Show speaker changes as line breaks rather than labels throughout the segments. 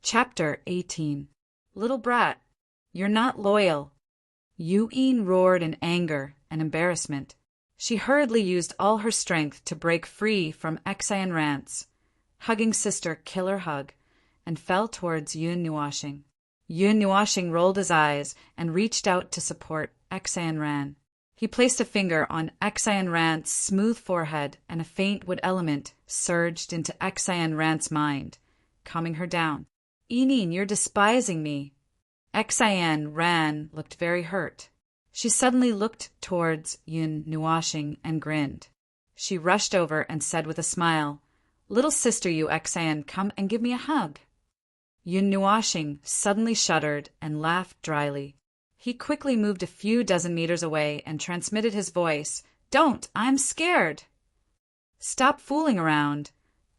Chapter 18. Little brat, you're not loyal. Yu-Een roared in anger and embarrassment. She hurriedly used all her strength to break free from Xian Rance, hugging sister killer hug, and fell towards Yun Nuashing. Yun Nuashing rolled his eyes and reached out to support Xian Ran. He placed a finger on Xian Rance's smooth forehead, and a faint wood element surged into Xian Rance's mind, calming her down. "Eeneen, you're despising me." Xian Ran looked very hurt. She suddenly looked towards Yun Nuashing and grinned. She rushed over and said with a smile, "Little sister Yu Xian, come and give me a hug." Yun Nuashing suddenly shuddered and laughed dryly. He quickly moved a few dozen meters away and transmitted his voice, "Don't, I'm scared." "Stop fooling around.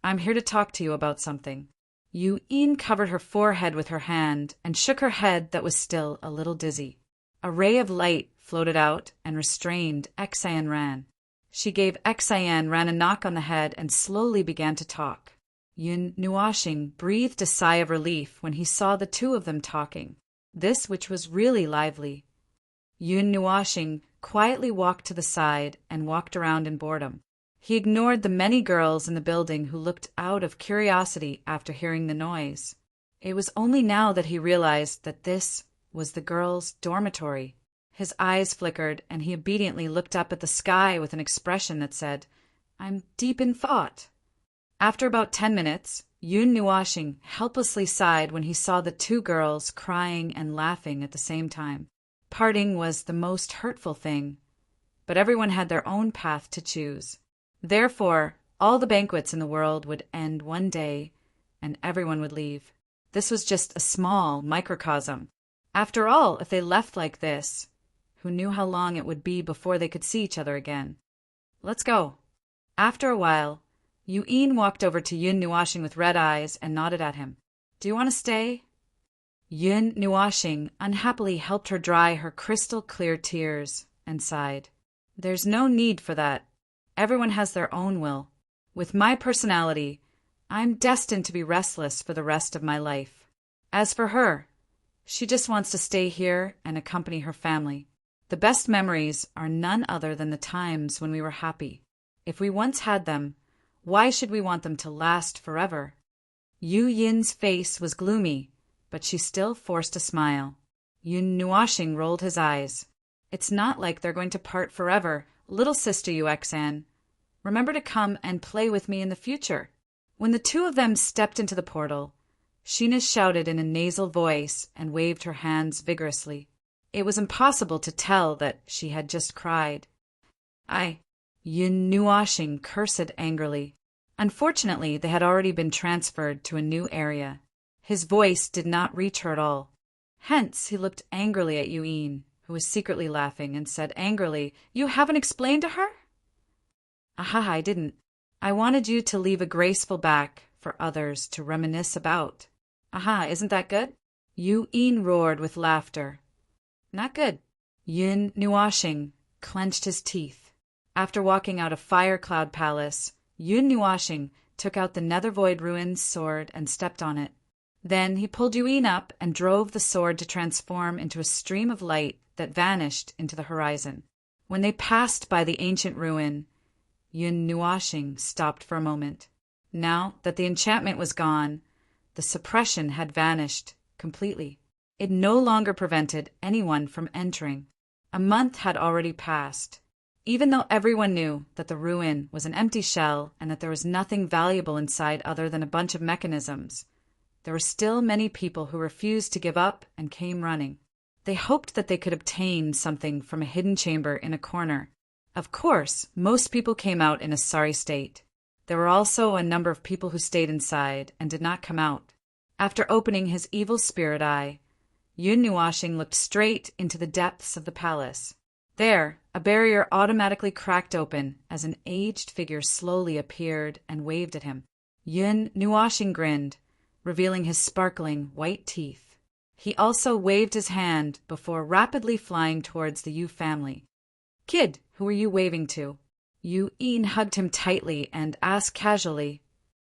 I'm here to talk to you about something." Yu-Een covered her forehead with her hand and shook her head that was still a little dizzy. A ray of light floated out and restrained Xian Ran. She gave Xian Ran a knock on the head and slowly began to talk. Yun Nuashing breathed a sigh of relief when he saw the two of them talking, this which was really lively. Yun Nuashing quietly walked to the side and walked around in boredom. He ignored the many girls in the building who looked out of curiosity after hearing the noise. It was only now that he realized that this was the girls' dormitory. His eyes flickered, and he obediently looked up at the sky with an expression that said, "I'm deep in thought." After about 10 minutes, Yun Nuashing helplessly sighed when he saw the two girls crying and laughing at the same time. Parting was the most hurtful thing, but everyone had their own path to choose. Therefore, all the banquets in the world would end one day, and everyone would leave. This was just a small microcosm. After all, if they left like this, who knew how long it would be before they could see each other again? "Let's go." After a while, Yu-Een walked over to Yun Nuashing with red eyes and nodded at him. "Do you want to stay?" Yun Nuashing unhappily helped her dry her crystal-clear tears and sighed. "There's no need for that. Everyone has their own will. With my personality, I'm destined to be restless for the rest of my life. As for her, she just wants to stay here and accompany her family. The best memories are none other than the times when we were happy. If we once had them, why should we want them to last forever?" Yu-Yin's face was gloomy, but she still forced a smile. Yun Nuashing rolled his eyes. "It's not like they're going to part forever, little sister Yu Xian. Remember to come and play with me in the future." When the two of them stepped into the portal, Sheena shouted in a nasal voice and waved her hands vigorously. It was impossible to tell that she had just cried. Yun Nuashing cursed angrily. Unfortunately, they had already been transferred to a new area. His voice did not reach her at all. Hence, he looked angrily at Yu-Een, who was secretly laughing, and said angrily, "You haven't explained to her?" "Aha, I didn't. I wanted you to leave a graceful back for others to reminisce about." "Aha, isn't that good?" Yu-Een roared with laughter. "Not good." Yun Nuashing clenched his teeth. After walking out of Fire Cloud Palace, Yun Nuashing took out the Nether Void Ruins sword and stepped on it. Then he pulled Yu-Een up and drove the sword to transform into a stream of light that vanished into the horizon. When they passed by the ancient ruin, Yun Nuashing stopped for a moment. Now that the enchantment was gone, the suppression had vanished completely. It no longer prevented anyone from entering. A month had already passed. Even though everyone knew that the ruin was an empty shell and that there was nothing valuable inside other than a bunch of mechanisms, there were still many people who refused to give up and came running. They hoped that they could obtain something from a hidden chamber in a corner. Of course, most people came out in a sorry state. There were also a number of people who stayed inside and did not come out. After opening his evil spirit eye, Yun Nuashing looked straight into the depths of the palace. There, a barrier automatically cracked open as an aged figure slowly appeared and waved at him. Yun Nuashing grinned, revealing his sparkling white teeth. He also waved his hand before rapidly flying towards the Yu family. "Kid, who are you waving to?" Yu-Een hugged him tightly and asked casually,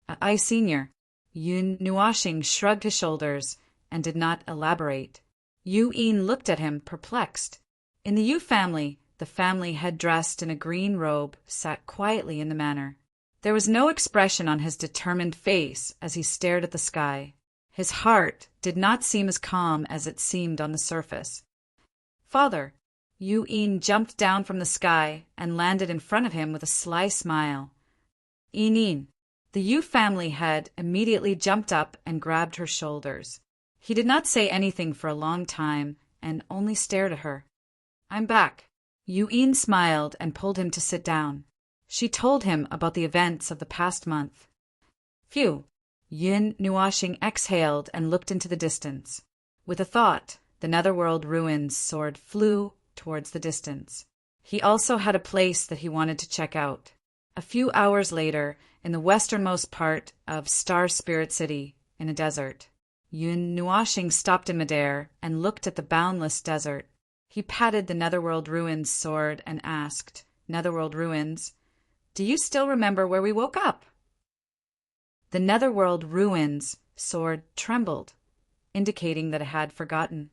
"I, Senior." Yun Nuashing shrugged his shoulders and did not elaborate. Yu Yin looked at him, perplexed. In the Yu family, the family head dressed in a green robe sat quietly in the manor. There was no expression on his determined face as he stared at the sky. His heart did not seem as calm as it seemed on the surface. "Father!" Yu Yin jumped down from the sky and landed in front of him with a sly smile. "Yin." The Yu family head immediately jumped up and grabbed her shoulders. He did not say anything for a long time and only stared at her. "I'm back." Yu Yin smiled and pulled him to sit down. She told him about the events of the past month. "Phew." Yun Nuashing exhaled and looked into the distance. With a thought, the netherworld ruins sword flew towards the distance. He also had a place that he wanted to check out. A few hours later, in the westernmost part of Star Spirit City, in a desert, Yun Nuashing stopped in midair and looked at the boundless desert. He patted the netherworld ruins sword and asked, "Netherworld ruins, do you still remember where we woke up?" The netherworld ruins sword trembled, indicating that it had forgotten.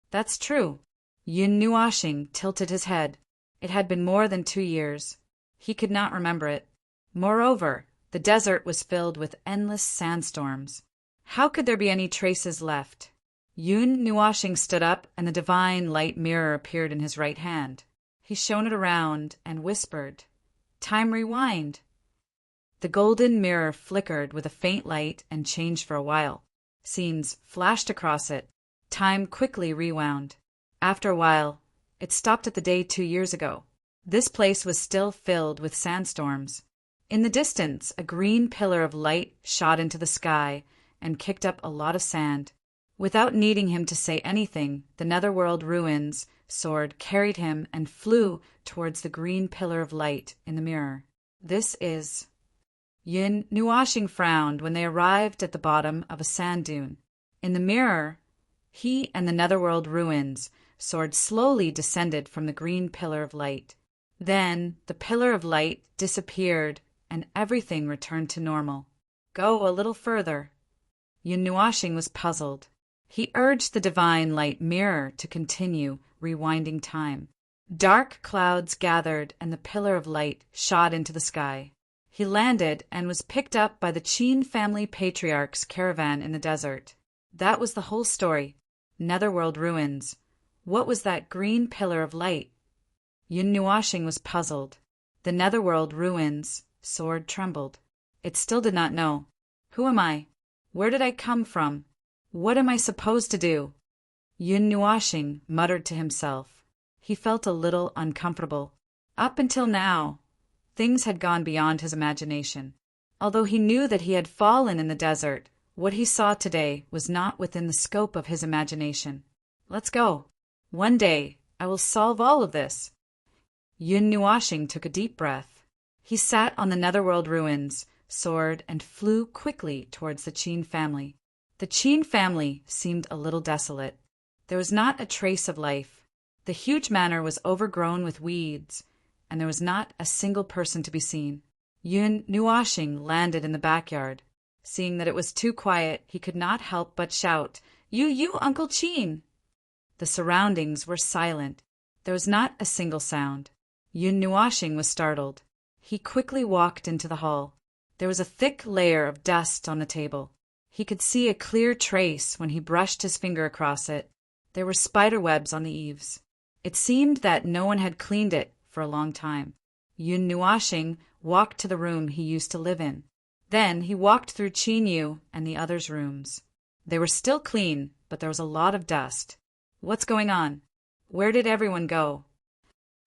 "That's true." Yun Nuashing tilted his head. It had been more than 2 years. He could not remember it. Moreover, the desert was filled with endless sandstorms. How could there be any traces left? Yun Nuashing stood up, and the divine light mirror appeared in his right hand. He shone it around and whispered, "Time rewind." The golden mirror flickered with a faint light and changed for a while. Scenes flashed across it. Time quickly rewound. After a while, it stopped at the day 2 years ago. This place was still filled with sandstorms. In the distance, a green pillar of light shot into the sky and kicked up a lot of sand. Without needing him to say anything, the netherworld ruins sword carried him and flew towards the green pillar of light in the mirror. "This is..." Yun Nuashing frowned when they arrived at the bottom of a sand dune. In the mirror, he and the netherworld ruins sword slowly descended from the green pillar of light. Then the pillar of light disappeared and everything returned to normal. "Go a little further." Yun Nuashing was puzzled. He urged the divine light mirror to continue rewinding time. Dark clouds gathered and the pillar of light shot into the sky. He landed and was picked up by the Qin family patriarch's caravan in the desert. That was the whole story. Netherworld ruins. What was that green pillar of light? Yun Nuashing was puzzled. The netherworld ruins sword trembled. It still did not know. Who am I? Where did I come from? What am I supposed to do? Yun Nuashing muttered to himself. He felt a little uncomfortable. Up until now, things had gone beyond his imagination. Although he knew that he had fallen in the desert, what he saw today was not within the scope of his imagination. "Let's go. One day, I will solve all of this." Yun Nuashing took a deep breath. He sat on the netherworld ruins, soared, and flew quickly towards the Qin family. The Qin family seemed a little desolate. There was not a trace of life. The huge manor was overgrown with weeds, and there was not a single person to be seen. Yun Nuashing landed in the backyard. Seeing that it was too quiet, he could not help but shout, You, Uncle Qin!" The surroundings were silent. There was not a single sound. Yun Nuashing was startled. He quickly walked into the hall. There was a thick layer of dust on the table. He could see a clear trace when he brushed his finger across it. There were spider webs on the eaves. It seemed that no one had cleaned it for a long time. Yun Nuashing walked to the room he used to live in. Then he walked through Qin Yu and the others' rooms. They were still clean, but there was a lot of dust. What's going on? Where did everyone go?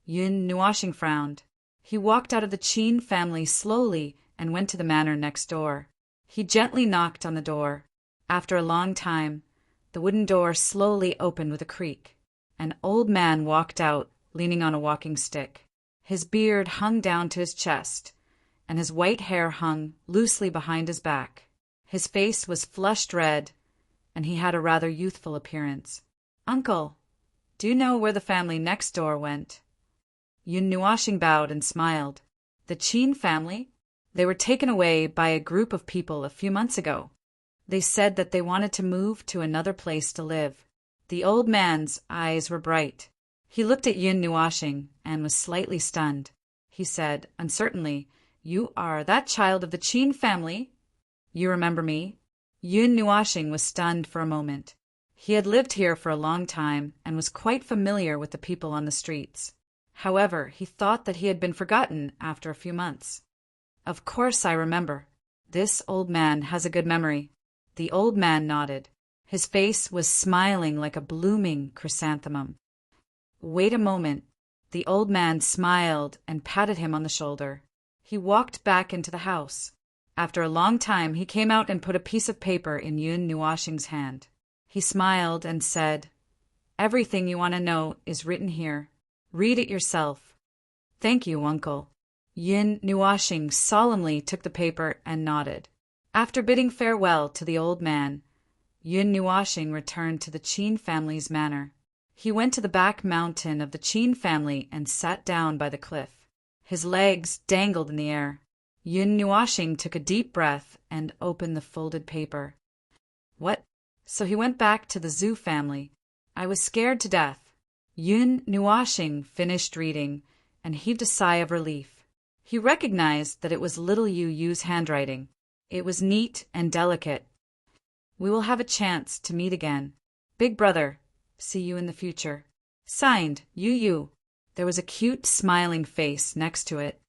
Yun Nuashing frowned. He walked out of the Qin family slowly and went to the manor next door. He gently knocked on the door. After a long time, the wooden door slowly opened with a creak. An old man walked out, leaning on a walking stick. His beard hung down to his chest, and his white hair hung loosely behind his back. His face was flushed red, and he had a rather youthful appearance. "Uncle, do you know where the family next door went?" Yun Nuashing bowed and smiled. "The Qin family? They were taken away by a group of people a few months ago. They said that they wanted to move to another place to live. The old man's eyes were bright. He looked at Yun Nuashing and was slightly stunned. He said, uncertainly, "You are that child of the Qin family? You remember me?" Yun Nuashing was stunned for a moment. He had lived here for a long time and was quite familiar with the people on the streets. However, he thought that he had been forgotten after a few months. "Of course I remember. This old man has a good memory." The old man nodded. His face was smiling like a blooming chrysanthemum. "Wait a moment." The old man smiled and patted him on the shoulder. He walked back into the house. After a long time, he came out and put a piece of paper in Yun Nuashing's hand. He smiled and said, "Everything you want to know is written here. Read it yourself." "Thank you, uncle." Yun Nuashing solemnly took the paper and nodded. After bidding farewell to the old man, Yun Nuashing returned to the Qin family's manor. He went to the back mountain of the Qin family and sat down by the cliff. His legs dangled in the air. Yun Nuashing took a deep breath and opened the folded paper. "What?" So he went back to the Zhu family. "I was scared to death." Yun Nuashing finished reading and heaved a sigh of relief. He recognized that it was little Yu Yu's handwriting. It was neat and delicate. "We will have a chance to meet again. Big brother, see you in the future." Signed, Yu Yu. There was a cute, smiling face next to it.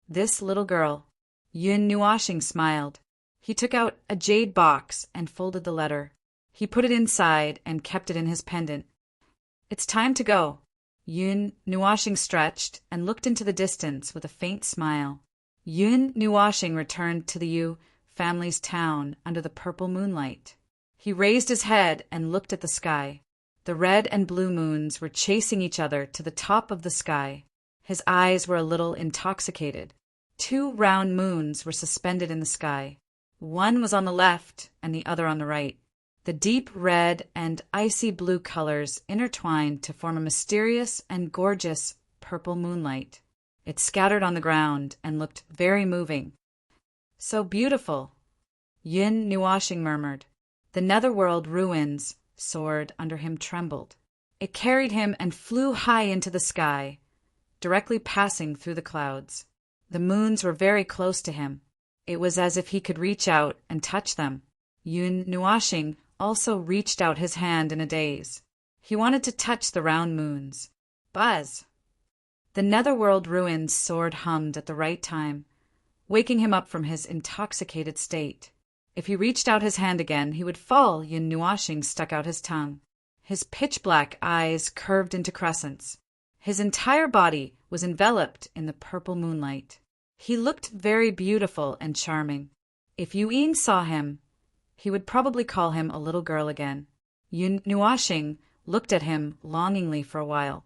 "This little girl." Yun Nuashing smiled. He took out a jade box and folded the letter. He put it inside and kept it in his pendant. "It's time to go." Yun Nuashing stretched and looked into the distance with a faint smile. Yun Nuashing returned to the Yu family's town under the purple moonlight. He raised his head and looked at the sky. The red and blue moons were chasing each other to the top of the sky. His eyes were a little intoxicated. 2 round moons were suspended in the sky. One was on the left and the other on the right. The deep red and icy blue colors intertwined to form a mysterious and gorgeous purple moonlight. It scattered on the ground and looked very moving. "So beautiful," Yun Nuashing murmured. The netherworld ruins soared under him trembled. It carried him and flew high into the sky, directly passing through the clouds. The moons were very close to him. It was as if he could reach out and touch them. Yun Nuashing also reached out his hand in a daze. He wanted to touch the round moons. Buzz! The netherworld ruins soared hummed at the right time, waking him up from his intoxicated state. If he reached out his hand again, he would fall. Yun Nuashing stuck out his tongue. His pitch-black eyes curved into crescents. His entire body was enveloped in the purple moonlight. He looked very beautiful and charming. If Yun saw him, he would probably call him a little girl again. Yun Nuashing looked at him longingly for a while.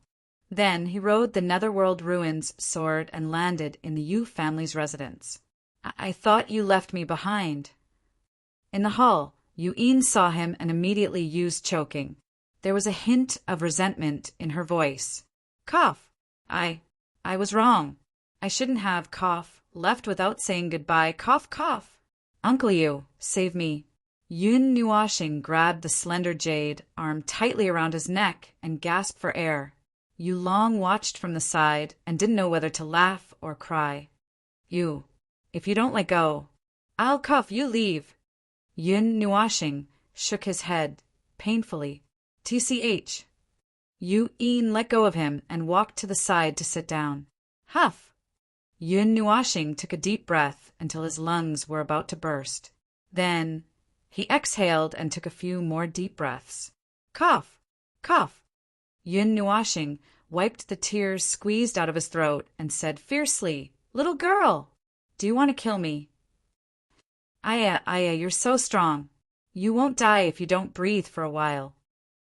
Then he rode the netherworld ruins, soared, and landed in the Yu family's residence. I thought you left me behind." In the hall, Yun saw him and immediately used choking. There was a hint of resentment in her voice. "Cough. I was wrong. I shouldn't have left without saying goodbye. Cough. Uncle Yu, save me." Yun Nuashing grabbed the slender jade arm tightly around his neck and gasped for air. Yu Long watched from the side and didn't know whether to laugh or cry. "You, if you don't let go, I'll cuff you. Leave." Yun Nuashing shook his head painfully. "TCH." Yun let go of him and walked to the side to sit down. "Huff." Yun Nuashing took a deep breath until his lungs were about to burst. Then he exhaled and took a few more deep breaths. "Cough. Yun Nuashing wiped the tears squeezed out of his throat and said fiercely, "Little girl, do you want to kill me?" Aya, you're so strong. You won't die if you don't breathe for a while."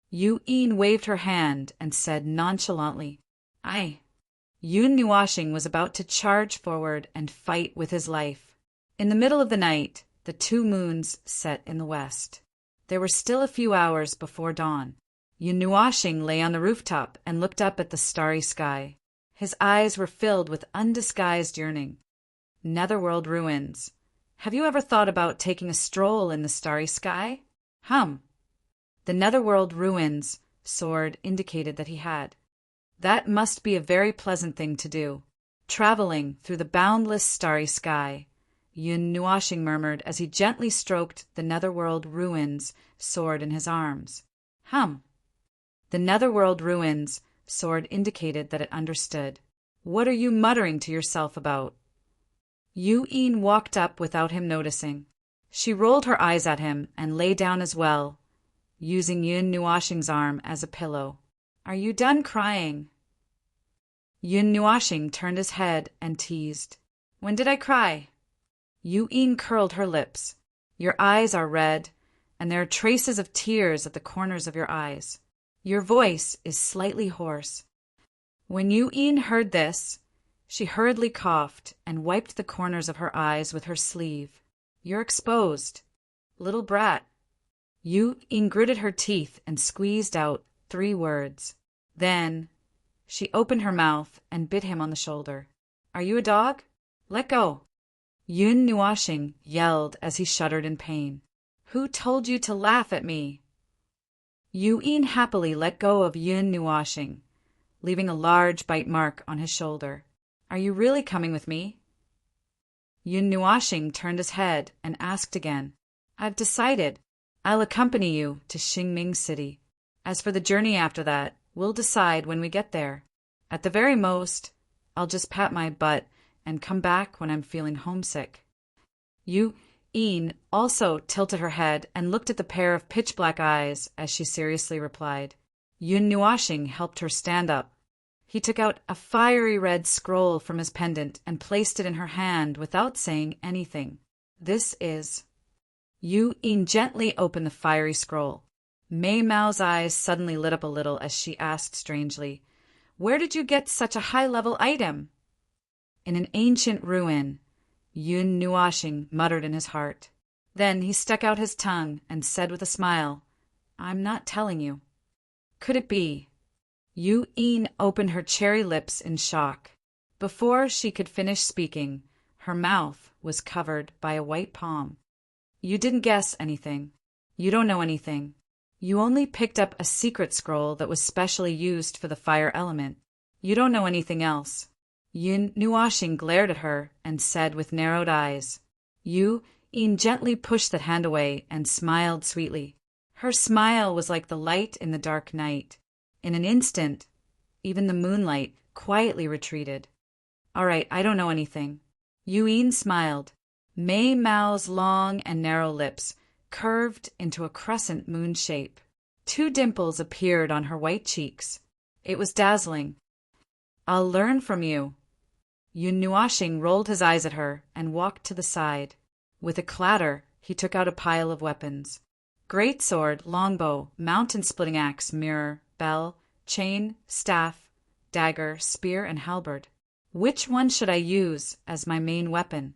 Yun waved her hand and said nonchalantly, "Aye." Yun Nuashing was about to charge forward and fight with his life. In the middle of the night, the 2 moons set in the west. There were still a few hours before dawn. Yun Nuashing lay on the rooftop and looked up at the starry sky. His eyes were filled with undisguised yearning. Netherworld ruins. Have you ever thought about taking a stroll in the starry sky? Hum. The netherworld ruins sword indicated that he had. That must be a very pleasant thing to do. Traveling through the boundless starry sky, Yun Nuashing murmured as he gently stroked the netherworld ruins sword in his arms. Hum. The netherworld ruins sword indicated that it understood. What are you muttering to yourself about? Yu-Yin walked up without him noticing. She rolled her eyes at him and lay down as well, using Yun Nuashing's arm as a pillow. Are you done crying? Yun Nuashing turned his head and teased. When did I cry? Yu-Yin curled her lips. Your eyes are red, and there are traces of tears at the corners of your eyes. Your voice is slightly hoarse. When Yu-Yin heard this, she hurriedly coughed and wiped the corners of her eyes with her sleeve. You're exposed. Little brat. Yu-Yin gritted her teeth and squeezed out 3 words. Then she opened her mouth and bit him on the shoulder. Are you a dog? Let go. Yun Nuashing yelled as he shuddered in pain. Who told you to laugh at me? Yu-Yin happily let go of Yun Nuashing, leaving a large bite mark on his shoulder. Are you really coming with me? Yun Nuashing turned his head and asked again. I've decided. I'll accompany you to Xingming City. As for the journey after that, we'll decide when we get there. At the very most, I'll just pat my butt and come back when I'm feeling homesick. Yu-Yin also tilted her head and looked at the pair of pitch-black eyes as she seriously replied. Yun Nuashing helped her stand up. He took out a fiery red scroll from his pendant and placed it in her hand without saying anything. This is... Yu-Yin gently opened the fiery scroll. Mei Mao's eyes suddenly lit up a little as she asked strangely, Where did you get such a high-level item? In an ancient ruin, Yun Nuashing muttered in his heart. Then he stuck out his tongue and said with a smile, I'm not telling you. Could it be? Yu-Yin opened her cherry lips in shock. Before she could finish speaking, her mouth was covered by a white palm. You didn't guess anything. You don't know anything. You only picked up a secret scroll that was specially used for the fire element. You don't know anything else. Yun Nuashing glared at her and said with narrowed eyes. Yu-Yin gently pushed that hand away and smiled sweetly. Her smile was like the light in the dark night. In an instant, even the moonlight quietly retreated. All right, I don't know anything. Yu-Yin smiled. Mei Mao's long and narrow lips curved into a crescent moon shape. 2 dimples appeared on her white cheeks. It was dazzling. I'll learn from you. Yun Nuashing rolled his eyes at her and walked to the side. With a clatter, he took out a pile of weapons. Great sword, longbow, mountain-splitting axe, mirror, bell, chain, staff, dagger, spear, and halberd. Which one should I use as my main weapon?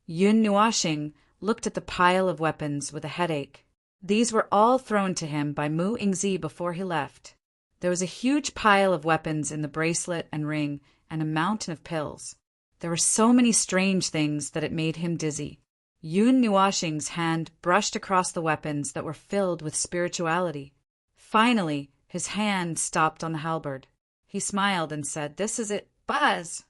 Yun Nuashing looked at the pile of weapons with a headache. These were all thrown to him by Mu Yingzi before he left. There was a huge pile of weapons in the bracelet and ring and a mountain of pills. There were so many strange things that it made him dizzy. Yun Nuashing's hand brushed across the weapons that were filled with spirituality. Finally, his hand stopped on the halberd. He smiled and said, This is it, Buzz!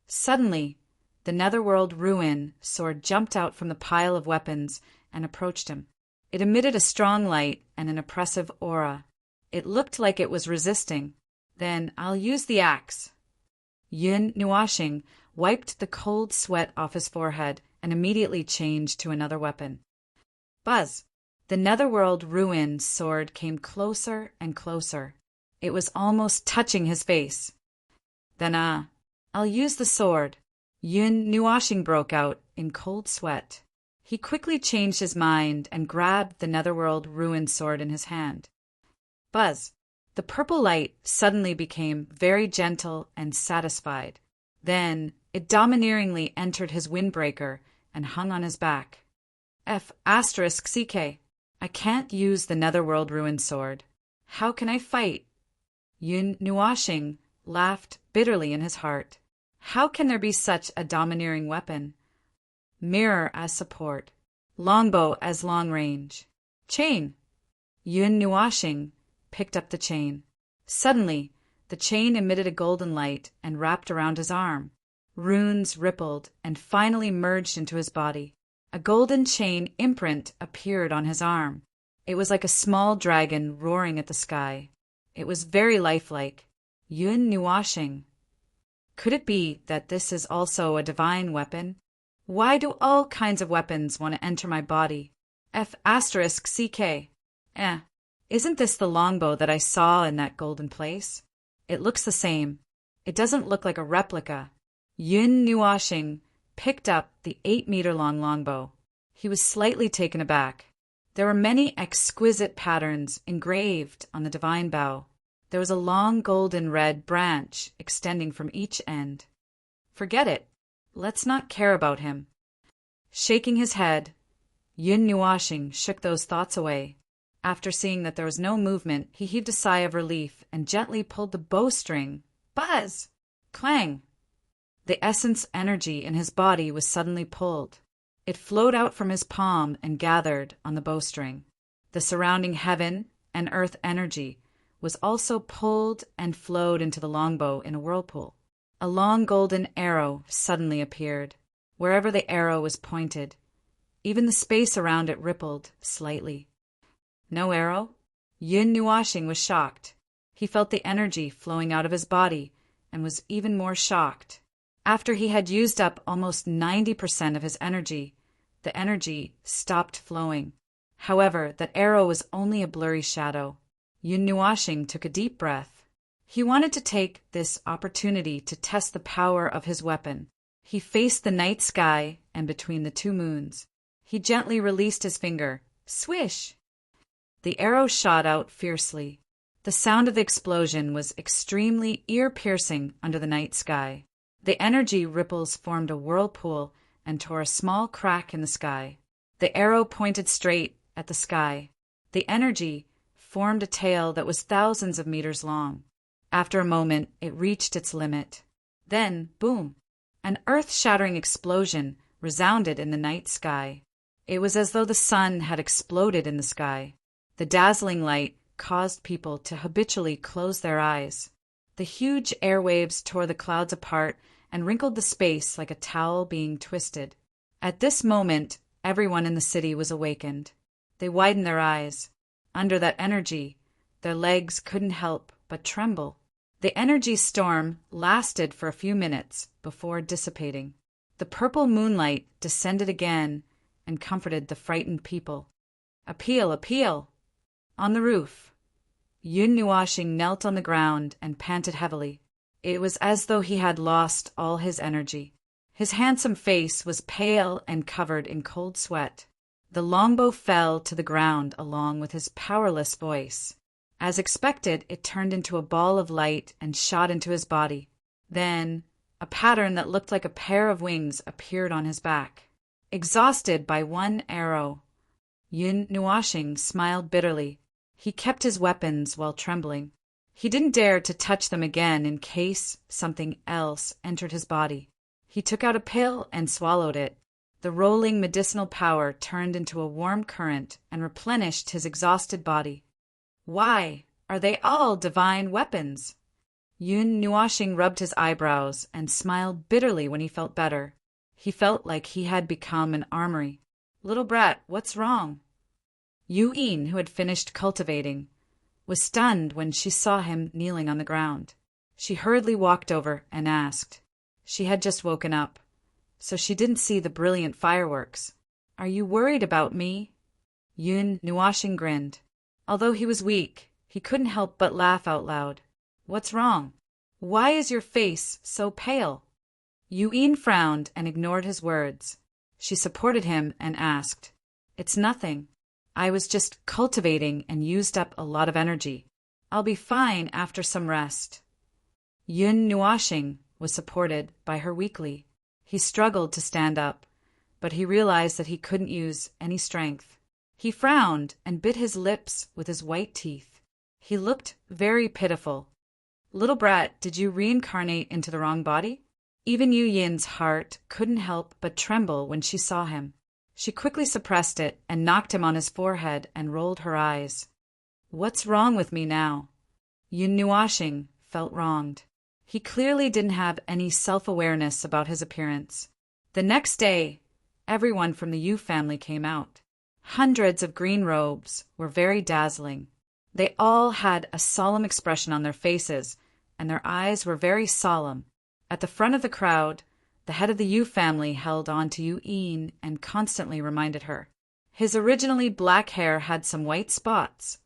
Suddenly, the netherworld ruin sword jumped out from the pile of weapons and approached him. It emitted a strong light and an oppressive aura. It looked like it was resisting. Then, I'll use the axe. Yun Nuashing wiped the cold sweat off his forehead and immediately changed to another weapon. Buzz! The netherworld ruin sword came closer and closer. It was almost touching his face. Then, I'll use the sword. Yun Nuashing broke out in cold sweat. He quickly changed his mind and grabbed the netherworld ruin sword in his hand. Buzz! The purple light suddenly became very gentle and satisfied. Then it domineeringly entered his windbreaker and hung on his back. F***CK. I can't use the netherworld ruin sword. How can I fight? Yun Nuashing laughed bitterly in his heart. How can there be such a domineering weapon? mirror as support, longbow as long range. Chain! Yun Nuashing picked up the chain. Suddenly, the chain emitted a golden light and wrapped around his arm. Runes rippled and finally merged into his body. A golden chain imprint appeared on his arm. It was like a small dragon roaring at the sky. It was very lifelike. Yun Nuashing. Could it be that this is also a divine weapon? Why do all kinds of weapons want to enter my body? F***CK. Isn't this the longbow that I saw in that golden place? It looks the same. It doesn't look like a replica. Yun Nuashing picked up the 8-meter-long longbow. He was slightly taken aback. There were many exquisite patterns engraved on the divine bow. There was a long golden red branch extending from each end. Forget it. Let's not care about him. Shaking his head, Yun Nuashing shook those thoughts away. After seeing that there was no movement, he heaved a sigh of relief and gently pulled the bowstring. Buzz! Clang! The essence energy in his body was suddenly pulled. It flowed out from his palm and gathered on the bowstring. The surrounding heaven and earth energy was also pulled and flowed into the longbow in a whirlpool. A long golden arrow suddenly appeared, wherever the arrow was pointed. Even the space around it rippled slightly. No arrow? Yun Nuashing was shocked. He felt the energy flowing out of his body and was even more shocked. After he had used up almost 90% of his energy, the energy stopped flowing. However, that arrow was only a blurry shadow. Yun Nuashing took a deep breath. He wanted to take this opportunity to test the power of his weapon. He faced the night sky and between the two moons. He gently released his finger. Swish! The arrow shot out fiercely. The sound of the explosion was extremely ear-piercing under the night sky. The energy ripples formed a whirlpool and tore a small crack in the sky. The arrow pointed straight at the sky. The energy formed a tail that was thousands of meters long. After a moment, it reached its limit. Then, boom! An earth-shattering explosion resounded in the night sky. It was as though the sun had exploded in the sky. The dazzling light caused people to habitually close their eyes. The huge airwaves tore the clouds apart and wrinkled the space like a towel being twisted. At this moment, everyone in the city was awakened. They widened their eyes. Under that energy, their legs couldn't help but tremble. The energy storm lasted for a few minutes before dissipating. The purple moonlight descended again and comforted the frightened people. Appeal, appeal! On the roof, Yun Nuashing knelt on the ground and panted heavily. It was as though he had lost all his energy. His handsome face was pale and covered in cold sweat. The longbow fell to the ground along with his powerless voice. As expected, it turned into a ball of light and shot into his body. Then, a pattern that looked like a pair of wings appeared on his back. Exhausted by one arrow, Yun Nuashing smiled bitterly. He kept his weapons while trembling. He didn't dare to touch them again in case something else entered his body. He took out a pill and swallowed it. The rolling medicinal power turned into a warm current and replenished his exhausted body. Why are they all divine weapons? Yun Nuashing rubbed his eyebrows and smiled bitterly when he felt better. He felt like he had become an armory. Little brat, what's wrong? Yu Yin, who had finished cultivating, was stunned when she saw him kneeling on the ground. She hurriedly walked over and asked. She had just woken up, so she didn't see the brilliant fireworks. Are you worried about me? Yun Nuashing grinned. Although he was weak, he couldn't help but laugh out loud. What's wrong? Why is your face so pale? Yu Yin frowned and ignored his words. She supported him and asked. It's nothing. I was just cultivating and used up a lot of energy. I'll be fine after some rest. Yun Nuashing was supported by her weakly. He struggled to stand up, but he realized that he couldn't use any strength. He frowned and bit his lips with his white teeth. He looked very pitiful. Little brat, did you reincarnate into the wrong body? Even Yu Yin's heart couldn't help but tremble when she saw him. She quickly suppressed it and knocked him on his forehead and rolled her eyes. What's wrong with me now? Yun Nuashing felt wronged. He clearly didn't have any self-awareness about his appearance. The next day, everyone from the Yu family came out. Hundreds of green robes were very dazzling. They all had a solemn expression on their faces, and their eyes were very solemn. At the front of the crowd, the head of the Yu family held on to Yu Yin and constantly reminded her. His originally black hair had some white spots,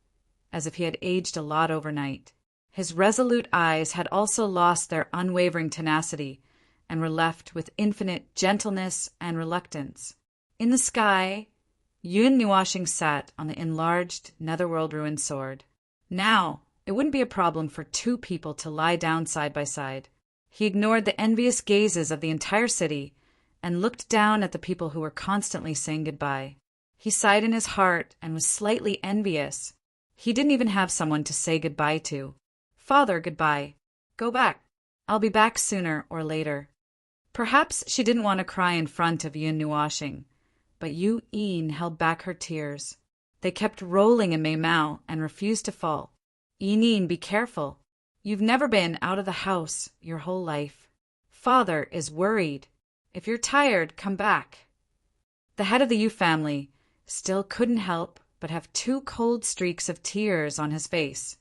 as if he had aged a lot overnight. His resolute eyes had also lost their unwavering tenacity and were left with infinite gentleness and reluctance. In the sky, Yun Nuashing sat on the enlarged netherworld ruin sword. Now, it wouldn't be a problem for two people to lie down side by side. He ignored the envious gazes of the entire city and looked down at the people who were constantly saying goodbye. He sighed in his heart and was slightly envious. He didn't even have someone to say goodbye to. Father, goodbye. Go back. I'll be back sooner or later. Perhaps she didn't want to cry in front of Yun Nuashing, but Yu Yin held back her tears. They kept rolling in Mei Mao and refused to fall. Yin, be careful. You've never been out of the house your whole life. Father is worried. If you're tired, come back. The head of the Yu family still couldn't help but have two cold streaks of tears on his face.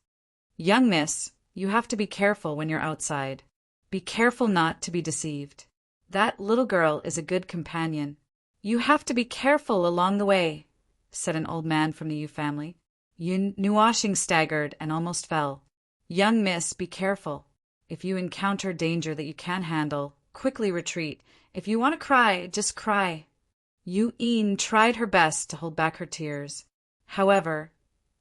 Young miss, you have to be careful when you're outside. Be careful not to be deceived. That little girl is a good companion. You have to be careful along the way, said an old man from the Yu family. Yun Nuashing staggered and almost fell. Young miss, be careful. If you encounter danger that you can't handle, quickly retreat. If you want to cry, just cry. Yu Yin tried her best to hold back her tears. However,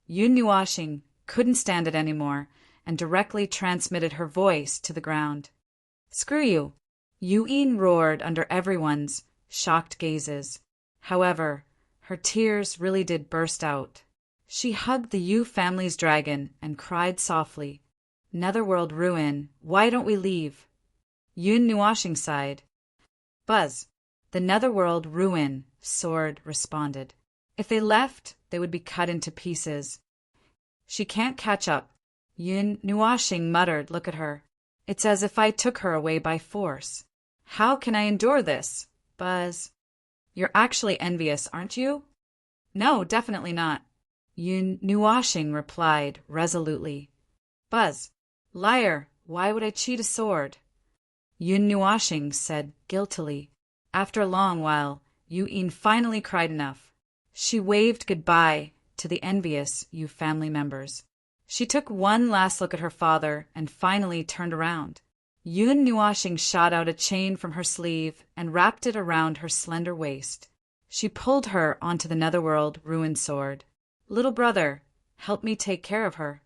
Yun Nuashing couldn't stand it anymore and directly transmitted her voice to the ground. Screw you! Yu Yin roared under everyone's shocked gazes. However, her tears really did burst out. She hugged the Yu family's dragon and cried softly, Netherworld ruin, why don't we leave? Yun Nuashing sighed. Buzz, the Netherworld ruin, Sword responded. If they left, they would be cut into pieces. She can't catch up. Yun Nuashing muttered, look at her. It's as if I took her away by force. How can I endure this? Buzz, you're actually envious, aren't you? No, definitely not. Yun Nuashing replied resolutely. Buzz, liar, why would I cheat a sword? Yun Nuashing said guiltily. After a long while, Yu Yin finally cried enough. She waved goodbye to the envious Yu family members. She took one last look at her father and finally turned around. Yun Nuashing shot out a chain from her sleeve and wrapped it around her slender waist. She pulled her onto the Netherworld ruin sword. Little brother, help me take care of her.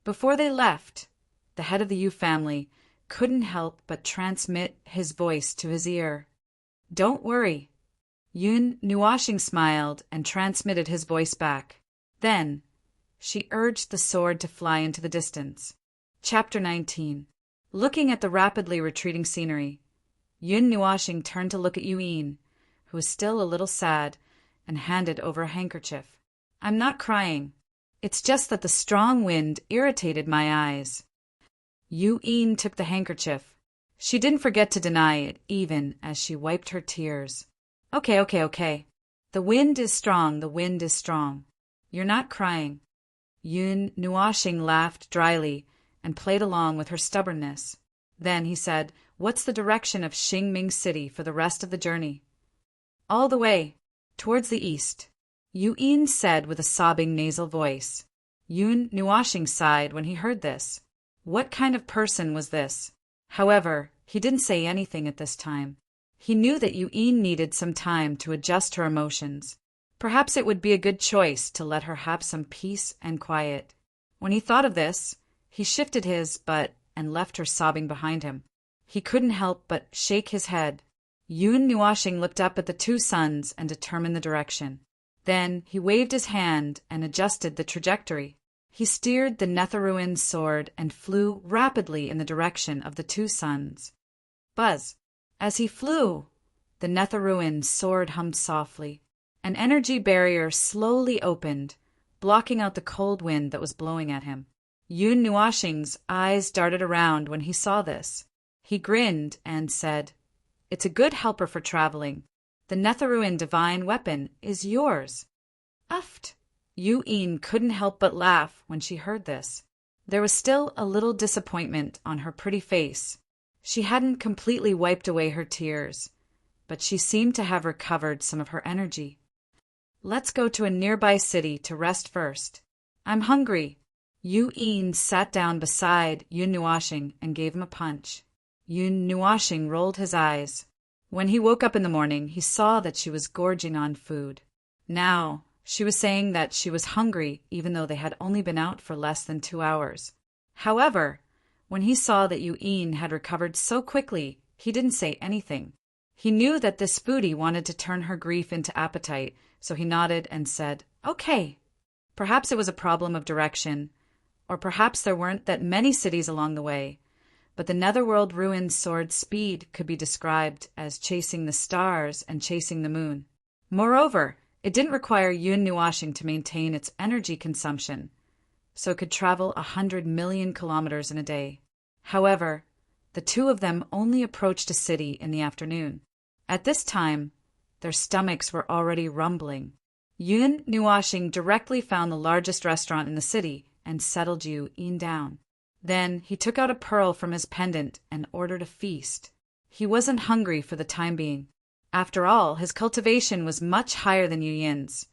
Before they left, the head of the Yu family couldn't help but transmit his voice to his ear. Don't worry. Yun Nuashing smiled and transmitted his voice back. Then, she urged the sword to fly into the distance. Chapter 19. Looking at the rapidly retreating scenery, Yun Nuashing turned to look at Yu Yin, who was still a little sad, and handed over a handkerchief. I'm not crying. It's just that the strong wind irritated my eyes. Yu Yin took the handkerchief. She didn't forget to deny it, even as she wiped her tears. Okay. The wind is strong, the wind is strong. You're not crying. Yun Nuashing laughed dryly and played along with her stubbornness. Then he said, What's the direction of Xingming City for the rest of the journey? All the way, towards the east. Yu Yin said with a sobbing nasal voice. Yun Nuashing sighed when he heard this. What kind of person was this? However, he didn't say anything at this time. He knew that Yu Yin needed some time to adjust her emotions. Perhaps it would be a good choice to let her have some peace and quiet. When he thought of this, he shifted his butt and left her sobbing behind him. He couldn't help but shake his head. Yun Nuashing looked up at the two suns and determined the direction. Then he waved his hand and adjusted the trajectory. He steered the Netherruin sword and flew rapidly in the direction of the two suns. Buzz, As he flew, the nether ruin sword hummed softly. An energy barrier slowly opened, blocking out the cold wind that was blowing at him. Yun Nuashing's eyes darted around when he saw this. He grinned and said, "It's a good helper for traveling. The Netherruin divine weapon is yours." Uft! Yu-Yin couldn't help but laugh when she heard this. There was still a little disappointment on her pretty face. She hadn't completely wiped away her tears, but she seemed to have recovered some of her energy. "Let's go to a nearby city to rest first. I'm hungry." Yu-Yin sat down beside Yun Nuashing and gave him a punch. Yun Nuashing rolled his eyes. When he woke up in the morning, he saw that she was gorging on food. Now, she was saying that she was hungry even though they had only been out for less than 2 hours. However, when he saw that Yu-Yin had recovered so quickly, he didn't say anything. He knew that this foodie wanted to turn her grief into appetite, so he nodded and said, "Okay." Perhaps it was a problem of direction, or perhaps there weren't that many cities along the way, but the Netherworld ruined sword's speed could be described as chasing the stars and chasing the moon. Moreover, it didn't require Yun Nuashing to maintain its energy consumption, so it could travel 100 million kilometers in a day. However, the two of them only approached a city in the afternoon. At this time, their stomachs were already rumbling. Yun Nuashing directly found the largest restaurant in the city and settled Yu-Yin down. Then he took out a pearl from his pendant and ordered a feast. He wasn't hungry for the time being. After all, his cultivation was much higher than Yu-Yin's,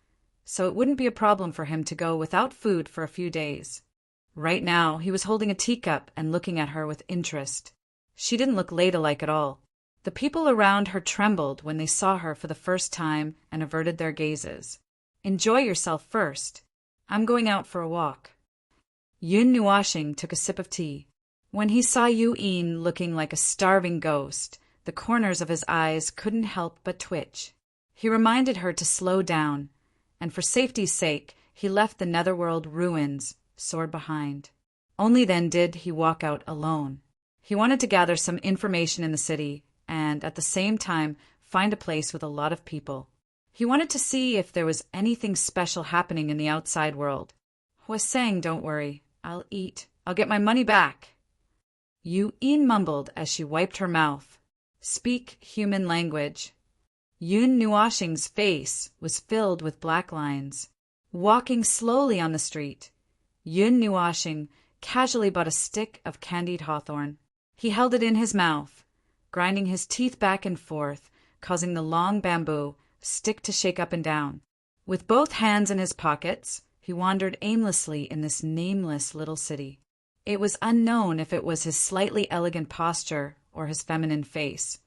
so it wouldn't be a problem for him to go without food for a few days. Right now, he was holding a teacup and looking at her with interest. She didn't look ladylike at all. The people around her trembled when they saw her for the first time and averted their gazes. "Enjoy yourself first. I'm going out for a walk." Yun Nuashing took a sip of tea. When he saw Yu-Yin looking like a starving ghost, the corners of his eyes couldn't help but twitch. He reminded her to slow down, and for safety's sake, he left the Netherworld ruins, sword behind. Only then did he walk out alone. He wanted to gather some information in the city, and at the same time find a place with a lot of people. He wanted to see if there was anything special happening in the outside world. "Huaseng, don't worry. I'll eat. I'll get my money back." Yu-Yin mumbled as she wiped her mouth. "Speak human language." Yun Nuashing's face was filled with black lines. Walking slowly on the street, Yun Nuashing casually bought a stick of candied hawthorn. He held it in his mouth, grinding his teeth back and forth, causing the long bamboo stick to shake up and down. With both hands in his pockets, he wandered aimlessly in this nameless little city. It was unknown if it was his slightly elegant posture or his feminine face,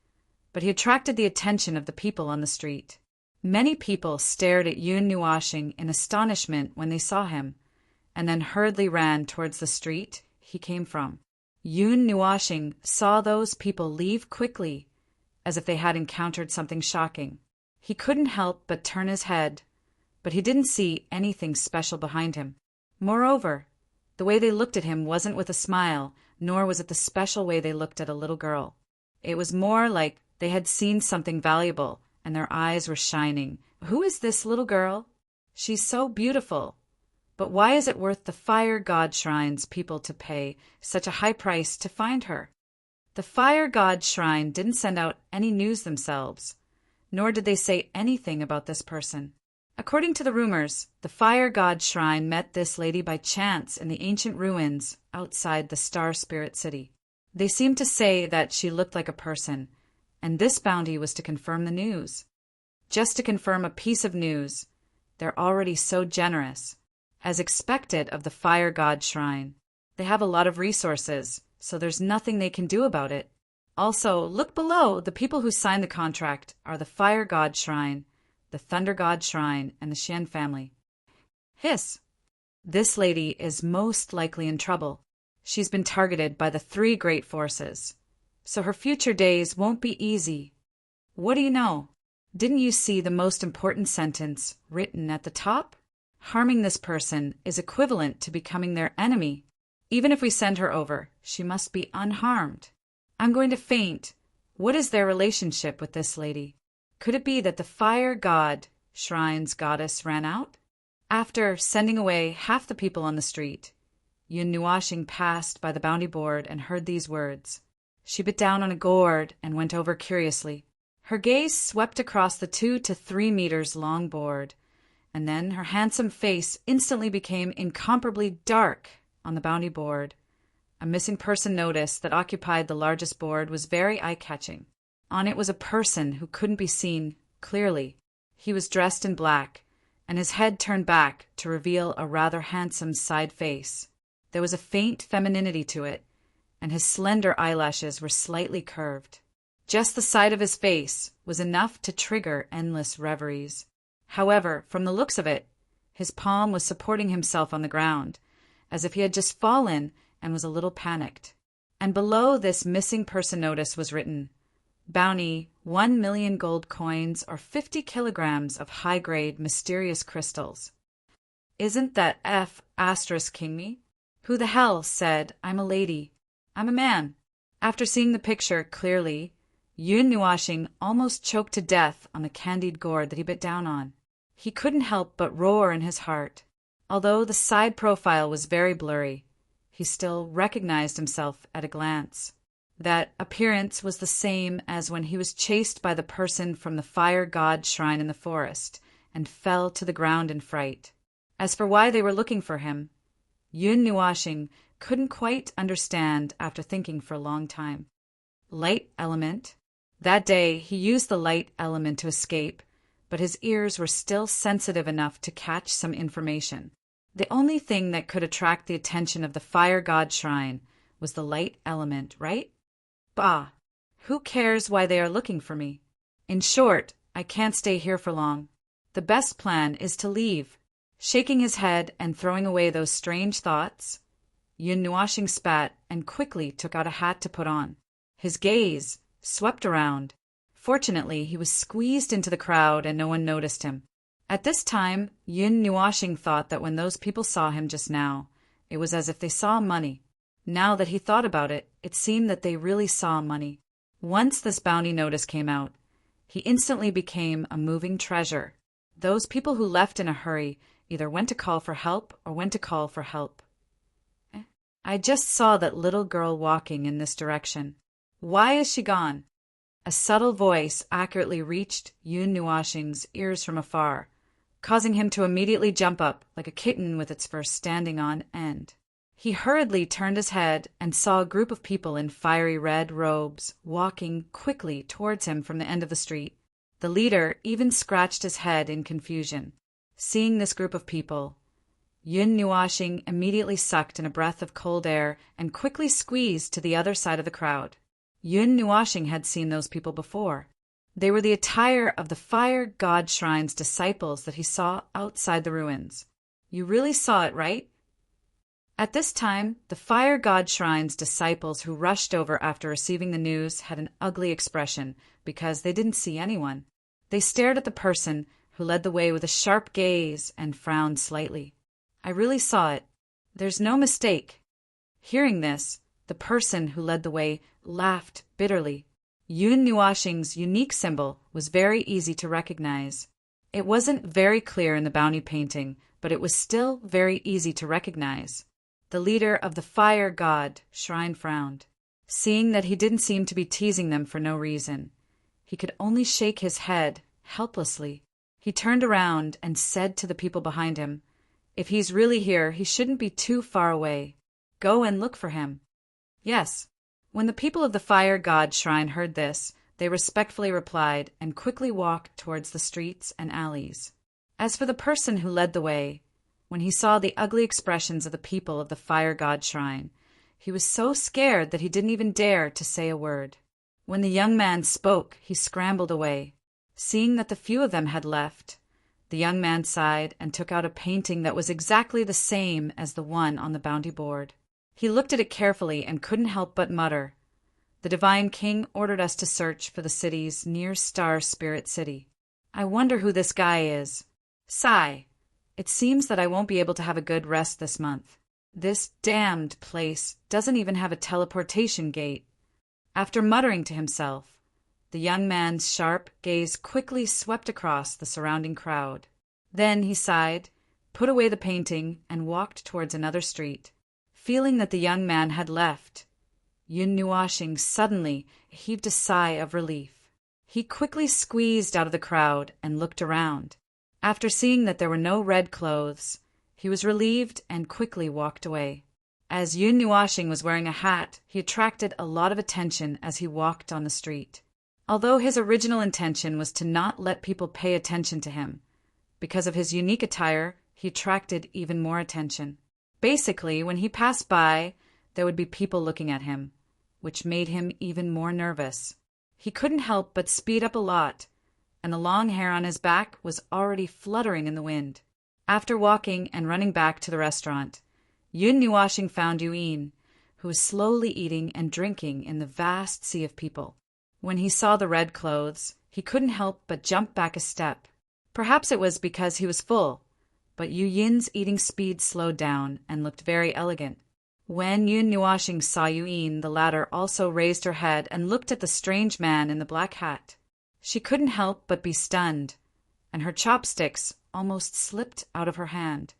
but he attracted the attention of the people on the street. Many people stared at Yun Nuashing in astonishment when they saw him, and then hurriedly ran towards the street he came from. Yun Nuashing saw those people leave quickly, as if they had encountered something shocking. He couldn't help but turn his head, but he didn't see anything special behind him. Moreover, the way they looked at him wasn't with a smile, nor was it the special way they looked at a little girl. It was more like they had seen something valuable, and their eyes were shining. "Who is this little girl? She's so beautiful. But why is it worth the fire god shrine's people to pay such a high price to find her?" The fire god shrine didn't send out any news themselves, nor did they say anything about this person. According to the rumors, the fire god shrine met this lady by chance in the ancient ruins outside the Star Spirit City. They seemed to say that she looked like a person, and this bounty was to confirm the news. Just to confirm a piece of news, they're already so generous, as expected of the fire god shrine. They have a lot of resources, so there's nothing they can do about it. Also, look below. The people who signed the contract are the fire god shrine, the Thunder God Shrine, and the Xian family. Hiss! This lady is most likely in trouble. She's been targeted by the 3 great forces, so her future days won't be easy. What do you know? Didn't you see the most important sentence written at the top? Harming this person is equivalent to becoming their enemy. Even if we send her over, she must be unharmed. I'm going to faint, What is their relationship with this lady? Could it be that the fire god shrine's goddess ran out? After sending away half the people on the street, Yun Nuashing passed by the bounty board and heard these words. She bit down on a gourd and went over curiously. Her gaze swept across the 2 to 3 meters long board, and then her handsome face instantly became incomparably dark on the bounty board. A missing person notice that occupied the largest board was very eye-catching. On it was a person who couldn't be seen clearly. He was dressed in black, and his head turned back to reveal a rather handsome side face. There was a faint femininity to it, and his slender eyelashes were slightly curved. Just the sight of his face was enough to trigger endless reveries. However, from the looks of it, his palm was supporting himself on the ground, as if he had just fallen and was a little panicked. And below this missing person notice was written, Bounty 1 million gold coins or 50 kilograms of high-grade mysterious crystals. Isn't that F asterisk king me? Who the hell said I'm a lady? I'm a man. After seeing the picture clearly, Yun Nuashing almost choked to death on the candied gourd that he bit down on. He couldn't help but roar in his heart. Although the side profile was very blurry, he still recognized himself at a glance. That appearance was the same as when he was chased by the person from the fire god shrine in the forest and fell to the ground in fright. As for why they were looking for him, Yun Nuashing couldn't quite understand after thinking for a long time. Light element. That day he used the light element to escape, but his ears were still sensitive enough to catch some information. The only thing that could attract the attention of the fire god shrine was the light element, right? Bah! Who cares why they are looking for me? In short, I can't stay here for long. The best plan is to leave. Shaking his head and throwing away those strange thoughts, Yun Nuashing spat and quickly took out a hat to put on. His gaze swept around. Fortunately, he was squeezed into the crowd and no one noticed him. At this time, Yun Nuashing thought that when those people saw him just now, it was as if they saw money. Now that he thought about it, it seemed that they really saw money. Once this bounty notice came out, he instantly became a moving treasure. Those people who left in a hurry either went to call for help or went to call for help. I just saw that little girl walking in this direction. Why is she gone? A subtle voice accurately reached Yun Nuashing's ears from afar, causing him to immediately jump up like a kitten with its fur standing on end. He hurriedly turned his head and saw a group of people in fiery red robes walking quickly towards him from the end of the street. The leader even scratched his head in confusion. Seeing this group of people, Yun Nuashing immediately sucked in a breath of cold air and quickly squeezed to the other side of the crowd. Yun Nuashing had seen those people before. They were the attire of the fire god shrine's disciples that he saw outside the ruins. You really saw it, right? At this time, the fire god shrine's disciples who rushed over after receiving the news had an ugly expression because they didn't see anyone. They stared at the person who led the way with a sharp gaze and frowned slightly. I really saw it. There's no mistake. Hearing this, the person who led the way laughed bitterly. Yun Nuashing's unique symbol was very easy to recognize. It wasn't very clear in the bounty painting, but it was still very easy to recognize. The leader of the fire god shrine frowned. Seeing that he didn't seem to be teasing them for no reason, he could only shake his head helplessly. He turned around and said to the people behind him, "If he's really here, he shouldn't be too far away. Go and look for him." Yes. When the people of the fire god shrine heard this, they respectfully replied and quickly walked towards the streets and alleys. As for the person who led the way, when he saw the ugly expressions of the people of the fire god shrine, he was so scared that he didn't even dare to say a word. When the young man spoke, he scrambled away. Seeing that the few of them had left, the young man sighed and took out a painting that was exactly the same as the one on the bounty board. He looked at it carefully and couldn't help but mutter, "The Divine King ordered us to search for the city's near-star spirit city. I wonder who this guy is. Sigh. It seems that I won't be able to have a good rest this month. This damned place doesn't even have a teleportation gate." After muttering to himself, The young man's sharp gaze quickly swept across the surrounding crowd. Then he sighed, put away the painting, and walked towards another street. Feeling that the young man had left, Yun Nuashing suddenly heaved a sigh of relief. He quickly squeezed out of the crowd and looked around. After seeing that there were no red clothes, he was relieved and quickly walked away. As Yun Nuashing was wearing a hat, he attracted a lot of attention as he walked on the street. Although his original intention was to not let people pay attention to him, because of his unique attire, he attracted even more attention. Basically, when he passed by, there would be people looking at him, which made him even more nervous. He couldn't help but speed up a lot, and the long hair on his back was already fluttering in the wind. After walking and running back to the restaurant, Yun Nuashing found Yuin, who was slowly eating and drinking in the vast sea of people. When he saw the red clothes, he couldn't help but jump back a step. Perhaps it was because he was full, but Yu Yin's eating speed slowed down and looked very elegant. When Yun Nuashing saw Yuin, the latter also raised her head and looked at the strange man in the black hat. She couldn't help but be stunned, and her chopsticks almost slipped out of her hand.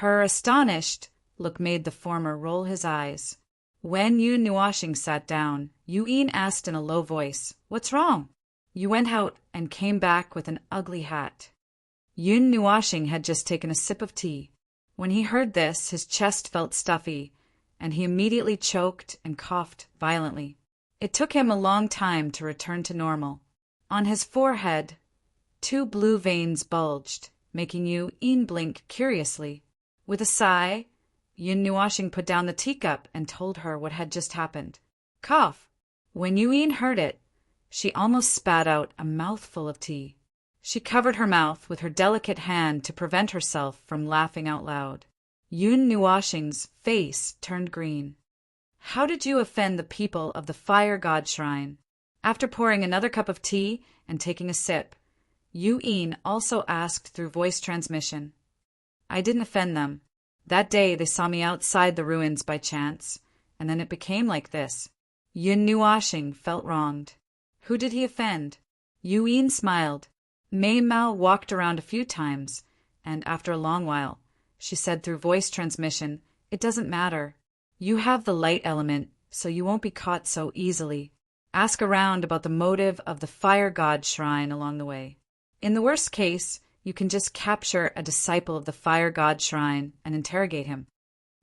Her astonished look made the former roll his eyes. When Yun Nuashing sat down, Yuin asked in a low voice, "What's wrong?" You went out and came back with an ugly hat. Yun Nuashing had just taken a sip of tea. When he heard this, his chest felt stuffy, and he immediately choked and coughed violently. It took him a long time to return to normal. On his forehead, 2 blue veins bulged, making Yuin blink curiously. With a sigh, Yun Nuashing put down the teacup and told her what had just happened. Cough! When Yuin heard it, she almost spat out a mouthful of tea. She covered her mouth with her delicate hand to prevent herself from laughing out loud. Yun Nuashing's face turned green. How did you offend the people of the Fire God Shrine? After pouring another cup of tea and taking a sip, Yuin also asked through voice transmission. I didn't offend them. That day they saw me outside the ruins by chance, and then it became like this. Yun Nuashing felt wronged. Who did he offend? Yuin smiled. Mei Mao walked around a few times, and after a long while, she said through voice transmission, It doesn't matter. You have the light element, so you won't be caught so easily. Ask around about the motive of the Fire God Shrine along the way. In the worst case, you can just capture a disciple of the Fire God Shrine and interrogate him.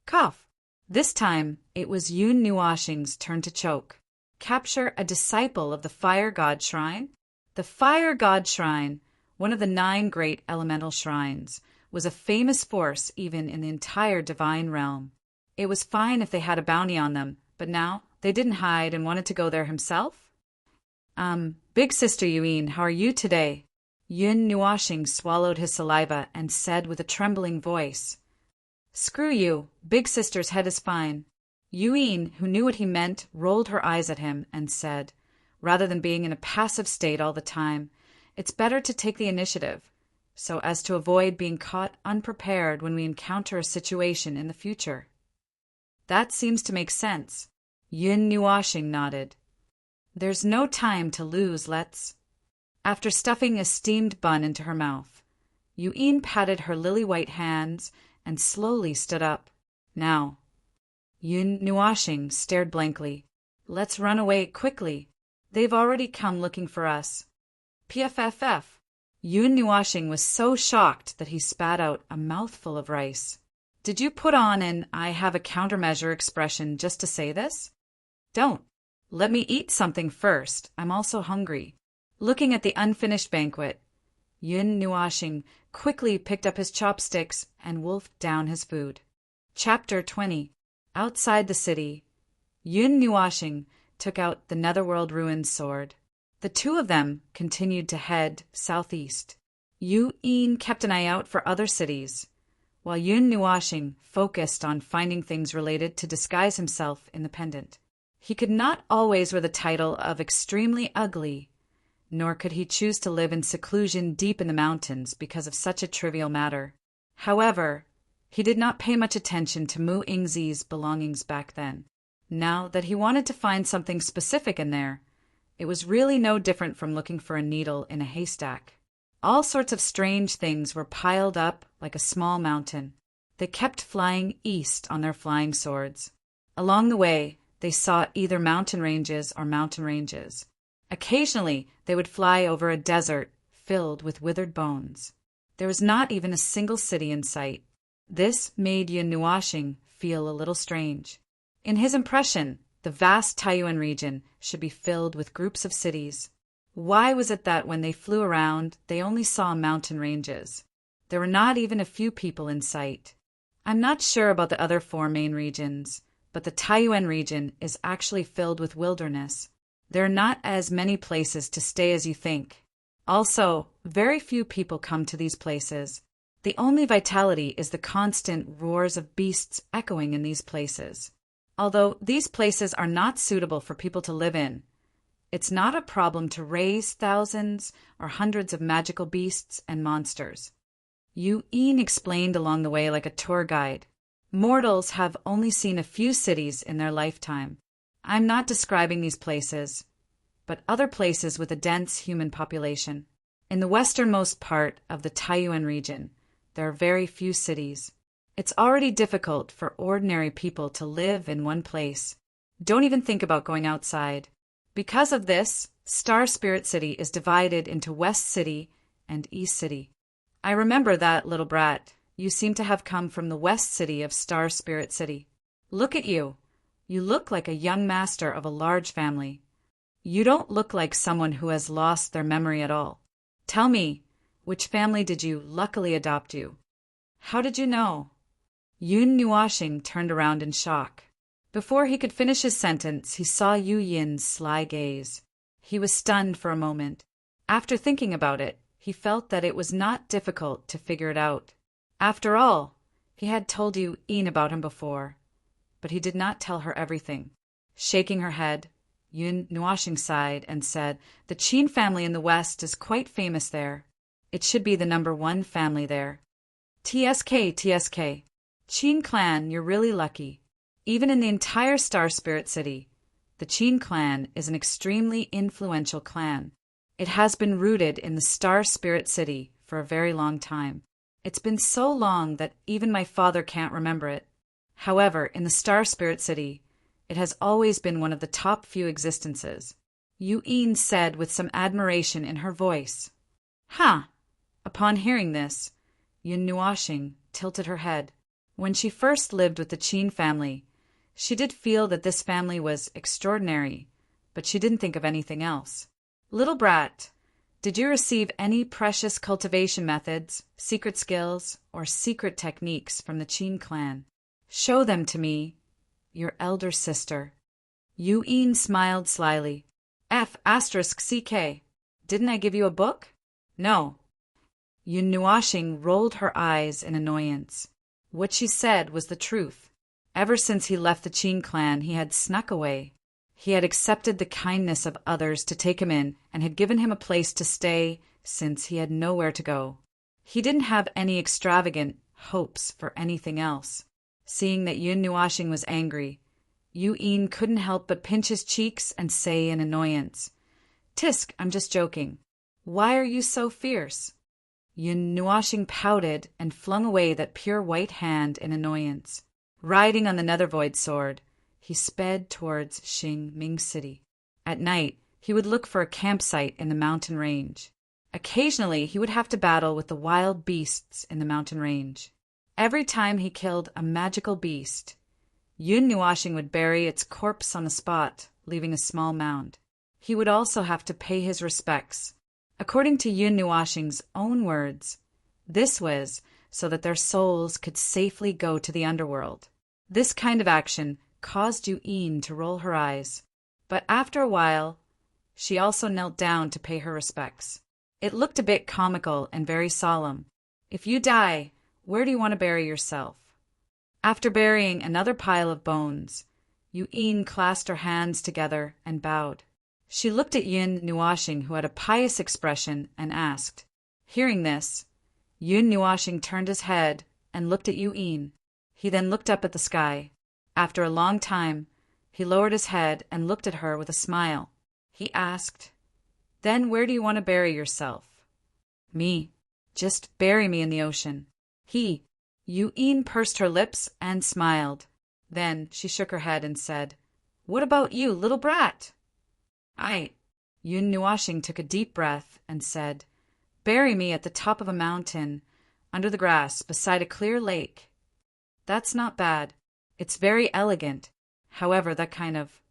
Cough. This time, it was Yun Nuashing's turn to choke. Capture a disciple of the Fire God Shrine? The Fire God Shrine, one of the 9 great elemental shrines, was a famous force even in the entire divine realm. It was fine if they had a bounty on them, but now they didn't hide and wanted to go there himself? Big Sister Yuin, how are you today? Yun Nuashing swallowed his saliva and said with a trembling voice, Screw you, Big Sister's head is fine. Yuin, who knew what he meant, rolled her eyes at him and said, rather than being in a passive state all the time, it's better to take the initiative, so as to avoid being caught unprepared when we encounter a situation in the future. That seems to make sense. Yun Nuashing nodded. There's no time to lose, let's. After stuffing a steamed bun into her mouth, Yuin patted her lily-white hands and slowly stood up. Now. Yun Nuashing stared blankly. Let's run away quickly. They've already come looking for us. PFFF. Yun Nuashing was so shocked that he spat out a mouthful of rice. Did you put on an I have a countermeasure expression just to say this? Don't. Let me eat something first. I'm also hungry. Looking at the unfinished banquet, Yun Nuashing quickly picked up his chopsticks and wolfed down his food. Chapter 20. Outside the city, Yun Nuashing took out the Netherworld Ruins sword. The two of them continued to head southeast. Yuin kept an eye out for other cities, while Yun Nuashing focused on finding things related to disguise himself in the pendant. He could not always wear the title of extremely ugly, nor could he choose to live in seclusion deep in the mountains because of such a trivial matter. However, he did not pay much attention to Mu Ingzi's belongings back then. Now that he wanted to find something specific in there, It was really no different from looking for a needle in a haystack. All sorts of strange things were piled up like a small mountain. They kept flying east on their flying swords. Along the way, they saw either mountain ranges or mountain ranges. Occasionally, they would fly over a desert filled with withered bones. There was not even a single city in sight. This made Yun Nuashing feel a little strange. In his impression, the vast Taiyuan region should be filled with groups of cities. Why was it that when they flew around, they only saw mountain ranges? There were not even a few people in sight. I'm not sure about the other 4 main regions, but the Taiyuan region is actually filled with wilderness. There are not as many places to stay as you think. Also, very few people come to these places. The only vitality is the constant roars of beasts echoing in these places. Although these places are not suitable for people to live in, it's not a problem to raise thousands or hundreds of magical beasts and monsters. Yu Yin explained along the way like a tour guide. Mortals have only seen a few cities in their lifetime. I'm not describing these places, but other places with a dense human population. In the westernmost part of the Taiyuan region, there are very few cities. It's already difficult for ordinary people to live in one place. Don't even think about going outside. Because of this, Star Spirit City is divided into West City and East City. I remember that, little brat. You seem to have come from the West City of Star Spirit City. Look at you. You look like a young master of a large family. You don't look like someone who has lost their memory at all. Tell me, which family did you luckily adopt you? How did you know? Yun Nuashing turned around in shock. Before he could finish his sentence, he saw Yu Yin's sly gaze. He was stunned for a moment. After thinking about it, he felt that it was not difficult to figure it out. After all, he had told Yu Yin about him before, but he did not tell her everything. Shaking her head, Yun Nuashing sighed and said, "The Qin family in the West is quite famous there. It should be the #1 family there. TSK, TSK. Qin clan, you're really lucky. Even in the entire Star Spirit City, the Qin clan is an extremely influential clan. It has been rooted in the Star Spirit City for a very long time. It's been so long that even my father can't remember it. However, in the Star Spirit City, it has always been one of the top few existences." Yu Yin said with some admiration in her voice. "Huh." Upon hearing this, Yun Nuashing tilted her head. When she first lived with the Qin family, she did feel that this family was extraordinary, but she didn't think of anything else. "Little brat, did you receive any precious cultivation methods, secret skills, or secret techniques from the Qin clan? Show them to me, your elder sister." Yu Yin smiled slyly. F***CK. Didn't I give you a book? No. Yun Nuashing rolled her eyes in annoyance. What she said was the truth. Ever since he left the Qin clan, he had snuck away. He had accepted the kindness of others to take him in and had given him a place to stay since he had nowhere to go. He didn't have any extravagant hopes for anything else. Seeing that Yun Nuashing was angry, Yu Yin couldn't help but pinch his cheeks and say in annoyance, "Tisk, I'm just joking. Why are you so fierce?" Yun Nuashing pouted and flung away that pure white hand in annoyance. Riding on the Nethervoid sword, he sped towards Xing Ming City. At night, he would look for a campsite in the mountain range. Occasionally, he would have to battle with the wild beasts in the mountain range. Every time he killed a magical beast, Yun Nuashing would bury its corpse on the spot, leaving a small mound. He would also have to pay his respects. According to Yun Nuashing's own words, this was so that their souls could safely go to the underworld. This kind of action caused Yu Yin to roll her eyes, but after a while, she also knelt down to pay her respects. It looked a bit comical and very solemn. "If you die, where do you want to bury yourself?" After burying another pile of bones, Yu Yin clasped her hands together and bowed. She looked at Yun Nuashing, who had a pious expression, and asked. Hearing this, Yun Nuashing turned his head and looked at Yu Yin. He then looked up at the sky. After a long time, he lowered his head and looked at her with a smile. he asked. Then where do you want to bury yourself? Me. Just bury me in the ocean. Yuen pursed her lips and smiled. Then she shook her head and said, What about you, little brat? Yuen Nuashing took a deep breath and said, Bury me at the top of a mountain, under the grass, beside a clear lake. That's not bad. It's very elegant. However, that kind of...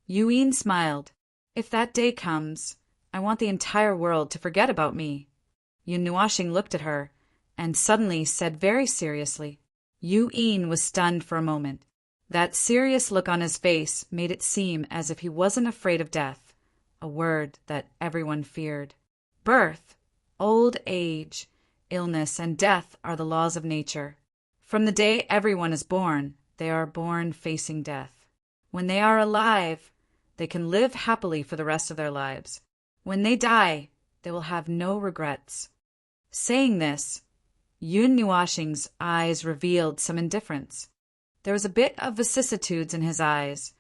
Yuen smiled. If that day comes, I want the entire world to forget about me. Yuen Nuashing looked at her, and suddenly said very seriously. Yuen was stunned for a moment. That serious look on his face made it seem as if he wasn't afraid of death, a word that everyone feared. Birth, old age, illness, and death are the laws of nature. From the day everyone is born, they are born facing death. When they are alive, they can live happily for the rest of their lives. When they die, they will have no regrets. Saying this, Yuen Nuashing's eyes revealed some indifference. There was a bit of vicissitudes in his eyes,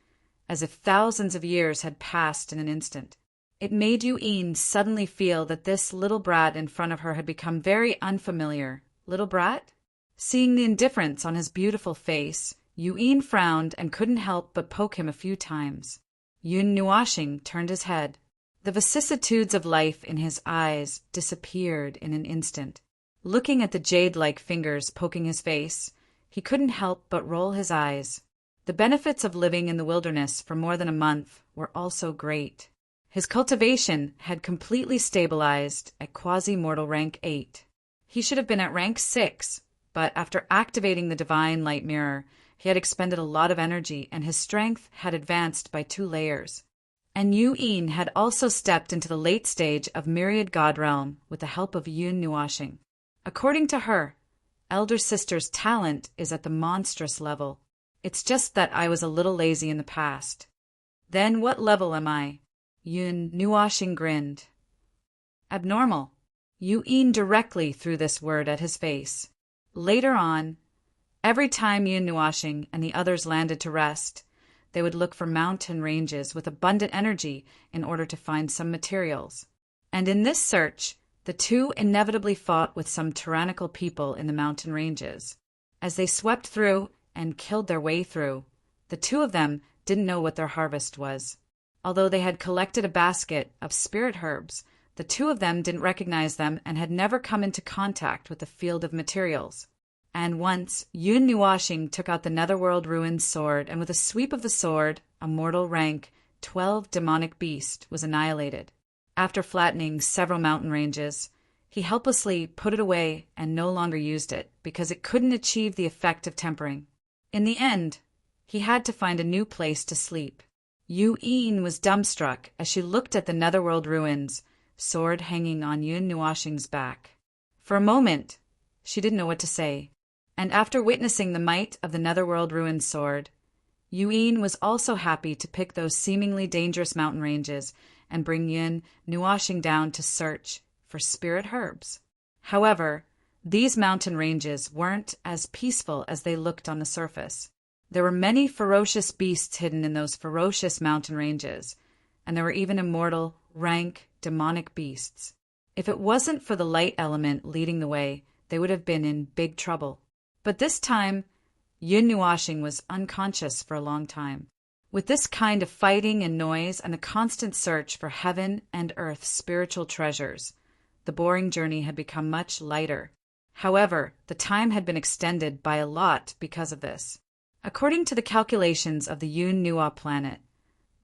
as if thousands of years had passed in an instant. It made Yuen suddenly feel that this little brat in front of her had become very unfamiliar. Little brat? Seeing the indifference on his beautiful face, Yuen frowned and couldn't help but poke him a few times. Yuen Nuashing turned his head. The vicissitudes of life in his eyes disappeared in an instant. Looking at the jade-like fingers poking his face, he couldn't help but roll his eyes. The benefits of living in the wilderness for more than a month were also great. His cultivation had completely stabilized at quasi-mortal rank 8. He should have been at rank 6, but after activating the divine light mirror, he had expended a lot of energy and his strength had advanced by 2 layers. And Yuen had also stepped into the late stage of Myriad God Realm with the help of Yuen Nuashing. According to her, Elder Sister's talent is at the monstrous level. It's just that I was a little lazy in the past. Then what level am I? Yuen Nuashing grinned. Abnormal. Yuen directly threw this word at his face. Later on, every time Yuen Nuashing and the others landed to rest, they would look for mountain ranges with abundant energy in order to find some materials. And in this search, the two inevitably fought with some tyrannical people in the mountain ranges. As they swept through and killed their way through, the 2 of them didn't know what their harvest was. Although they had collected a basket of spirit herbs, the 2 of them didn't recognize them and had never come into contact with the field of materials. And once, Yuen Nuashing took out the Netherworld Ruins sword, and with a sweep of the sword, a mortal rank 12 demonic beast was annihilated. After flattening several mountain ranges, he helplessly put it away and no longer used it because it couldn't achieve the effect of tempering. In the end, he had to find a new place to sleep. Yuen was dumbstruck as she looked at the Netherworld Ruins, sword hanging on Yuen Nuashing's back. For a moment, she didn't know what to say. And after witnessing the might of the Netherworld Ruins sword, Yuen was also happy to pick those seemingly dangerous mountain ranges and bring Yuen Nuashing down to search for spirit herbs. However, these mountain ranges weren't as peaceful as they looked on the surface. There were many ferocious beasts hidden in those ferocious mountain ranges, and there were even immortal, rank, demonic beasts. If it wasn't for the light element leading the way, they would have been in big trouble. But this time, Yuen Nuashing was unconscious for a long time. With this kind of fighting and noise and the constant search for heaven and earth spiritual treasures, the boring journey had become much lighter. However, the time had been extended by a lot because of this. According to the calculations of the Yuen Nua planet,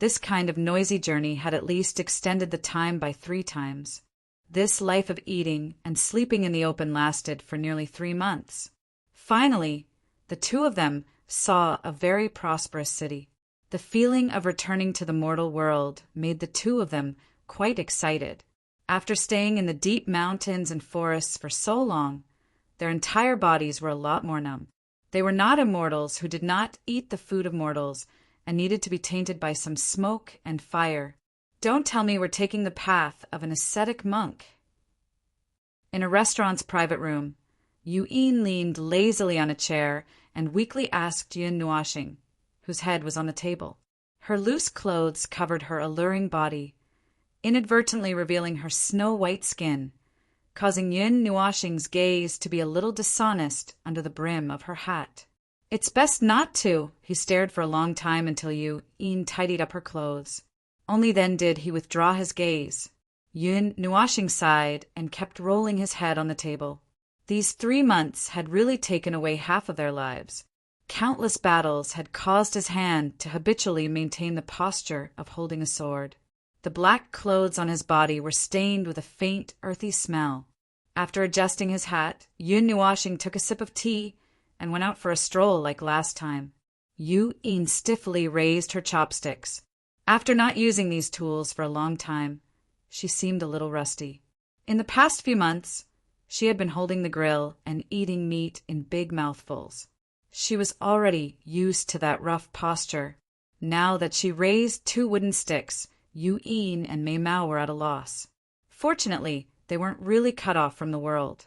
this kind of noisy journey had at least extended the time by 3 times. This life of eating and sleeping in the open lasted for nearly 3 months. Finally, the 2 of them saw a very prosperous city. The feeling of returning to the mortal world made the 2 of them quite excited. After staying in the deep mountains and forests for so long, their entire bodies were a lot more numb. They were not immortals who did not eat the food of mortals and needed to be tainted by some smoke and fire. Don't tell me we're taking the path of an ascetic monk. In a restaurant's private room, Yuen leaned lazily on a chair and weakly asked Yuen Nuashing, whose head was on the table. Her loose clothes covered her alluring body, inadvertently revealing her snow-white skin, causing Yun Nuoxing's gaze to be a little dishonest under the brim of her hat. "It's best not to." He stared for a long time until Yun tidied up her clothes. Only then did he withdraw his gaze. Yun Nuoxing sighed and kept rolling his head on the table. These 3 months had really taken away half of their lives. Countless battles had caused his hand to habitually maintain the posture of holding a sword. The black clothes on his body were stained with a faint, earthy smell. After adjusting his hat, Yun Nuoxing took a sip of tea and went out for a stroll like last time. Yun stiffly raised her chopsticks. After not using these tools for a long time, she seemed a little rusty. In the past few months, she had been holding the grill and eating meat in big mouthfuls. She was already used to that rough posture. Now that she raised 2 wooden sticks, Yun and Mei Mao were at a loss. Fortunately, they weren't really cut off from the world.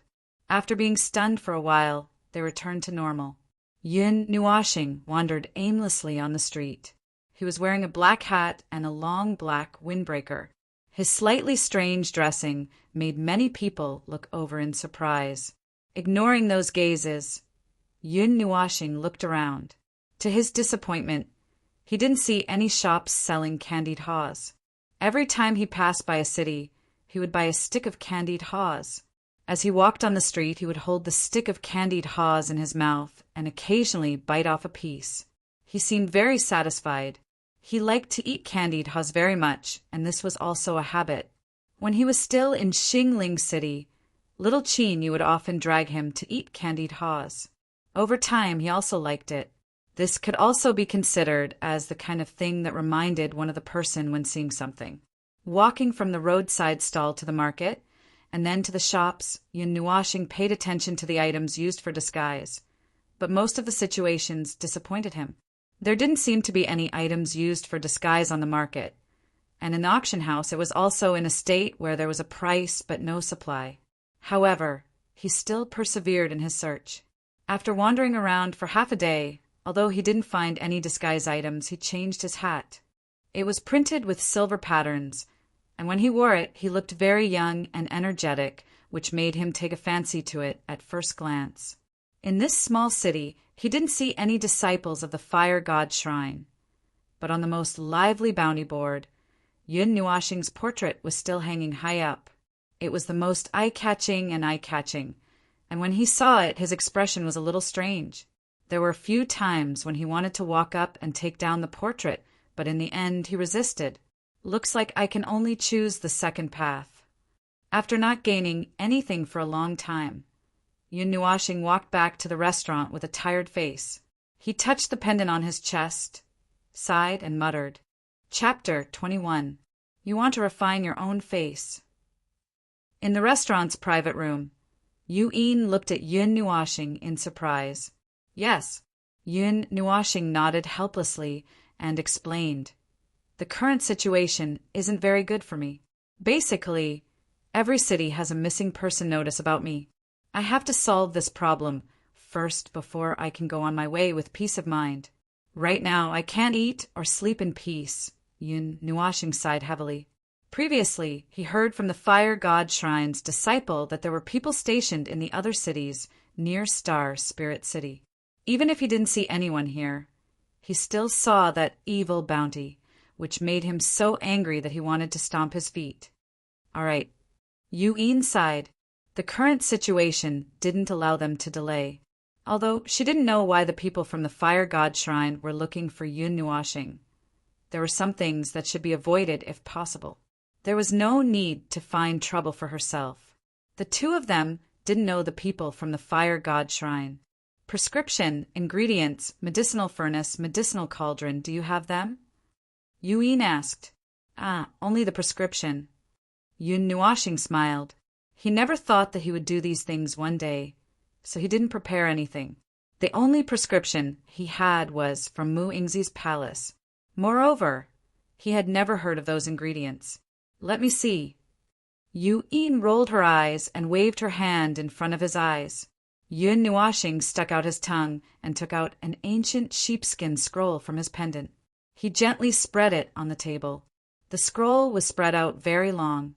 After being stunned for a while, they returned to normal. Yun Nuoxing wandered aimlessly on the street. He was wearing a black hat and a long black windbreaker. His slightly strange dressing made many people look over in surprise. Ignoring those gazes, Yun Nuoxing looked around. To his disappointment, he didn't see any shops selling candied haws. Every time he passed by a city, he would buy a stick of candied haws. As he walked on the street, he would hold the stick of candied haws in his mouth and occasionally bite off a piece. He seemed very satisfied. He liked to eat candied haws very much, and this was also a habit. When he was still in Xingling City, little Qin would often drag him to eat candied haws. Over time, he also liked it. This could also be considered as the kind of thing that reminded one of the person when seeing something. Walking from the roadside stall to the market, and then to the shops, Yun Nuoxing paid attention to the items used for disguise. But most of the situations disappointed him. There didn't seem to be any items used for disguise on the market, and in the auction house it was also in a state where there was a price but no supply. However, he still persevered in his search. After wandering around for half a day, although he didn't find any disguise items, he changed his hat. It was printed with silver patterns, and when he wore it, he looked very young and energetic, which made him take a fancy to it at first glance. In this small city, he didn't see any disciples of the fire god shrine. But on the most lively bounty board, Yun Nuoxing's portrait was still hanging high up. It was the most eye-catching, and when he saw it, his expression was a little strange. There were a few times when he wanted to walk up and take down the portrait, but in the end he resisted. "Looks like I can only choose the second path." After not gaining anything for a long time, Yun Nuoxing walked back to the restaurant with a tired face. He touched the pendant on his chest, sighed, and muttered. Chapter 21. You want to refine your own face. In the restaurant's private room, Yun looked at Yun Nuoxing in surprise. Yes, Yun Nuoxing nodded helplessly and explained. The current situation isn't very good for me. Basically, every city has a missing person notice about me. I have to solve this problem first before I can go on my way with peace of mind. Right now, I can't eat or sleep in peace. Yun Nuoxing sighed heavily. Previously, he heard from the fire god shrine's disciple that there were people stationed in the other cities near Star Spirit City. Even if he didn't see anyone here, he still saw that evil bounty, which made him so angry that he wanted to stomp his feet. All right. Yun sighed. The current situation didn't allow them to delay. Although she didn't know why the people from the fire god shrine were looking for Yun Nuoxing. There were some things that should be avoided if possible. There was no need to find trouble for herself. The two of them didn't know the people from the fire god shrine. Prescription, ingredients, medicinal furnace, medicinal cauldron, do you have them? Yun asked. Only the prescription. Yun Nuoxing smiled. He never thought that he would do these things one day, so he didn't prepare anything. The only prescription he had was from Mu Ingzi's palace. Moreover, he had never heard of those ingredients. Let me see. Yun rolled her eyes and waved her hand in front of his eyes. Yun Nuoxing stuck out his tongue and took out an ancient sheepskin scroll from his pendant. He gently spread it on the table. The scroll was spread out very long,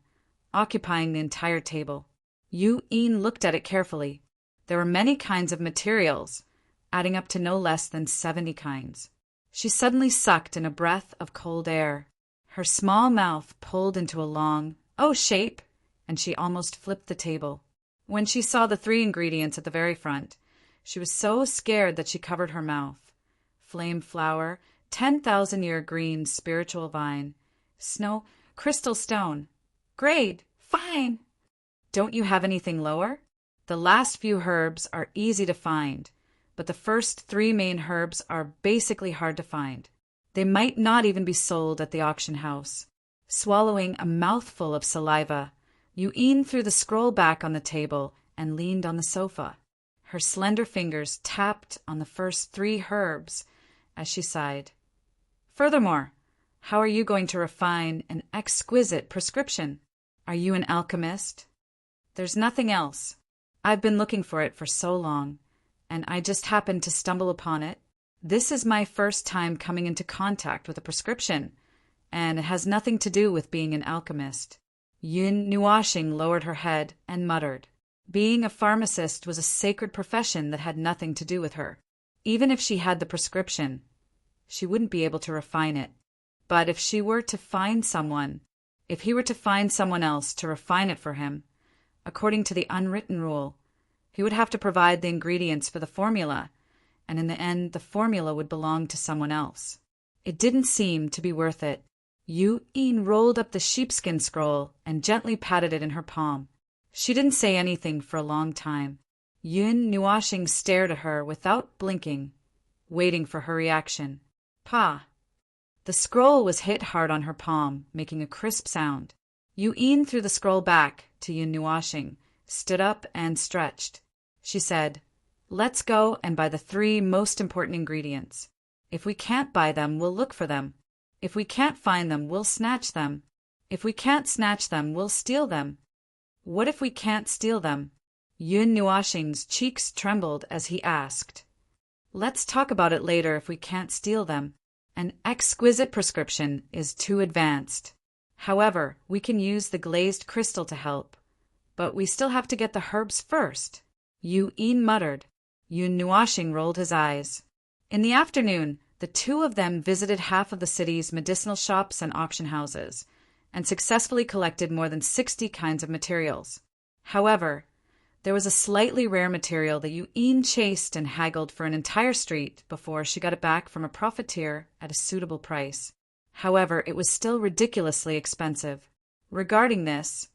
occupying the entire table. Yin looked at it carefully. There were many kinds of materials, adding up to no less than 70 kinds. She suddenly sucked in a breath of cold air. Her small mouth pulled into a long O shape, and she almost flipped the table. When she saw the 3 ingredients at the very front, she was so scared that she covered her mouth. Flame flower, 10,000-year green spiritual vine, snow, crystal stone. Grade, fine. Don't you have anything lower? The last few herbs are easy to find, but the first 3 main herbs are basically hard to find. They might not even be sold at the auction house. Swallowing a mouthful of saliva, Yin threw the scroll back on the table and leaned on the sofa. Her slender fingers tapped on the first 3 herbs as she sighed. Furthermore, how are you going to refine an exquisite prescription? Are you an alchemist? There's nothing else. I've been looking for it for so long, and I just happened to stumble upon it. This is my first time coming into contact with a prescription, and it has nothing to do with being an alchemist. Yun Nuashing lowered her head and muttered. Being a pharmacist was a sacred profession that had nothing to do with her. Even if she had the prescription, she wouldn't be able to refine it. But if he were to find someone else to refine it for him, according to the unwritten rule, he would have to provide the ingredients for the formula, and in the end the formula would belong to someone else. It didn't seem to be worth it. Yin rolled up the sheepskin scroll and gently patted it in her palm. She didn't say anything for a long time. Yun Nuashing stared at her without blinking, waiting for her reaction. Pa! The scroll was hit hard on her palm, making a crisp sound. Yin threw the scroll back to Yun Nuashing, stood up and stretched. She said, Let's go and buy the 3 most important ingredients. If we can't buy them, we'll look for them. If we can't find them, we'll snatch them. If we can't snatch them, we'll steal them. What if we can't steal them? Yun Nuashing's cheeks trembled as he asked. Let's talk about it later if we can't steal them. An exquisite prescription is too advanced. However, we can use the glazed crystal to help. But we still have to get the herbs first. Yin muttered. Yun Nuashing rolled his eyes. In the afternoon, the 2 of them visited half of the city's medicinal shops and auction houses, and successfully collected more than 60 kinds of materials. However, there was a slightly rare material that Yin chased and haggled for an entire street before she got it back from a profiteer at a suitable price. However, it was still ridiculously expensive. Regarding this,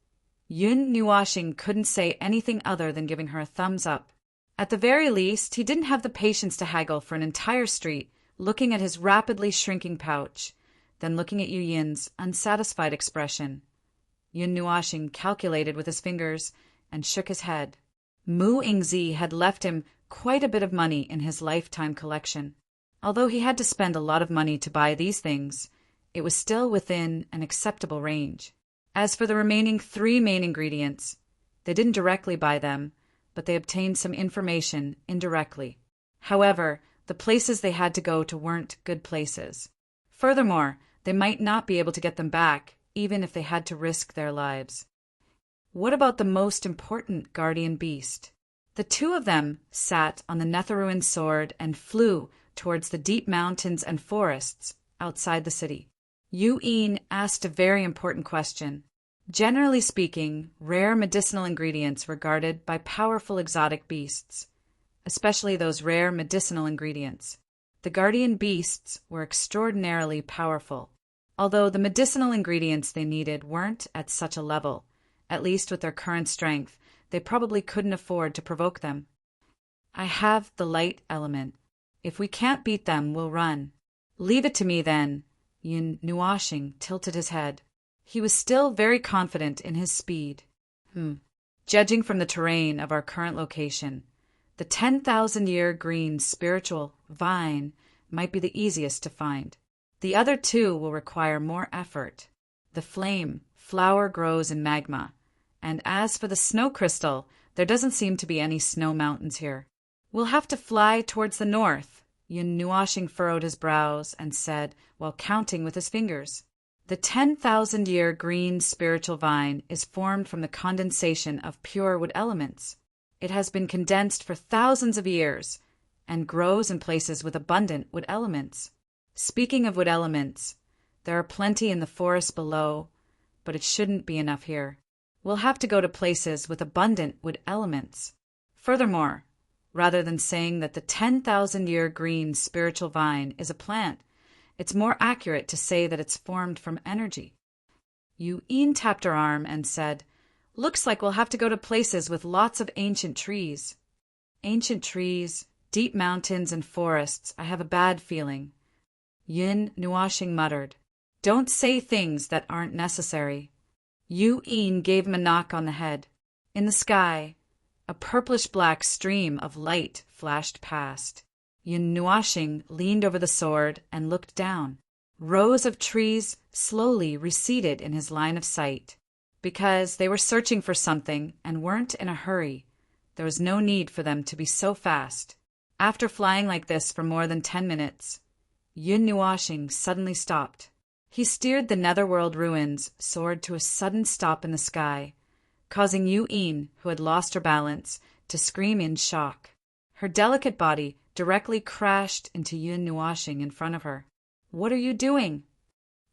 Yun Nuashing couldn't say anything other than giving her a thumbs up. At the very least, he didn't have the patience to haggle for an entire street, looking at his rapidly shrinking pouch, then looking at Yin's unsatisfied expression. Yun Nuashing calculated with his fingers and shook his head. Mu Ingzi had left him quite a bit of money in his lifetime collection. Although he had to spend a lot of money to buy these things, it was still within an acceptable range. As for the remaining 3 main ingredients, they didn't directly buy them, but they obtained some information indirectly. However, the places they had to go to weren't good places. Furthermore, they might not be able to get them back, even if they had to risk their lives. What about the most important guardian beast? The 2 of them sat on the Netherruin sword and flew towards the deep mountains and forests outside the city. Yin asked a very important question. Generally speaking, rare medicinal ingredients were guarded by powerful exotic beasts, especially those rare medicinal ingredients. The guardian beasts were extraordinarily powerful, although the medicinal ingredients they needed weren't at such a level. At least with their current strength, they probably couldn't afford to provoke them. I have the light element. If we can't beat them, we'll run. Leave it to me then. Yun Nuashing tilted his head. He was still very confident in his speed. Judging from the terrain of our current location, the 10,000-year green spiritual vine might be the easiest to find. The other 2 will require more effort. The flame flower grows in magma, and as for the snow crystal, there doesn't seem to be any snow mountains here. We'll have to fly towards the north. Yun Nuashing furrowed his brows and said, while counting with his fingers. The 10,000-year green spiritual vine is formed from the condensation of pure wood elements. It has been condensed for thousands of years and grows in places with abundant wood elements. Speaking of wood elements, there are plenty in the forest below, but it shouldn't be enough here. We'll have to go to places with abundant wood elements. Furthermore, rather than saying that the 10,000-year green spiritual vine is a plant, it's more accurate to say that it's formed from energy. Yin tapped her arm and said, "Looks like we'll have to go to places with lots of ancient trees." Ancient trees, deep mountains and forests, I have a bad feeling. Yin Nuashing muttered, "Don't say things that aren't necessary." Yin gave him a knock on the head. In the sky, a purplish-black stream of light flashed past. Yin Nuashing leaned over the sword and looked down. Rows of trees slowly receded in his line of sight. Because they were searching for something and weren't in a hurry, there was no need for them to be so fast. After flying like this for more than 10 minutes, Yin Nuashing suddenly stopped. He steered the netherworld ruins soared to a sudden stop in the sky, causing Yin, who had lost her balance, to scream in shock. Her delicate body directly crashed into Yin Nuashing in front of her. "What are you doing?"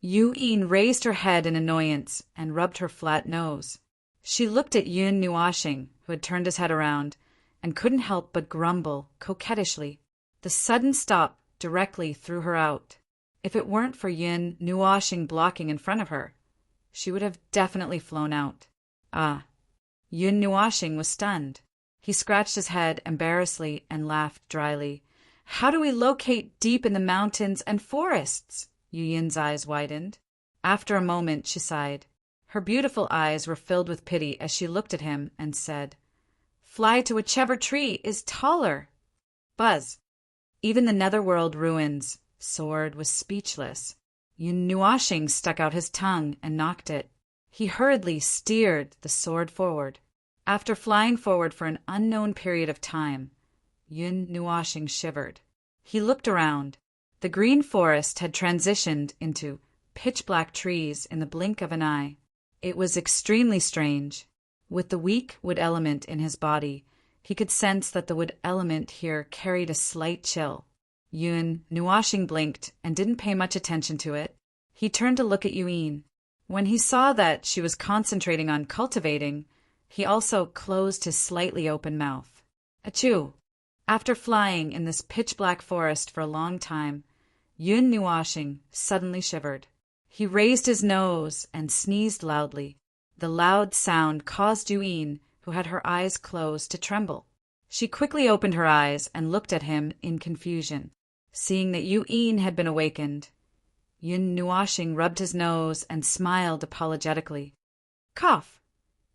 Yin raised her head in annoyance and rubbed her flat nose. She looked at Yin Nuashing, who had turned his head around, and couldn't help but grumble coquettishly. The sudden stop directly threw her out. If it weren't for Yin Nuashing blocking in front of her, she would have definitely flown out. Yin Nuashing was stunned. He scratched his head embarrassedly and laughed dryly. "How do we locate deep in the mountains and forests?" Yin's eyes widened. After a moment, she sighed. Her beautiful eyes were filled with pity as she looked at him and said, "Fly to whichever tree is taller." Buzz. Even the netherworld ruins, Sword was speechless. Yin Nuashing stuck out his tongue and knocked it. He hurriedly steered the sword forward. After flying forward for an unknown period of time, Yin Nuashing shivered. He looked around. The green forest had transitioned into pitch-black trees in the blink of an eye. It was extremely strange. With the weak wood element in his body, he could sense that the wood element here carried a slight chill. Yin Nuashing blinked and didn't pay much attention to it. He turned to look at Yin. When he saw that she was concentrating on cultivating, he also closed his slightly open mouth. Achoo! After flying in this pitch-black forest for a long time, Yin Nuashing suddenly shivered. He raised his nose and sneezed loudly. The loud sound caused Yin, who had her eyes closed, to tremble. She quickly opened her eyes and looked at him in confusion. Seeing that Yin had been awakened, Yin Nuashing rubbed his nose and smiled apologetically. "Cough.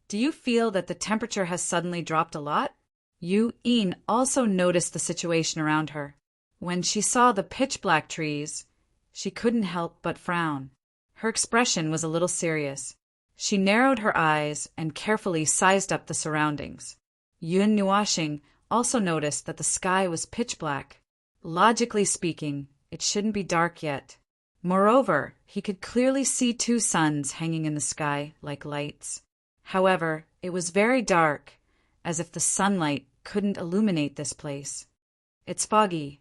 Do you feel that the temperature has suddenly dropped a lot?" Yin also noticed the situation around her. When she saw the pitch-black trees, she couldn't help but frown. Her expression was a little serious. She narrowed her eyes and carefully sized up the surroundings. Yin Nuashing also noticed that the sky was pitch-black. Logically speaking, it shouldn't be dark yet. Moreover, he could clearly see 2 suns hanging in the sky like lights. However, it was very dark, as if the sunlight couldn't illuminate this place. "It's foggy."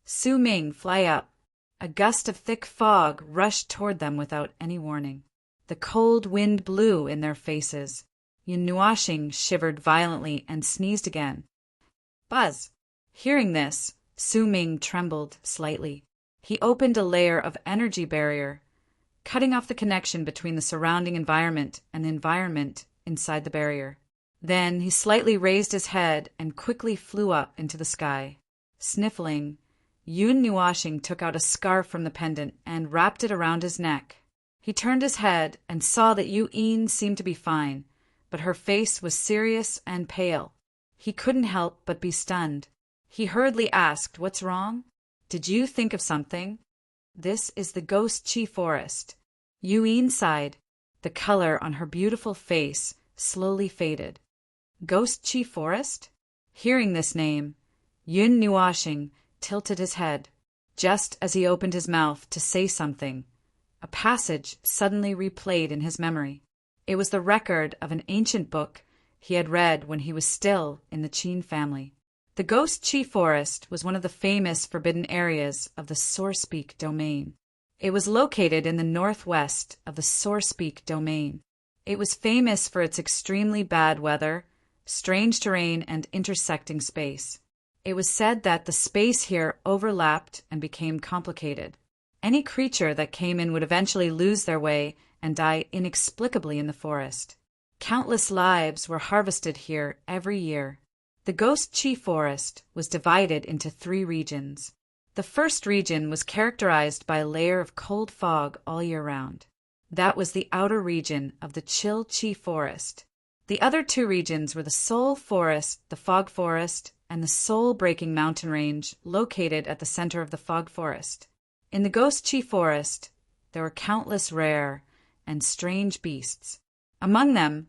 "Su Ming, fly up." A gust of thick fog rushed toward them without any warning. The cold wind blew in their faces. Yin Nuashing shivered violently and sneezed again. "Buzz." Hearing this, Su Ming trembled slightly. He opened a layer of energy barrier, cutting off the connection between the surrounding environment and the environment inside the barrier. Then he slightly raised his head and quickly flew up into the sky. Sniffling, Yin Nuashing took out a scarf from the pendant and wrapped it around his neck. He turned his head and saw that Yin seemed to be fine, but her face was serious and pale. He couldn't help but be stunned. He hurriedly asked, "What's wrong? Did you think of something?" "This is the Ghost Chi Forest." Yin sighed. The color on her beautiful face slowly faded. Ghost Chi Forest? Hearing this name, Yin Nuashing tilted his head. Just as he opened his mouth to say something, a passage suddenly replayed in his memory. It was the record of an ancient book he had read when he was still in the Qin family. The Ghost Chi Forest was one of the famous forbidden areas of the Sorespeak domain. It was located in the northwest of the Sorespeak domain. It was famous for its extremely bad weather, strange terrain, and intersecting space. It was said that the space here overlapped and became complicated. Any creature that came in would eventually lose their way and die inexplicably in the forest. Countless lives were harvested here every year. The Ghost Chi Forest was divided into 3 regions. The first region was characterized by a layer of cold fog all year round. That was the outer region of the Chill Chi Forest. The other 2 regions were the Soul Forest, the Fog Forest, and the Soul-Breaking Mountain Range located at the center of the Fog Forest. In the Ghost Chi Forest, there were countless rare and strange beasts. Among them,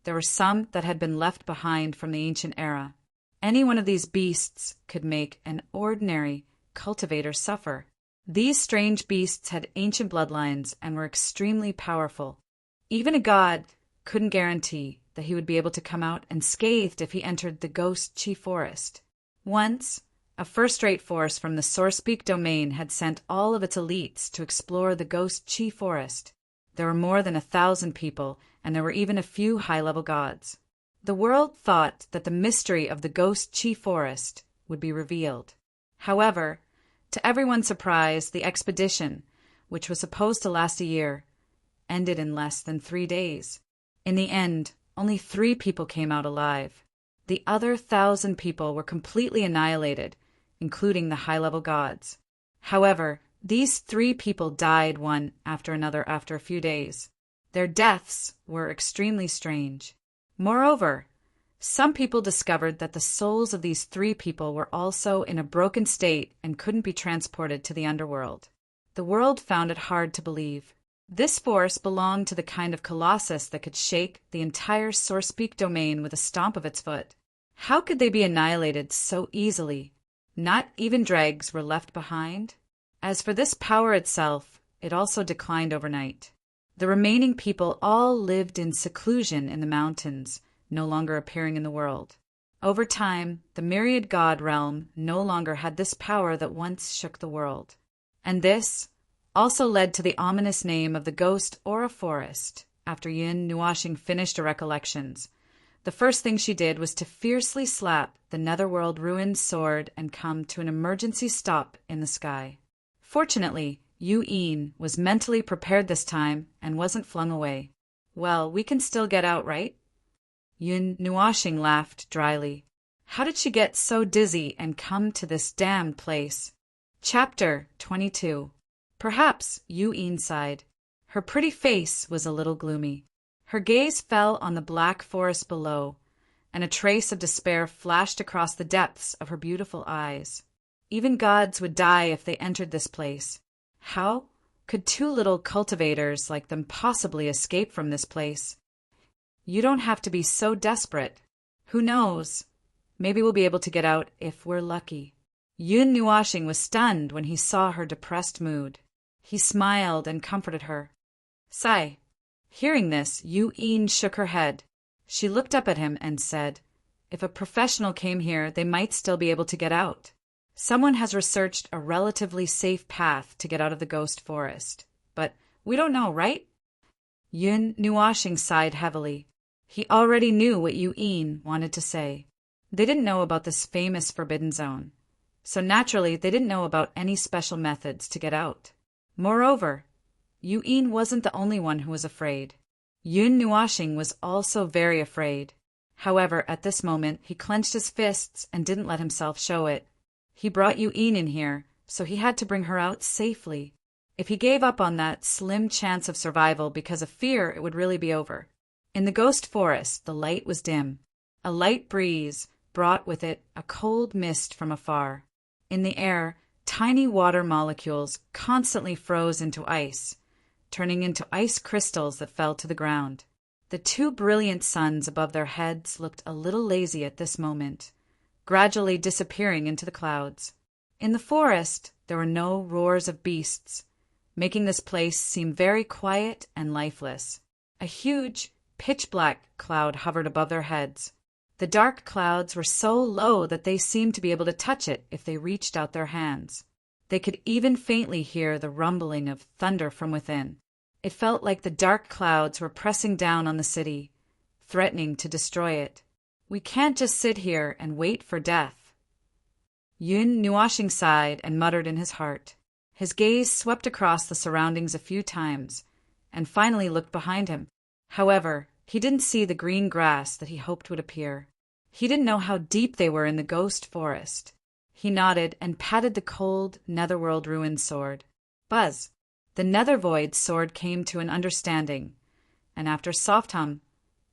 there were some that had been left behind from the ancient era. Any one of these beasts could make an ordinary cultivator suffer. These strange beasts had ancient bloodlines and were extremely powerful. Even a god couldn't guarantee that he would be able to come out unscathed if he entered the Ghost Chi Forest. Once, a first-rate force from the Sorespeak domain had sent all of its elites to explore the Ghost Chi Forest. There were more than 1,000 people, and there were even a few high-level gods. The world thought that the mystery of the Ghost Chi Forest would be revealed. However, to everyone's surprise, the expedition, which was supposed to last a year, ended in less than 3 days. In the end, only 3 people came out alive. The other 1,000 people were completely annihilated, including the high-level gods. However, these 3 people died one after another after a few days. Their deaths were extremely strange. Moreover, some people discovered that the souls of these 3 people were also in a broken state and couldn't be transported to the underworld. The world found it hard to believe. This force belonged to the kind of colossus that could shake the entire Sorespeak domain with a stomp of its foot. How could they be annihilated so easily? Not even dregs were left behind. As for this power itself, it also declined overnight. The remaining people all lived in seclusion in the mountains, no longer appearing in the world. Over time, the myriad god realm no longer had this power that once shook the world. And this also led to the ominous name of the Ghost Aura Forest. After Yin Nuashing finished her recollections, the first thing she did was to fiercely slap the netherworld ruined sword and come to an emergency stop in the sky. Fortunately, Yu Yin was mentally prepared this time and wasn't flung away. Well, we can still get out, right? Yin Nuashing laughed dryly. How did she get so dizzy and come to this damned place? Chapter 22. Perhaps Yu Yin sighed. Her pretty face was a little gloomy. Her gaze fell on the black forest below, and a trace of despair flashed across the depths of her beautiful eyes. Even gods would die if they entered this place. How could 2 little cultivators like them possibly escape from this place? You don't have to be so desperate. Who knows? Maybe we'll be able to get out if we're lucky. Yun Nuashing was stunned when he saw her depressed mood. He smiled and comforted her. Sigh. Hearing this, Yu Yin shook her head. She looked up at him and said, if a professional came here, they might still be able to get out. Someone has researched a relatively safe path to get out of the ghost forest. But we don't know, right? Yun Nuashing sighed heavily. He already knew what Yu Yin wanted to say. They didn't know about this famous forbidden zone. So naturally, they didn't know about any special methods to get out. Moreover, Yu Yin wasn't the only one who was afraid. Yun Nuashing was also very afraid. However, at this moment, he clenched his fists and didn't let himself show it. He brought Yu Yin in here, so he had to bring her out safely. If he gave up on that slim chance of survival because of fear, it would really be over. In the ghost forest, the light was dim. A light breeze brought with it a cold mist from afar. In the air, tiny water molecules constantly froze into ice, turning into ice crystals that fell to the ground. The 2 brilliant suns above their heads looked a little lazy at this moment, gradually disappearing into the clouds. In the forest, there were no roars of beasts. making this place seem very quiet and lifeless. A huge, pitch-black cloud hovered above their heads. The dark clouds were so low that they seemed to be able to touch it if they reached out their hands. They could even faintly hear the rumbling of thunder from within. It felt like the dark clouds were pressing down on the city, threatening to destroy it. We can't just sit here and wait for death. Yun Nuashing sighed and muttered in his heart. His gaze swept across the surroundings a few times, and finally looked behind him. However, he didn't see the green grass that he hoped would appear. He didn't know how deep they were in the ghost forest. He nodded and patted the cold, netherworld ruined sword. Buzz! The nethervoid sword came to an understanding, and after a soft hum,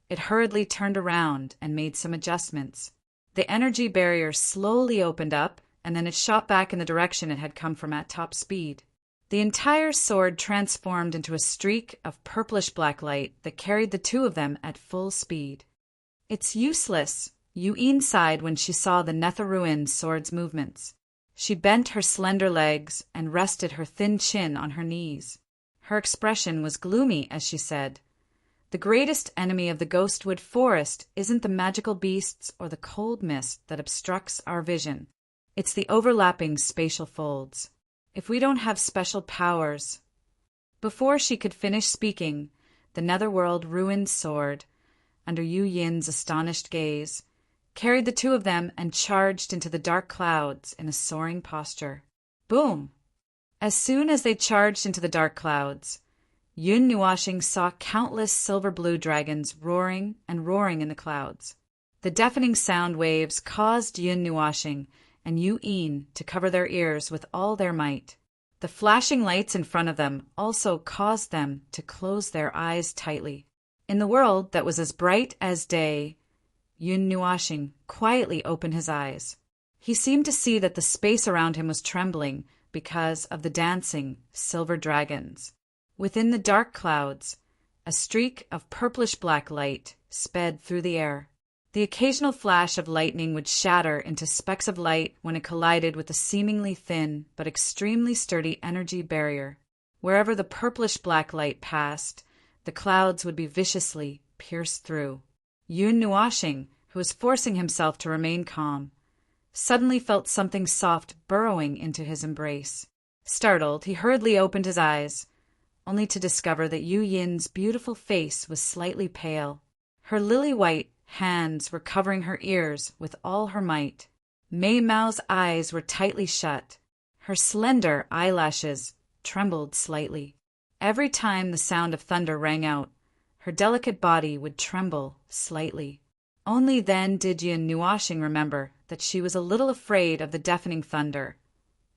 it hurriedly turned around and made some adjustments. The energy barrier slowly opened up, and then it shot back in the direction it had come from at top speed. The entire sword transformed into a streak of purplish-black light that carried the two of them at full speed. It's useless, Yu'in sighed when she saw the Nether-ruined sword's movements. She bent her slender legs and rested her thin chin on her knees. Her expression was gloomy as she said, "The greatest enemy of the Ghostwood Forest isn't the magical beasts or the cold mist that obstructs our vision. It's the overlapping spatial folds. If we don't have special powers—" Before she could finish speaking, the netherworld ruined sword, under Yu Yin's astonished gaze, carried the two of them and charged into the dark clouds in a soaring posture. Boom! As soon as they charged into the dark clouds, Yun Nuashing saw countless silver-blue dragons roaring and roaring in the clouds. The deafening sound waves caused Yun Nuashing and Yu Yin to cover their ears with all their might. The flashing lights in front of them also caused them to close their eyes tightly. In the world that was as bright as day, Yun Nuashing quietly opened his eyes. He seemed to see that the space around him was trembling because of the dancing silver dragons. Within the dark clouds, a streak of purplish-black light sped through the air. The occasional flash of lightning would shatter into specks of light when it collided with the seemingly thin but extremely sturdy energy barrier. Wherever the purplish-black light passed, the clouds would be viciously pierced through. Yun Nuashing, who was forcing himself to remain calm, suddenly felt something soft burrowing into his embrace. Startled, he hurriedly opened his eyes, only to discover that Yu Yin's beautiful face was slightly pale. Her lily-white hands were covering her ears with all her might. Mei Mao's eyes were tightly shut. Her slender eyelashes trembled slightly. Every time the sound of thunder rang out, her delicate body would tremble slightly. Only then did Yun Nuashing remember that she was a little afraid of the deafening thunder,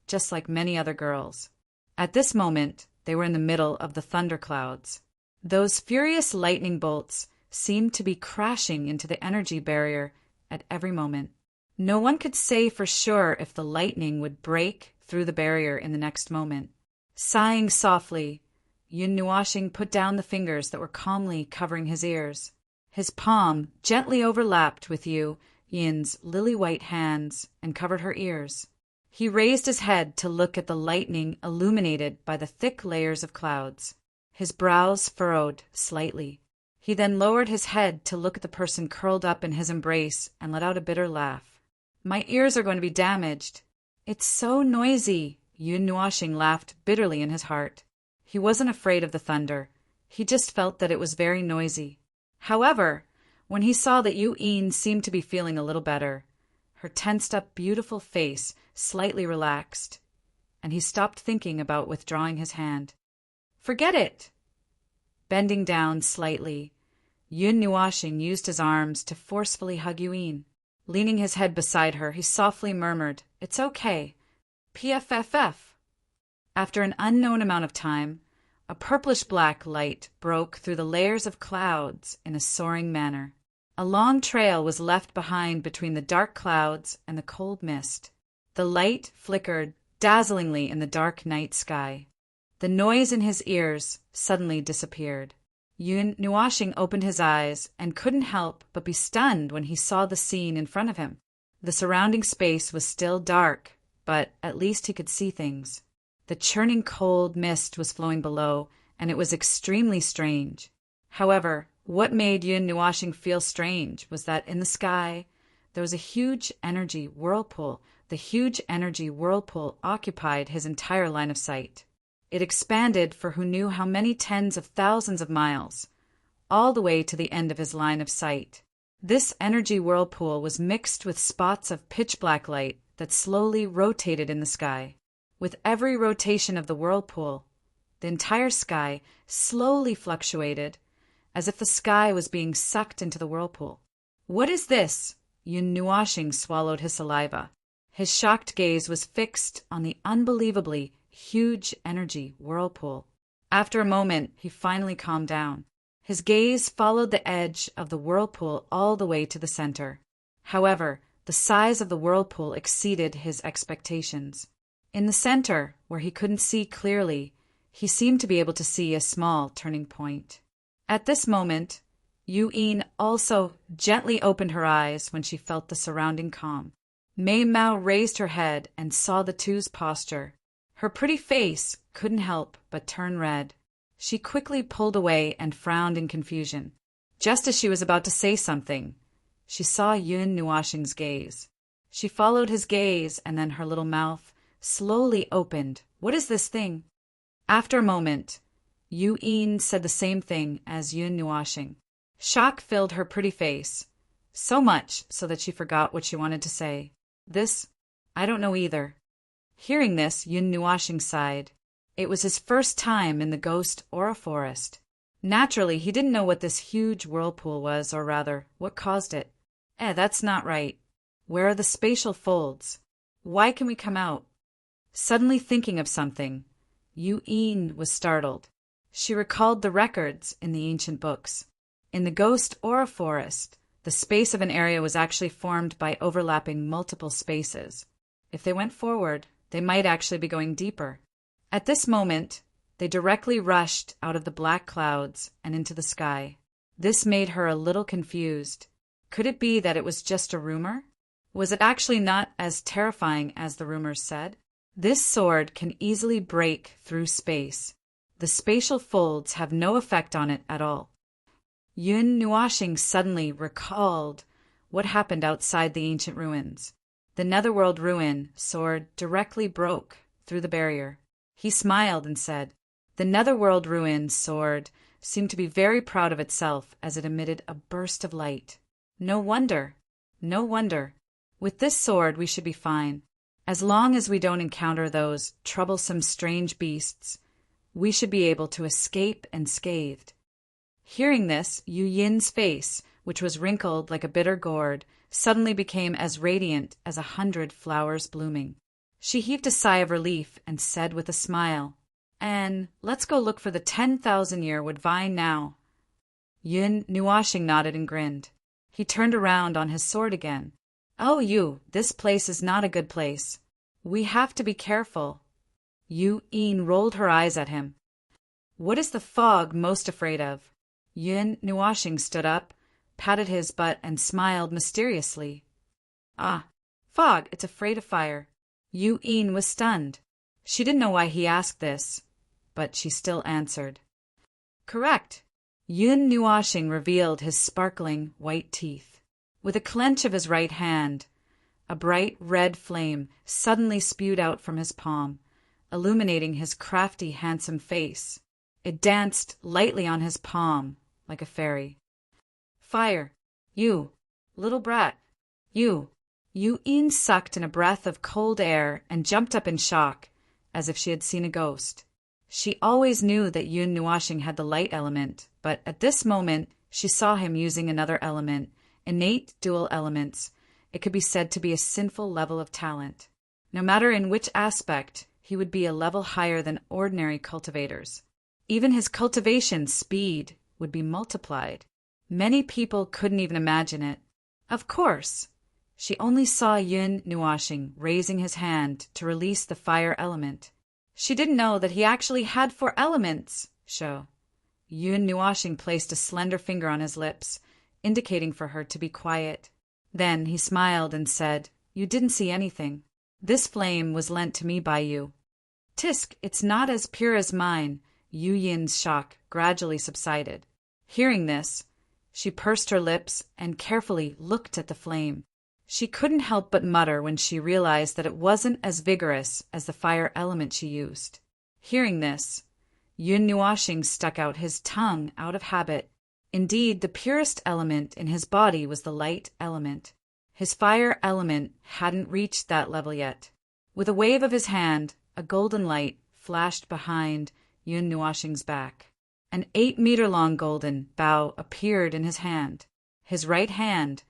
just like many other girls. At this moment, they were in the middle of the thunderclouds. Those furious lightning bolts seemed to be crashing into the energy barrier at every moment. No one could say for sure if the lightning would break through the barrier in the next moment. Sighing softly, Yun Nuashing put down the fingers that were calmly covering his ears. His palm gently overlapped with Yu Yin's lily-white hands and covered her ears. He raised his head to look at the lightning illuminated by the thick layers of clouds. His brows furrowed slightly. He then lowered his head to look at the person curled up in his embrace and let out a bitter laugh. "My ears are going to be damaged. It's so noisy." Yun Nuashing laughed bitterly in his heart. He wasn't afraid of the thunder. He just felt that it was very noisy. However, when he saw that Yu Yin seemed to be feeling a little better, her tensed-up beautiful face slightly relaxed, and he stopped thinking about withdrawing his hand. "Forget it!" Bending down slightly, Yun Nuashing used his arms to forcefully hug Yu Yin. Leaning his head beside her, he softly murmured, "It's okay. PFFF." After an unknown amount of time, a purplish-black light broke through the layers of clouds in a soaring manner. A long trail was left behind between the dark clouds and the cold mist. The light flickered dazzlingly in the dark night sky. The noise in his ears suddenly disappeared. Yun Nuashing opened his eyes and couldn't help but be stunned when he saw the scene in front of him. The surrounding space was still dark, but at least he could see things. The churning cold mist was flowing below, and it was extremely strange. However, what made Yun Nuashing feel strange was that in the sky there was a huge energy whirlpool. The huge energy whirlpool occupied his entire line of sight. It expanded for who knew how many tens of thousands of miles, all the way to the end of his line of sight. This energy whirlpool was mixed with spots of pitch-black light that slowly rotated in the sky. With every rotation of the whirlpool, the entire sky slowly fluctuated, as if the sky was being sucked into the whirlpool. "What is this?" Yun Nuashing swallowed his saliva. His shocked gaze was fixed on the unbelievably huge energy whirlpool. After a moment, he finally calmed down. His gaze followed the edge of the whirlpool all the way to the center. However, the size of the whirlpool exceeded his expectations. In the center, where he couldn't see clearly, he seemed to be able to see a small turning point. At this moment, Yu-Yin also gently opened her eyes when she felt the surrounding calm. Mei Mao raised her head and saw the two's posture. Her pretty face couldn't help but turn red. She quickly pulled away and frowned in confusion. Just as she was about to say something, she saw Yun Nuashing's gaze. She followed his gaze, and then her little mouth slowly opened. "What is this thing?" After a moment, Yu-Yin said the same thing as Yun Nuashing. Shock filled her pretty face, so much so that she forgot what she wanted to say. "This? I don't know either." Hearing this, Yun Nuashing sighed. It was his first time in the ghost aura forest. Naturally, he didn't know what this huge whirlpool was, or rather, what caused it. That's not right. Where are the spatial folds? Why can we come out? Suddenly thinking of something, Yu-Yin was startled. She recalled the records in the ancient books. In the ghost aura forest, the space of an area was actually formed by overlapping multiple spaces. If they went forward, they might actually be going deeper. At this moment, they directly rushed out of the black clouds and into the sky. This made her a little confused. Could it be that it was just a rumor? Was it actually not as terrifying as the rumors said? This sword can easily break through space. The spatial folds have no effect on it at all. Yun Nuashing suddenly recalled what happened outside the ancient ruins. The Netherworld ruin sword directly broke through the barrier. He smiled and said, "The Netherworld ruin sword seemed to be very proud of itself as it emitted a burst of light. No wonder, no wonder. With this sword we should be fine. As long as we don't encounter those troublesome strange beasts, we should be able to escape unscathed." Hearing this, Yu-Yin's face, which was wrinkled like a bitter gourd, suddenly became as radiant as 100 flowers blooming. She heaved a sigh of relief and said with a smile, "And let's go look for the 10,000-year wood vine now." Yun Nuashing nodded and grinned. He turned around on his sword again. "Oh, this place is not a good place. We have to be careful." Yu-Yin rolled her eyes at him. "What is the fog most afraid of?" Yun Nuashing stood up, patted his butt, and smiled mysteriously. "Ah, fog, it's afraid of fire." Yu-Yin was stunned. She didn't know why he asked this, but she still answered. "Correct." Yun Nuashing revealed his sparkling white teeth. With a clench of his right hand, a bright red flame suddenly spewed out from his palm, illuminating his crafty, handsome face. It danced lightly on his palm like a fairy. "Fire! You, little brat! You!" Yu-Yin sucked in a breath of cold air and jumped up in shock, as if she had seen a ghost. She always knew that Yun Nuashing had the light element, but at this moment she saw him using another element, innate dual elements. It could be said to be a sinful level of talent. No matter in which aspect, he would be a level higher than ordinary cultivators. Even his cultivation speed would be multiplied. Many people couldn't even imagine it. Of course, she only saw Yun Nuashing raising his hand to release the fire element. She didn't know that he actually had 4 elements. Yun Nuashing placed a slender finger on his lips, indicating for her to be quiet. Then he smiled and said, "You didn't see anything. This flame was lent to me by you." Tisk, it's not as pure as mine. Yu Yin's shock gradually subsided. Hearing this, she pursed her lips and carefully looked at the flame. She couldn't help but mutter when she realized that it wasn't as vigorous as the fire element she used. Hearing this, Yun Nuoxing stuck out his tongue out of habit. Indeed, the purest element in his body was the light element. His fire element hadn't reached that level yet. With a wave of his hand, a golden light flashed behind Yun Nuoxing's back. An 8-meter-long golden bow appeared in his hand. His right hand,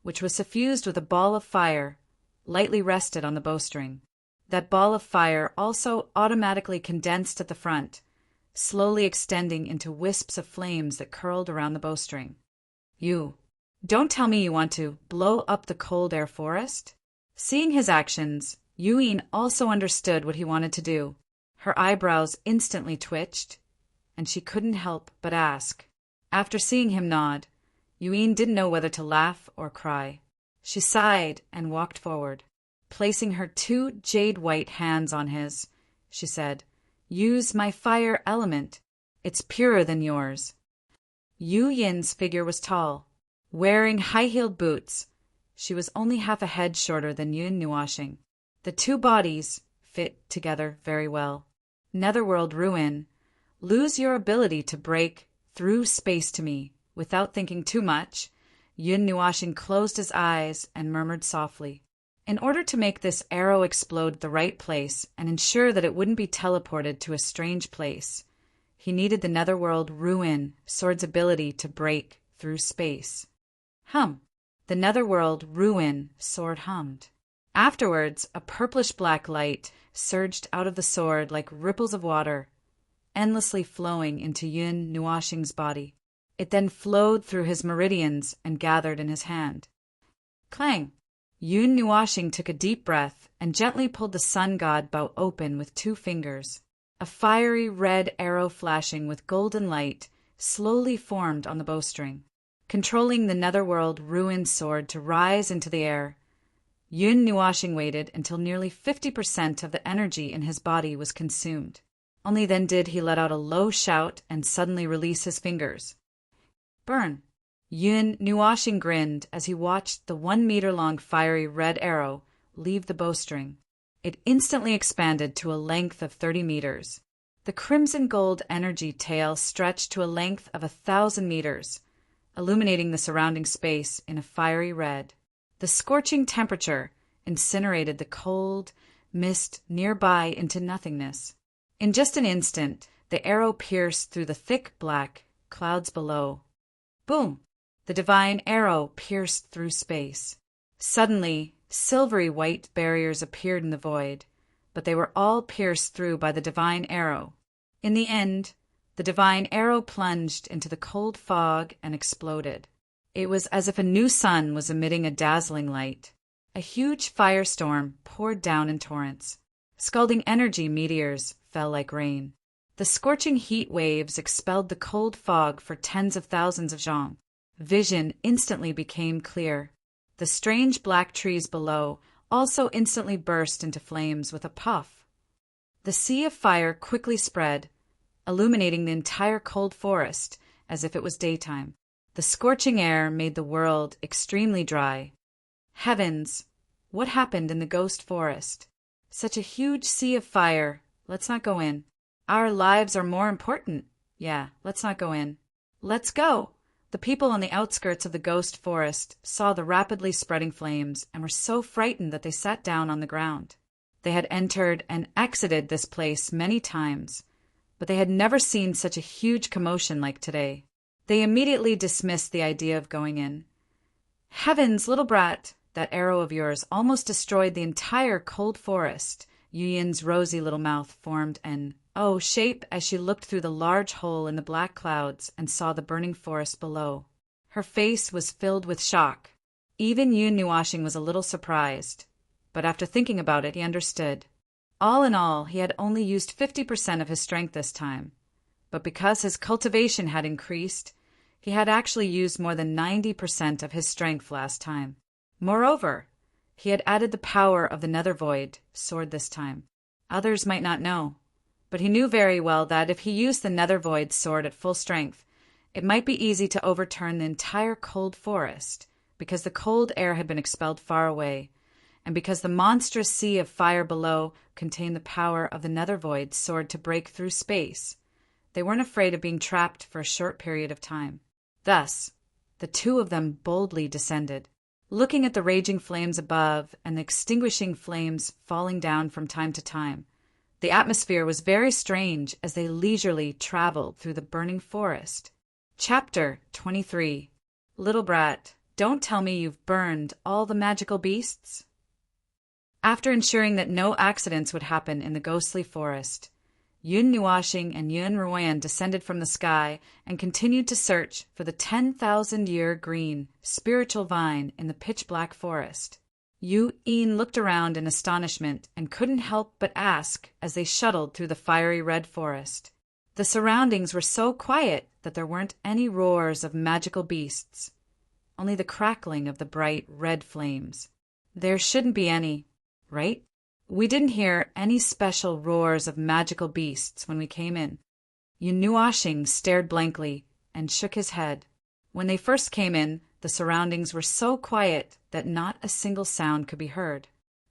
which was suffused with a ball of fire, lightly rested on the bowstring. That ball of fire also automatically condensed at the front, slowly extending into wisps of flames that curled around the bowstring. You, don't tell me you want to blow up the cold air forest? Seeing his actions, Yuyin also understood what he wanted to do. Her eyebrows instantly twitched, and she couldn't help but ask. After seeing him nod, Yuyin didn't know whether to laugh or cry. She sighed and walked forward. Placing her 2 jade-white hands on his, she said, "Use my fire element. It's purer than yours." Yu Yin's figure was tall. Wearing high-heeled boots, she was only half a head shorter than Yun Nuoxing. The 2 bodies fit together very well. Netherworld Ruin, lose your ability to break through space to me. Without thinking too much, Yun Nuoxing closed his eyes and murmured softly. In order to make this arrow explode the right place and ensure that it wouldn't be teleported to a strange place, he needed the Netherworld Ruin sword's ability to break through space. Hum. The Netherworld Ruin sword hummed. Afterwards, a purplish-black light surged out of the sword like ripples of water, endlessly flowing into Yun Nuoxing's body. It then flowed through his meridians and gathered in his hand. Clang! Yun Nuoxing took a deep breath and gently pulled the sun god bow open with 2 fingers. A fiery red arrow flashing with golden light slowly formed on the bowstring. Controlling the Netherworld Ruin sword to rise into the air, Yun Nuoxing waited until nearly 50% of the energy in his body was consumed. Only then did he let out a low shout and suddenly release his fingers. Burn! Yun Nuoxing grinned as he watched the 1-meter-long fiery red arrow leave the bowstring. It instantly expanded to a length of 30 meters. The crimson gold energy tail stretched to a length of 1,000 meters, illuminating the surrounding space in a fiery red. The scorching temperature incinerated the cold mist nearby into nothingness. In just an instant, the arrow pierced through the thick black clouds below. Boom! The divine arrow pierced through space. Suddenly, silvery white barriers appeared in the void, but they were all pierced through by the divine arrow. In the end, the divine arrow plunged into the cold fog and exploded. It was as if a new sun was emitting a dazzling light. A huge firestorm poured down in torrents. Scalding energy meteors fell like rain. The scorching heat waves expelled the cold fog for tens of thousands of zhang. Vision instantly became clear. The strange black trees below also instantly burst into flames with a puff. The sea of fire quickly spread, illuminating the entire cold forest as if it was daytime. The scorching air made the world extremely dry. Heavens! What happened in the ghost forest? Such a huge sea of fire. Let's not go in. Our lives are more important. Yeah, let's not go in. Let's go! The people on the outskirts of the ghost forest saw the rapidly spreading flames and were so frightened that they sat down on the ground. They had entered and exited this place many times, but they had never seen such a huge commotion like today. They immediately dismissed the idea of going in. Heavens, little brat! That arrow of yours almost destroyed the entire cold forest. Yuyin's rosy little mouth formed an O shape as she looked through the large hole in the black clouds and saw the burning forest below. Her face was filled with shock. Even Yun Nuoxing was a little surprised, but after thinking about it, he understood. All in all, he had only used 50% of his strength this time, but because his cultivation had increased, he had actually used more than 90% of his strength last time. Moreover, he had added the power of the Nether Void sword this time. others might not know. But he knew very well that if he used the Nether Void's sword at full strength, it might be easy to overturn the entire cold forest, because the cold air had been expelled far away, and because the monstrous sea of fire below contained the power of the Nether Void's sword to break through space. They weren't afraid of being trapped for a short period of time. Thus, the two of them boldly descended, looking at the raging flames above and the extinguishing flames falling down from time to time. The atmosphere was very strange as they leisurely traveled through the burning forest. Chapter 23. Little Brat, don't tell me you've burned all the magical beasts? After ensuring that no accidents would happen in the ghostly forest, Yun Nuashing and Yun Ruan descended from the sky and continued to search for the 10,000-year green, spiritual vine in the pitch-black forest. Yu Yin looked around in astonishment and couldn't help but ask as they shuttled through the fiery red forest. The surroundings were so quiet that there weren't any roars of magical beasts, only the crackling of the bright red flames. There shouldn't be any, right? We didn't hear any special roars of magical beasts when we came in. Yun Nuashing stared blankly and shook his head. When they first came in, the surroundings were so quiet that not a single sound could be heard.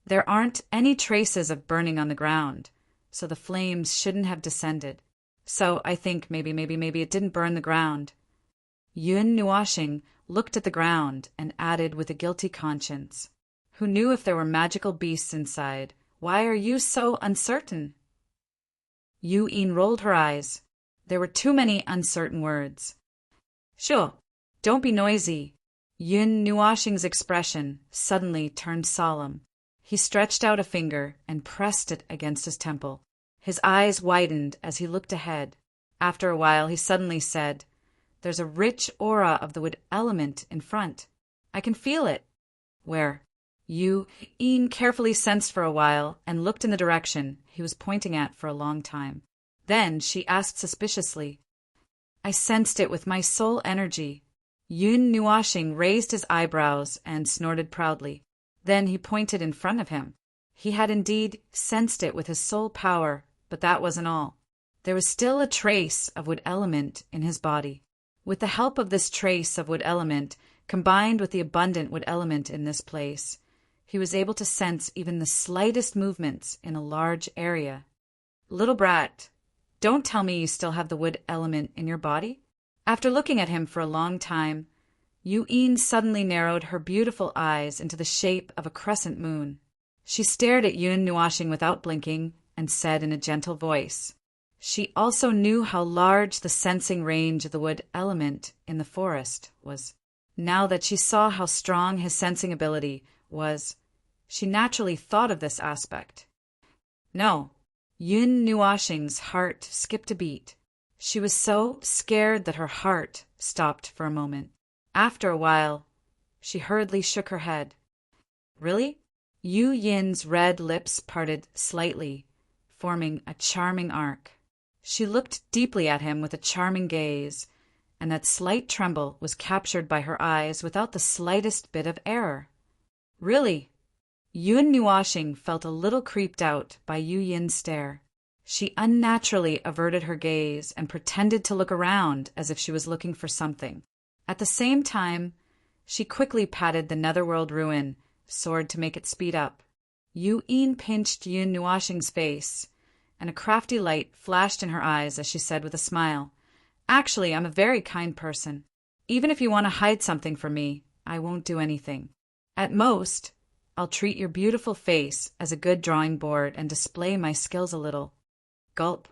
There aren't any traces of burning on the ground, so the flames shouldn't have descended. So I think maybe it didn't burn the ground. Yun Nuashing looked at the ground and added with a guilty conscience, "Who knew if there were magical beasts inside? Why are you so uncertain?" Yu Yin rolled her eyes. There were too many uncertain words. "Sure, don't be noisy." Yun Nuashing's expression suddenly turned solemn. He stretched out a finger and pressed it against his temple. His eyes widened as he looked ahead. After a while, he suddenly said, "There's a rich aura of the wood element in front. I can feel it." "Where?" Yu Yin carefully sensed for a while and looked in the direction he was pointing at for a long time. Then she asked suspiciously, "I sensed it with my soul energy." Yun Nuashing raised his eyebrows and snorted proudly. Then he pointed in front of him. He had indeed sensed it with his soul power, but that wasn't all. There was still a trace of wood element in his body. With the help of this trace of wood element, combined with the abundant wood element in this place, he was able to sense even the slightest movements in a large area. "Little Brat, don't tell me you still have the wood element in your body?" After looking at him for a long time, Yu Yin suddenly narrowed her beautiful eyes into the shape of a crescent moon. She stared at Yun Nuashing without blinking and said in a gentle voice. She also knew how large the sensing range of the wood element in the forest was. Now that she saw how strong his sensing ability was, she naturally thought of this aspect. No, Yun Nuashing's heart skipped a beat. She was so scared that her heart stopped for a moment. After a while, she hurriedly shook her head. "Really?" Yu Yin's red lips parted slightly, forming a charming arc. She looked deeply at him with a charming gaze, and that slight tremble was captured by her eyes without the slightest bit of error. "Really?" Yun Nuashing felt a little creeped out by Yu Yin's stare. She unnaturally averted her gaze and pretended to look around as if she was looking for something. At the same time, she quickly patted the netherworld ruin sword to make it speed up. Yu Yin pinched Yun Nuashing's face, and a crafty light flashed in her eyes as she said with a smile, "Actually, I'm a very kind person. Even if you want to hide something from me, I won't do anything. At most, I'll treat your beautiful face as a good drawing board and display my skills a little." Gulp.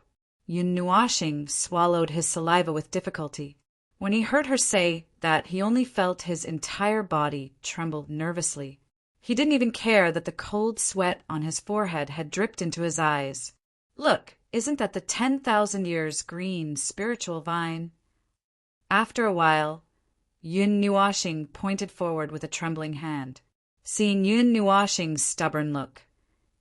Yun Nuashing swallowed his saliva with difficulty. When he heard her say that, he only felt his entire body tremble nervously. He didn't even care that the cold sweat on his forehead had dripped into his eyes. "Look, isn't that the 10,000 years green spiritual vine?" After a while, Yun Nuashing pointed forward with a trembling hand. Seeing Yun Nuashing's stubborn look,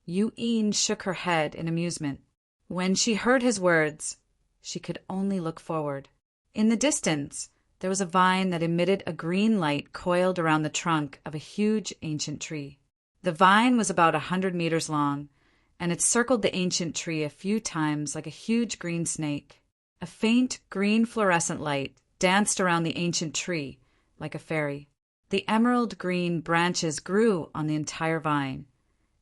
Yu Yin shook her head in amusement. When she heard his words, she could only look forward. In the distance, there was a vine that emitted a green light coiled around the trunk of a huge ancient tree. The vine was about 100 meters long, and it circled the ancient tree a few times like a huge green snake. A faint green fluorescent light danced around the ancient tree like a fairy. The emerald green branches grew on the entire vine,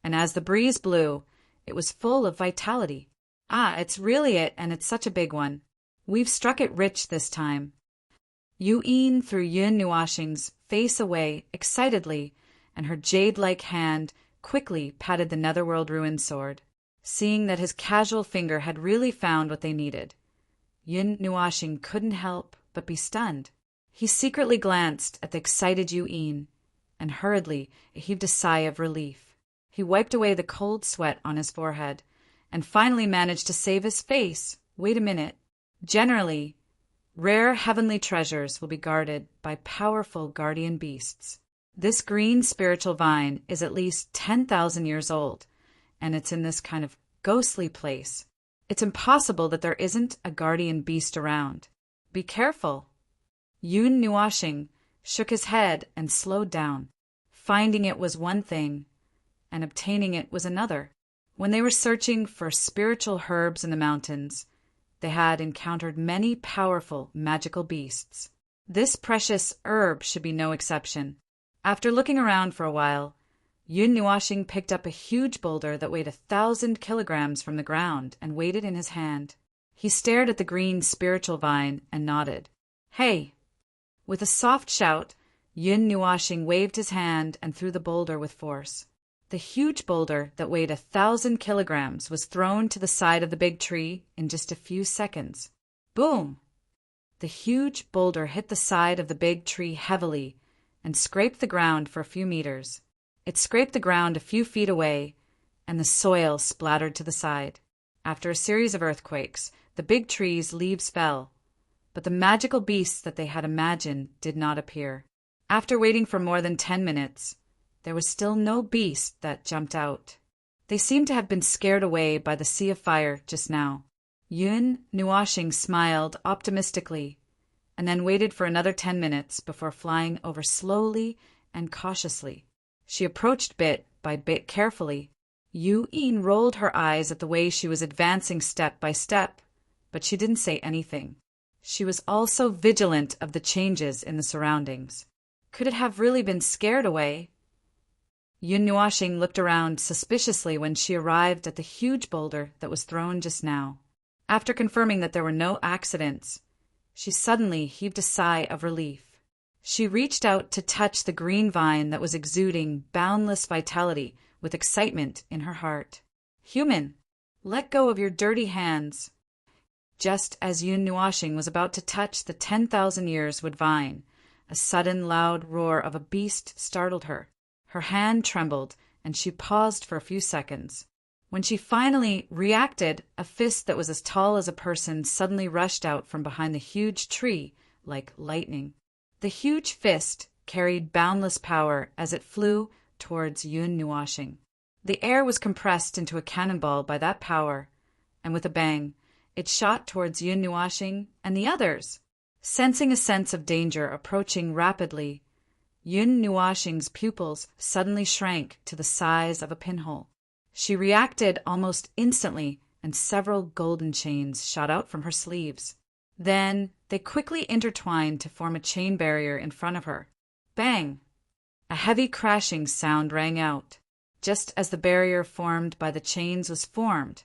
and as the breeze blew, it was full of vitality. Ah, it's really it, and it's such a big one. We've struck it rich this time. Yu'in threw Yun Nuashing's face away excitedly, and her jade-like hand quickly patted the netherworld ruin sword. Seeing that his casual finger had really found what they needed, Yun Nuashing couldn't help but be stunned. He secretly glanced at the excited Yu'in, and hurriedly heaved a sigh of relief. He wiped away the cold sweat on his forehead, and finally managed to save his face. Wait a minute. Generally, rare heavenly treasures will be guarded by powerful guardian beasts. This green spiritual vine is at least 10,000 years old, and it's in this kind of ghostly place. It's impossible that there isn't a guardian beast around. Be careful. Yun Nuashing shook his head and slowed down. Finding it was one thing, and obtaining it was another. When they were searching for spiritual herbs in the mountains, they had encountered many powerful magical beasts. This precious herb should be no exception. After looking around for a while, Yun Nuashing picked up a huge boulder that weighed 1,000 kilograms from the ground and weighed it in his hand. He stared at the green spiritual vine and nodded. Hey! With a soft shout, Yun Nuashing waved his hand and threw the boulder with force. The huge boulder that weighed 1,000 kilograms was thrown to the side of the big tree in just a few seconds. Boom! The huge boulder hit the side of the big tree heavily and scraped the ground for a few meters. It scraped the ground a few feet away, and the soil splattered to the side. After a series of earthquakes, the big tree's leaves fell, but the magical beasts that they had imagined did not appear. After waiting for more than 10 minutes, there was still no beast that jumped out. They seemed to have been scared away by the sea of fire just now. Yun Nuashing smiled optimistically, and then waited for another 10 minutes before flying over slowly and cautiously. She approached bit by bit carefully. Yu'in rolled her eyes at the way she was advancing step by step, but she didn't say anything. She was also vigilant of the changes in the surroundings. Could it have really been scared away? Yun Nuashing looked around suspiciously when she arrived at the huge boulder that was thrown just now. After confirming that there were no accidents, she suddenly heaved a sigh of relief. She reached out to touch the green vine that was exuding boundless vitality with excitement in her heart. Human, let go of your dirty hands. Just as Yun Nuashing was about to touch the 10,000 years wood vine, a sudden loud roar of a beast startled her. Her hand trembled, and she paused for a few seconds. When she finally reacted, a fist that was as tall as a person suddenly rushed out from behind the huge tree like lightning. The huge fist carried boundless power as it flew towards Yun Nuashing. The air was compressed into a cannonball by that power, and with a bang, it shot towards Yun Nuashing and the others. Sensing a sense of danger approaching rapidly, Yun Nuashing's pupils suddenly shrank to the size of a pinhole. She reacted almost instantly, and several golden chains shot out from her sleeves. Then they quickly intertwined to form a chain barrier in front of her. Bang! A heavy crashing sound rang out. Just as the barrier formed by the chains was formed,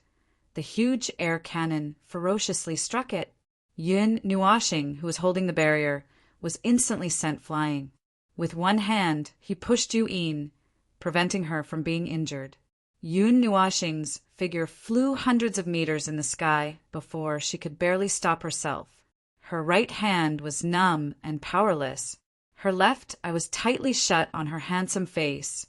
the huge air cannon ferociously struck it. Yun Nuashing, who was holding the barrier, was instantly sent flying. With one hand, he pushed Yu'in, preventing her from being injured. Yun Nuashing's figure flew hundreds of meters in the sky before she could barely stop herself. Her right hand was numb and powerless. Her left eye was tightly shut on her handsome face,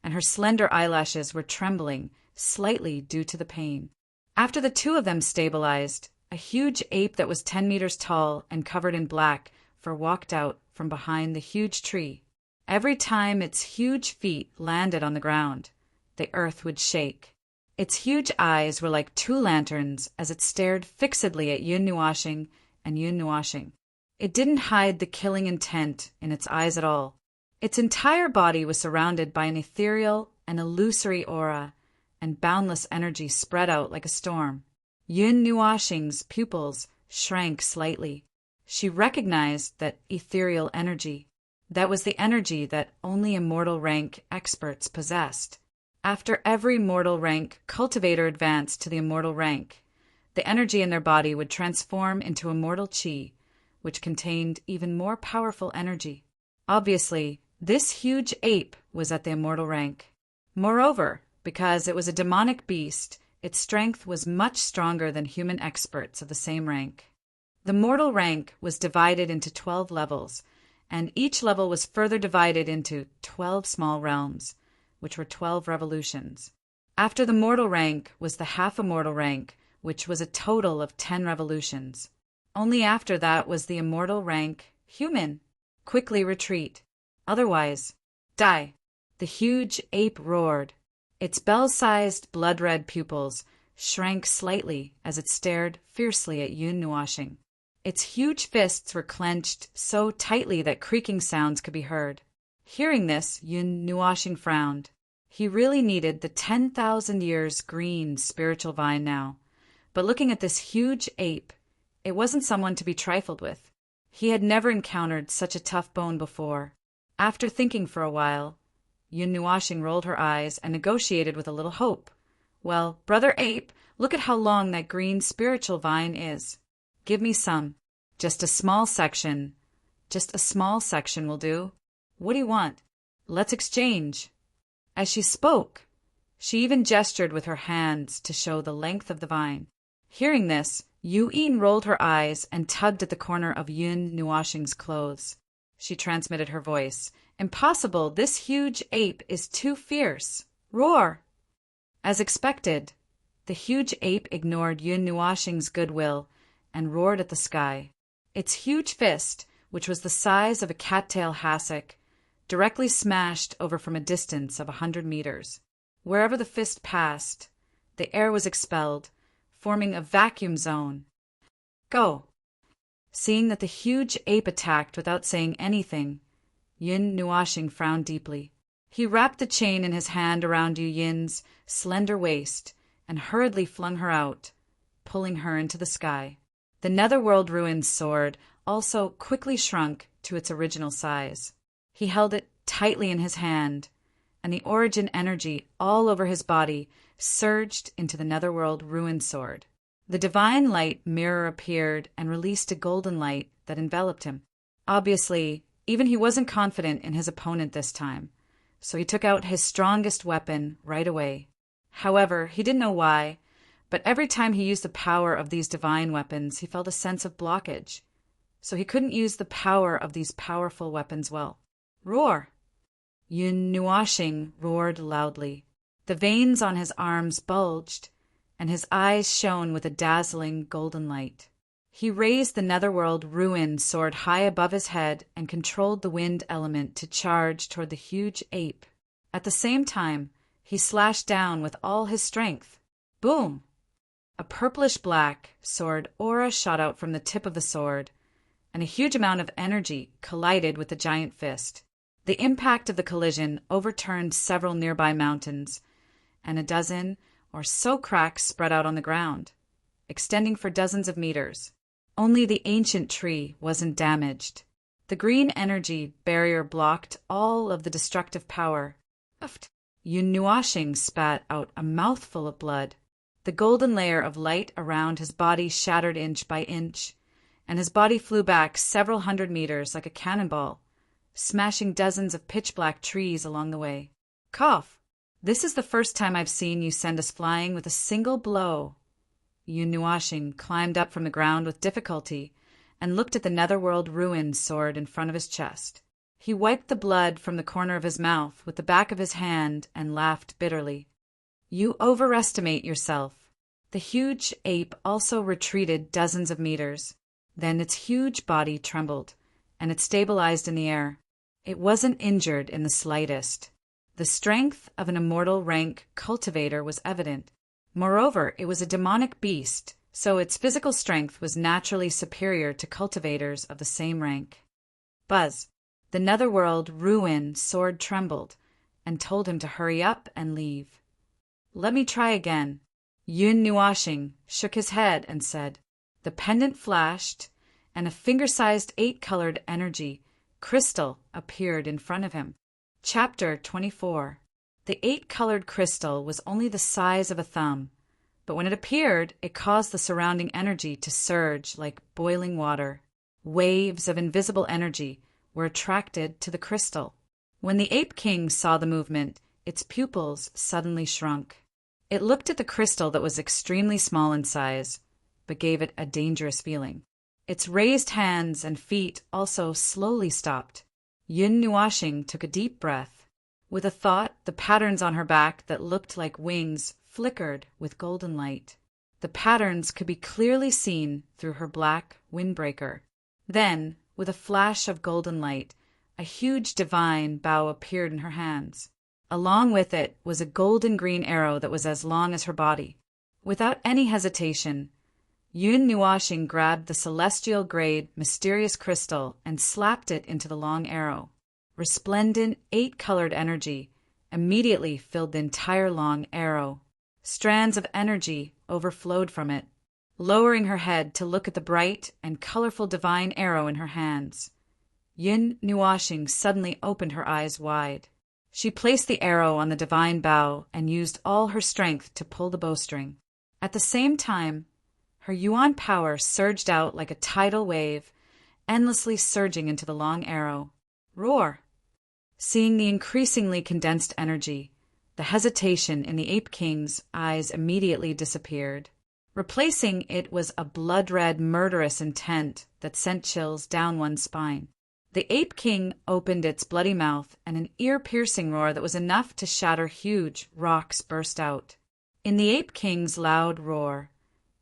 and her slender eyelashes were trembling slightly due to the pain. After the two of them stabilized, a huge ape that was 10 meters tall and covered in black fur walked out from behind the huge tree. Every time its huge feet landed on the ground, the earth would shake. Its huge eyes were like two lanterns as it stared fixedly at Yun Nuashing and Yun Nuashing. It didn't hide the killing intent in its eyes at all. Its entire body was surrounded by an ethereal and illusory aura, and boundless energy spread out like a storm. Yun Nuoxing's pupils shrank slightly. She recognized that ethereal energy. That was the energy that only immortal rank experts possessed. After every mortal rank cultivator advanced to the immortal rank, the energy in their body would transform into immortal chi, which contained even more powerful energy. Obviously, this huge ape was at the immortal rank. Moreover, because it was a demonic beast, its strength was much stronger than human experts of the same rank. The mortal rank was divided into 12 levels, and each level was further divided into 12 small realms, which were 12 revolutions. After the mortal rank was the half-immortal rank, which was a total of 10 revolutions. Only after that was the immortal rank, human. Quickly retreat. Otherwise, die. The huge ape roared. Its bell-sized, blood-red pupils shrank slightly as it stared fiercely at Yun Nuoxing. Its huge fists were clenched so tightly that creaking sounds could be heard. Hearing this, Yun Nuoxing frowned. He really needed the 10,000 years green spiritual vine now. But looking at this huge ape, it wasn't someone to be trifled with. He had never encountered such a tough bone before. After thinking for a while, Yun Nuoxing rolled her eyes and negotiated with a little hope. Well, Brother Ape, look at how long that green spiritual vine is. Give me some. Just a small section. Just a small section will do. What do you want? Let's exchange. As she spoke, she even gestured with her hands to show the length of the vine. Hearing this, Yu-Yin rolled her eyes and tugged at the corner of Yun Nuoxing's clothes. She transmitted her voice. Impossible! This huge ape is too fierce. Roar! As expected, the huge ape ignored Yun Nuoxing's goodwill and roared at the sky. Its huge fist, which was the size of a cattail hassock, directly smashed over from a distance of 100 meters. Wherever the fist passed, the air was expelled, forming a vacuum zone. Go! Seeing that the huge ape attacked without saying anything, Yun Nuoxing frowned deeply. He wrapped the chain in his hand around Yu Yin's slender waist and hurriedly flung her out, pulling her into the sky. The Netherworld Ruins sword also quickly shrunk to its original size. He held it tightly in his hand, and the origin energy all over his body surged into the Netherworld Ruin sword. The divine light mirror appeared and released a golden light that enveloped him. Obviously, even he wasn't confident in his opponent this time, so he took out his strongest weapon right away. However, he didn't know why, but every time he used the power of these divine weapons, he felt a sense of blockage, so he couldn't use the power of these powerful weapons well. Roar! Yun Nuoxing roared loudly. The veins on his arms bulged, and his eyes shone with a dazzling golden light. He raised the Netherworld Ruin sword high above his head and controlled the wind element to charge toward the huge ape. At the same time, he slashed down with all his strength. Boom! A purplish-black sword aura shot out from the tip of the sword, and a huge amount of energy collided with the giant fist. The impact of the collision overturned several nearby mountains, and a dozen or so cracks spread out on the ground, extending for dozens of meters. Only the ancient tree wasn't damaged. The green energy barrier blocked all of the destructive power. Yun Nuoxing spat out a mouthful of blood. The golden layer of light around his body shattered inch by inch, and his body flew back several hundred meters like a cannonball, smashing dozens of pitch-black trees along the way. Cough! This is the first time I've seen you send us flying with a single blow. Yun Nuoxing climbed up from the ground with difficulty and looked at the Netherworld Ruin sword in front of his chest. He wiped the blood from the corner of his mouth with the back of his hand and laughed bitterly. You overestimate yourself. The huge ape also retreated dozens of meters. Then its huge body trembled, and it stabilized in the air. It wasn't injured in the slightest. The strength of an immortal rank cultivator was evident. Moreover, it was a demonic beast, so its physical strength was naturally superior to cultivators of the same rank. Buzz! The Netherworld Ruin sword trembled and told him to hurry up and leave. Let me try again. Yun Nuashing shook his head and said. The pendant flashed, and a finger-sized 8-colored energy crystal appeared in front of him. Chapter 24. The 8-colored crystal was only the size of a thumb, but when it appeared, it caused the surrounding energy to surge like boiling water. Waves of invisible energy were attracted to the crystal. When the Ape King saw the movement, its pupils suddenly shrunk. It looked at the crystal that was extremely small in size, but gave it a dangerous feeling. Its raised hands and feet also slowly stopped. Yun Nuashing took a deep breath. With a thought, the patterns on her back that looked like wings flickered with golden light. The patterns could be clearly seen through her black windbreaker. Then, with a flash of golden light, a huge divine bow appeared in her hands. Along with it was a golden-green arrow that was as long as her body. Without any hesitation, Yun Nuashing grabbed the celestial-grade, mysterious crystal and slapped it into the long arrow. Resplendent, 8-colored energy immediately filled the entire long arrow. Strands of energy overflowed from it, lowering her head to look at the bright and colorful divine arrow in her hands. Yun Nuashing suddenly opened her eyes wide. She placed the arrow on the divine bow and used all her strength to pull the bowstring. At the same time, her yuan power surged out like a tidal wave, endlessly surging into the long arrow. Roar! Seeing the increasingly condensed energy, the hesitation in the Ape King's eyes immediately disappeared. Replacing it was a blood-red, murderous intent that sent chills down one's spine. The Ape King opened its bloody mouth, and an ear-piercing roar that was enough to shatter huge rocks burst out. In the Ape King's loud roar,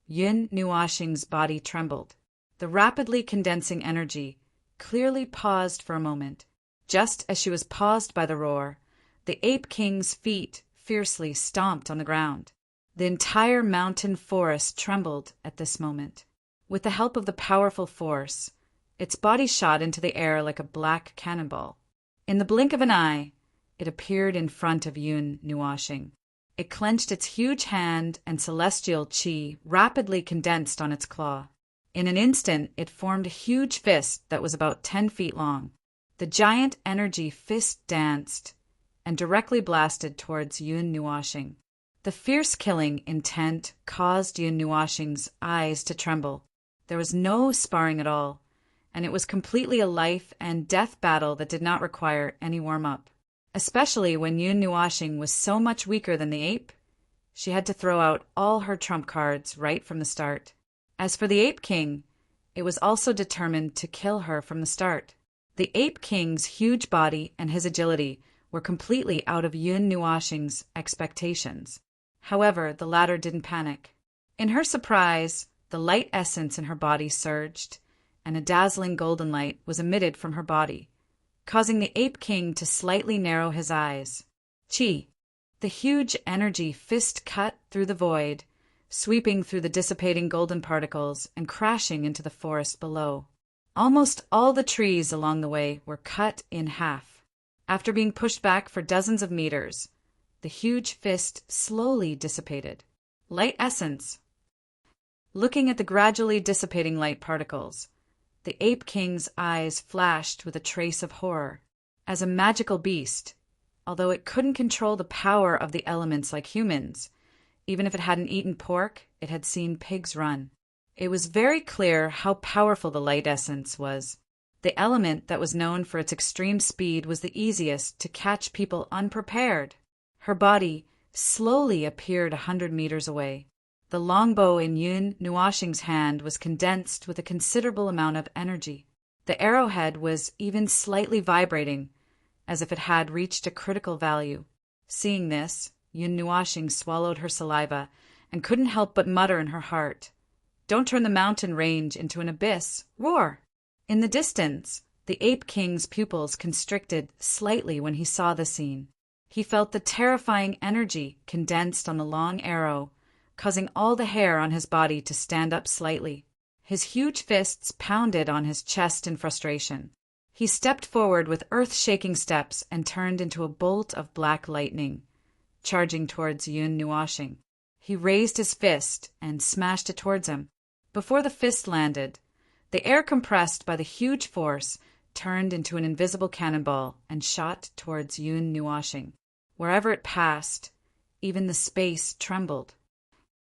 Yun Nuashing's body trembled. The rapidly condensing energy clearly paused for a moment. Just as she was paused by the roar, the Ape King's feet fiercely stomped on the ground. The entire mountain forest trembled at this moment. With the help of the powerful force, its body shot into the air like a black cannonball. In the blink of an eye, it appeared in front of Yun Nuashing. It clenched its huge hand, and celestial chi rapidly condensed on its claw. In an instant, it formed a huge fist that was about 10 feet long. The giant energy fist danced and directly blasted towards Yun Nuashing. The fierce killing intent caused Yun Nuashing's eyes to tremble. There was no sparring at all, and it was completely a life and death battle that did not require any warm-up. Especially when Yun Nuashing was so much weaker than the ape, she had to throw out all her trump cards right from the start. As for the Ape King, it was also determined to kill her from the start. The Ape King's huge body and his agility were completely out of Yun Nuashing's expectations. However, the latter didn't panic. In her surprise, the light essence in her body surged, and a dazzling golden light was emitted from her body, causing the Ape King to slightly narrow his eyes. Chi! The huge energy fist cut through the void, sweeping through the dissipating golden particles and crashing into the forest below. Almost all the trees along the way were cut in half. After being pushed back for dozens of meters, the huge fist slowly dissipated. Light essence. Looking at the gradually dissipating light particles, the Ape King's eyes flashed with a trace of horror. As a magical beast, although it couldn't control the power of the elements like humans, even if it hadn't eaten pork, it had seen pigs run. It was very clear how powerful the light essence was. The element that was known for its extreme speed was the easiest to catch people unprepared. Her body slowly appeared 100 meters away. The longbow in Yun Nuashing's hand was condensed with a considerable amount of energy. The arrowhead was even slightly vibrating, as if it had reached a critical value. Seeing this, Yun Nuashing swallowed her saliva and couldn't help but mutter in her heart, "Don't turn the mountain range into an abyss. Roar!" In the distance, the Ape King's pupils constricted slightly when he saw the scene. He felt the terrifying energy condensed on the long arrow, causing all the hair on his body to stand up slightly. His huge fists pounded on his chest in frustration. He stepped forward with earth-shaking steps and turned into a bolt of black lightning. charging towards Yun Nuashing. He raised his fist and smashed it towards him. Before the fist landed, the air compressed by the huge force turned into an invisible cannonball and shot towards Yun Nuashing. Wherever it passed, even the space trembled.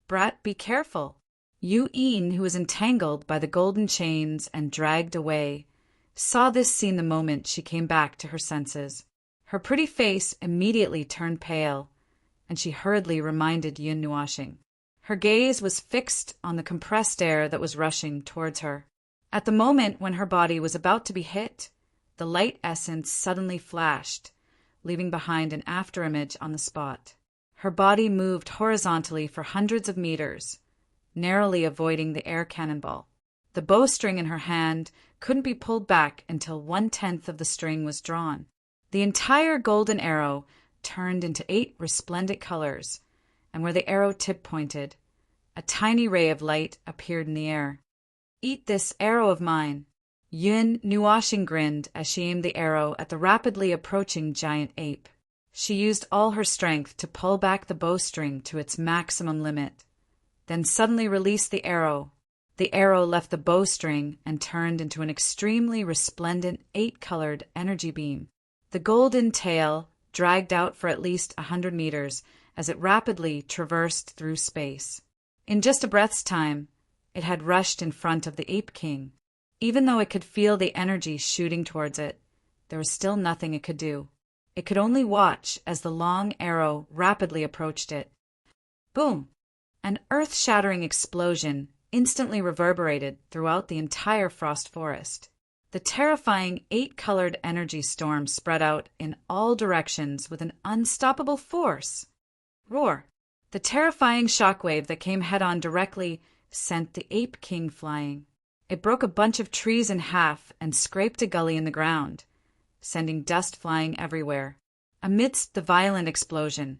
"Brat, be careful." Yu-Yin, who was entangled by the golden chains and dragged away, saw this scene the moment she came back to her senses. Her pretty face immediately turned pale, and she hurriedly reminded Yun Nuashing. Her gaze was fixed on the compressed air that was rushing towards her. At the moment when her body was about to be hit, the light essence suddenly flashed, leaving behind an afterimage on the spot. Her body moved horizontally for hundreds of meters, narrowly avoiding the air cannonball. The bowstring in her hand couldn't be pulled back until 1/10 of the string was drawn. The entire golden arrow turned into 8 resplendent colors, and where the arrow tip pointed, a tiny ray of light appeared in the air. "Eat this arrow of mine." Yun Nuashing grinned as she aimed the arrow at the rapidly approaching giant ape. She used all her strength to pull back the bowstring to its maximum limit, then suddenly released the arrow. The arrow left the bowstring and turned into an extremely resplendent 8-colored energy beam. The golden tail dragged out for at least 100 meters as it rapidly traversed through space. In just a breath's time, it had rushed in front of the Ape King. Even though it could feel the energy shooting towards it, there was still nothing it could do. It could only watch as the long arrow rapidly approached it. Boom! An earth-shattering explosion instantly reverberated throughout the entire frost forest. The terrifying 8-colored energy storm spread out in all directions with an unstoppable force. Roar! The terrifying shockwave that came head-on directly sent the Ape King flying. It broke a bunch of trees in half and scraped a gully in the ground, sending dust flying everywhere. Amidst the violent explosion,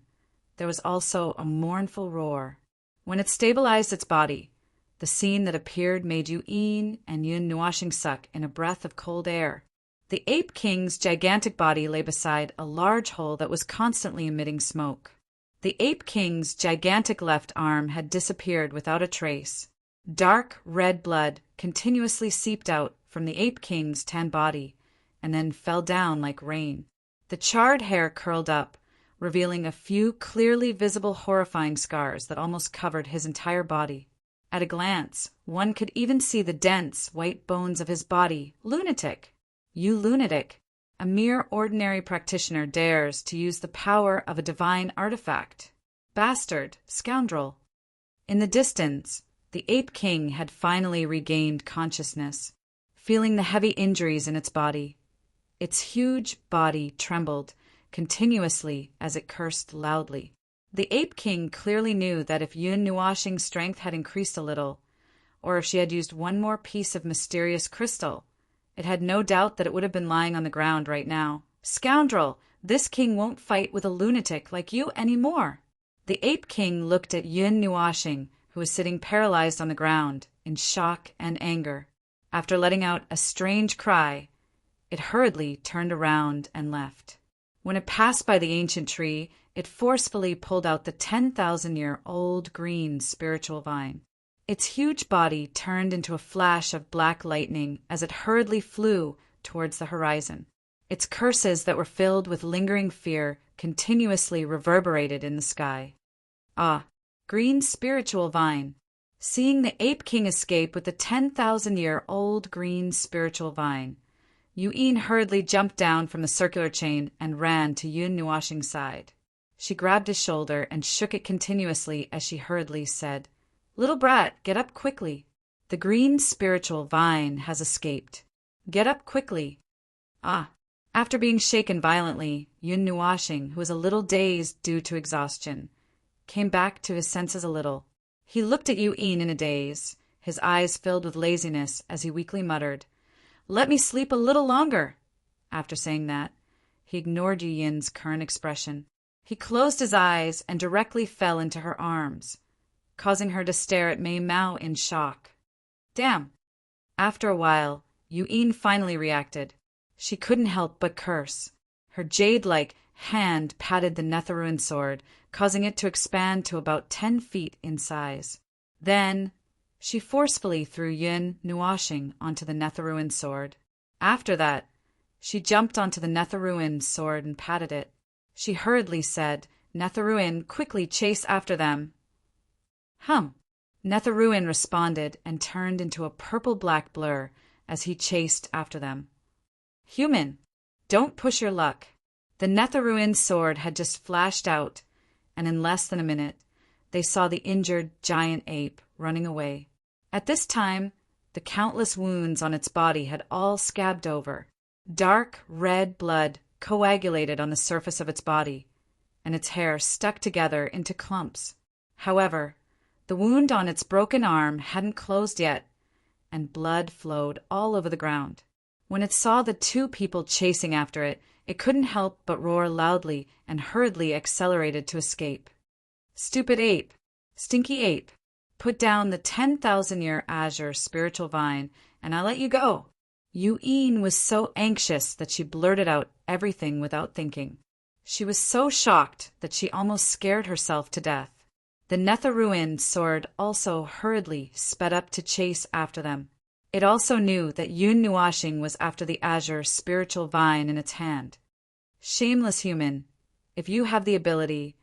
there was also a mournful roar. When it stabilized its body, the scene that appeared made Yu-Yin and Yun Nuashing suck in a breath of cold air. The Ape King's gigantic body lay beside a large hole that was constantly emitting smoke. The Ape King's gigantic left arm had disappeared without a trace. Dark red blood continuously seeped out from the Ape King's tan body and then fell down like rain. The charred hair curled up, revealing a few clearly visible horrifying scars that almost covered his entire body. At a glance, one could even see the dense, white bones of his body. Lunatic! You lunatic! A mere ordinary practitioner dares to use the power of a divine artifact. Bastard! Scoundrel! In the distance, the Ape King had finally regained consciousness, feeling the heavy injuries in its body. Its huge body trembled continuously as it cursed loudly. The Ape King clearly knew that if Yun Nuashing's strength had increased a little, or if she had used one more piece of mysterious crystal, it had no doubt that it would have been lying on the ground right now. Scoundrel! This king won't fight with a lunatic like you anymore! The Ape King looked at Yun Nuashing, who was sitting paralyzed on the ground, in shock and anger. After letting out a strange cry, it hurriedly turned around and left. When it passed by the ancient tree, it forcefully pulled out the 10,000-year-old green spiritual vine. Its huge body turned into a flash of black lightning as it hurriedly flew towards the horizon. Its curses that were filled with lingering fear continuously reverberated in the sky. Ah, green spiritual vine! Seeing the Ape King escape with the 10,000-year-old green spiritual vine, Yu-Yin hurriedly jumped down from the circular chain and ran to Yun Nuashing's side. She grabbed his shoulder and shook it continuously as she hurriedly said, "Little brat, get up quickly. The green spiritual vine has escaped. Get up quickly." Ah! After being shaken violently, Yun Nuashing, who was a little dazed due to exhaustion, came back to his senses a little. He looked at Yu-Yin in a daze, his eyes filled with laziness as he weakly muttered, "Let me sleep a little longer." After saying that, he ignored Yu-Yin's current expression. He closed his eyes and directly fell into her arms, causing her to stare at Mei Mao in shock. Damn! After a while, Yu-Yin finally reacted. She couldn't help but curse. Her jade-like hand patted the Netherruin sword causing it to expand to about 10 feet in size. Then, she forcefully threw Yin Nuashing onto the Netherruin sword. After that, she jumped onto the Netherruin sword and patted it. She hurriedly said, "Netherruin, quickly chase after them." "Hum." Netherruin responded and turned into a purple-black blur as he chased after them. "Human, don't push your luck." The Netherruin sword had just flashed out, and in less than a minute, they saw the injured giant ape running away. At this time, the countless wounds on its body had all scabbed over. Dark red blood coagulated on the surface of its body, and its hair stuck together into clumps. However, the wound on its broken arm hadn't closed yet, and blood flowed all over the ground. When it saw the two people chasing after it, it couldn't help but roar loudly and hurriedly accelerated to escape. "Stupid ape! Stinky ape! Put down the 10,000-year azure spiritual vine, and I'll let you go." Yu-Yin was so anxious that she blurted out everything without thinking. She was so shocked that she almost scared herself to death. The Netherruin sword also hurriedly sped up to chase after them. It also knew that Yun Nuashing was after the azure spiritual vine in its hand. "Shameless human, if you have the ability,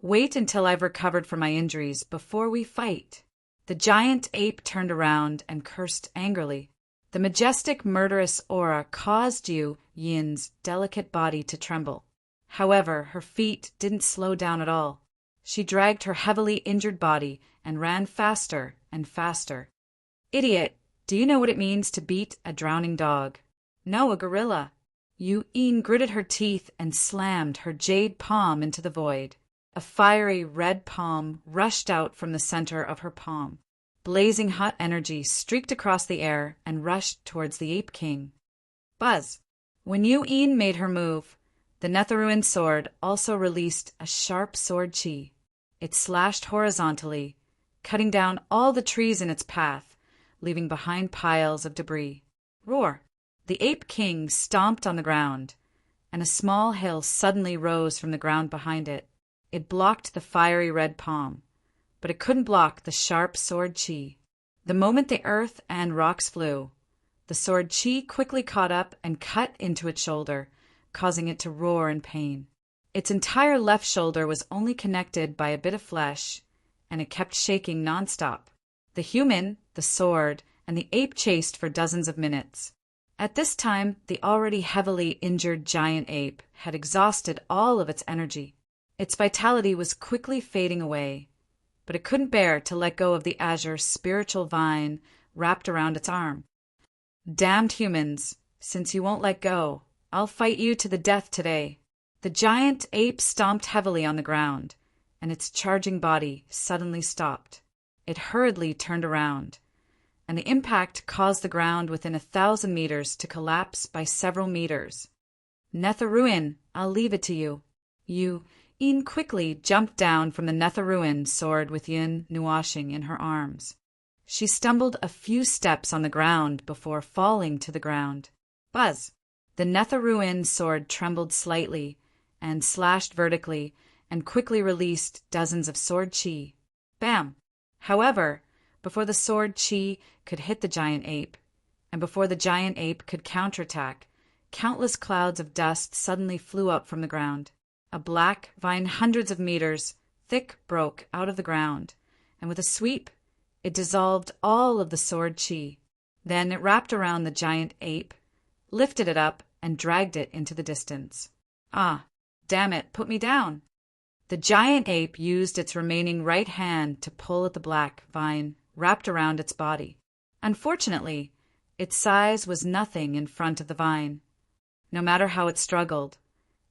wait until I've recovered from my injuries before we fight." The giant ape turned around and cursed angrily. The majestic, murderous aura caused Yin's delicate body to tremble. However, her feet didn't slow down at all. She dragged her heavily injured body and ran faster and faster. "Idiot, do you know what it means to beat a drowning dog?" "No, a gorilla." Yin gritted her teeth and slammed her jade palm into the void. A fiery red palm rushed out from the center of her palm. Blazing hot energy streaked across the air and rushed towards the Ape King. Buzz! When Yin made her move, the Netherruin sword also released a sharp sword chi. It slashed horizontally, cutting down all the trees in its path, leaving behind piles of debris. Roar! The Ape King stomped on the ground, and a small hill suddenly rose from the ground behind it. It blocked the fiery red palm, but it couldn't block the sharp sword chi. The moment the earth and rocks flew, the sword chi quickly caught up and cut into its shoulder, causing it to roar in pain. Its entire left shoulder was only connected by a bit of flesh, and it kept shaking nonstop. The human, the sword, and the ape chased for dozens of minutes. At this time, the already heavily injured giant ape had exhausted all of its energy. Its vitality was quickly fading away, but it couldn't bear to let go of the azure spiritual vine wrapped around its arm. "Damned humans, since you won't let go, I'll fight you to the death today." The giant ape stomped heavily on the ground, and its charging body suddenly stopped. It hurriedly turned around, and the impact caused the ground within 1,000 meters to collapse by several meters. "Netherruin, I'll leave it to you." Yin quickly jumped down from the Netherruin sword with Yin Nuashing in her arms. She stumbled a few steps on the ground before falling to the ground. Buzz! The Netherruin sword trembled slightly and slashed vertically and quickly released dozens of sword chi. Bam! However, before the sword chi could hit the giant ape, and before the giant ape could counterattack, countless clouds of dust suddenly flew up from the ground. A black vine hundreds of meters thick broke out of the ground, and with a sweep, it dissolved all of the sword chi. Then it wrapped around the giant ape, lifted it up, and dragged it into the distance. "Ah, damn it, put me down." The giant ape used its remaining right hand to pull at the black vine wrapped around its body. Unfortunately, its size was nothing in front of the vine. No matter how it struggled,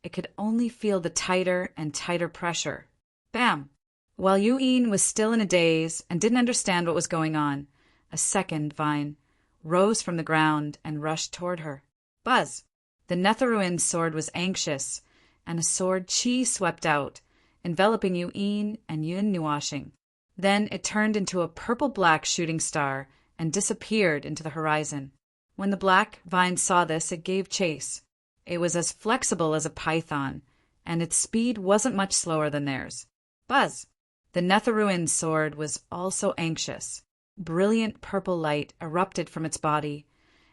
it could only feel the tighter and tighter pressure. Bam! While Yin was still in a daze and didn't understand what was going on, a second vine rose from the ground and rushed toward her. Buzz! The Netherruin sword was anxious, and a sword chi swept out, enveloping Yin and Yun Nuashing. Then it turned into a purple-black shooting star and disappeared into the horizon. When the black vine saw this, it gave chase. It was as flexible as a python, and its speed wasn't much slower than theirs. Buzz! The Netherruin's sword was also anxious. Brilliant purple light erupted from its body,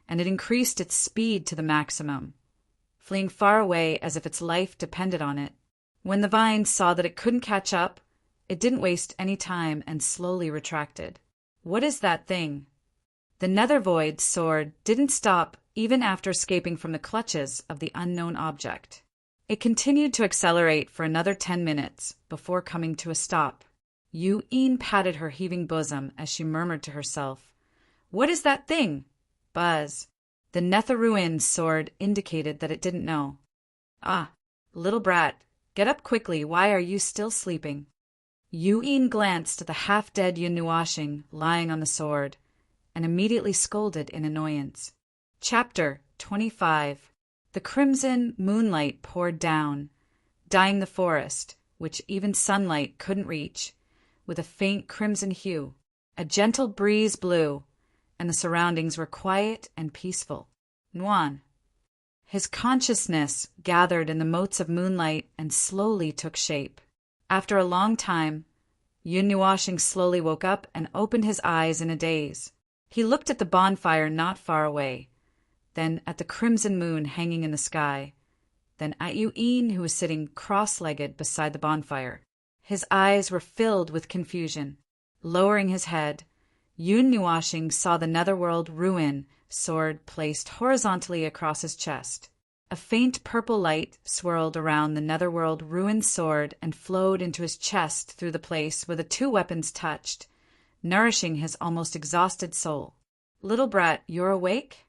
and it increased its speed to the maximum, fleeing far away as if its life depended on it. When the vine saw that it couldn't catch up, it didn't waste any time and slowly retracted. What is that thing? The Nethervoid's sword didn't stop even after escaping from the clutches of the unknown object. It continued to accelerate for another 10 minutes before coming to a stop. Yu-Een patted her heaving bosom as she murmured to herself, "What is that thing?" Buzz. The Netherruin's sword indicated that it didn't know. "Ah, little brat, get up quickly. Why are you still sleeping?" Yu-Een glanced at the half-dead Yun-Nuashing lying on the sword, and immediately scolded in annoyance. Chapter 25. The crimson moonlight poured down, dyeing the forest, which even sunlight couldn't reach, with a faint crimson hue. A gentle breeze blew, and the surroundings were quiet and peaceful. Nuan. His consciousness gathered in the motes of moonlight and slowly took shape. After a long time, Yun-Nuashing slowly woke up and opened his eyes in a daze. He looked at the bonfire not far away, then at the crimson moon hanging in the sky, then at Yu-Een, who was sitting cross-legged beside the bonfire. His eyes were filled with confusion. Lowering his head, Yun-Nuashing saw the Netherworld Ruin sword placed horizontally across his chest. A faint purple light swirled around the Netherworld Ruin sword and flowed into his chest through the place where the two weapons touched, nourishing his almost exhausted soul. "Little brat, you're awake?"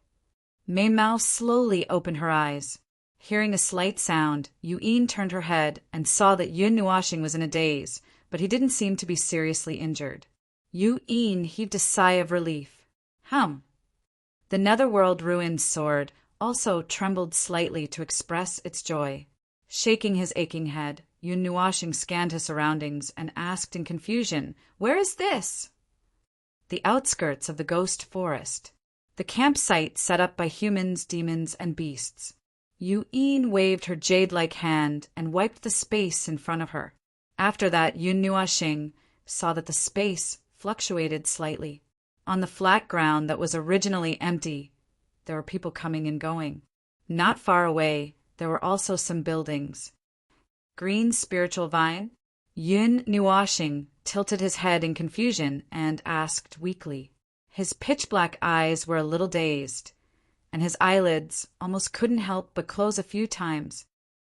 Maimao slowly opened her eyes. Hearing a slight sound, Yu-Een turned her head and saw that Yun-Nuashing was in a daze, but he didn't seem to be seriously injured. Yu-Een heaved a sigh of relief. The Netherworld Ruin sword also trembled slightly to express its joy. Shaking his aching head, Yun-Nuashing scanned his surroundings and asked in confusion, "Where is this?" The outskirts of the ghost forest. The campsite set up by humans, demons, and beasts. Yu-Een waved her jade-like hand and wiped the space in front of her. After that, Yun-Nuashing saw that the space fluctuated slightly. On the flat ground that was originally empty, there were people coming and going. Not far away, there were also some buildings. Green spiritual vine? Yun-Nuashing tilted his head in confusion and asked weakly. His pitch-black eyes were a little dazed, and his eyelids almost couldn't help but close a few times.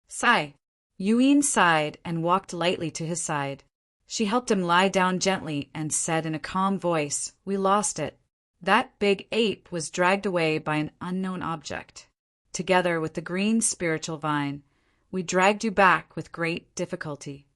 "Sigh." Yu-Een sighed and walked lightly to his side. She helped him lie down gently and said in a calm voice, "We lost it. That big ape was dragged away by an unknown object. Together with the green spiritual vine, we dragged you back with great difficulty."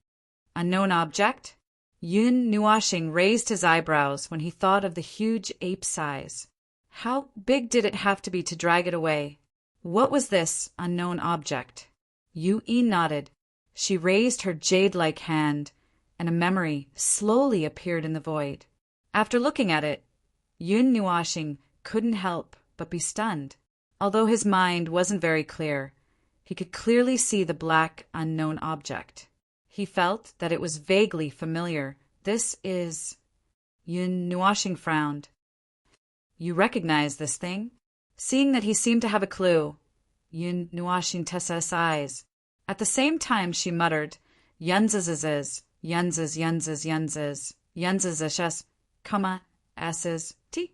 "Unknown object?" Yun-Nuashing raised his eyebrows when he thought of the huge ape size. How big did it have to be to drag it away? What was this unknown object? Yu-Een nodded. She raised her jade-like hand, and a memory slowly appeared in the void. After looking at it, Yun-Nuashing couldn't help but be stunned. Although his mind wasn't very clear, he could clearly see the black, unknown object. He felt that it was vaguely familiar. "This is—" Yun-Nuashing frowned. "You recognize this thing?" Seeing that he seemed to have a clue, Yun-Nuashing tested his eyes. At the same time she muttered, "Yunzazazaz, yunzaz, yunzaz, yunzaz, yunzazashas, comma, asses, t."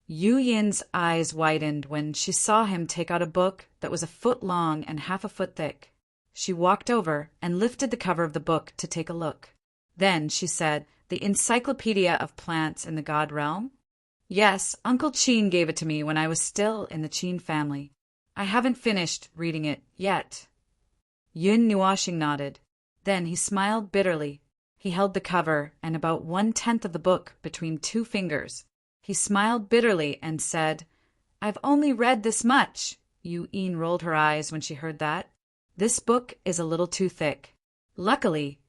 Yu-Yin's eyes widened when she saw him take out a book that was a foot long and half a foot thick. She walked over and lifted the cover of the book to take a look. Then she said, "The Encyclopedia of Plants in the God Realm?" "Yes, Uncle Cheen gave it to me when I was still in the Cheen family. I haven't finished reading it yet." Yun-Nuashing nodded. Then he smiled bitterly. He held the cover and about 1/10 of the book between two fingers. He smiled bitterly and said, "I've only read this much." Yu-Een rolled her eyes when she heard that. "This book is a little too thick. Luckily,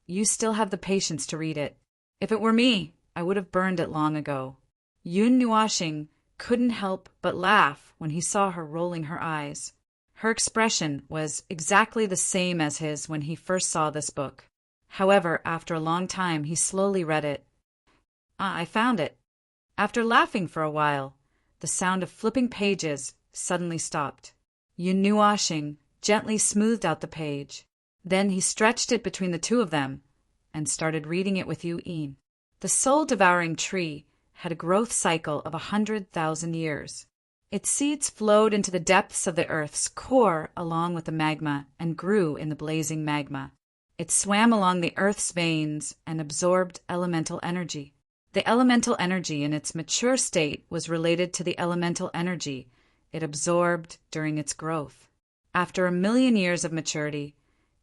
you still have the patience to read it. If it were me, I would have burned it long ago." Yun-Nuashing couldn't help but laugh when he saw her rolling her eyes. Her expression was exactly the same as his when he first saw this book. However, after a long time, he slowly read it. Ah, I found it. After laughing for a while, the sound of flipping pages suddenly stopped. Yun Nuashing gently smoothed out the page. Then he stretched it between the two of them and started reading it with Yu Yin. The soul-devouring tree had a growth cycle of 100,000 years. Its seeds flowed into the depths of the earth's core along with the magma and grew in the blazing magma. It swam along the earth's veins and absorbed elemental energy. The elemental energy in its mature state was related to the elemental energy it absorbed during its growth. After 1,000,000 years of maturity,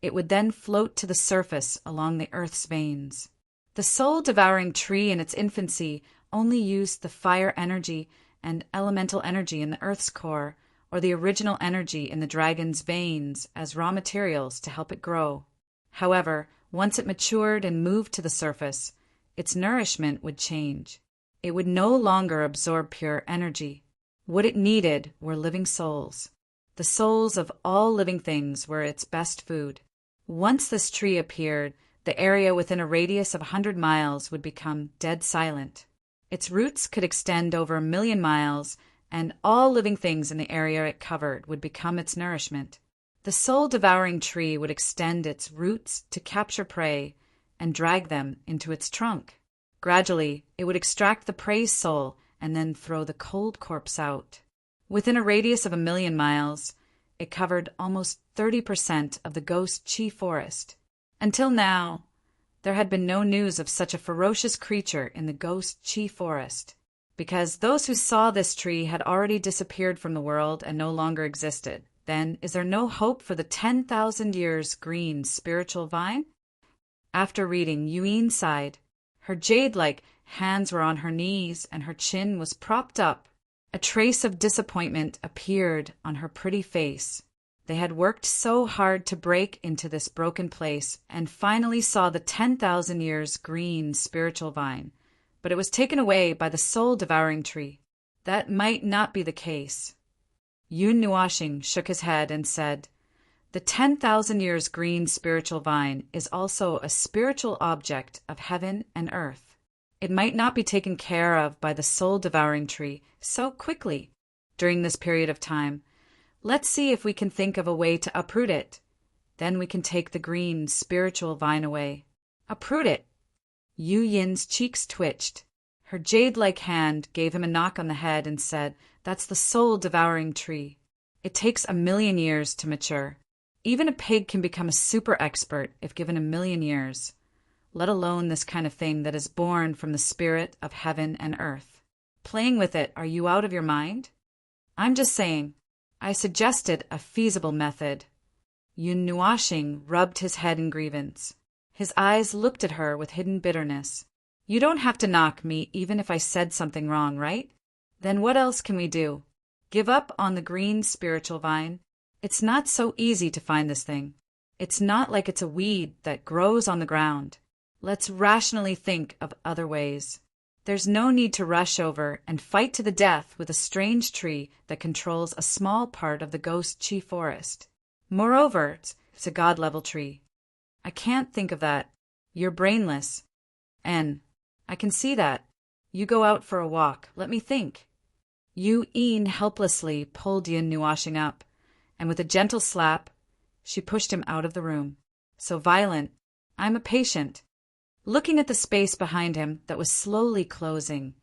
it would then float to the surface along the earth's veins. The soul-devouring tree in its infancy only used the fire energy and elemental energy in the earth's core, or the original energy in the dragon's veins, as raw materials to help it grow. However, once it matured and moved to the surface, its nourishment would change. It would no longer absorb pure energy. What it needed were living souls. The souls of all living things were its best food. Once this tree appeared, the area within a radius of 100 miles would become dead silent. Its roots could extend over 1,000,000 miles, and all living things in the area it covered would become its nourishment. The soul-devouring tree would extend its roots to capture prey and drag them into its trunk. Gradually, it would extract the prey's soul and then throw the cold corpse out. Within a radius of 1,000,000 miles, it covered almost 30% of the ghost chi forest. Until now, there had been no news of such a ferocious creature in the ghost chi forest, because those who saw this tree had already disappeared from the world and no longer existed. Then, is there no hope for the 10,000 years green spiritual vine? After reading, Yu Yin sighed. Her jade-like hands were on her knees and her chin was propped up. A trace of disappointment appeared on her pretty face. They had worked so hard to break into this broken place and finally saw the 10,000 years green spiritual vine, but it was taken away by the soul-devouring tree. That might not be the case. Yun Nuashing shook his head and said, "The 10,000 years green spiritual vine is also a spiritual object of heaven and earth. It might not be taken care of by the soul-devouring tree so quickly during this period of time. Let's see if we can think of a way to uproot it. Then we can take the green spiritual vine away." "Uproot it?" Yu Yin's cheeks twitched. Her jade-like hand gave him a knock on the head and said, "That's the soul-devouring tree. It takes 1,000,000 years to mature. Even a pig can become a super expert if given 1,000,000 years, let alone this kind of thing that is born from the spirit of heaven and earth. Playing with it, are you out of your mind?" "I'm just saying. I suggested a feasible method." Yun Nuashing rubbed his head in grievance. His eyes looked at her with hidden bitterness. "You don't have to knock me even if I said something wrong, right? Then what else can we do? Give up on the green spiritual vine? It's not so easy to find this thing. It's not like it's a weed that grows on the ground. Let's rationally think of other ways. There's no need to rush over and fight to the death with a strange tree that controls a small part of the ghost chi forest. Moreover, it's a god-level tree. I can't think of that. You're brainless. And I can see that. You go out for a walk. Let me think." Yu Yin helplessly pulled Yun Nuashing up, and with a gentle slap, she pushed him out of the room. "So violent. I'm a patient." Looking at the space behind him that was slowly closing,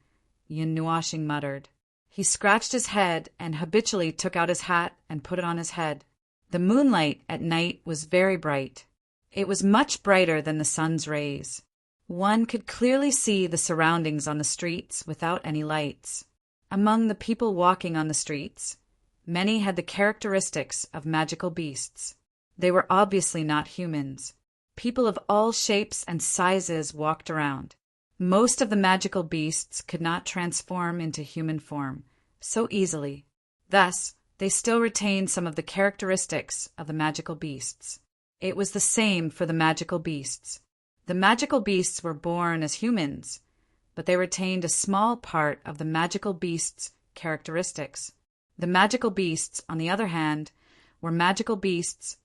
Yun Nuashing muttered. He scratched his head and habitually took out his hat and put it on his head. The moonlight at night was very bright. It was much brighter than the sun's rays. One could clearly see the surroundings on the streets without any lights. Among the people walking on the streets, many had the characteristics of magical beasts. They were obviously not humans. People of all shapes and sizes walked around. Most of the magical beasts could not transform into human form so easily. Thus, they still retained some of the characteristics of the magical beasts. It was the same for the magical beasts. The magical beasts were born as humans, but they retained a small part of the magical beasts' characteristics. The magical beasts, on the other hand, were magical beasts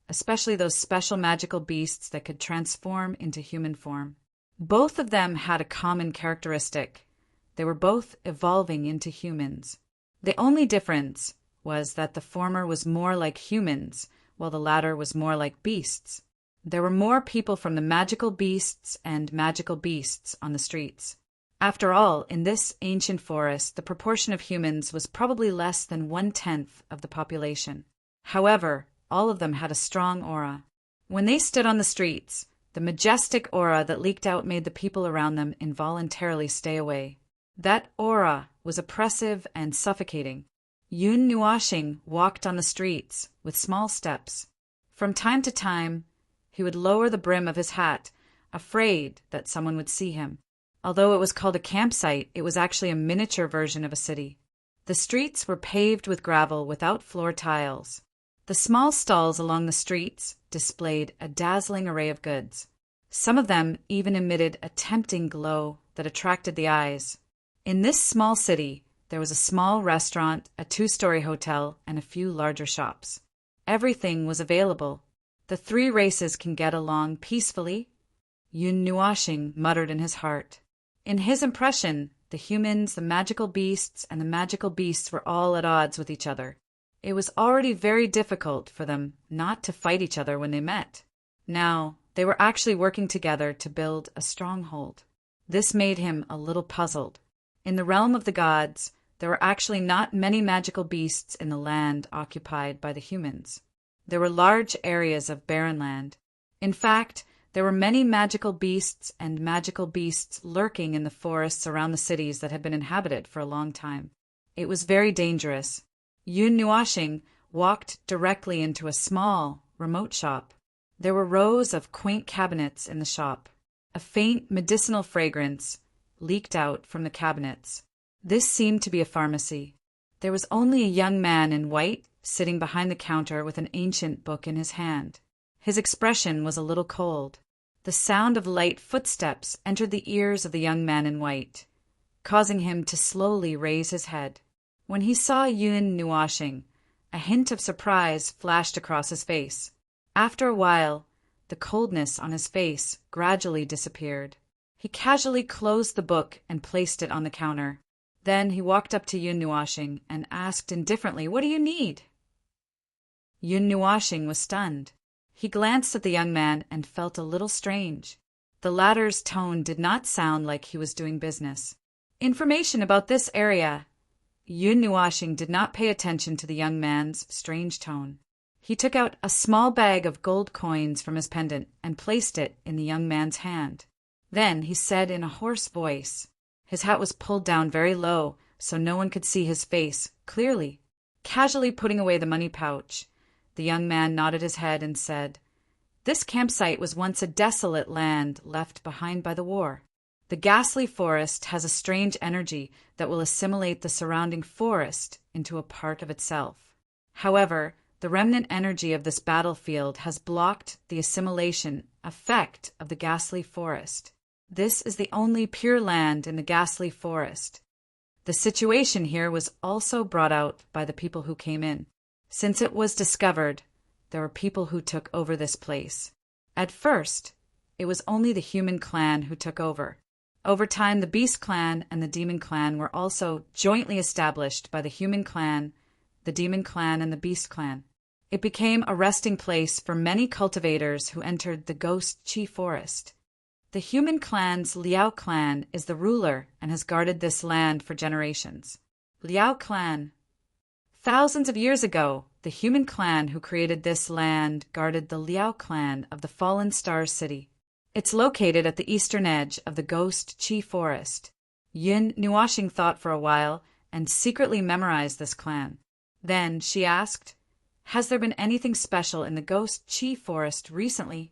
especially those special magical beasts that could transform into human form. Both of them had a common characteristic. They were both evolving into humans. The only difference was that the former was more like humans, while the latter was more like beasts. There were more people from the magical beasts and magical beasts on the streets. After all, in this ancient forest, the proportion of humans was probably less than 1/10 of the population. However, all of them had a strong aura. When they stood on the streets, the majestic aura that leaked out made the people around them involuntarily stay away. That aura was oppressive and suffocating. Yun Nuashing walked on the streets with small steps. From time to time, he would lower the brim of his hat, afraid that someone would see him. Although it was called a campsite, it was actually a miniature version of a city. The streets were paved with gravel without floor tiles. The small stalls along the streets displayed a dazzling array of goods. Some of them even emitted a tempting glow that attracted the eyes. In this small city, there was a small restaurant, a 2-story hotel, and a few larger shops. Everything was available. The 3 races can get along peacefully, Yun Nuashing muttered in his heart. In his impression, the humans, the magical beasts, and the magical beasts were all at odds with each other. It was already very difficult for them not to fight each other when they met. Now, they were actually working together to build a stronghold. This made him a little puzzled. In the realm of the gods, there were actually not many magical beasts in the land occupied by the humans. There were large areas of barren land. In fact, there were many magical beasts and magical beasts lurking in the forests around the cities that had been inhabited for a long time. It was very dangerous. Yun Nuashing walked directly into a small, remote shop. There were rows of quaint cabinets in the shop. A faint medicinal fragrance leaked out from the cabinets. This seemed to be a pharmacy. There was only a young man in white sitting behind the counter with an ancient book in his hand. His expression was a little cold. The sound of light footsteps entered the ears of the young man in white, causing him to slowly raise his head. When he saw Yun Nuashing, a hint of surprise flashed across his face. After a while, the coldness on his face gradually disappeared. He casually closed the book and placed it on the counter. Then he walked up to Yun Nuashing and asked indifferently, "What do you need?" Yun Nuashing was stunned. He glanced at the young man and felt a little strange. The latter's tone did not sound like he was doing business. "Information about this area." Yun Nuashing did not pay attention to the young man's strange tone. He took out a small bag of gold coins from his pendant and placed it in the young man's hand. Then he said in a hoarse voice, his hat was pulled down very low so no one could see his face clearly. Casually putting away the money pouch, the young man nodded his head and said, "This campsite was once a desolate land left behind by the war. The ghastly forest has a strange energy that will assimilate the surrounding forest into a part of itself. However, the remnant energy of this battlefield has blocked the assimilation effect of the ghastly forest. This is the only pure land in the ghastly forest. The situation here was also brought out by the people who came in. Since it was discovered, there were people who took over this place. At first, it was only the human clan who took over. Over time, the beast clan and the demon clan were also jointly established by the human clan, the demon clan, and the beast clan. It became a resting place for many cultivators who entered the Ghost Chi Forest. The human clan's Liao clan is the ruler and has guarded this land for generations. Liao clan. Thousands of years ago, the human clan who created this land guarded the Liao clan of the Fallen Star City. It's located at the eastern edge of the Ghost Chi Forest. Yun Nuashing thought for a while and secretly memorized this clan. Then she asked, "Has there been anything special in the Ghost Chi Forest recently?"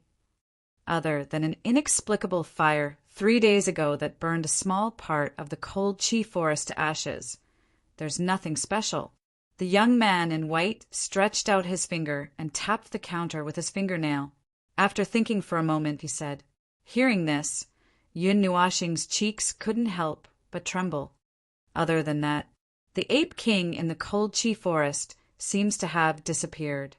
"Other than an inexplicable fire 3 days ago that burned a small part of the cold Chi Forest to ashes, there's nothing special." The young man in white stretched out his finger and tapped the counter with his fingernail. After thinking for a moment, he said, Hearing this, Yun Nuashing's cheeks couldn't help but tremble. Other than that, the ape king in the cold Chi Forest seems to have disappeared.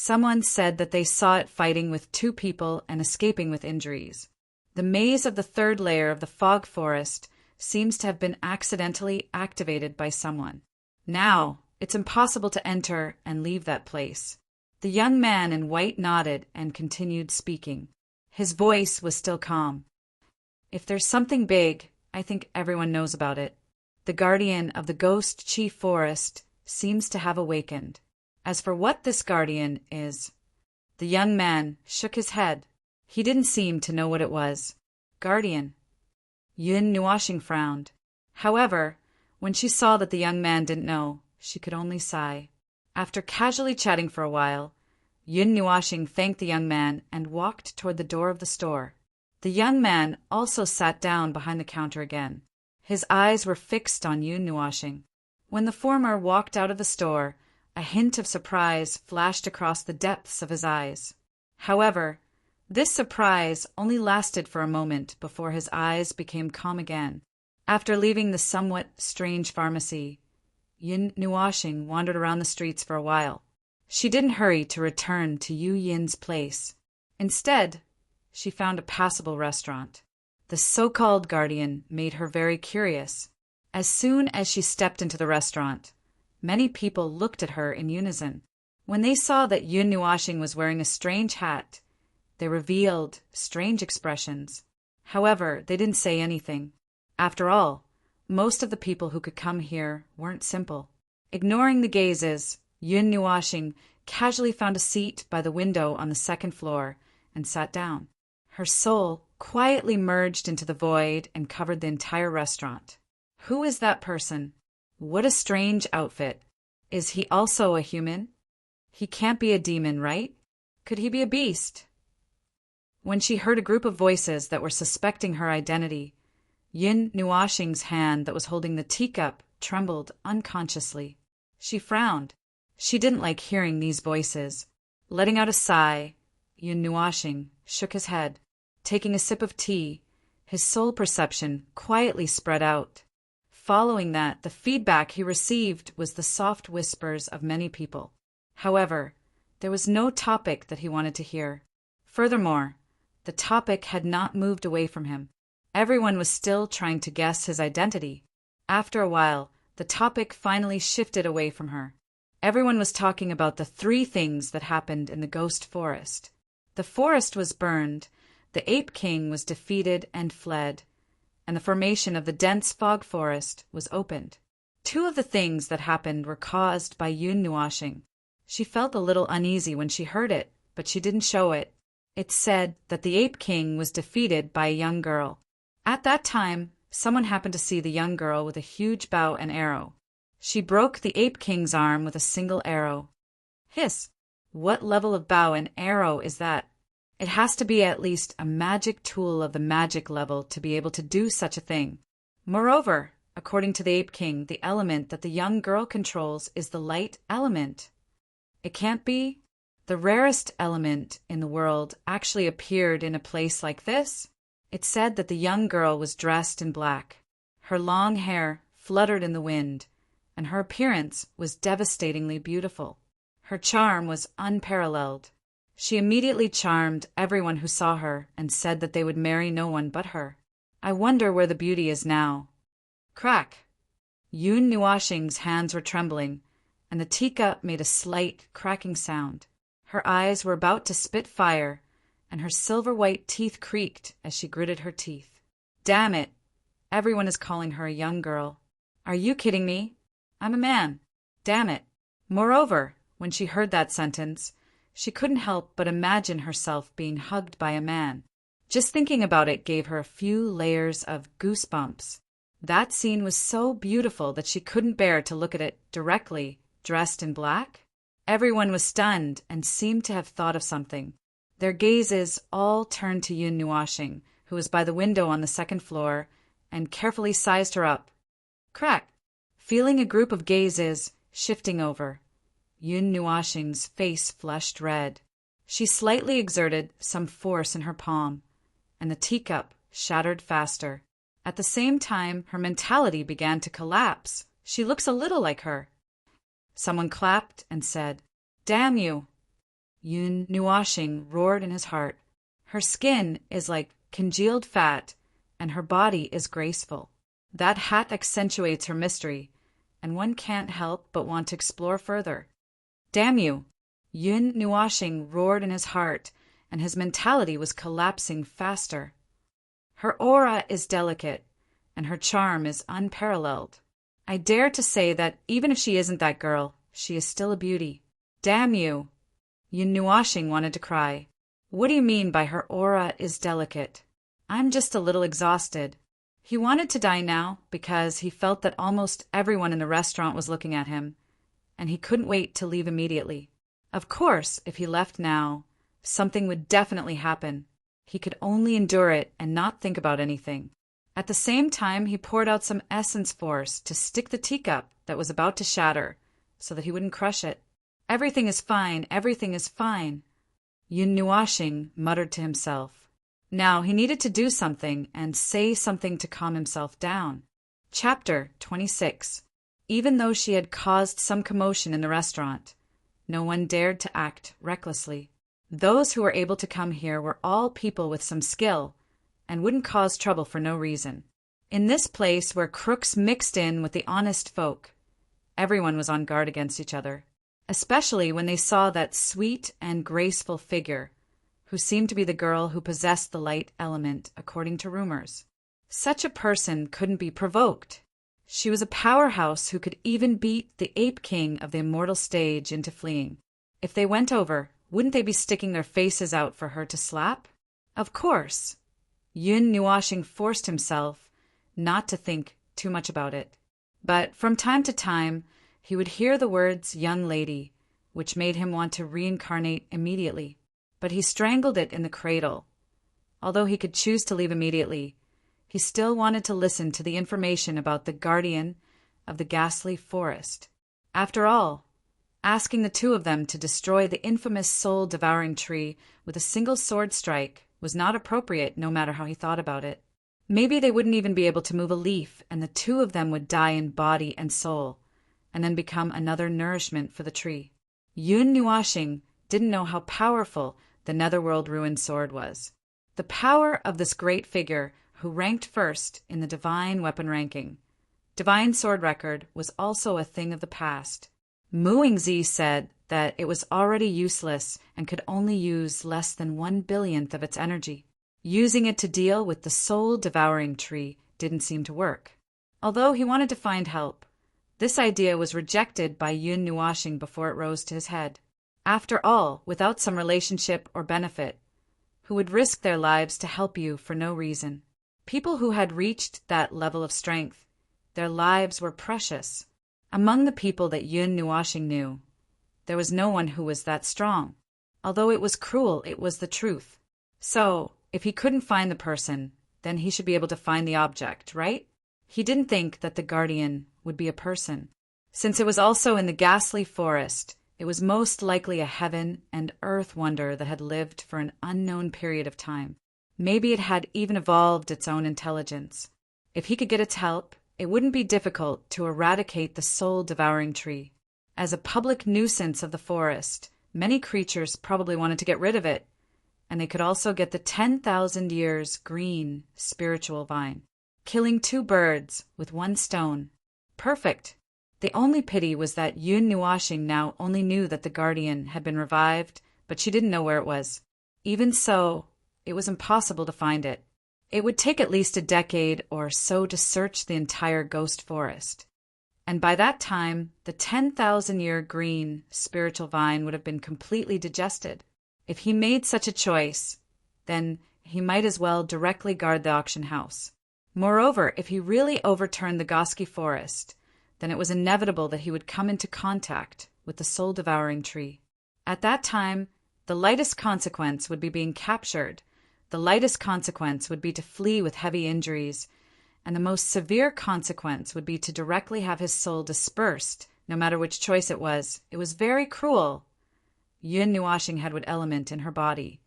Someone said that they saw it fighting with two people and escaping with injuries. The maze of the third layer of the fog forest seems to have been accidentally activated by someone. Now, it's impossible to enter and leave that place. The young man in white nodded and continued speaking. His voice was still calm. If there's something big, I think everyone knows about it. The guardian of the ghost chief forest seems to have awakened. As for what this guardian is, the young man shook his head. He didn't seem to know what it was. Guardian. Yun Nuashing frowned. However, when she saw that the young man didn't know, she could only sigh. After casually chatting for a while, Yun Nuashing thanked the young man and walked toward the door of the store. The young man also sat down behind the counter again. His eyes were fixed on Yun Nuashing. When the former walked out of the store, a hint of surprise flashed across the depths of his eyes. However, this surprise only lasted for a moment before his eyes became calm again. After leaving the somewhat strange pharmacy, Yun Nuashing wandered around the streets for a while. She didn't hurry to return to Yu Yin's place. Instead, she found a passable restaurant. The so-called guardian made her very curious. As soon as she stepped into the restaurant, many people looked at her in unison. When they saw that Yun Nuashing was wearing a strange hat, they revealed strange expressions. However, they didn't say anything. After all, most of the people who could come here weren't simple. Ignoring the gazes, Yun Nuashing casually found a seat by the window on the second floor and sat down. Her soul quietly merged into the void and covered the entire restaurant. Who is that person? What a strange outfit. Is he also a human? He can't be a demon, right? Could he be a beast? When she heard a group of voices that were suspecting her identity, Yun Nuashing's hand that was holding the teacup trembled unconsciously. She frowned. She didn't like hearing these voices. Letting out a sigh, Yun Nuashing shook his head. Taking a sip of tea, his soul perception quietly spread out. Following that, the feedback he received was the soft whispers of many people. However, there was no topic that he wanted to hear. Furthermore, the topic had not moved away from him. Everyone was still trying to guess his identity. After a while, the topic finally shifted away from her. Everyone was talking about the 3 things that happened in the ghost forest. The forest was burned, the Ape King was defeated and fled, and the formation of the dense fog forest was opened. 2 of the things that happened were caused by Yun Nuashing. She felt a little uneasy when she heard it, but she didn't show it. It said that the Ape King was defeated by a young girl. At that time, someone happened to see the young girl with a huge bow and arrow. She broke the Ape King's arm with a single arrow. Hiss! What level of bow and arrow is that? It has to be at least a magic tool of the magic level to be able to do such a thing. Moreover, according to the Ape King, the element that the young girl controls is the light element. It can't be. The rarest element in the world actually appeared in a place like this. It said that the young girl was dressed in black. Her long hair fluttered in the wind, and her appearance was devastatingly beautiful. Her charm was unparalleled. She immediately charmed everyone who saw her and said that they would marry no one but her. I wonder where the beauty is now. Crack! Yun Nuashing's hands were trembling, and the teacup made a slight cracking sound. Her eyes were about to spit fire, and her silver-white teeth creaked as she gritted her teeth. Damn it! Everyone is calling her a young girl. Are you kidding me? I'm a man. Damn it! Moreover, when she heard that sentence, she couldn't help but imagine herself being hugged by a man. Just thinking about it gave her a few layers of goosebumps. That scene was so beautiful that she couldn't bear to look at it directly, dressed in black. Everyone was stunned and seemed to have thought of something. Their gazes all turned to Yun Nuashing, who was by the window on the second floor, and carefully sized her up. Crack! Feeling a group of gazes shifting over, Yun Nuashing's face flushed red. She slightly exerted some force in her palm, and the teacup shattered faster. At the same time, her mentality began to collapse. She looks a little like her. Someone clapped and said, "Damn you!" Yun Nuashing roared in his heart. Her skin is like congealed fat, and her body is graceful. That hat accentuates her mystery, and one can't help but want to explore further. Damn you! Yun Nuashing roared in his heart, and his mentality was collapsing faster. Her aura is delicate, and her charm is unparalleled. I dare to say that even if she isn't that girl, she is still a beauty. Damn you! Yun Nuashing wanted to cry. What do you mean by her aura is delicate? I'm just a little exhausted. He wanted to die now because he felt that almost everyone in the restaurant was looking at him, and he couldn't wait to leave immediately. Of course, if he left now, something would definitely happen. He could only endure it and not think about anything. At the same time, he poured out some essence force to stick the teacup that was about to shatter so that he wouldn't crush it. Everything is fine, everything is fine, Yun Nuashing muttered to himself. Now he needed to do something and say something to calm himself down. Chapter 26. Even though she had caused some commotion in the restaurant, no one dared to act recklessly. Those who were able to come here were all people with some skill and wouldn't cause trouble for no reason. In this place where crooks mixed in with the honest folk, everyone was on guard against each other, especially when they saw that sweet and graceful figure, who seemed to be the girl who possessed the light element, according to rumors. Such a person couldn't be provoked. She was a powerhouse who could even beat the ape king of the immortal stage into fleeing. If they went over, wouldn't they be sticking their faces out for her to slap? Of course. Yun Nuashing forced himself not to think too much about it. But from time to time, he would hear the words young lady, which made him want to reincarnate immediately. But he strangled it in the cradle. Although he could choose to leave immediately, he still wanted to listen to the information about the guardian of the ghastly forest. After all, asking the two of them to destroy the infamous soul-devouring tree with a single sword strike was not appropriate, no matter how he thought about it. Maybe they wouldn't even be able to move a leaf, and the two of them would die in body and soul, and then become another nourishment for the tree. Yun Nuashing didn't know how powerful the Netherworld Ruined Sword was. The power of this great figure who ranked first in the divine weapon ranking. Divine sword record was also a thing of the past. Muingzi said that it was already useless and could only use less than 1/billionth of its energy. Using it to deal with the soul-devouring tree didn't seem to work. Although he wanted to find help, this idea was rejected by Yun Nuashing before it rose to his head. After all, without some relationship or benefit, who would risk their lives to help you for no reason? People who had reached that level of strength, their lives were precious. Among the people that Yun Nuashing knew, there was no one who was that strong. Although it was cruel, it was the truth. So, if he couldn't find the person, then he should be able to find the object, right? He didn't think that the guardian would be a person. Since it was also in the ghastly forest, it was most likely a heaven and earth wonder that had lived for an unknown period of time. Maybe it had even evolved its own intelligence. If he could get its help, it wouldn't be difficult to eradicate the soul-devouring tree. As a public nuisance of the forest, many creatures probably wanted to get rid of it, and they could also get the 10,000 years green spiritual vine, killing 2 birds with 1 stone. Perfect. The only pity was that Yun Nuashing now only knew that the guardian had been revived, but she didn't know where it was. Even so, it was impossible to find it. It would take at least a decade or so to search the entire ghost forest. And by that time, the 10,000-year green spiritual vine would have been completely digested. If he made such a choice, then he might as well directly guard the auction house. Moreover, if he really overturned the Goski forest, then it was inevitable that he would come into contact with the soul-devouring tree. At that time, the lightest consequence would be being captured. The lightest consequence would be to flee with heavy injuries, and the most severe consequence would be to directly have his soul dispersed, no matter which choice it was. It was very cruel. Yun Nuashing had what element in her body,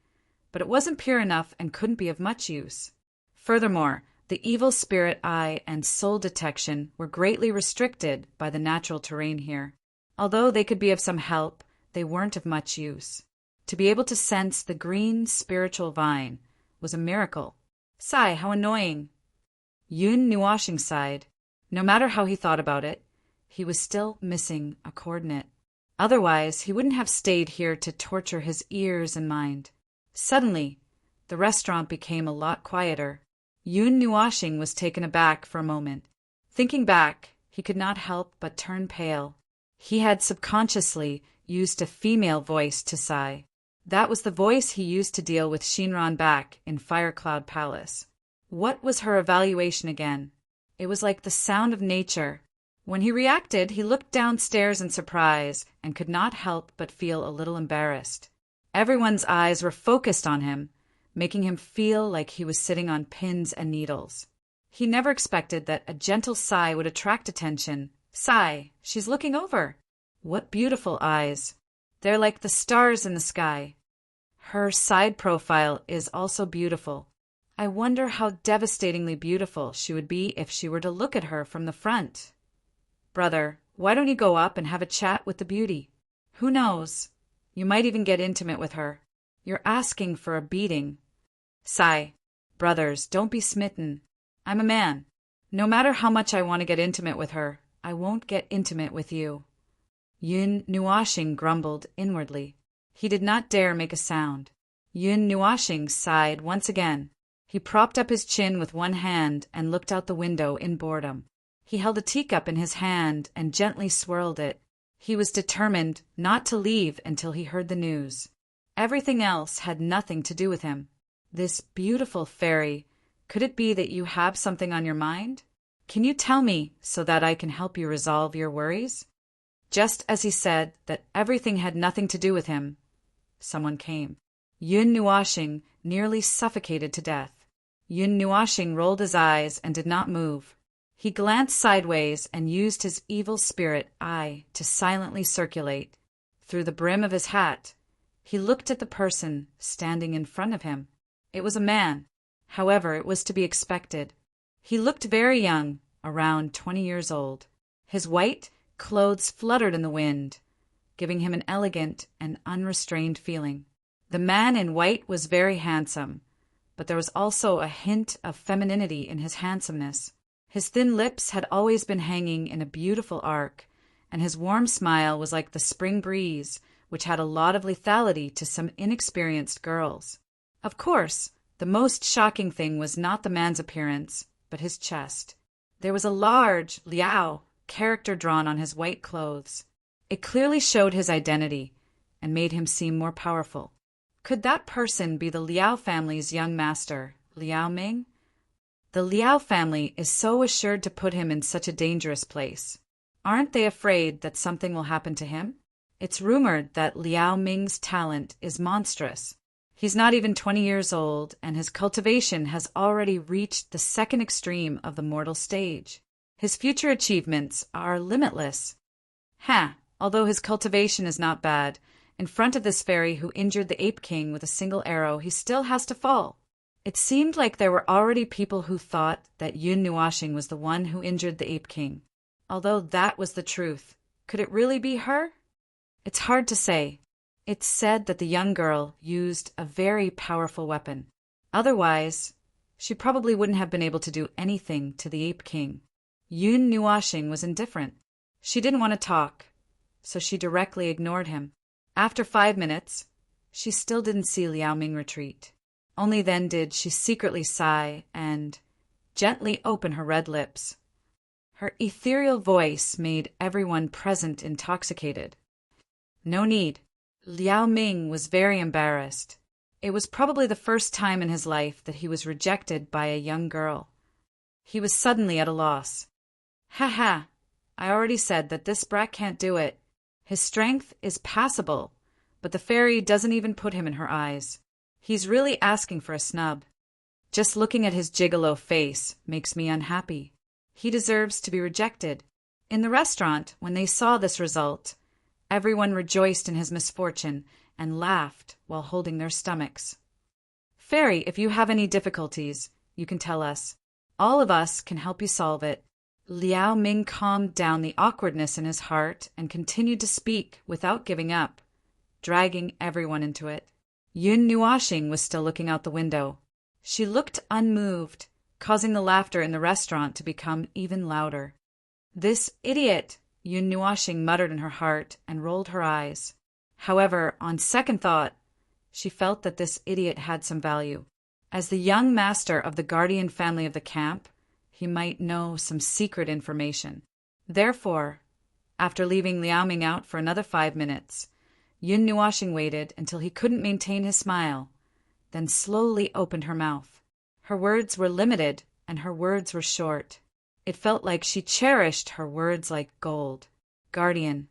but it wasn't pure enough and couldn't be of much use. Furthermore, the evil spirit eye and soul detection were greatly restricted by the natural terrain here. Although they could be of some help, they weren't of much use. To be able to sense the green spiritual vine was a miracle. Sigh, how annoying. Yun Nuashing sighed. No matter how he thought about it, he was still missing a coordinate. Otherwise, he wouldn't have stayed here to torture his ears and mind. Suddenly, the restaurant became a lot quieter. Yun Nuashing was taken aback for a moment. Thinking back, he could not help but turn pale. He had subconsciously used a female voice to sigh. That was the voice he used to deal with Shinran back in Firecloud Palace. What was her evaluation again? It was like the sound of nature. When he reacted, he looked downstairs in surprise and could not help but feel a little embarrassed. Everyone's eyes were focused on him, making him feel like he was sitting on pins and needles. He never expected that a gentle sigh would attract attention. Sigh, she's looking over. What beautiful eyes. They're like the stars in the sky. Her side profile is also beautiful. I wonder how devastatingly beautiful she would be if she were to look at her from the front. Brother, why don't you go up and have a chat with the beauty? Who knows? You might even get intimate with her. You're asking for a beating. Sigh. Brothers, don't be smitten. I'm a man. No matter how much I want to get intimate with her, I won't get intimate with you. Yun Nuashing grumbled inwardly. He did not dare make a sound. Yun Nuashing sighed once again. He propped up his chin with one hand and looked out the window in boredom. He held a teacup in his hand and gently swirled it. He was determined not to leave until he heard the news. Everything else had nothing to do with him. This beautiful fairy, could it be that you have something on your mind? Can you tell me so that I can help you resolve your worries? Just as he said that everything had nothing to do with him, someone came. Yun Nuashing nearly suffocated to death. Yun Nuashing rolled his eyes and did not move. He glanced sideways and used his evil spirit eye to silently circulate. Through the brim of his hat, he looked at the person standing in front of him. It was a man. However, it was to be expected. He looked very young, around 20 years old. His white clothes fluttered in the wind, giving him an elegant and unrestrained feeling. The man in white was very handsome, but there was also a hint of femininity in his handsomeness. His thin lips had always been hanging in a beautiful arc, and his warm smile was like the spring breeze, which had a lot of lethality to some inexperienced girls. Of course, the most shocking thing was not the man's appearance, but his chest. There was a large Liao character drawn on his white clothes. It clearly showed his identity and made him seem more powerful. Could that person be the Liao family's young master, Liao Ming? The Liao family is so assured to put him in such a dangerous place. Aren't they afraid that something will happen to him? It's rumored that Liao Ming's talent is monstrous. He's not even 20 years old, and his cultivation has already reached the second extreme of the mortal stage. His future achievements are limitless. Although his cultivation is not bad, in front of this fairy who injured the Ape King with a single arrow, he still has to fall. It seemed like there were already people who thought that Yun Nuashing was the one who injured the Ape King. Although that was the truth, could it really be her? It's hard to say. It's said that the young girl used a very powerful weapon. Otherwise, she probably wouldn't have been able to do anything to the Ape King. Yun Nuashing was indifferent. She didn't want to talk, so she directly ignored him. After 5 minutes, she still didn't see Liao Ming retreat. Only then did she secretly sigh and gently open her red lips. Her ethereal voice made everyone present intoxicated. No need. Liao Ming was very embarrassed. It was probably the first time in his life that he was rejected by a young girl. He was suddenly at a loss. I already said that this brat can't do it. His strength is passable, but the fairy doesn't even put him in her eyes. He's really asking for a snub. Just looking at his gigolo face makes me unhappy. He deserves to be rejected. In the restaurant, when they saw this result, everyone rejoiced in his misfortune and laughed while holding their stomachs. Fairy, if you have any difficulties, you can tell us. All of us can help you solve it. Liao Ming calmed down the awkwardness in his heart and continued to speak without giving up. dragging everyone into it. Yun Nuashing was still looking out the window. She looked unmoved, causing the laughter in the restaurant to become even louder. "This idiot!" Yun Nuashing muttered in her heart and rolled her eyes. However, on second thought, she felt that this idiot had some value. As the young master of the guardian family of the camp, he might know some secret information. Therefore, after leaving Liao Ming out for another 5 minutes, Yun Nuashing waited until he couldn't maintain his smile, then slowly opened her mouth. Her words were limited, and her words were short. It felt like she cherished her words like gold. Guardian.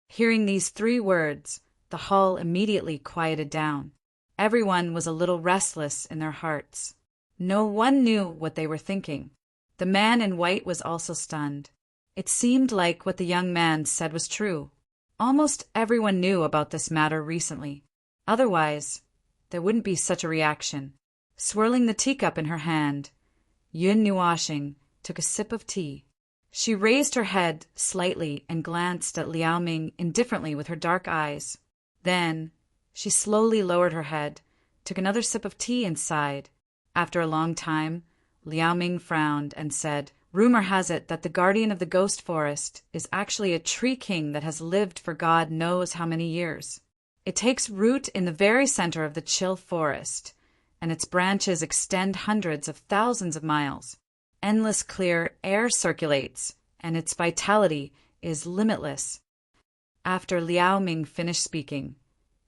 Hearing these 3 words, the hall immediately quieted down. Everyone was a little restless in their hearts. No one knew what they were thinking. The man in white was also stunned. It seemed like what the young man said was true. Almost everyone knew about this matter recently. Otherwise, there wouldn't be such a reaction. Swirling the teacup in her hand, Yun Nuashing took a sip of tea. She raised her head slightly and glanced at Liao Ming indifferently with her dark eyes. Then, she slowly lowered her head, took another sip of tea and sighed. After a long time, Liao Ming frowned and said, "Rumor has it that the guardian of the ghost forest is actually a tree king that has lived for God knows how many years. It takes root in the very center of the chill forest, and its branches extend hundreds of thousands of miles. Endless clear air circulates, and its vitality is limitless." After Liao Ming finished speaking,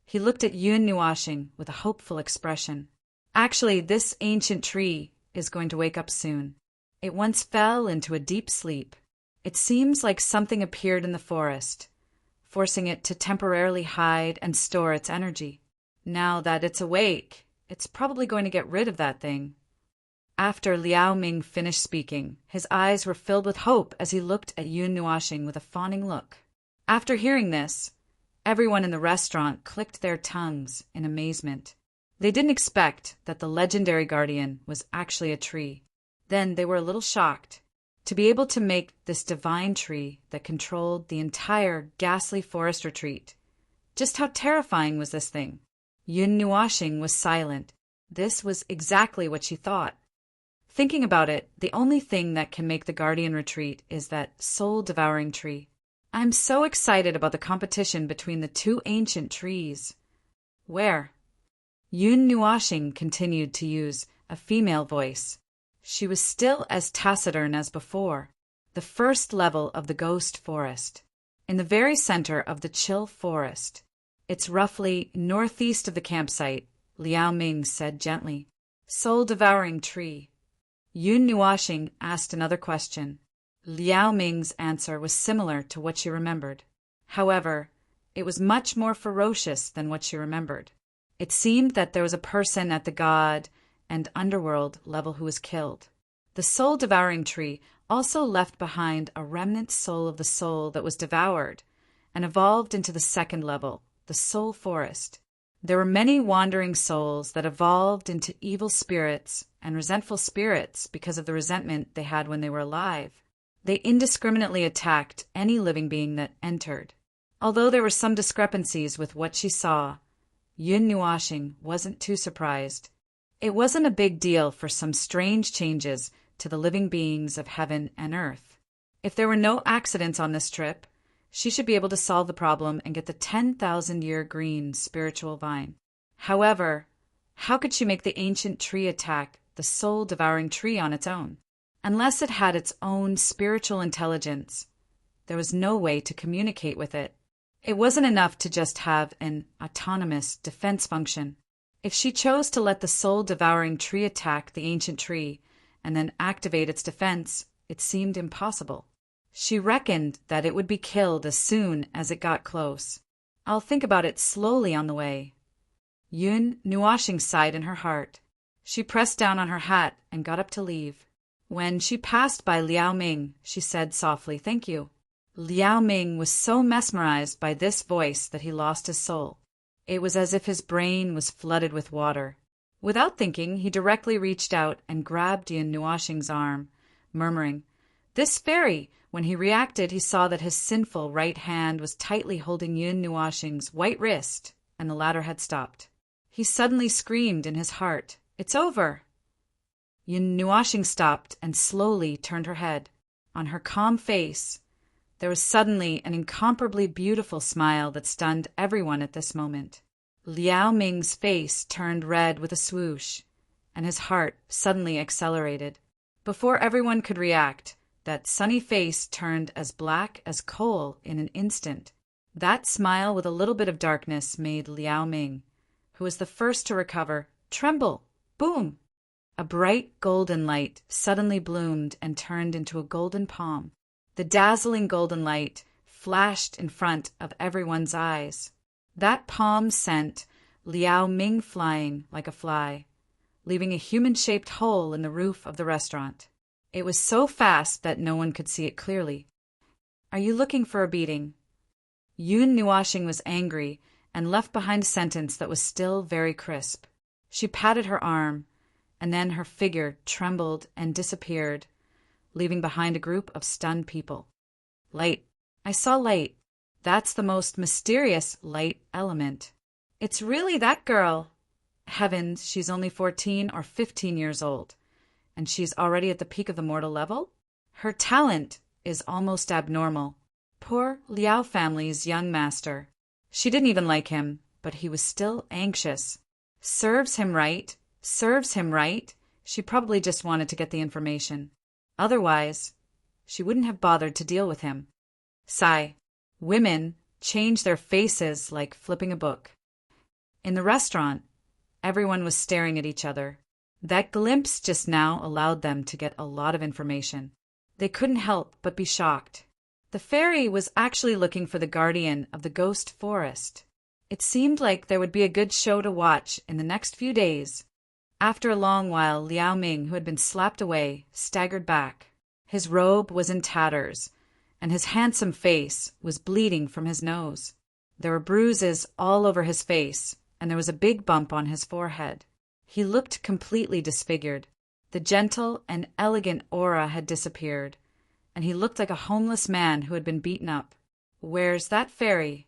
he looked at Yun Nuashing with a hopeful expression. "Actually, this ancient tree is going to wake up soon. It once fell into a deep sleep. It seems like something appeared in the forest, forcing it to temporarily hide and store its energy. Now that it's awake, it's probably going to get rid of that thing." After Liao Ming finished speaking, his eyes were filled with hope as he looked at Yun Nuashing with a fawning look. After hearing this, everyone in the restaurant clicked their tongues in amazement. They didn't expect that the legendary guardian was actually a tree. Then they were a little shocked. To be able to make this divine tree that controlled the entire ghastly forest retreat. Just how terrifying was this thing? Yun Nuashing was silent. This was exactly what she thought. Thinking about it, the only thing that can make the guardian retreat is that soul-devouring tree. I'm so excited about the competition between the 2 ancient trees. Where? Yun Nuashing continued to use a female voice. She was still as taciturn as before. The first level of the ghost forest. In the very center of the chill forest. It's roughly northeast of the campsite, Liao Ming said gently. Soul-devouring tree. Yun Nuashing asked another question. Liao Ming's answer was similar to what she remembered. However, it was much more ferocious than what she remembered. It seemed that there was a person at the god and underworld level who was killed. The soul-devouring tree also left behind a remnant soul of the soul that was devoured and evolved into the second level, the soul forest. There were many wandering souls that evolved into evil spirits and resentful spirits because of the resentment they had when they were alive. They indiscriminately attacked any living being that entered. Although there were some discrepancies with what she saw, Yun Nuashing wasn't too surprised. It wasn't a big deal for some strange changes to the living beings of heaven and earth. If there were no accidents on this trip, she should be able to solve the problem and get the 10,000-year green spiritual vine. However, how could she make the ancient tree attack the soul-devouring tree on its own? Unless it had its own spiritual intelligence, there was no way to communicate with it. It wasn't enough to just have an autonomous defense function. If she chose to let the soul-devouring tree attack the ancient tree and then activate its defense, it seemed impossible. She reckoned that it would be killed as soon as it got close. I'll think about it slowly on the way. Yun Nuashing sighed in her heart. She pressed down on her hat and got up to leave. When she passed by Liao Ming, she said softly, "Thank you." Liao Ming was so mesmerized by this voice that he lost his soul. It was as if his brain was flooded with water. Without thinking, he directly reached out and grabbed Yun Nuashing's arm, murmuring, "This fairy!" When he reacted, he saw that his sinful right hand was tightly holding Yun Nuashing's white wrist and the latter had stopped. He suddenly screamed in his heart, "It's over!" Yun Nuashing stopped and slowly turned her head. On her calm face, there was suddenly an incomparably beautiful smile that stunned everyone at this moment. Liao Ming's face turned red with a swoosh, and his heart suddenly accelerated. Before everyone could react, that sunny face turned as black as coal in an instant. That smile with a little bit of darkness made Liao Ming, who was the first to recover, tremble. Boom! A bright golden light suddenly bloomed and turned into a golden palm. The dazzling golden light flashed in front of everyone's eyes. That palm sent Liao Ming flying like a fly, leaving a human-shaped hole in the roof of the restaurant. It was so fast that no one could see it clearly. "Are you looking for a beating?" Yun Nuashing was angry and left behind a sentence that was still very crisp. She patted her arm, and then her figure trembled and disappeared, leaving behind a group of stunned people. Light. I saw light. That's the most mysterious light element. It's really that girl. Heavens, she's only 14 or 15 years old, and she's already at the peak of the mortal level? Her talent is almost abnormal. Poor Liao family's young master. She didn't even like him, but he was still anxious. Serves him right. Serves him right. She probably just wanted to get the information. Otherwise, she wouldn't have bothered to deal with him. Sigh. Women change their faces like flipping a book. In the restaurant, everyone was staring at each other. That glimpse just now allowed them to get a lot of information. They couldn't help but be shocked. The fairy was actually looking for the guardian of the ghost forest. It seemed like there would be a good show to watch in the next few days. After a long while, Liao Ming, who had been slapped away, staggered back. His robe was in tatters, and his handsome face was bleeding from his nose. There were bruises all over his face, and there was a big bump on his forehead. He looked completely disfigured. The gentle and elegant aura had disappeared, and he looked like a homeless man who had been beaten up. "Where's that fairy?"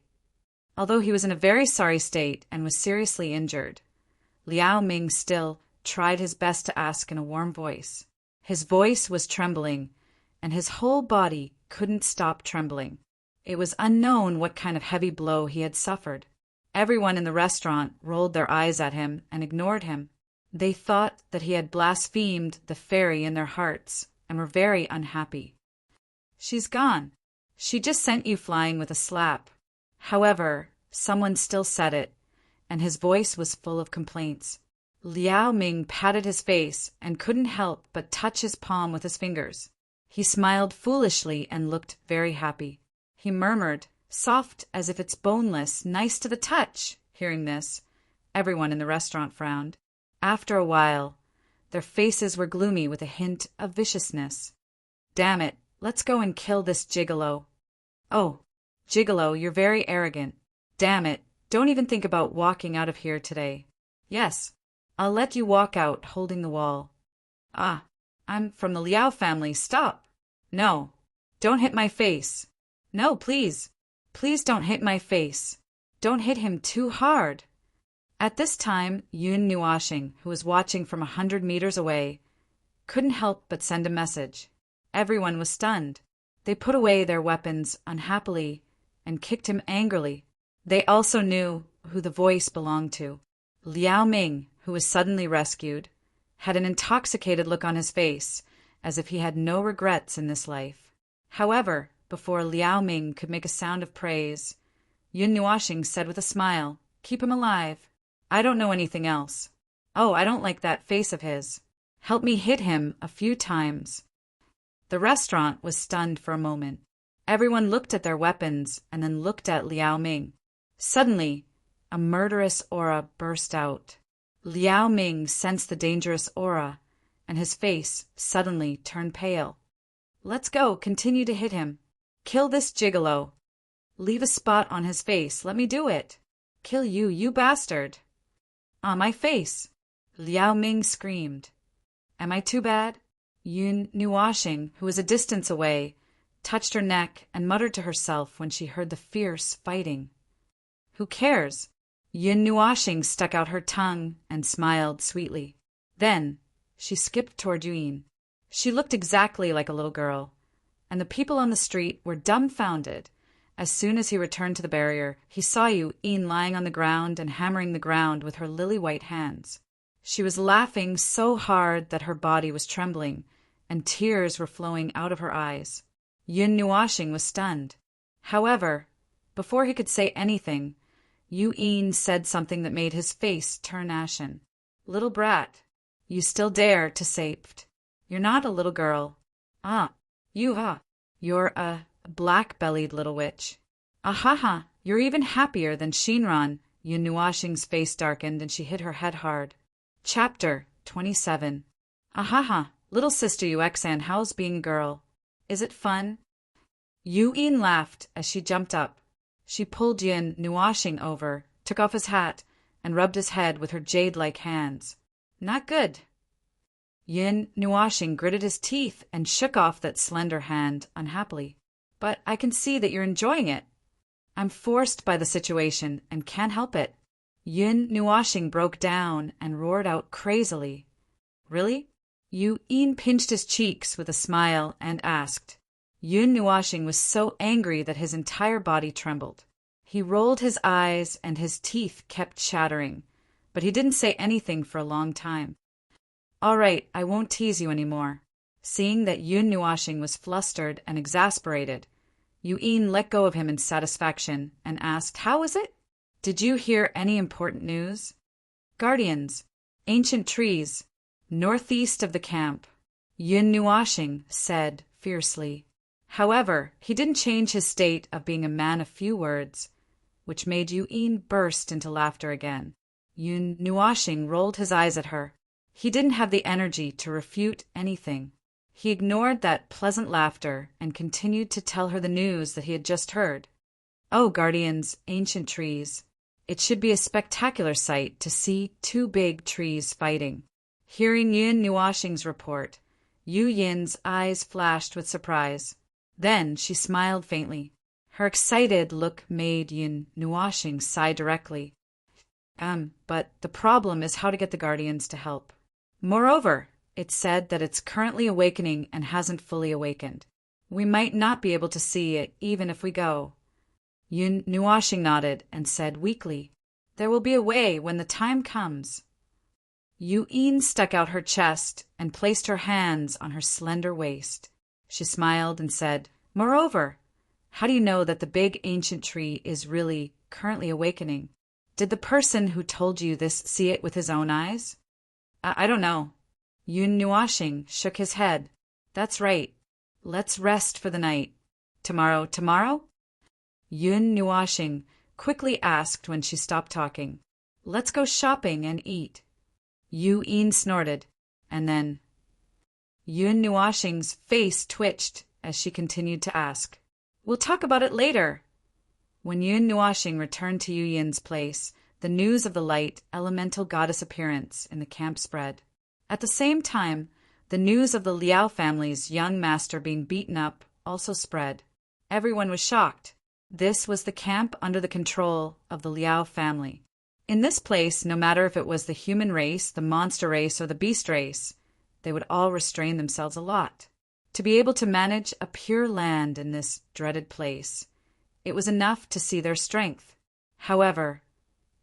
Although he was in a very sorry state and was seriously injured, Liao Ming still tried his best to ask in a warm voice. His voice was trembling, and his whole body couldn't stop trembling. It was unknown what kind of heavy blow he had suffered. Everyone in the restaurant rolled their eyes at him and ignored him. They thought that he had blasphemed the fairy in their hearts and were very unhappy. "She's gone. She just sent you flying with a slap." However, someone still said it, and his voice was full of complaints. Liao Ming patted his face and couldn't help but touch his palm with his fingers. He smiled foolishly and looked very happy. He murmured, "Soft as if it's boneless, nice to the touch." Hearing this, everyone in the restaurant frowned. After a while, their faces were gloomy with a hint of viciousness. "Damn it, let's go and kill this gigolo." "Oh, gigolo, you're very arrogant. Damn it, don't even think about walking out of here today." "Yes, I'll let you walk out holding the wall." "Ah, I'm from the Liao family, stop." "No, don't hit my face." "No, please. Please don't hit my face. Don't hit him too hard." At this time, Yun Nuashing, who was watching from 100 meters away, couldn't help but send a message. Everyone was stunned. They put away their weapons unhappily and kicked him angrily. They also knew who the voice belonged to. Liao Ming, who was suddenly rescued, had an intoxicated look on his face, as if he had no regrets in this life. However, before Liao Ming could make a sound of praise, Yun Nuashing said with a smile, "Keep him alive. I don't know anything else. Oh, I don't like that face of his. Help me hit him a few times." The restaurant was stunned for a moment. Everyone looked at their weapons and then looked at Liao Ming. Suddenly, a murderous aura burst out. Liao Ming sensed the dangerous aura, and his face suddenly turned pale. "Let's go, continue to hit him. Kill this gigolo. Leave a spot on his face, let me do it. Kill you, you bastard." "On my face," Liao Ming screamed. "Am I too bad?" Yun Nuashing, who was a distance away, touched her neck and muttered to herself when she heard the fierce fighting. "Who cares? Yin Nuashing stuck out her tongue and smiled sweetly. Then she skipped toward Yuyin. She looked exactly like a little girl, and the people on the street were dumbfounded. As soon as he returned to the barrier, he saw Yuyin lying on the ground and hammering the ground with her lily-white hands. She was laughing so hard that her body was trembling, and tears were flowing out of her eyes. Yin Nuashing was stunned. However, before he could say anything, Yuyin said something that made his face turn ashen. "Little brat, you still dare to say pft. You're not a little girl. You're a black-bellied little witch. Ahaha, you're even happier than Shinran." Yin Nuashing's face darkened and she hit her head hard. Chapter 27. Ahaha, little sister Yuexan, how's being a girl? Is it fun? Yuyin laughed as she jumped up. She pulled Yin Nuashing over, took off his hat, and rubbed his head with her jade-like hands. Not good. Yin Nuashing gritted his teeth and shook off that slender hand unhappily. But I can see that you're enjoying it. I'm forced by the situation and can't help it. Yin Nuashing broke down and roared out crazily. Really? Yuyin pinched his cheeks with a smile and asked. Yin Nuashing was so angry that his entire body trembled. He rolled his eyes and his teeth kept chattering, but he didn't say anything for a long time. All right, I won't tease you anymore. Seeing that Yin Nuashing was flustered and exasperated, Yuyin let go of him in satisfaction and asked, How is it? Did you hear any important news? Guardians, ancient trees, northeast of the camp, Yin Nuashing said fiercely. However, he didn't change his state of being a man of few words, which made Yuyin burst into laughter again. Yin Nuashing rolled his eyes at her. He didn't have the energy to refute anything. He ignored that pleasant laughter and continued to tell her the news that he had just heard. Oh, guardians, ancient trees. It should be a spectacular sight to see two big trees fighting. Hearing Yin Nuashing's report, Yin's eyes flashed with surprise. Then she smiled faintly. Her excited look made Yin Nuashing sigh directly. But the problem is how to get the guardians to help. Moreover, it's said that it's currently awakening and hasn't fully awakened. We might not be able to see it even if we go. Yin Nuashing nodded and said weakly, There will be a way when the time comes. Yuyin stuck out her chest and placed her hands on her slender waist. She smiled and said, Moreover, how do you know that the big ancient tree is really currently awakening? Did the person who told you this see it with his own eyes? I don't know. Yin Nuashing shook his head. That's right. Let's rest for the night. Tomorrow? Yin Nuashing quickly asked when she stopped talking. Let's go shopping and eat. Yuyin snorted, and then Yin Nuashing's face twitched as she continued to ask. We'll talk about it later. When Yin Nuashing returned to Yuyin's place, the news of the light elemental goddess appearance in the camp spread. At the same time, the news of the Liao family's young master being beaten up also spread. Everyone was shocked. This was the camp under the control of the Liao family. In this place, no matter if it was the human race, the monster race, or the beast race, they would all restrain themselves a lot. To be able to manage a pure land in this dreaded place, it was enough to see their strength. However,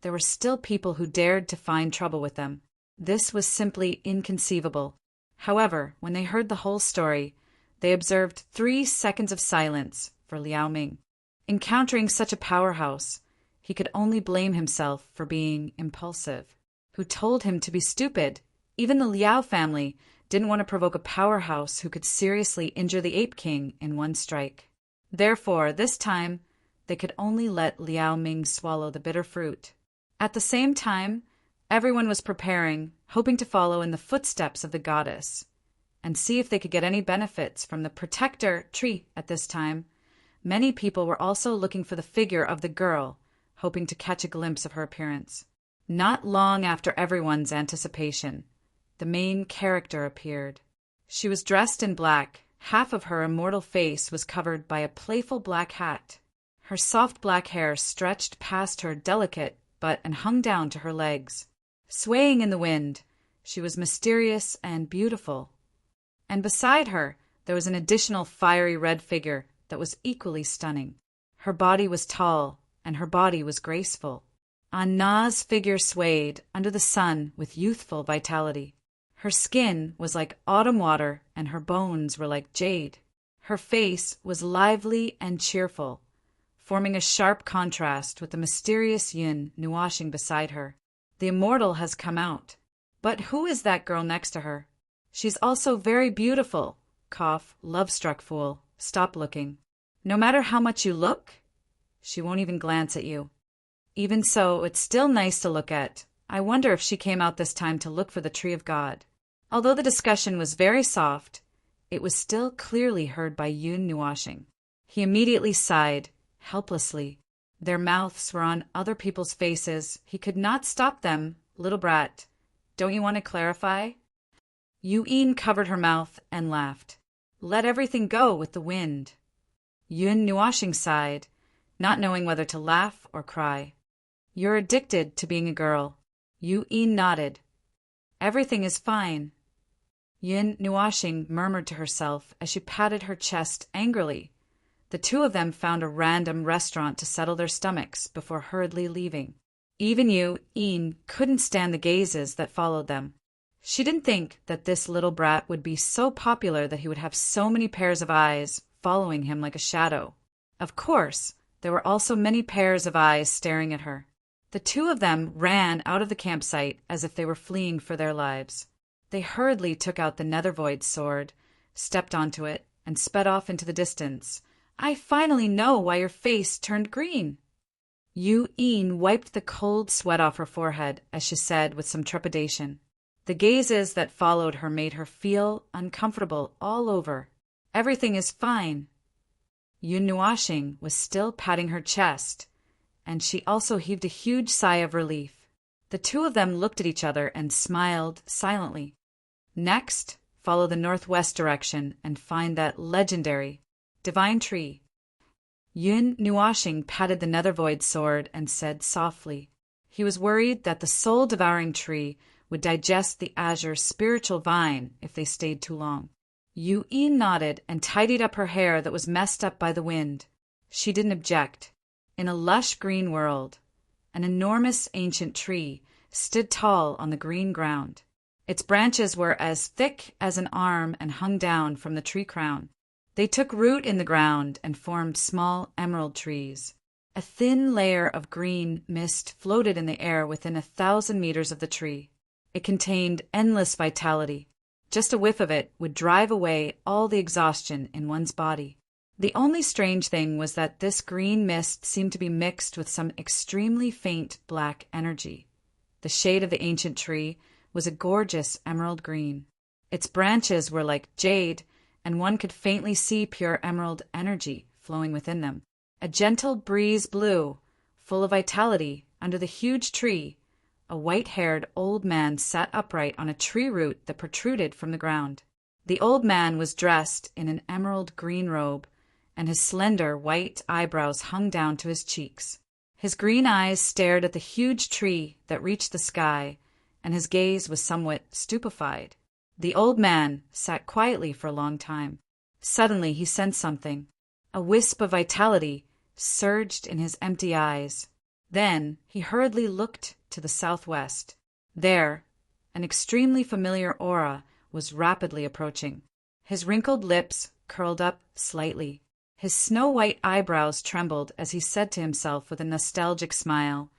there were still people who dared to find trouble with them. This was simply inconceivable. However, when they heard the whole story, they observed 3 seconds of silence for Liao Ming. Encountering such a powerhouse, he could only blame himself for being impulsive. Who told him to be stupid? Even the Liao family didn't want to provoke a powerhouse who could seriously injure the Ape King in one strike. Therefore, this time, they could only let Liao Ming swallow the bitter fruit. At the same time, everyone was preparing, hoping to follow in the footsteps of the goddess, and see if they could get any benefits from the protector tree at this time. Many people were also looking for the figure of the girl, hoping to catch a glimpse of her appearance. Not long after everyone's anticipation, the main character appeared. She was dressed in black. Half of her immortal face was covered by a playful black hat. Her soft black hair stretched past her delicate butt and hung down to her legs. Swaying in the wind, she was mysterious and beautiful. And beside her, there was an additional fiery red figure that was equally stunning. Her body was tall, and her body was graceful. Anna's figure swayed under the sun with youthful vitality. Her skin was like autumn water, and her bones were like jade. Her face was lively and cheerful, forming a sharp contrast with the mysterious Yun Nuashing beside her. The immortal has come out. But who is that girl next to her? She's also very beautiful. Cough, love-struck fool. Stop looking. No matter how much you look, she won't even glance at you. Even so, it's still nice to look at. I wonder if she came out this time to look for the tree of God. Although the discussion was very soft, it was still clearly heard by Yun Nuashing. He immediately sighed, helplessly. Their mouths were on other people's faces. He could not stop them. Little brat, don't you want to clarify? Yun covered her mouth and laughed. Let everything go with the wind. Yun Nuashing sighed, not knowing whether to laugh or cry. You're addicted to being a girl. Yun nodded. Everything is fine. Yun Nuashing murmured to herself as she patted her chest angrily. The two of them found a random restaurant to settle their stomachs before hurriedly leaving. Even Yun couldn't stand the gazes that followed them. She didn't think that this little brat would be so popular that he would have so many pairs of eyes following him like a shadow. Of course, there were also many pairs of eyes staring at her. The two of them ran out of the campsite as if they were fleeing for their lives. They hurriedly took out the Nethervoid's sword, stepped onto it, and sped off into the distance. I finally know why your face turned green. Yun wiped the cold sweat off her forehead as she said with some trepidation. The gazes that followed her made her feel uncomfortable all over. Everything is fine. Yun Nuashing was still patting her chest, and she also heaved a huge sigh of relief. The two of them looked at each other and smiled silently. Next, follow the northwest direction and find that legendary, divine tree. Yun Nuashing patted the Nethervoid's sword and said softly. He was worried that the soul-devouring tree would digest the azure spiritual vine if they stayed too long. Yun nodded and tidied up her hair that was messed up by the wind. She didn't object. In a lush green world, an enormous ancient tree stood tall on the green ground. Its branches were as thick as an arm and hung down from the tree crown. They took root in the ground and formed small emerald trees. A thin layer of green mist floated in the air within 1,000 meters of the tree. It contained endless vitality. Just a whiff of it would drive away all the exhaustion in one's body. The only strange thing was that this green mist seemed to be mixed with some extremely faint black energy. The shade of the ancient tree was a gorgeous emerald green. Its branches were like jade, and one could faintly see pure emerald energy flowing within them. A gentle breeze blew, full of vitality, under the huge tree. A white-haired old man sat upright on a tree root that protruded from the ground. The old man was dressed in an emerald green robe, and his slender white eyebrows hung down to his cheeks. His green eyes stared at the huge tree that reached the sky, and his gaze was somewhat stupefied. The old man sat quietly for a long time. Suddenly he sensed something. A wisp of vitality surged in his empty eyes. Then he hurriedly looked to the southwest. There, an extremely familiar aura was rapidly approaching. His wrinkled lips curled up slightly. His snow-white eyebrows trembled as he said to himself with a nostalgic smile,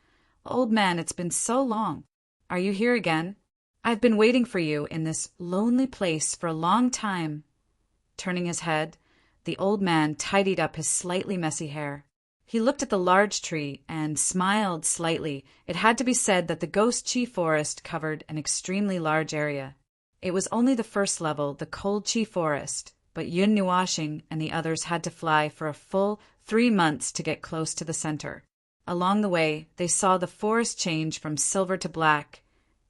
"Old man, it's been so long. Are you here again? I've been waiting for you in this lonely place for a long time." Turning his head, the old man tidied up his slightly messy hair. He looked at the large tree and smiled slightly. It had to be said that the Ghost Chi Forest covered an extremely large area. It was only the first level, the Cold Chi Forest, but Yun Nuashing and the others had to fly for a full 3 months to get close to the center. Along the way, they saw the forest change from silver to black,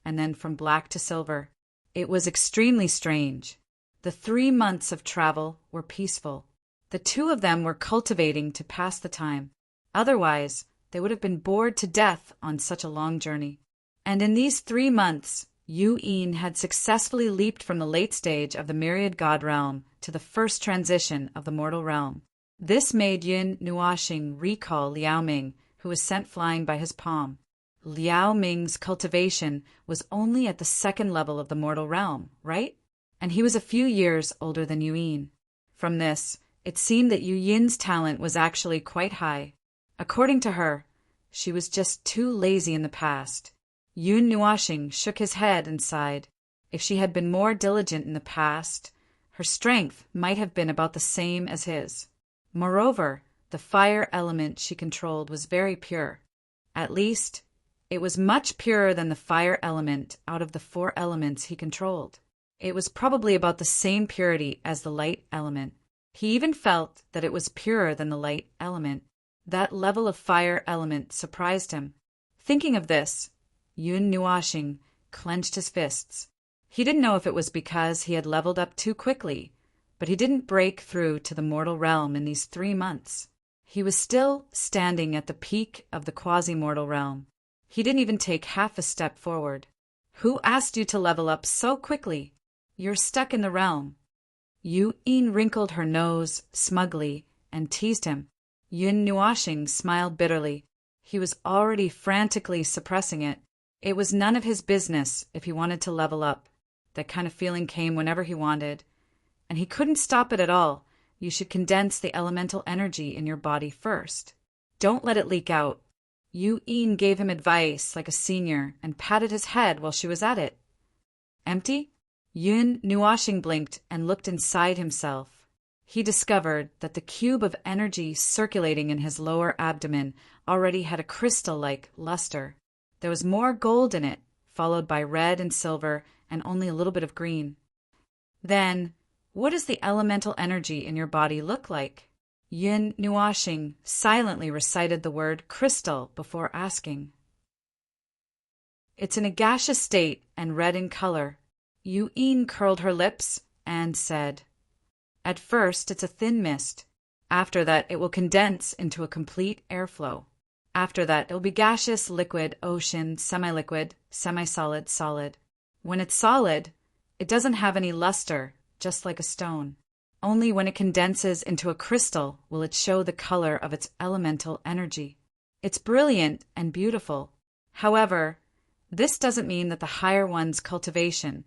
and then from black to silver. It was extremely strange. The 3 months of travel were peaceful. The two of them were cultivating to pass the time. Otherwise, They would have been bored to death on such a long journey. And in these 3 months, Yu-Yin had successfully leaped from the late stage of the myriad god realm to the first transition of the mortal realm. This made Yun Nuoxing recall Liao Ming, who was sent flying by his palm. Liao Ming's cultivation was only at the second level of the mortal realm, right? And he was a few years older than Yu-Yin. From this, it seemed that Yu-Yin's talent was actually quite high. According to her, she was just too lazy in the past. Yun Nuoxing shook his head and sighed. If she had been more diligent in the past, her strength might have been about the same as his. Moreover, the fire element she controlled was very pure. At least, it was much purer than the fire element out of the 4 elements he controlled. It was probably about the same purity as the light element. He even felt that it was purer than the light element. That level of fire element surprised him. Thinking of this, Yun Nuoxing clenched his fists. He didn't know if it was because he had leveled up too quickly, but he didn't break through to the mortal realm in these 3 months. He was still standing at the peak of the quasi-mortal realm. He didn't even take half a step forward. Who asked you to level up so quickly? You're stuck in the realm. Yu-Yin wrinkled her nose smugly and teased him. Yun Nuoxing smiled bitterly. He was already frantically suppressing it. It was none of his business if he wanted to level up. That kind of feeling came whenever he wanted. And he couldn't stop it at all. You should condense the elemental energy in your body first. Don't let it leak out. Yu-Yin gave him advice like a senior and patted his head while she was at it. Empty? Yun Nuoxing blinked and looked inside himself. He discovered that the cube of energy circulating in his lower abdomen already had a crystal-like luster. There was more gold in it, followed by red and silver and only a little bit of green. Then, what does the elemental energy in your body look like? Yun Nuoxing silently recited the word crystal before asking. It's in a gaseous state and red in color. Yu-Yin curled her lips and said, At first it's a thin mist. After that it will condense into a complete airflow. After that it will be gaseous, liquid, ocean, semi-liquid, semi-solid, solid. When it's solid, it doesn't have any luster, just like a stone. Only when it condenses into a crystal will it show the color of its elemental energy. It's brilliant and beautiful. However, this doesn't mean that the higher one's cultivation,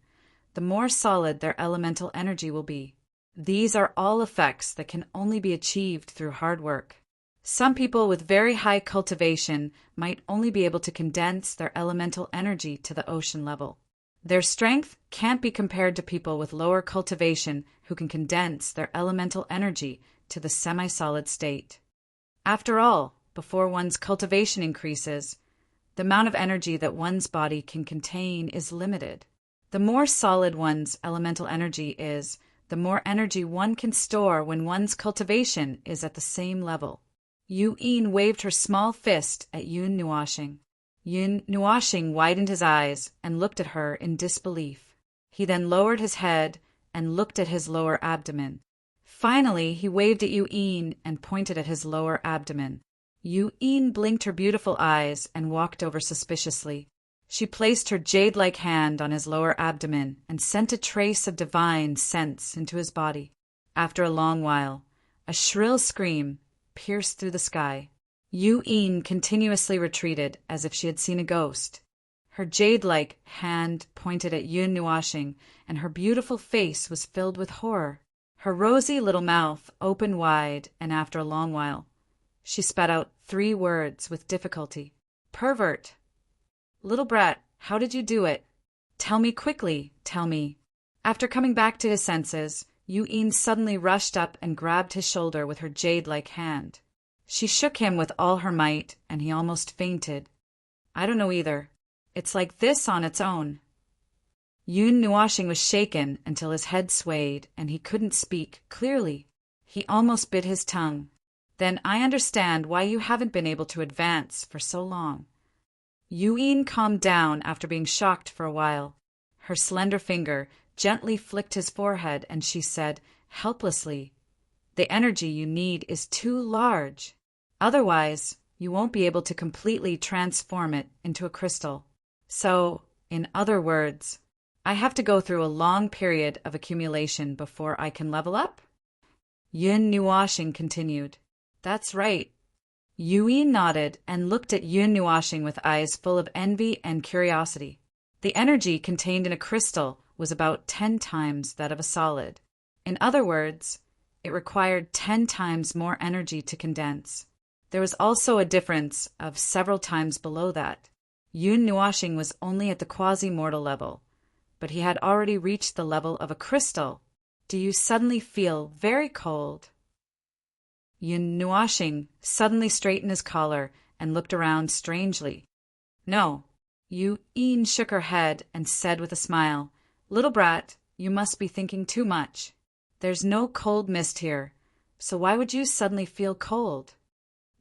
the more solid their elemental energy will be. These are all effects that can only be achieved through hard work. Some people with very high cultivation might only be able to condense their elemental energy to the ocean level. Their strength can't be compared to people with lower cultivation who can condense their elemental energy to the semi-solid state. After all, before one's cultivation increases, the amount of energy that one's body can contain is limited. The more solid one's elemental energy is, the more energy one can store when one's cultivation is at the same level. Yu-Yin waved her small fist at Yun Nuoxing. Yun Nuoxing widened his eyes and looked at her in disbelief. He then lowered his head and looked at his lower abdomen. Finally, he waved at Yu-Yin and pointed at his lower abdomen. Yu-Yin blinked her beautiful eyes and walked over suspiciously. She placed her jade-like hand on his lower abdomen and sent a trace of divine sense into his body. After a long while, a shrill scream pierced through the sky. Yu-Yin continuously retreated as if she had seen a ghost. Her jade-like hand pointed at Yun Nuoxing, and her beautiful face was filled with horror. Her rosy little mouth opened wide, and after a long while, she spat out 3 words with difficulty. Pervert! Little brat, how did you do it? Tell me quickly, tell me. After coming back to his senses, Yu-Yin suddenly rushed up and grabbed his shoulder with her jade-like hand. She shook him with all her might, and he almost fainted. I don't know either. It's like this on its own. Yun Nuoxing was shaken until his head swayed, and he couldn't speak clearly. He almost bit his tongue. Then I understand why you haven't been able to advance for so long. Yu-Yin calmed down after being shocked for a while. Her slender finger gently flicked his forehead, and she said, helplessly, The energy you need is too large. Otherwise, you won't be able to completely transform it into a crystal. So, in other words, I have to go through a long period of accumulation before I can level up? Yun Nuashing continued. That's right. Yui nodded and looked at Yun Nuashing with eyes full of envy and curiosity. The energy contained in a crystal was about 10 times that of a solid. In other words, it required 10 times more energy to condense. There was also a difference of several times below that. Yun Nuashing was only at the quasi-mortal level, but he had already reached the level of a crystal. Do you suddenly feel very cold? Yun Nuashing suddenly straightened his collar and looked around strangely. No. Yu-Yin shook her head and said with a smile, Little brat, you must be thinking too much. There's no cold mist here, so why would you suddenly feel cold?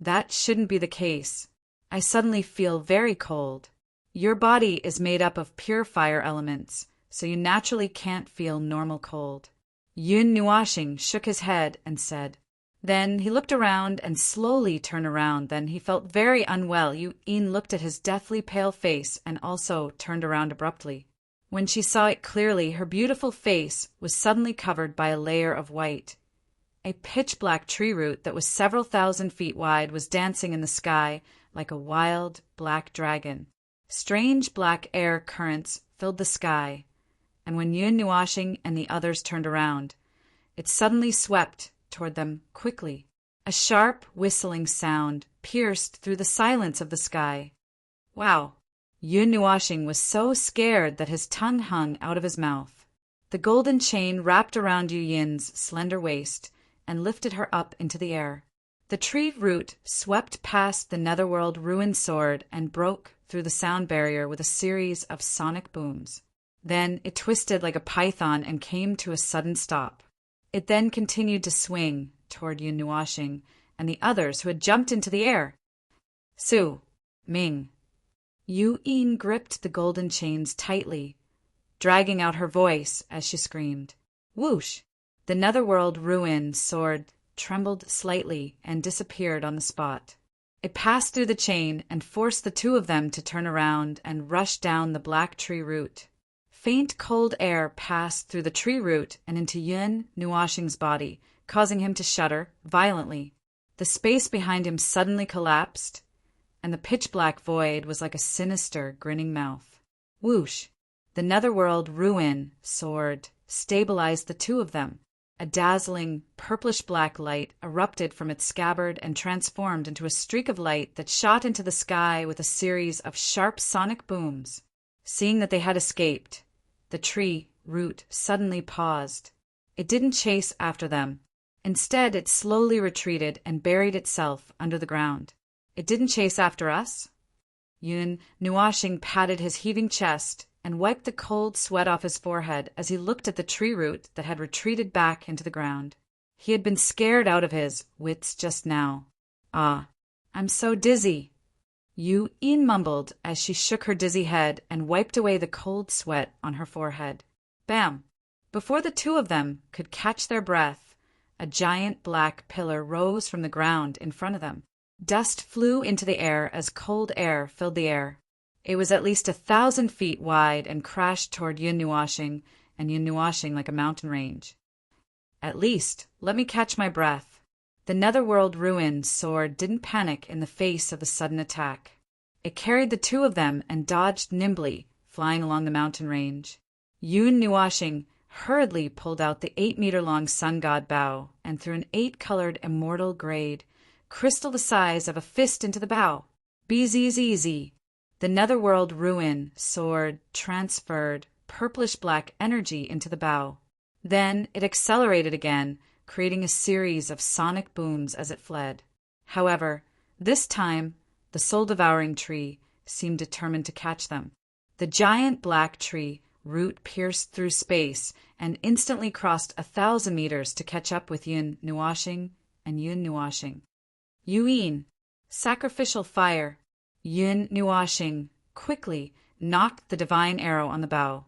That shouldn't be the case. I suddenly feel very cold. Your body is made up of pure fire elements, so you naturally can't feel normal cold. Yun Nuashing shook his head and said. Then he looked around and slowly turned around. Then he felt very unwell. Yu-Yin looked at his deathly pale face and also turned around abruptly. When she saw it clearly, her beautiful face was suddenly covered by a layer of white. A pitch-black tree root that was several thousand feet wide was dancing in the sky like a wild black dragon. Strange black air currents filled the sky, and when Yun Nuashing and the others turned around, it suddenly swept toward them quickly. A sharp, whistling sound pierced through the silence of the sky. Wow! Yun Nuashing was so scared that his tongue hung out of his mouth. The golden chain wrapped around Yu Yin's slender waist and lifted her up into the air. The tree root swept past the netherworld ruined sword and broke through the sound barrier with a series of sonic booms. Then it twisted like a python and came to a sudden stop. It then continued to swing toward Yun Nuashing and the others who had jumped into the air. Su, Ming. Yu-Yin gripped the golden chains tightly, dragging out her voice as she screamed. Whoosh! The netherworld ruin sword trembled slightly and disappeared on the spot. It passed through the chain and forced the two of them to turn around and rush down the black tree root. Faint cold air passed through the tree root and into Yun Nuashing's body, causing him to shudder violently. The space behind him suddenly collapsed, and the pitch-black void was like a sinister, grinning mouth. Whoosh! The netherworld ruin sword stabilized the two of them. A dazzling, purplish-black light erupted from its scabbard and transformed into a streak of light that shot into the sky with a series of sharp sonic booms. Seeing that they had escaped, the tree root suddenly paused. It didn't chase after them. Instead, it slowly retreated and buried itself under the ground. It didn't chase after us? Yun Nuashing patted his heaving chest and wiped the cold sweat off his forehead as he looked at the tree root that had retreated back into the ground. He had been scared out of his wits just now. Ah, I'm so dizzy. Yu-Yin mumbled as she shook her dizzy head and wiped away the cold sweat on her forehead. Bam! Before the two of them could catch their breath, a giant black pillar rose from the ground in front of them. Dust flew into the air as cold air filled the air. It was at least 1,000 feet wide and crashed toward Yun Nuashing and Yun Nuashing like a mountain range. At least, let me catch my breath. The netherworld ruin sword didn't panic in the face of the sudden attack. It carried the two of them and dodged nimbly, flying along the mountain range. Yun Nuashing hurriedly pulled out the 8-meter-long sun god bow and threw an 8-colored immortal grade crystal the size of a fist into the bow. BZZZ. The netherworld ruin sword transferred purplish-black energy into the bow. Then it accelerated again, creating a series of sonic booms as it fled. However, this time, the soul-devouring tree seemed determined to catch them. The giant black tree root pierced through space and instantly crossed 1,000 meters to catch up with Yun Nuashing and Yun Nuashing. Yu-Yin, sacrificial fire. Yun Nuashing quickly knocked the divine arrow on the bow.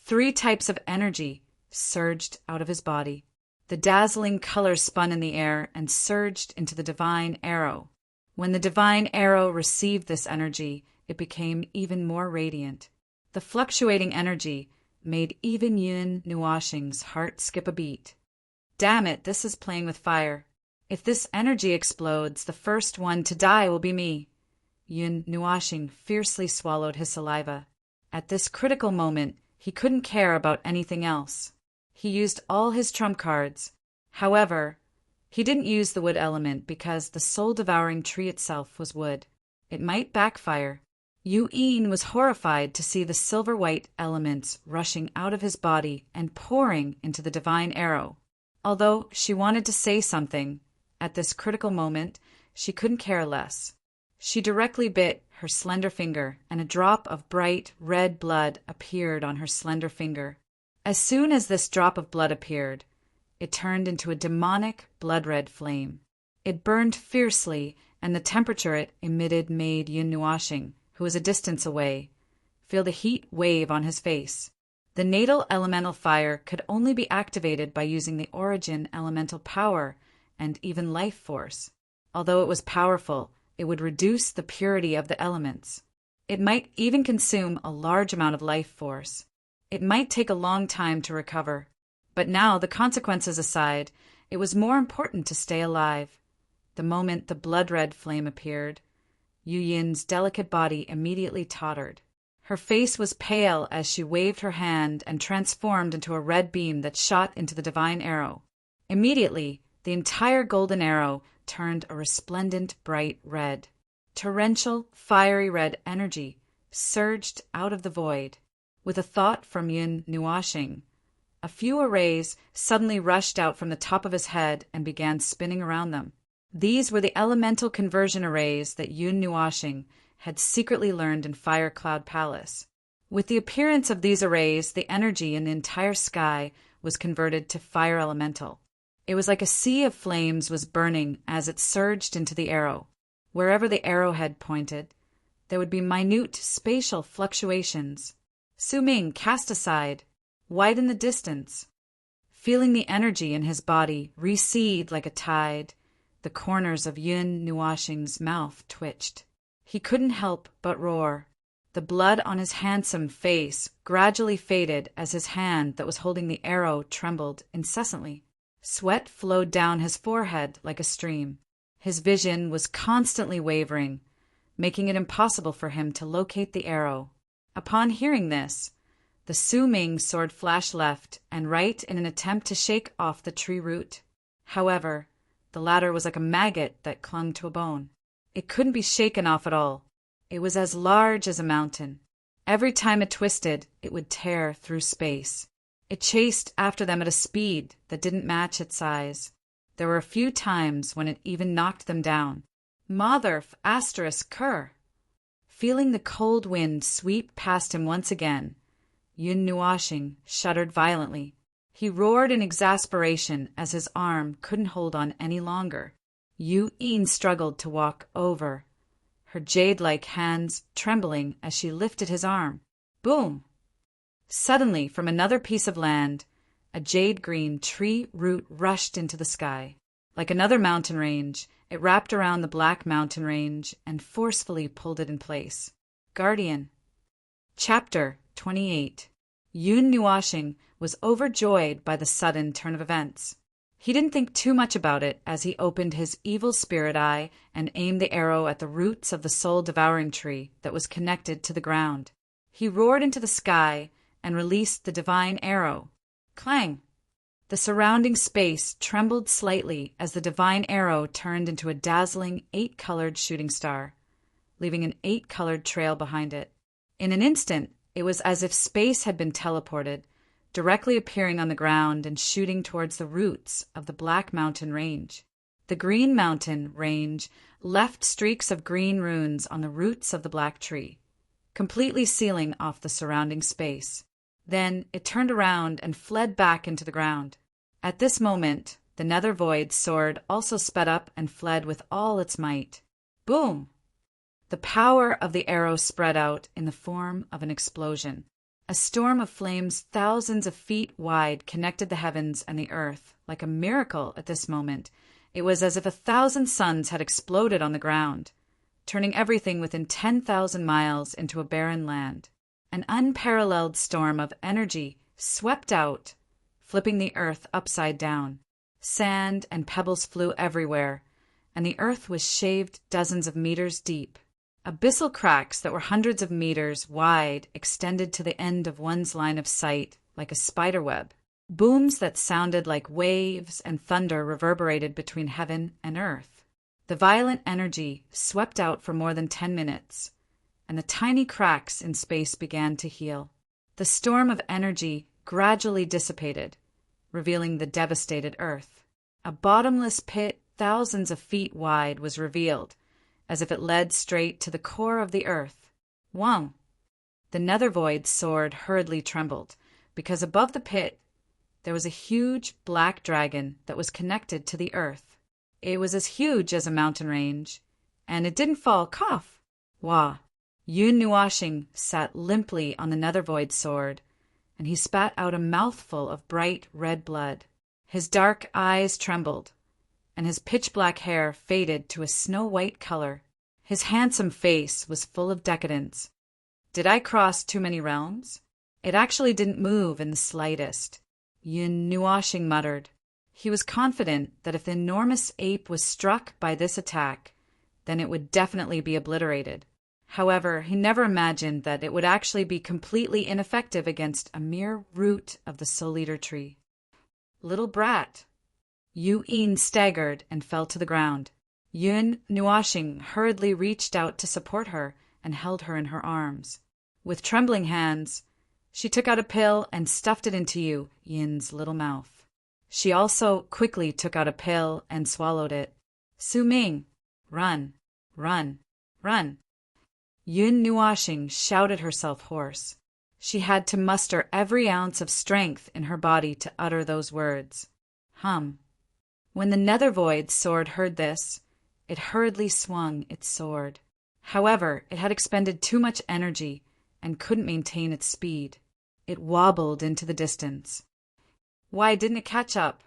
3 types of energy surged out of his body. The dazzling color spun in the air and surged into the divine arrow. When the divine arrow received this energy, it became even more radiant. The fluctuating energy made even Yun Nuoxing's heart skip a beat. Damn it, this is playing with fire. If this energy explodes, the first one to die will be me. Yun Nuoxing fiercely swallowed his saliva. At this critical moment, he couldn't care about anything else. He used all his trump cards. However, he didn't use the wood element because the soul-devouring tree itself was wood. It might backfire. Yu Yin was horrified to see the silver-white elements rushing out of his body and pouring into the divine arrow. Although she wanted to say something, at this critical moment, she couldn't care less. She directly bit her slender finger, and a drop of bright red blood appeared on her slender finger. As soon as this drop of blood appeared, it turned into a demonic blood-red flame. It burned fiercely, and the temperature it emitted made Yun Nuoxing, who was a distance away, feel the heat wave on his face. The natal elemental fire could only be activated by using the origin elemental power and even life force. Although it was powerful, it would reduce the purity of the elements. It might even consume a large amount of life force. It might take a long time to recover. But now, the consequences aside, it was more important to stay alive. The moment the blood-red flame appeared, Yu Yin's delicate body immediately tottered. Her face was pale as she waved her hand and transformed into a red beam that shot into the divine arrow. Immediately, the entire golden arrow turned a resplendent bright red. Torrential, fiery red energy surged out of the void. With a thought from Yun Nuoxing, a few arrays suddenly rushed out from the top of his head and began spinning around them. These were the elemental conversion arrays that Yun Nuoxing had secretly learned in Fire Cloud Palace. With the appearance of these arrays, the energy in the entire sky was converted to fire elemental. It was like a sea of flames was burning as it surged into the arrow. Wherever the arrowhead pointed, there would be minute spatial fluctuations. Su Ming cast aside, wide in the distance. Feeling the energy in his body recede like a tide, the corners of Yun Nuoxing's mouth twitched. He couldn't help but roar. The blood on his handsome face gradually faded as his hand that was holding the arrow trembled incessantly. Sweat flowed down his forehead like a stream. His vision was constantly wavering, making it impossible for him to locate the arrow. Upon hearing this, the Su Ming sword flashed left and right in an attempt to shake off the tree root. However, the latter was like a maggot that clung to a bone. It couldn't be shaken off at all. It was as large as a mountain. Every time it twisted, it would tear through space. It chased after them at a speed that didn't match its size. There were a few times when it even knocked them down. Motherf asterisk cur. Feeling the cold wind sweep past him once again, Yun Nuoxing shuddered violently. He roared in exasperation as his arm couldn't hold on any longer. Yu Yin struggled to walk over, her jade-like hands trembling as she lifted his arm. Boom! Suddenly, from another piece of land, a jade-green tree root rushed into the sky. Like another mountain range, it wrapped around the Black Mountain Range and forcefully pulled it in place. Guardian. Chapter 28. Yun Nuoxing was overjoyed by the sudden turn of events. He didn't think too much about it as he opened his evil spirit eye and aimed the arrow at the roots of the soul-devouring tree that was connected to the ground. He roared into the sky and released the divine arrow. Clang! The surrounding space trembled slightly as the divine arrow turned into a dazzling 8-colored shooting star, leaving an 8-colored trail behind it. In an instant, it was as if space had been teleported, directly appearing on the ground and shooting towards the roots of the Black Mountain Range. The Green Mountain Range left streaks of green runes on the roots of the black tree, completely sealing off the surrounding space. Then it turned around and fled back into the ground. At this moment, the nether void sword also sped up and fled with all its might. Boom! The power of the arrow spread out in the form of an explosion. A storm of flames thousands of feet wide connected the heavens and the earth. Like a miracle at this moment, It was as if 1,000 suns had exploded on the ground, turning everything within 10,000 miles into a barren land. An unparalleled storm of energy swept out, flipping the earth upside down. Sand and pebbles flew everywhere, and the earth was shaved dozens of meters deep. Abyssal cracks that were hundreds of meters wide extended to the end of one's line of sight like a spiderweb. Booms that sounded like waves and thunder reverberated between heaven and earth. The violent energy swept out for more than 10 minutes, and the tiny cracks in space began to heal. The storm of energy gradually dissipated, revealing the devastated earth. A bottomless pit thousands of feet wide was revealed, as if it led straight to the core of the earth. Wang! The nether void sword hurriedly trembled, because above the pit there was a huge black dragon that was connected to the earth. It was as huge as a mountain range, and it didn't fall, cough. Wah! Yun Nuashing sat limply on the nether void sword, and he spat out a mouthful of bright red blood. His dark eyes trembled, and his pitch-black hair faded to a snow-white color. His handsome face was full of decadence. Did I cross too many realms? It actually didn't move in the slightest. Yun Nuashing muttered. He was confident that if the enormous ape was struck by this attack, then it would definitely be obliterated. However, he never imagined that it would actually be completely ineffective against a mere root of the Soul Eater tree. Little brat! Yu Yin staggered and fell to the ground. Yun Nuashing hurriedly reached out to support her and held her in her arms. With trembling hands, she took out a pill and stuffed it into Yu Yin's little mouth. She also quickly took out a pill and swallowed it. Su Ming, run, run, run. Yun Nuashing shouted herself hoarse. She had to muster every ounce of strength in her body to utter those words. When the nether void sword heard this, it hurriedly swung its sword. However, it had expended too much energy and couldn't maintain its speed. It wobbled into the distance. Why didn't it catch up?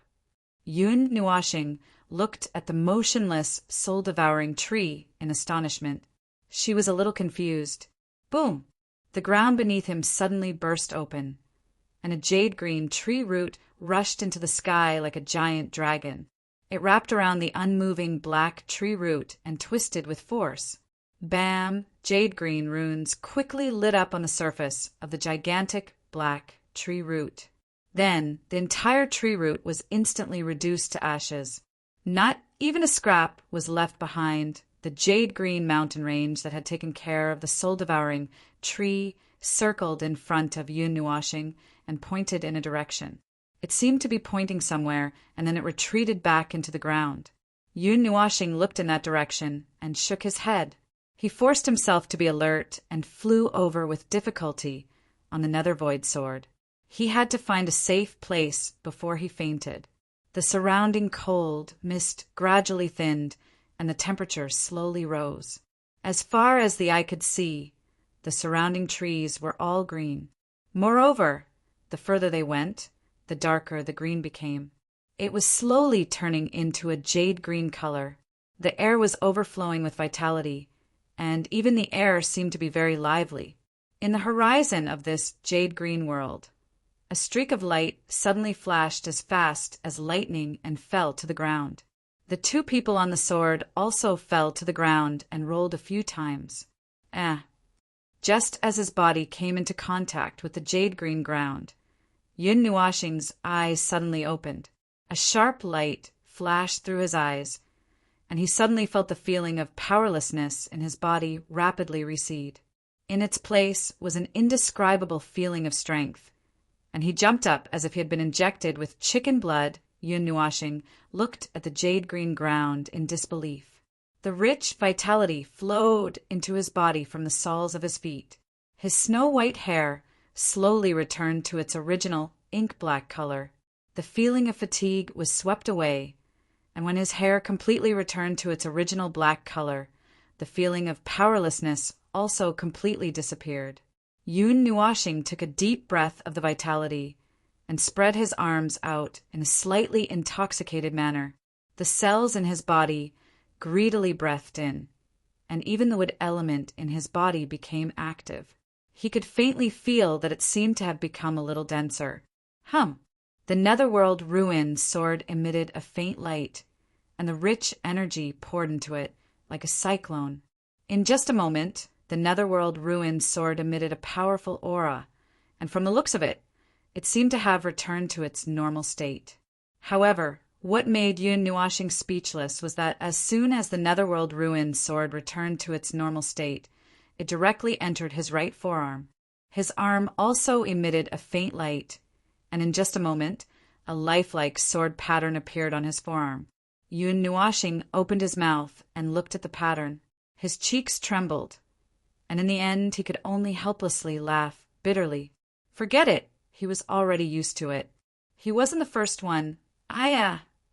Yun Nuashing looked at the motionless, soul-devouring tree in astonishment. She was a little confused. Boom! The ground beneath him suddenly burst open, and a jade-green tree root rushed into the sky like a giant dragon. It wrapped around the unmoving black tree root and twisted with force. Bam! Jade-green runes quickly lit up on the surface of the gigantic black tree root. Then the entire tree root was instantly reduced to ashes. Not even a scrap was left behind. The jade-green mountain range that had taken care of the soul-devouring tree circled in front of Yun Nuashing and pointed in a direction. It seemed to be pointing somewhere, and then it retreated back into the ground. Yun Nuashing looked in that direction and shook his head. He forced himself to be alert and flew over with difficulty on the nether void sword. He had to find a safe place before he fainted. The surrounding cold mist gradually thinned, and the temperature slowly rose. As far as the eye could see, the surrounding trees were all green. Moreover, the further they went, the darker the green became. It was slowly turning into a jade-green color. The air was overflowing with vitality, and even the air seemed to be very lively. In the horizon of this jade-green world, a streak of light suddenly flashed as fast as lightning and fell to the ground. The two people on the sword also fell to the ground and rolled a few times. Just as his body came into contact with the jade-green ground, Yun Nuashing's eyes suddenly opened. A sharp light flashed through his eyes, and he suddenly felt the feeling of powerlessness in his body rapidly recede. In its place was an indescribable feeling of strength, and he jumped up as if he had been injected with chicken blood. Yun Nuashing looked at the jade-green ground in disbelief. The rich vitality flowed into his body from the soles of his feet. His snow-white hair slowly returned to its original ink-black color. The feeling of fatigue was swept away, and when his hair completely returned to its original black color, the feeling of powerlessness also completely disappeared. Yun Nuashing took a deep breath of the vitality and spread his arms out in a slightly intoxicated manner. The cells in his body greedily breathed in, and even the wood element in his body became active. He could faintly feel that it seemed to have become a little denser. The netherworld ruin sword emitted a faint light, and the rich energy poured into it like a cyclone. In just a moment, the netherworld ruin sword emitted a powerful aura, and from the looks of it, it seemed to have returned to its normal state. However, what made Yun Nuashing speechless was that as soon as the netherworld ruin sword returned to its normal state, it directly entered his right forearm. His arm also emitted a faint light, and in just a moment, a lifelike sword pattern appeared on his forearm. Yun Nuashing opened his mouth and looked at the pattern. His cheeks trembled, and in the end he could only helplessly laugh bitterly. Forget it, he was already used to it. He wasn't the first one.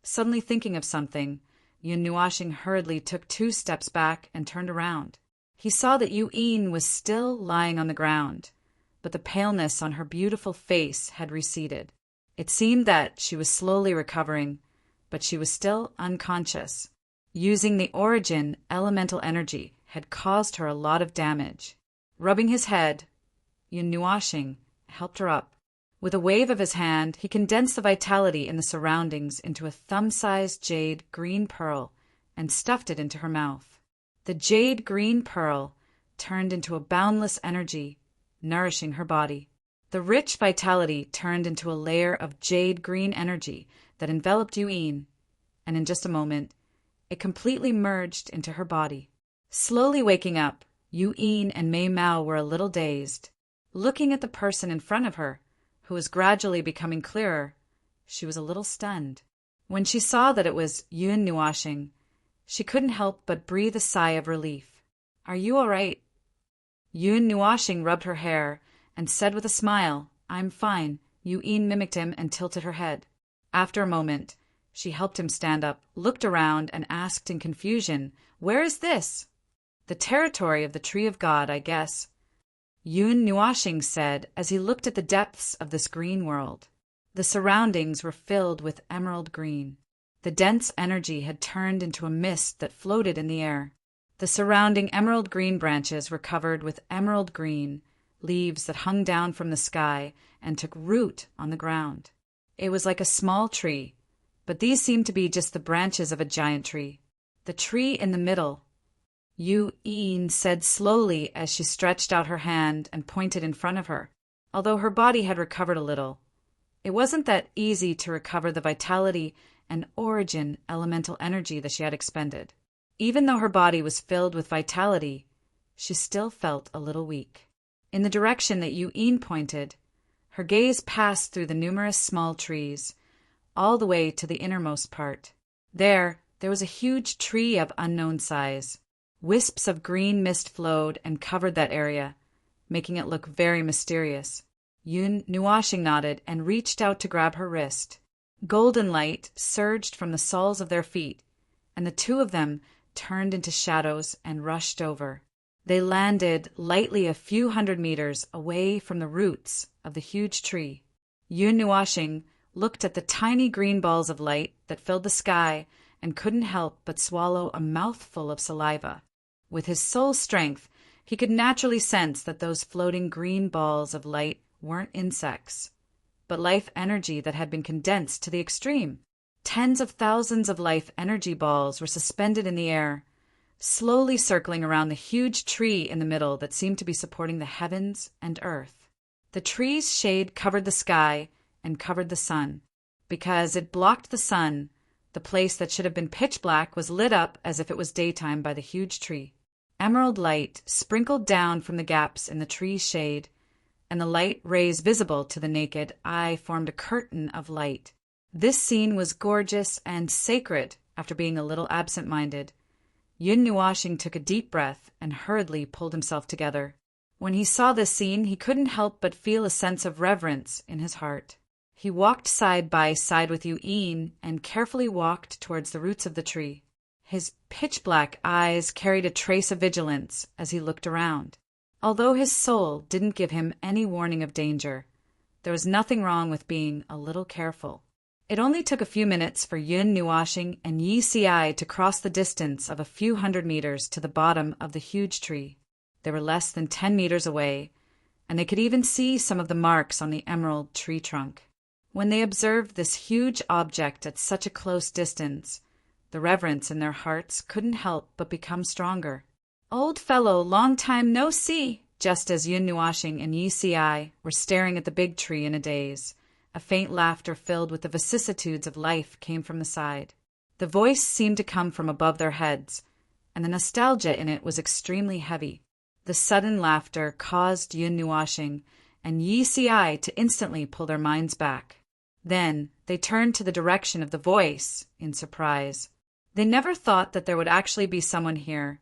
Suddenly thinking of something, Yun Nuashing hurriedly took 2 steps back and turned around. He saw that Yu-Yin was still lying on the ground, but the paleness on her beautiful face had receded. It seemed that she was slowly recovering, but she was still unconscious. Using the origin elemental energy had caused her a lot of damage. Rubbing his head, Yun Nuashing helped her up. With a wave of his hand, he condensed the vitality in the surroundings into a thumb-sized jade green pearl and stuffed it into her mouth. The jade green pearl turned into a boundless energy, nourishing her body. The rich vitality turned into a layer of jade green energy that enveloped Yu-Yin, and in just a moment, it completely merged into her body. Slowly waking up, Yu-Yin and Mei Mao were a little dazed. Looking at the person in front of her, who was gradually becoming clearer, she was a little stunned. When she saw that it was Yun Nuashing, she couldn't help but breathe a sigh of relief. "Are you all right?" Yun Nuashing rubbed her hair and said with a smile, "I'm fine." Yu-Yin mimicked him and tilted her head. After a moment, she helped him stand up, looked around, and asked in confusion, "Where is this?" "The territory of the Tree of God, I guess," Yun Nuashing said as he looked at the depths of this green world. The surroundings were filled with emerald green. The dense energy had turned into a mist that floated in the air. The surrounding emerald green branches were covered with emerald green leaves that hung down from the sky and took root on the ground. It was like a small tree, but these seemed to be just the branches of a giant tree. The tree in the middle, Yu-Yin said slowly as she stretched out her hand and pointed in front of her. Although her body had recovered a little, it wasn't that easy to recover the vitality and origin elemental energy that she had expended. Even though her body was filled with vitality, she still felt a little weak. In the direction that Yu-Yin pointed, her gaze passed through the numerous small trees, all the way to the innermost part. There was a huge tree of unknown size. Wisps of green mist flowed and covered that area, making it look very mysterious. Yun Nuashing nodded and reached out to grab her wrist. Golden light surged from the soles of their feet, and the 2 of them turned into shadows and rushed over. They landed lightly a few hundred meters away from the roots of the huge tree. Yun Nuashing looked at the tiny green balls of light that filled the sky and couldn't help but swallow a mouthful of saliva. With his soul strength, he could naturally sense that those floating green balls of light weren't insects, but life energy that had been condensed to the extreme. Tens of thousands of life energy balls were suspended in the air, slowly circling around the huge tree in the middle that seemed to be supporting the heavens and earth. The tree's shade covered the sky and covered the sun. Because it blocked the sun, the place that should have been pitch black was lit up as if it was daytime by the huge tree. Emerald light sprinkled down from the gaps in the tree's shade, and the light rays visible to the naked eye formed a curtain of light. This scene was gorgeous and sacred after being a little absent-minded. Yun Nuashing took a deep breath and hurriedly pulled himself together. When he saw this scene, he couldn't help but feel a sense of reverence in his heart. He walked side by side with Yu-Yin and carefully walked towards the roots of the tree. His pitch-black eyes carried a trace of vigilance as he looked around. Although his soul didn't give him any warning of danger, there was nothing wrong with being a little careful. It only took a few minutes for Yun Nuashing and Yi Si to cross the distance of a few hundred meters to the bottom of the huge tree. They were less than 10 meters away, and they could even see some of the marks on the emerald tree trunk. When they observed this huge object at such a close distance, the reverence in their hearts couldn't help but become stronger. "Old fellow, long time no see!" Just as Yun Nuashing and Yi Si were staring at the big tree in a daze, a faint laughter filled with the vicissitudes of life came from the side. The voice seemed to come from above their heads, and the nostalgia in it was extremely heavy. The sudden laughter caused Yun Nuashing and Yi Si to instantly pull their minds back. Then they turned to the direction of the voice in surprise. They never thought that there would actually be someone here.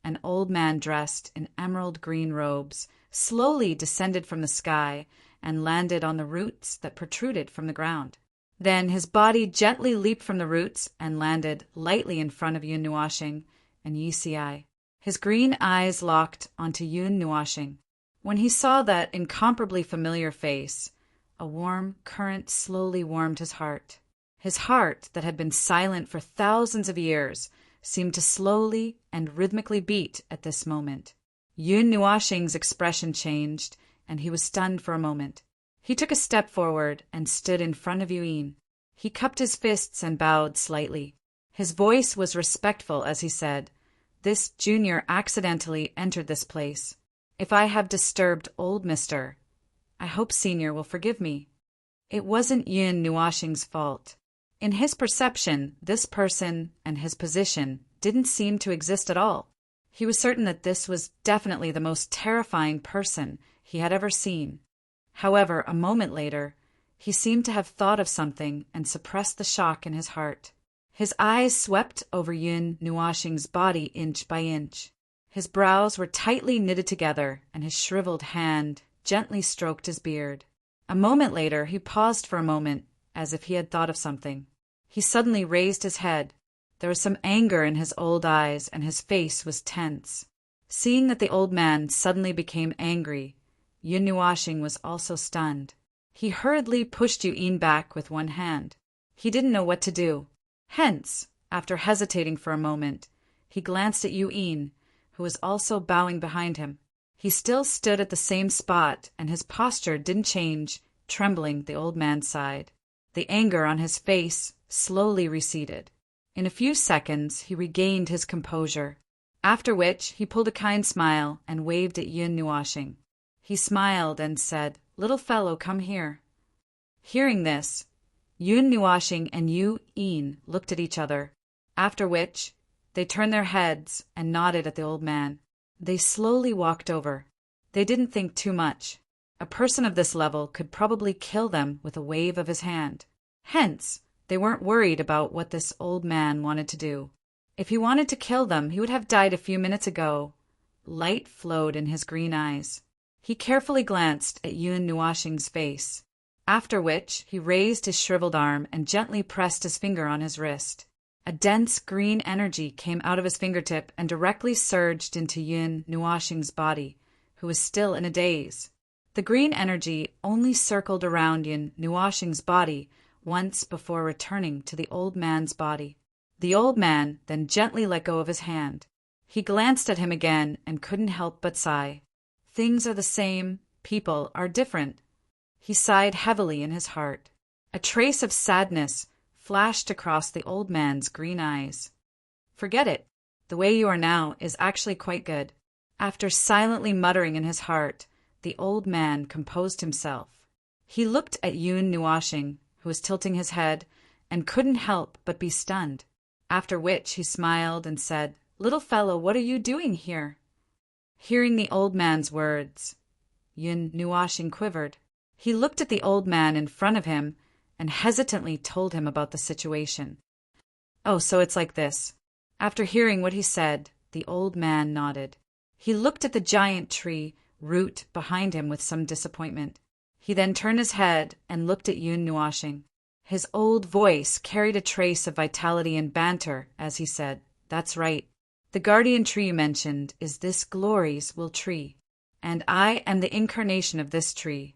An old man dressed in emerald green robes slowly descended from the sky and landed on the roots that protruded from the ground. Then his body gently leaped from the roots and landed lightly in front of Yun Nuashing and Yi Si. His green eyes locked onto Yun Nuashing. When he saw that incomparably familiar face, a warm current slowly warmed his heart. His heart, that had been silent for thousands of years, seemed to slowly and rhythmically beat at this moment. Yun Nuashing's expression changed, and he was stunned for a moment. He took a step forward and stood in front of Yun. He cupped his fists and bowed slightly. His voice was respectful as he said, "This junior accidentally entered this place. If I have disturbed old mister, I hope senior will forgive me." It wasn't Yun Nuashing's fault. In his perception, this person and his position didn't seem to exist at all. He was certain that this was definitely the most terrifying person he had ever seen. However, a moment later, he seemed to have thought of something and suppressed the shock in his heart. His eyes swept over Yun Nuashing's body inch by inch. His brows were tightly knitted together, and his shriveled hand gently stroked his beard. A moment later, he paused for a moment, as if he had thought of something. He suddenly raised his head. There was some anger in his old eyes, and his face was tense. Seeing that the old man suddenly became angry, Yun Nuashing was also stunned. He hurriedly pushed Yun back with one hand. He didn't know what to do. Hence, after hesitating for a moment, he glanced at Yun, who was also bowing behind him. He still stood at the same spot, and his posture didn't change, trembling the old man's side. The anger on his face slowly receded. In a few seconds, he regained his composure, after which he pulled a kind smile and waved at Yun Nuashing. He smiled and said, "Little fellow, come here." Hearing this, Yun Nuashing and Yun looked at each other, after which they turned their heads and nodded at the old man. They slowly walked over. They didn't think too much. A person of this level could probably kill them with a wave of his hand. Hence, they weren't worried about what this old man wanted to do. If he wanted to kill them, he would have died a few minutes ago. Light flowed in his green eyes. He carefully glanced at Yun Nuashing's face, after which he raised his shriveled arm and gently pressed his finger on his wrist. A dense green energy came out of his fingertip and directly surged into Yun Nuashing's body, who was still in a daze. The green energy only circled around Yun Nuashing's body once before returning to the old man's body. The old man then gently let go of his hand. He glanced at him again and couldn't help but sigh. Things are the same, people are different. He sighed heavily in his heart. A trace of sadness flashed across the old man's green eyes. "Forget it. The way you are now is actually quite good." After silently muttering in his heart, the old man composed himself. He looked at Yun Nuashing, who was tilting his head, and couldn't help but be stunned, after which he smiled and said, "Little fellow, what are you doing here?" Hearing the old man's words, Yun Nuashing quivered. He looked at the old man in front of him and hesitantly told him about the situation. "Oh, so it's like this." After hearing what he said, the old man nodded. He looked at the giant tree root behind him with some disappointment. He then turned his head and looked at Yun Nuashing. His old voice carried a trace of vitality and banter as he said, "That's right. The guardian tree you mentioned is this glory's will tree, and I am the incarnation of this tree."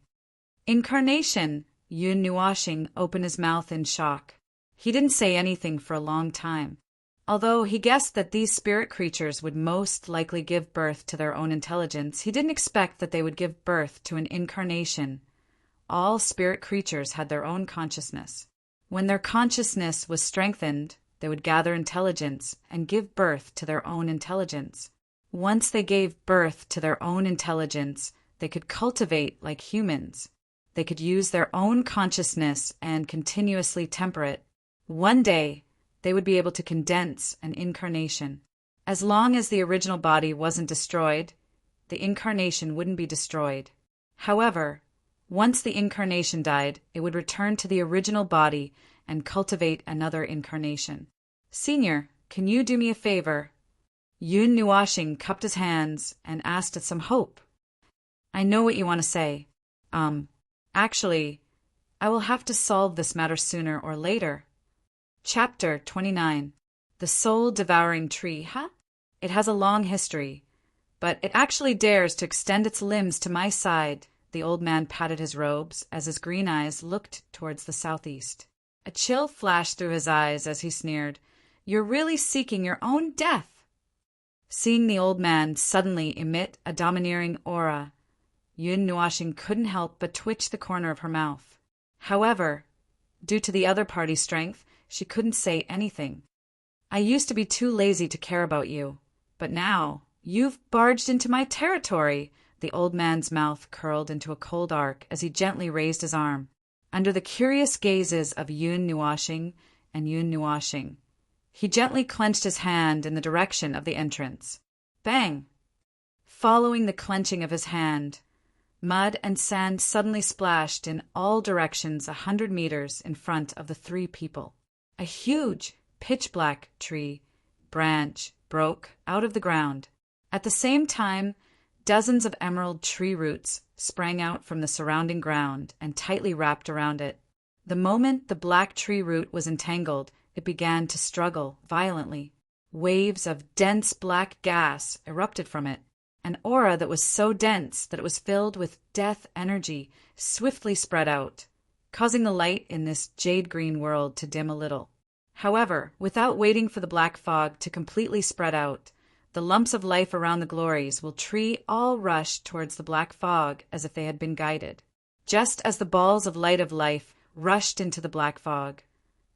"Incarnation?" Yun Nuashing opened his mouth in shock. He didn't say anything for a long time. Although he guessed that these spirit creatures would most likely give birth to their own intelligence, he didn't expect that they would give birth to an incarnation. All spirit creatures had their own consciousness. When their consciousness was strengthened, they would gather intelligence and give birth to their own intelligence. Once they gave birth to their own intelligence, they could cultivate like humans. They could use their own consciousness and continuously temper it. One day, they would be able to condense an incarnation. As long as the original body wasn't destroyed, the incarnation wouldn't be destroyed. However, once the incarnation died, it would return to the original body and cultivate another incarnation. Senior, can you do me a favor? Yun Nuashing cupped his hands and asked with some hope. I know what you want to say. Actually, I will have to solve this matter sooner or later. Chapter 29. The Soul-Devouring Tree, huh? It has a long history, but it actually dares to extend its limbs to my side. The old man patted his robes as his green eyes looked towards the southeast. A chill flashed through his eyes as he sneered. You're really seeking your own death. Seeing the old man suddenly emit a domineering aura, Yun Nuashing couldn't help but twitch the corner of her mouth. However, due to the other party's strength, she couldn't say anything. I used to be too lazy to care about you, but now you've barged into my territory. The old man's mouth curled into a cold arc as he gently raised his arm. Under the curious gazes of Yun Nuashing and Yun Nuashing, he gently clenched his hand in the direction of the entrance. Bang! Following the clenching of his hand, mud and sand suddenly splashed in all directions 100 meters in front of the three people. A huge, pitch-black tree branch broke out of the ground. At the same time, dozens of emerald tree roots sprang out from the surrounding ground and tightly wrapped around it. The moment the black tree root was entangled, it began to struggle violently. Waves of dense black gas erupted from it. An aura that was so dense that it was filled with death energy swiftly spread out, causing the light in this jade-green world to dim a little. However, without waiting for the black fog to completely spread out, the lumps of life around the glories will tree all rushed towards the black fog as if they had been guided. Just as the balls of life rushed into the black fog,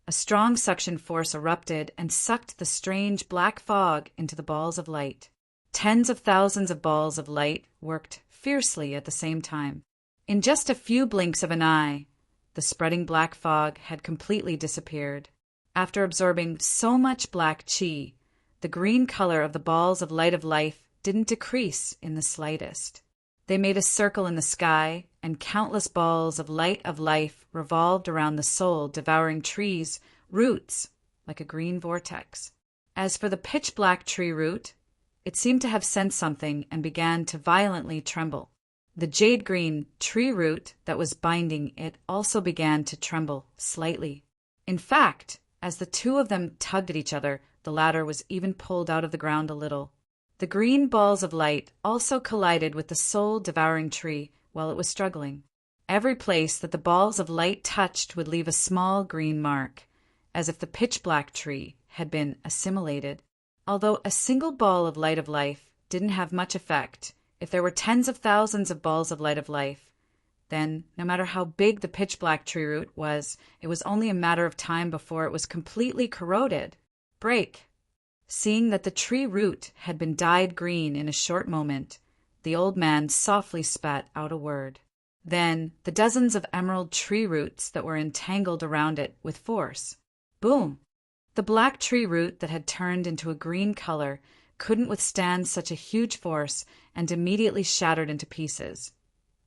a strong suction force erupted and sucked the strange black fog into the balls of light. Tens of thousands of balls of light worked fiercely at the same time. In just a few blinks of an eye, the spreading black fog had completely disappeared. After absorbing so much black chi, the green color of the balls of life didn't decrease in the slightest. They made a circle in the sky, and countless balls of life revolved around the soul-devouring tree's roots like a green vortex. As for the pitch-black tree root, it seemed to have sensed something and began to violently tremble. The jade-green tree root that was binding it also began to tremble slightly. In fact, as the two of them tugged at each other, the latter was even pulled out of the ground a little. The green balls of light also collided with the soul-devouring tree while it was struggling. Every place that the balls of light touched would leave a small green mark, as if the pitch-black tree had been assimilated. Although a single ball of life didn't have much effect, if there were tens of thousands of balls of life, then no matter how big the pitch-black tree root was, it was only a matter of time before it was completely corroded. Break! Seeing that the tree root had been dyed green in a short moment, the old man softly spat out a word. Then the dozens of emerald tree roots that were entangled around it with force. Boom! The black tree root that had turned into a green color couldn't withstand such a huge force and immediately shattered into pieces,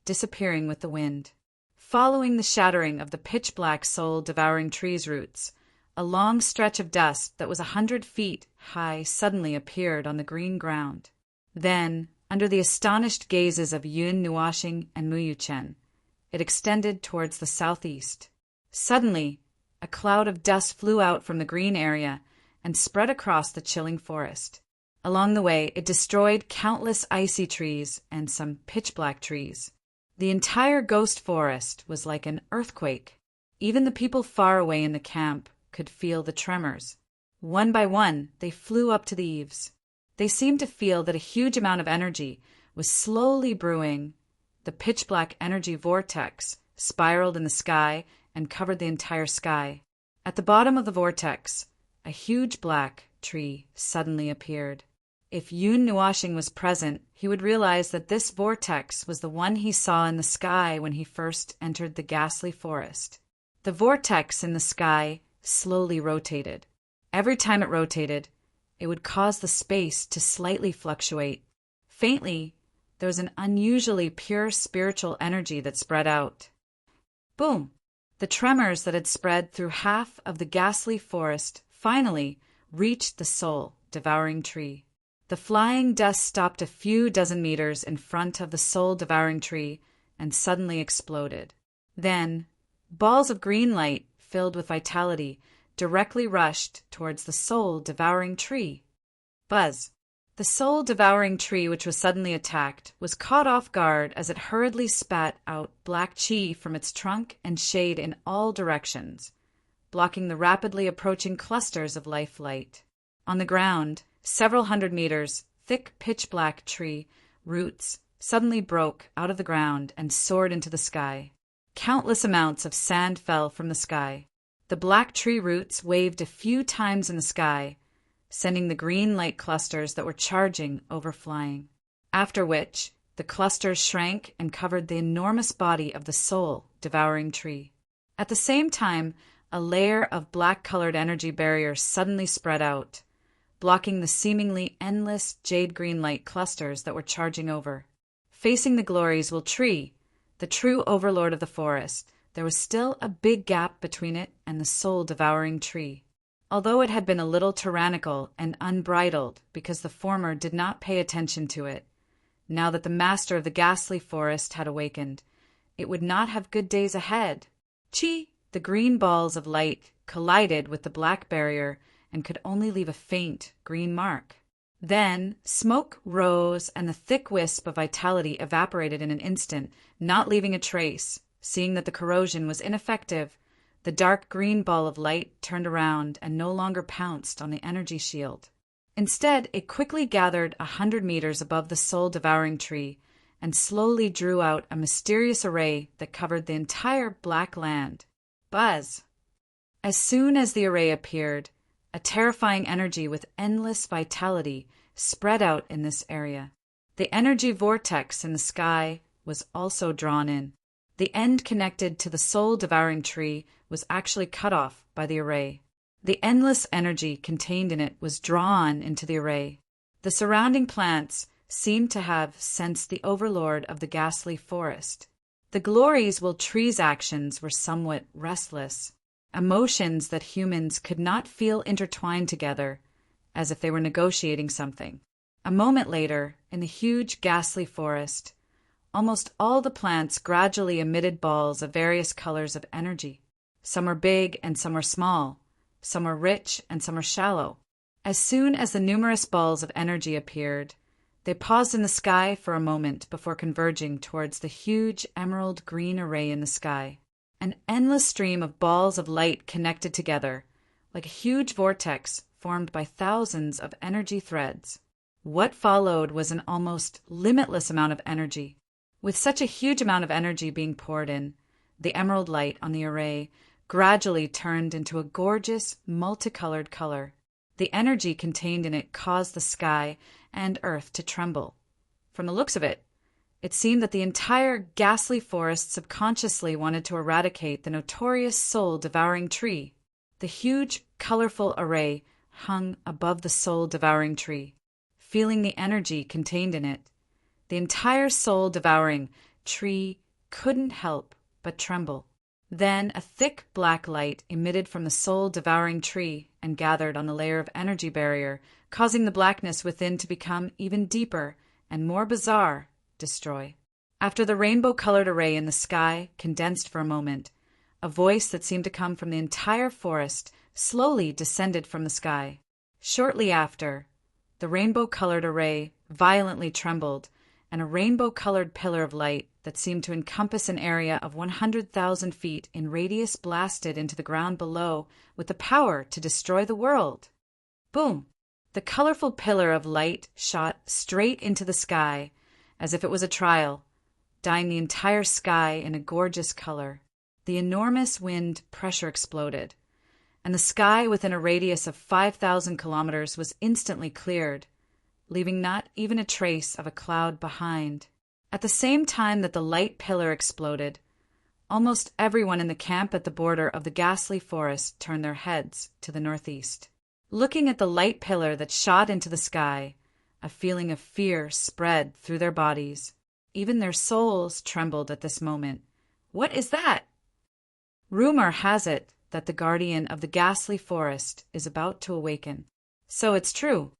disappearing with the wind. Following the shattering of the pitch-black soul-devouring tree's roots, a long stretch of dust that was 100 feet high suddenly appeared on the green ground. Then, under the astonished gazes of Yun Nuashing and Muyu Chen, it extended towards the southeast. Suddenly, a cloud of dust flew out from the green area and spread across the chilling forest. Along the way, it destroyed countless icy trees and some pitch-black trees. The entire ghost forest was like an earthquake. Even the people far away in the camp could feel the tremors. One by one, they flew up to the eaves. They seemed to feel that a huge amount of energy was slowly brewing. The pitch-black energy vortex spiraled in the sky and covered the entire sky. At the bottom of the vortex, a huge black tree suddenly appeared. If Yun Nuashing was present, he would realize that this vortex was the one he saw in the sky when he first entered the ghastly forest. The vortex in the sky slowly rotated. Every time it rotated, it would cause the space to slightly fluctuate. Faintly, there was an unusually pure spiritual energy that spread out. Boom! The tremors that had spread through half of the ghastly forest finally reached the soul-devouring tree. The flying dust stopped a few dozen meters in front of the soul-devouring tree and suddenly exploded. Then, balls of green light filled with vitality directly rushed towards the soul-devouring tree. Buzz! The soul-devouring tree, which was suddenly attacked, was caught off guard as it hurriedly spat out black chi from its trunk and shade in all directions, blocking the rapidly approaching clusters of life light. On the ground, several hundred meters, thick pitch-black tree roots suddenly broke out of the ground and soared into the sky. Countless amounts of sand fell from the sky. The black tree roots waved a few times in the sky, sending the green light clusters that were charging overflying. After which, the clusters shrank and covered the enormous body of the soul-devouring tree. At the same time, a layer of black-colored energy barrier suddenly spread out, blocking the seemingly endless jade-green light clusters that were charging over. Facing the Glories-Will tree, the true overlord of the forest, there was still a big gap between it and the soul-devouring tree. Although it had been a little tyrannical and unbridled because the former did not pay attention to it, now that the master of the ghastly forest had awakened, it would not have good days ahead. Chi! The green balls of light collided with the black barrier and could only leave a faint green mark. Then smoke rose and the thick wisp of vitality evaporated in an instant, not leaving a trace. Seeing that the corrosion was ineffective, the dark green ball of light turned around and no longer pounced on the energy shield. Instead, it quickly gathered 100 meters above the soul-devouring tree and slowly drew out a mysterious array that covered the entire black land. Buzz! As soon as the array appeared, a terrifying energy with endless vitality spread out in this area. The energy vortex in the sky was also drawn in. The end connected to the soul-devouring tree was actually cut off by the array. The endless energy contained in it was drawn into the array. The surrounding plants seemed to have sensed the overlord of the ghastly forest. The Glories-Will tree's actions were somewhat restless, emotions that humans could not feel intertwined together, as if they were negotiating something. A moment later, in the huge ghastly forest, almost all the plants gradually emitted balls of various colors of energy. Some were big and some were small. Some were rich and some were shallow. As soon as the numerous balls of energy appeared, they paused in the sky for a moment before converging towards the huge emerald green array in the sky. An endless stream of balls of light connected together, like a huge vortex formed by thousands of energy threads. What followed was an almost limitless amount of energy. With such a huge amount of energy being poured in, the emerald light on the array gradually turned into a gorgeous, multicolored color. The energy contained in it caused the sky and earth to tremble. From the looks of it, it seemed that the entire ghastly forest subconsciously wanted to eradicate the notorious soul-devouring tree. The huge, colorful array hung above the soul-devouring tree. Feeling the energy contained in it, the entire soul-devouring tree couldn't help but tremble. Then a thick black light emitted from the soul-devouring tree and gathered on the layer of energy barrier, causing the blackness within to become even deeper and more bizarre. Destroy. After the rainbow-colored array in the sky condensed for a moment, a voice that seemed to come from the entire forest slowly descended from the sky. Shortly after, the rainbow-colored array violently trembled, and a rainbow-colored pillar of light that seemed to encompass an area of 100,000 feet in radius blasted into the ground below with the power to destroy the world. Boom! The colorful pillar of light shot straight into the sky, as if it was a trial, dyeing the entire sky in a gorgeous color. The enormous wind pressure exploded, and the sky within a radius of 5,000 kilometers was instantly cleared, leaving not even a trace of a cloud behind. At the same time that the light pillar exploded, almost everyone in the camp at the border of the ghastly forest turned their heads to the northeast. Looking at the light pillar that shot into the sky, a feeling of fear spread through their bodies. Even their souls trembled at this moment. What is that? Rumor has it that the guardian of the ghastly forest is about to awaken. So it's true.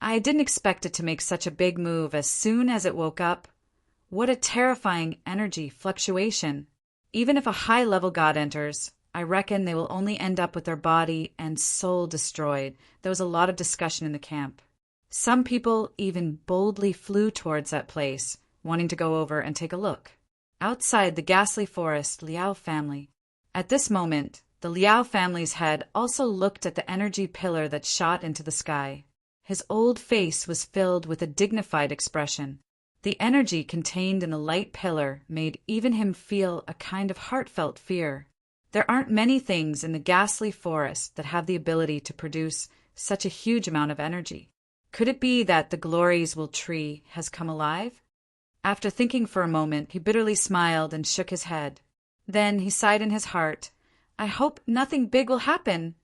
I didn't expect it to make such a big move as soon as it woke up. What a terrifying energy fluctuation. Even if a high-level god enters, I reckon they will only end up with their body and soul destroyed. There was a lot of discussion in the camp. Some people even boldly flew towards that place, wanting to go over and take a look. Outside the ghastly forest, Liao family. At this moment, the Liao family's head also looked at the energy pillar that shot into the sky. His old face was filled with a dignified expression. The energy contained in the light pillar made even him feel a kind of heartfelt fear. There aren't many things in the ghastly forest that have the ability to produce such a huge amount of energy. Could it be that the Glories-Will tree has come alive? After thinking for a moment, he bitterly smiled and shook his head. Then he sighed in his heart, I hope nothing big will happen.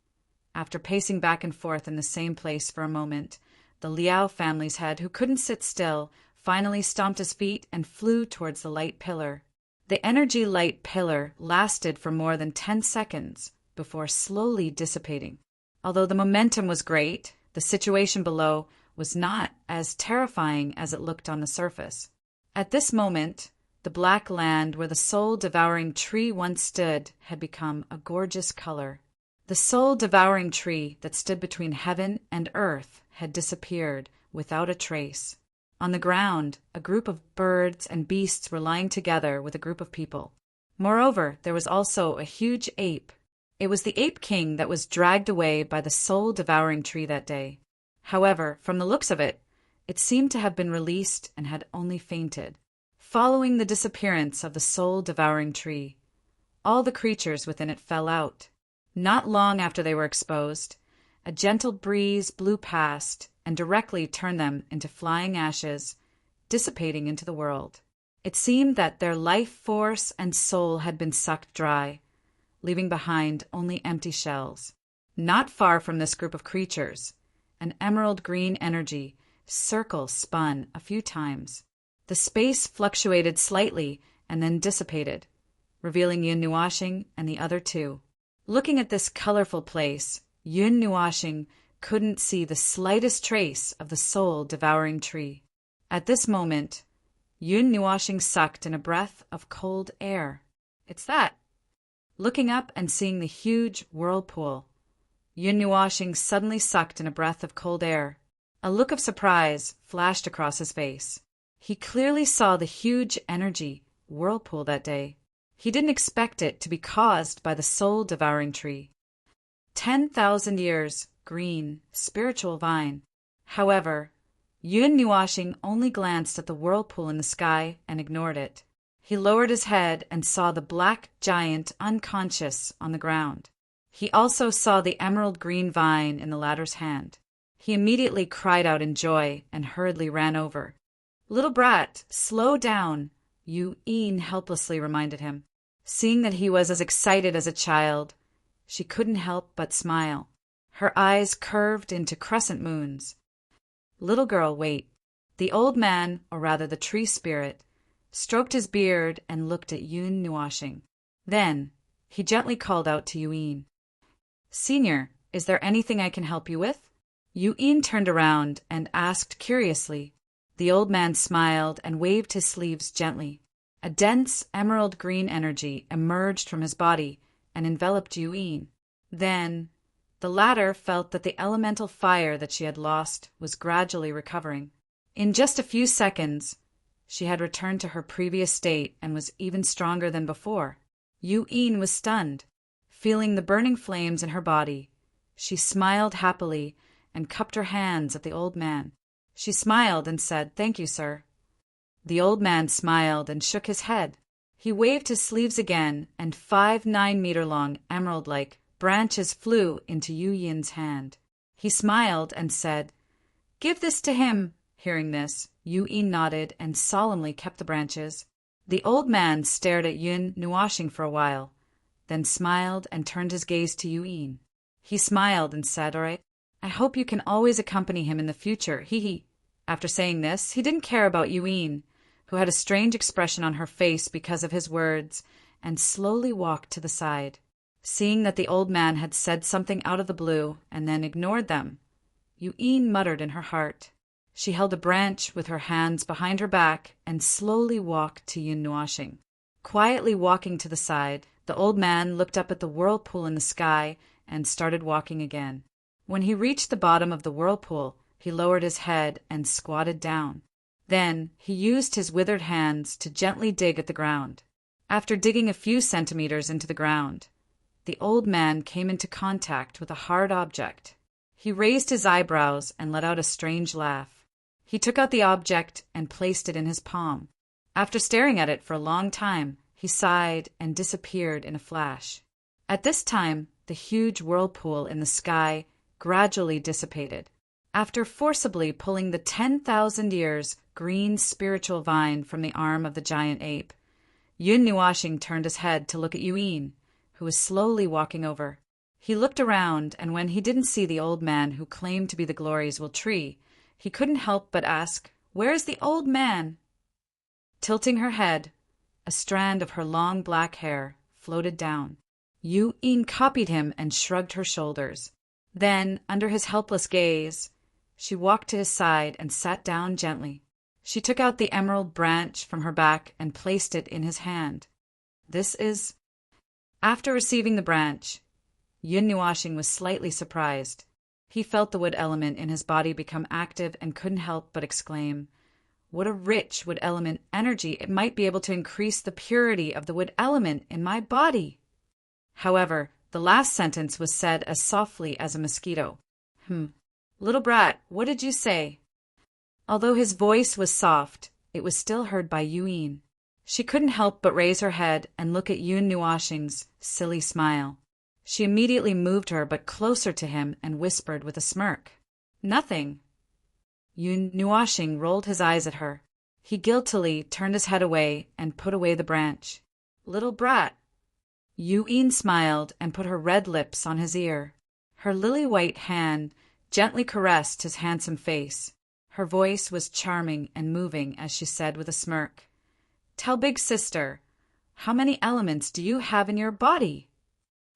After pacing back and forth in the same place for a moment, the Liao family's head, who couldn't sit still, finally stomped his feet and flew towards the light pillar. The energy light pillar lasted for more than 10 seconds before slowly dissipating. Although the momentum was great, the situation below was not as terrifying as it looked on the surface. At this moment, the black land where the soul-devouring tree once stood had become a gorgeous color. The soul-devouring tree that stood between heaven and earth had disappeared without a trace. On the ground, a group of birds and beasts were lying together with a group of people. Moreover, there was also a huge ape. It was the ape king that was dragged away by the soul-devouring tree that day. However, from the looks of it, it seemed to have been released and had only fainted. Following the disappearance of the soul-devouring tree, all the creatures within it fell out. Not long after they were exposed, a gentle breeze blew past and directly turned them into flying ashes, dissipating into the world. It seemed that their life force and soul had been sucked dry, leaving behind only empty shells. Not far from this group of creatures, an emerald green energy circle spun a few times. The space fluctuated slightly and then dissipated, revealing Yun Nuashing and the other two. Looking at this colorful place, Yun Nuashing couldn't see the slightest trace of the soul-devouring tree. At this moment, Yun Nuashing sucked in a breath of cold air. It's that. Looking up and seeing the huge whirlpool, Yun Nuashing suddenly sucked in a breath of cold air. A look of surprise flashed across his face. He clearly saw the huge energy whirlpool that day. He didn't expect it to be caused by the soul-devouring tree. 10,000 years, green, spiritual vine. However, Yun Nuashing only glanced at the whirlpool in the sky and ignored it. He lowered his head and saw the black giant unconscious on the ground. He also saw the emerald green vine in the latter's hand. He immediately cried out in joy and hurriedly ran over. Little brat, slow down, Yu-Yin helplessly reminded him. Seeing that he was as excited as a child, she couldn't help but smile. Her eyes curved into crescent moons. Little girl, wait. The old man, or rather the tree spirit, stroked his beard and looked at Yun Nuashing. Then, he gently called out to Yu-Yin. Senior, is there anything I can help you with? Yu-Yin turned around and asked curiously. The old man smiled and waved his sleeves gently. A dense emerald green energy emerged from his body and enveloped Yu-Yin. Then, the latter felt that the elemental fire that she had lost was gradually recovering. In just a few seconds, She had returned to her previous state and was even stronger than before. Yu-Yin was stunned, feeling the burning flames in her body. She smiled happily and cupped her hands at the old man. She smiled and said, "Thank you, sir." The old man smiled and shook his head. He waved his sleeves again, and 5 9-meter-long, emerald-like branches flew into Yu-Yin's hand. He smiled and said, "Give this to him." Hearing this, Yu-Yin nodded and solemnly kept the branches. The old man stared at Yun Nuashing for a while, then smiled and turned his gaze to Yu-Yin. He smiled and said, "All right, I hope you can always accompany him in the future, hee." After saying this, he didn't care about Yu-Yin, who had a strange expression on her face because of his words, and slowly walked to the side. Seeing that the old man had said something out of the blue and then ignored them, Yu-Yin muttered in her heart. She held a branch with her hands behind her back and slowly walked to Yun Nuashing. Quietly walking to the side, the old man looked up at the whirlpool in the sky and started walking again. When he reached the bottom of the whirlpool, he lowered his head and squatted down. Then he used his withered hands to gently dig at the ground. After digging a few centimeters into the ground, the old man came into contact with a hard object. He raised his eyebrows and let out a strange laugh. He took out the object and placed it in his palm. After staring at it for a long time, he sighed and disappeared in a flash. At this time, the huge whirlpool in the sky gradually dissipated. After forcibly pulling the 10,000 years green spiritual vine from the arm of the giant ape, Yun Nuashing turned his head to look at Yu-Yin, who was slowly walking over. He looked around, and when he didn't see the old man who claimed to be the Glorious tree, he couldn't help but ask, "Where's the old man?" Tilting her head, a strand of her long black hair floated down. Yu-Yin copied him and shrugged her shoulders. Then, under his helpless gaze, she walked to his side and sat down gently. She took out the emerald branch from her back and placed it in his hand. "This is—" After receiving the branch, Yun Nuashing was slightly surprised. He felt the wood element in his body become active and couldn't help but exclaim, "What a rich wood element energy! It might be able to increase the purity of the wood element in my body." However, the last sentence was said as softly as a mosquito. Little brat, what did you say?" Although his voice was soft, it was still heard by Yu-Yin. She couldn't help but raise her head and look at Yun Nuashing's silly smile. She immediately moved her but closer to him and whispered with a smirk, "Nothing." Yun Nuashing rolled his eyes at her. He guiltily turned his head away and put away the branch. "Little brat." Yu-Yin smiled and put her red lips on his ear. Her lily-white hand gently caressed his handsome face. Her voice was charming and moving as she said with a smirk, "Tell big sister, how many elements do you have in your body?"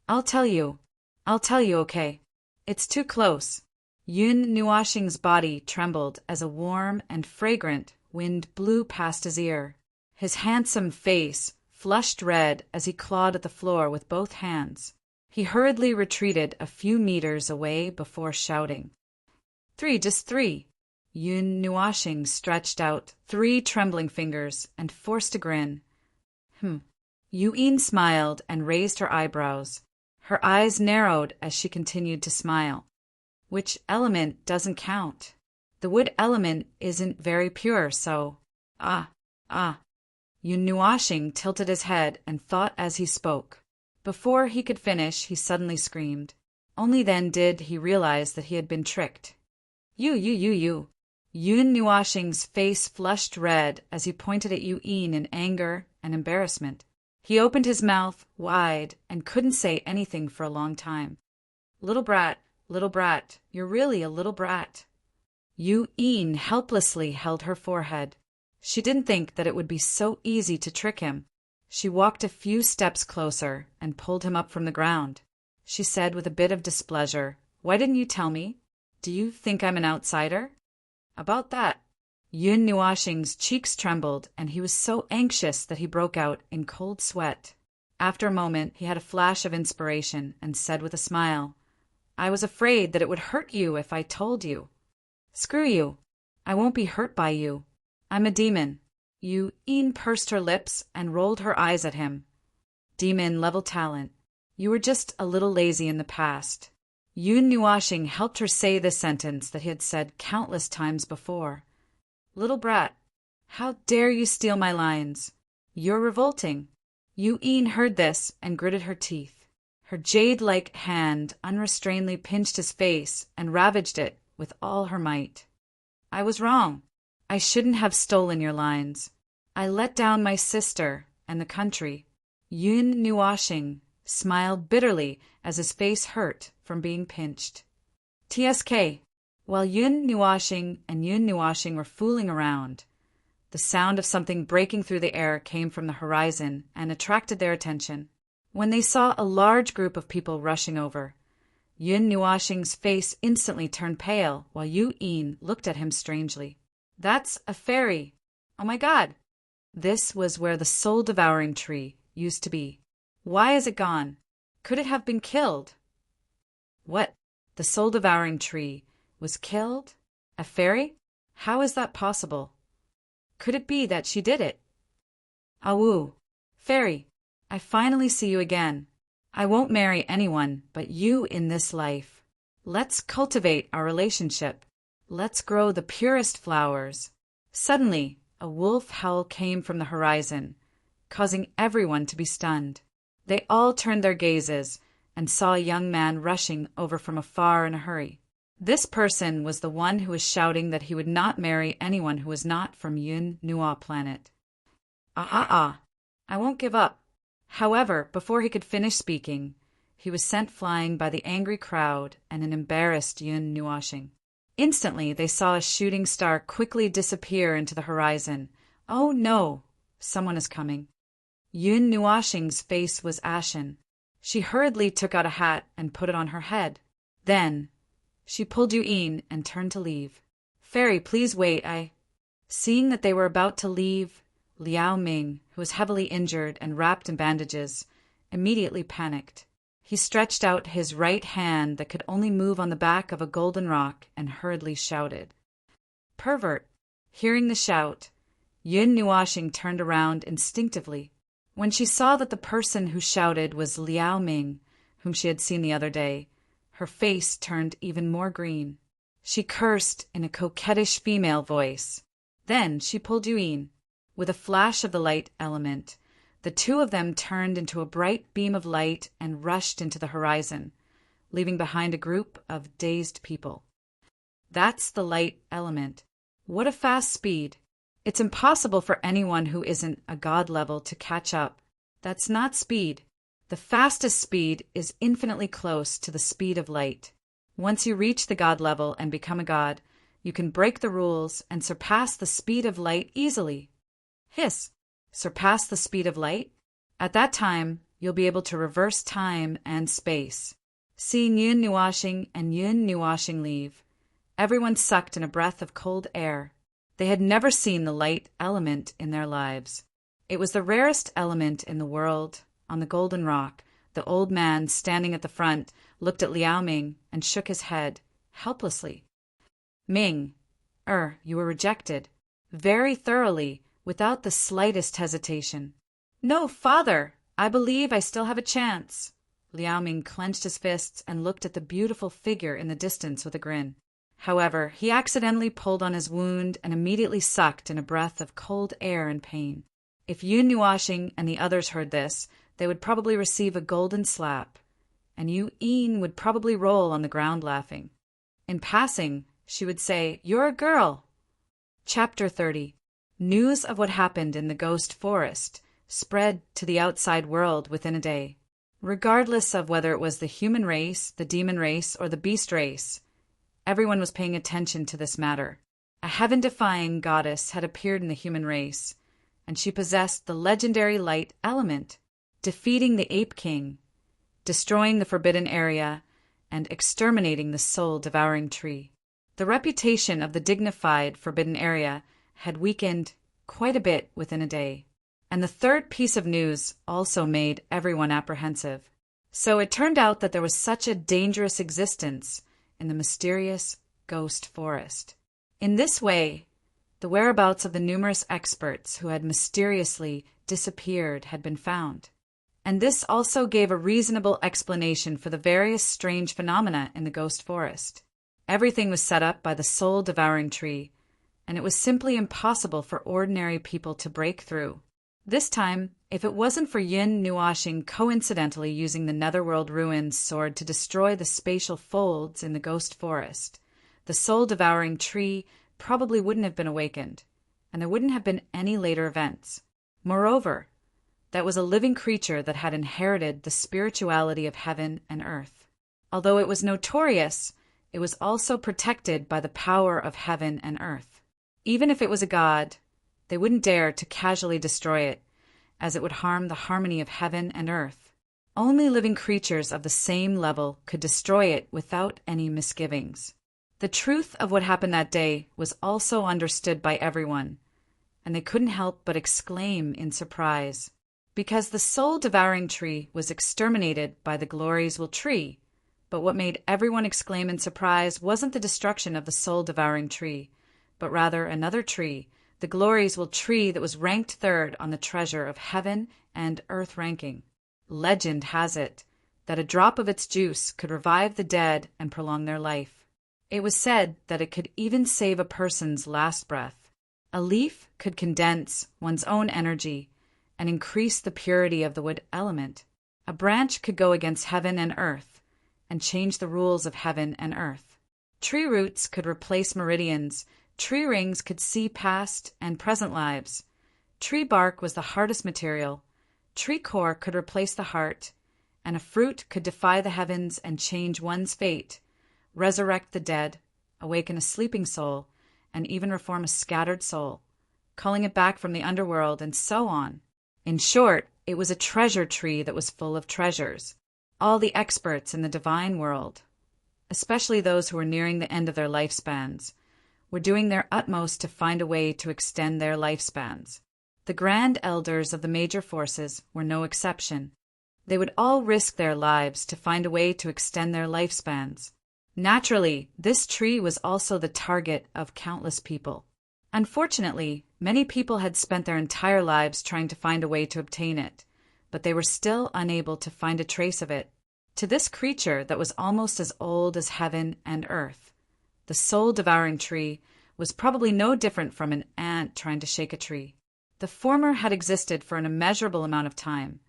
I'll tell you, okay? It's too close." Yun Nuashing's body trembled as a warm and fragrant wind blew past his ear. His handsome face flushed red as he clawed at the floor with both hands. He hurriedly retreated a few meters away before shouting, "3, just 3. Yun Nuashing stretched out 3 trembling fingers and forced a grin. Yu-Yin smiled and raised her eyebrows. Her eyes narrowed as she continued to smile. "Which element doesn't count? The wood element isn't very pure, so—" Yun Nuashing tilted his head and thought as he spoke. Before he could finish, he suddenly screamed. Only then did he realize that he had been tricked. You. Yun Nuashing's face flushed red as he pointed at Yu-Yin in anger and embarrassment. He opened his mouth wide and couldn't say anything for a long time. Little brat, you're really a little brat." Yu-Yin helplessly held her forehead. She didn't think that it would be so easy to trick him. She walked a few steps closer and pulled him up from the ground. She said with a bit of displeasure, "Why didn't you tell me? Do you think I'm an outsider?" "About that." Yun Nuashing's cheeks trembled, and he was so anxious that he broke out in cold sweat. After a moment, he had a flash of inspiration and said with a smile, "I was afraid that it would hurt you if I told you." "Screw you. I won't be hurt by you. I'm a demon." Yu-in pursed her lips and rolled her eyes at him. Demon level talent. You were just a little lazy in the past. Yun Nuashing helped her say this sentence that he had said countless times before. Little brat, how dare you steal my lines? You're revolting. Yu-in heard this and gritted her teeth. Her jade-like hand unrestrainedly pinched his face and ravaged it with all her might. I was wrong. I shouldn't have stolen your lines. I let down my sister and the country. Yun Nuashing smiled bitterly as his face hurt from being pinched. TSK. While Yun Nuashing and Yun Nuashing were fooling around, the sound of something breaking through the air came from the horizon and attracted their attention. When they saw a large group of people rushing over, Yun Nuashing's face instantly turned pale while Yu-in looked at him strangely. That's a fairy. Oh my God. This was where the soul-devouring tree used to be. Why is it gone? Could it have been killed? What? The soul-devouring tree was killed? A fairy? How is that possible? Could it be that she did it? Awu, fairy, I finally see you again. I won't marry anyone but you in this life. Let's cultivate our relationship. Let's grow the purest flowers. Suddenly, a wolf howl came from the horizon, causing everyone to be stunned. They all turned their gazes and saw a young man rushing over from afar in a hurry. This person was the one who was shouting that he would not marry anyone who was not from Yun Nua planet. I won't give up. However, before he could finish speaking, he was sent flying by the angry crowd and an embarrassed Yun Nuashing. Instantly, they saw a shooting star quickly disappear into the horizon. Oh no! Someone is coming. Yun Nuashing's face was ashen. She hurriedly took out a hat and put it on her head. Then, she pulled Yu-in and turned to leave. Fairy, please wait, Seeing that they were about to leave, Liao Ming, who was heavily injured and wrapped in bandages, immediately panicked. He stretched out his right hand that could only move on the back of a golden rock and hurriedly shouted. Pervert! Hearing the shout, Yun Nuashing turned around instinctively. When she saw that the person who shouted was Liao Ming, whom she had seen the other day, her face turned even more green. She cursed in a coquettish female voice. Then she pulled Yu-in. With a flash of the light element, the two of them turned into a bright beam of light and rushed into the horizon, leaving behind a group of dazed people. That's the light element. What a fast speed! It's impossible for anyone who isn't a god level to catch up. That's not speed. The fastest speed is infinitely close to the speed of light. Once you reach the god level and become a god, you can break the rules and surpass the speed of light easily. Hiss! Surpass the speed of light? At that time, you'll be able to reverse time and space. Seeing Yun Nuashing and Yun Nuashing leave, everyone sucked in a breath of cold air. They had never seen the light element in their lives. It was the rarest element in the world. On the golden rock, the old man standing at the front looked at Liao Ming and shook his head, helplessly. Ming, you were rejected. Very thoroughly, without the slightest hesitation. No, father, I believe I still have a chance. Liao Ming clenched his fists and looked at the beautiful figure in the distance with a grin. However, he accidentally pulled on his wound and immediately sucked in a breath of cold air in pain. If Yun Nuashing and the others heard this, they would probably receive a golden slap, and Yu-in would probably roll on the ground laughing. In passing, she would say, "You're a girl." Chapter 30. News of what happened in the ghost forest spread to the outside world within a day. Regardless of whether it was the human race, the demon race, or the beast race, everyone was paying attention to this matter. A heaven-defying goddess had appeared in the human race, and she possessed the legendary light element, defeating the Ape King, destroying the forbidden area, and exterminating the soul-devouring tree. The reputation of the dignified forbidden area had weakened quite a bit within a day, and the third piece of news also made everyone apprehensive. So it turned out that there was such a dangerous existence in the mysterious ghost forest. In this way, The whereabouts of the numerous experts who had mysteriously disappeared had been found. And this also gave a reasonable explanation for the various strange phenomena in the ghost forest. Everything was set up by the soul-devouring tree, and it was simply impossible for ordinary people to break through. This time, if it wasn't for Yin Nuashing coincidentally using the Netherworld Ruins sword to destroy the spatial folds in the ghost forest, the soul-devouring tree probably wouldn't have been awakened, and there wouldn't have been any later events. Moreover, that was a living creature that had inherited the spirituality of heaven and earth. Although it was notorious, it was also protected by the power of heaven and earth. Even if it was a god, they wouldn't dare to casually destroy it, as it would harm the harmony of heaven and earth. Only living creatures of the same level could destroy it without any misgivings. The truth of what happened that day was also understood by everyone, and they couldn't help but exclaim in surprise. Because the soul-devouring tree was exterminated by the Glories Will tree, but what made everyone exclaim in surprise wasn't the destruction of the soul-devouring tree, but rather another tree, the Glories Will tree that was ranked third on the treasure of heaven and earth ranking. Legend has it that a drop of its juice could revive the dead and prolong their life. It was said that it could even save a person's last breath. A leaf could condense one's own energy and increase the purity of the wood element. A branch could go against heaven and earth and change the rules of heaven and earth. Tree roots could replace meridians. Tree rings could see past and present lives. Tree bark was the hardest material. Tree core could replace the heart, and a fruit could defy the heavens and change one's fate, resurrect the dead, awaken a sleeping soul, and even reform a scattered soul, calling it back from the underworld, and so on. In short, it was a treasure tree that was full of treasures. All the experts in the divine world, especially those who were nearing the end of their lifespans, were doing their utmost to find a way to extend their lifespans. The grand elders of the major forces were no exception. They would all risk their lives to find a way to extend their lifespans. Naturally, this tree was also the target of countless people. Unfortunately, many people had spent their entire lives trying to find a way to obtain it, but they were still unable to find a trace of it. To this creature that was almost as old as heaven and earth, the soul-devouring tree was probably no different from an ant trying to shake a tree. The former had existed for an immeasurable amount of time,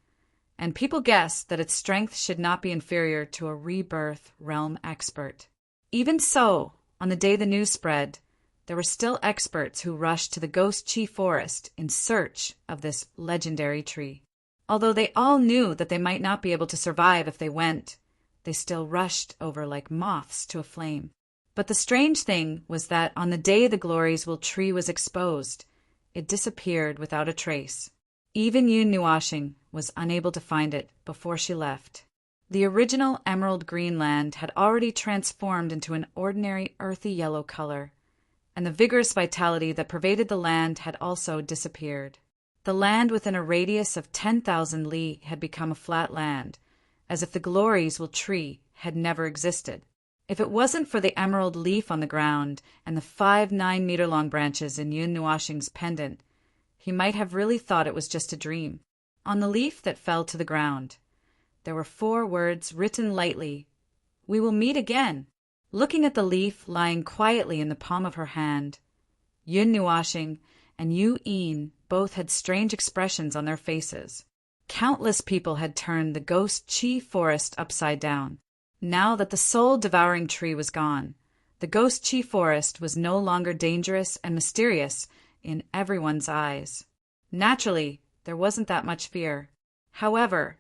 and people guessed that its strength should not be inferior to a rebirth realm expert. Even so, on the day the news spread, there were still experts who rushed to the Ghost Chi Forest in search of this legendary tree. Although they all knew that they might not be able to survive if they went, they still rushed over like moths to a flame. But the strange thing was that on the day the Glories Will tree was exposed, it disappeared without a trace. Even Yu Nuashing was unable to find it before she left. The original emerald green land had already transformed into an ordinary earthy yellow color, and the vigorous vitality that pervaded the land had also disappeared. The land within a radius of 10,000 li had become a flat land, as if the Glories Will tree had never existed. If it wasn't for the emerald leaf on the ground and the 5 9-meter-long branches in Yun Nuashing's pendant, he might have really thought it was just a dream. On the leaf that fell to the ground, there were 4 words written lightly: "We will meet again." Looking at the leaf lying quietly in the palm of her hand, Yun Nuashing and Yu Yin both had strange expressions on their faces. Countless people had turned the Ghost Chi Forest upside down. Now that the soul-devouring tree was gone, the Ghost Chi Forest was no longer dangerous and mysterious in everyone's eyes. Naturally, there wasn't that much fear. However,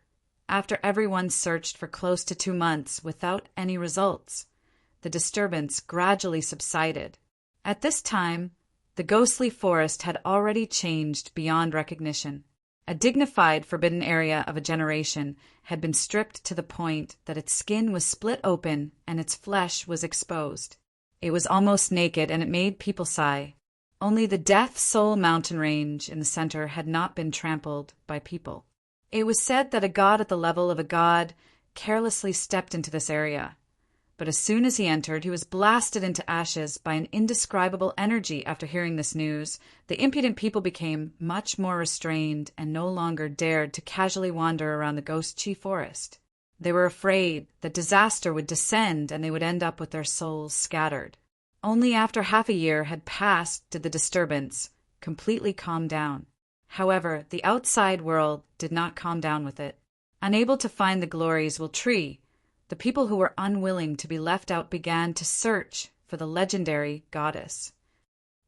after everyone searched for close to 2 months without any results, the disturbance gradually subsided. At this time, the ghostly forest had already changed beyond recognition. A dignified forbidden area of a generation had been stripped to the point that its skin was split open and its flesh was exposed. It was almost naked, and it made people sigh. Only the Death Soul mountain range in the center had not been trampled by people. It was said that a god at the level of a god carelessly stepped into this area, But as soon as he entered, he was blasted into ashes by an indescribable energy. After hearing this news, the impudent people became much more restrained and no longer dared to casually wander around the ghost-chi forest. They were afraid that disaster would descend and they would end up with their souls scattered. Only after half a year had passed did the disturbance completely calm down. However, the outside world did not calm down with it. Unable to find the glories will tree, the people who were unwilling to be left out began to search for the legendary goddess.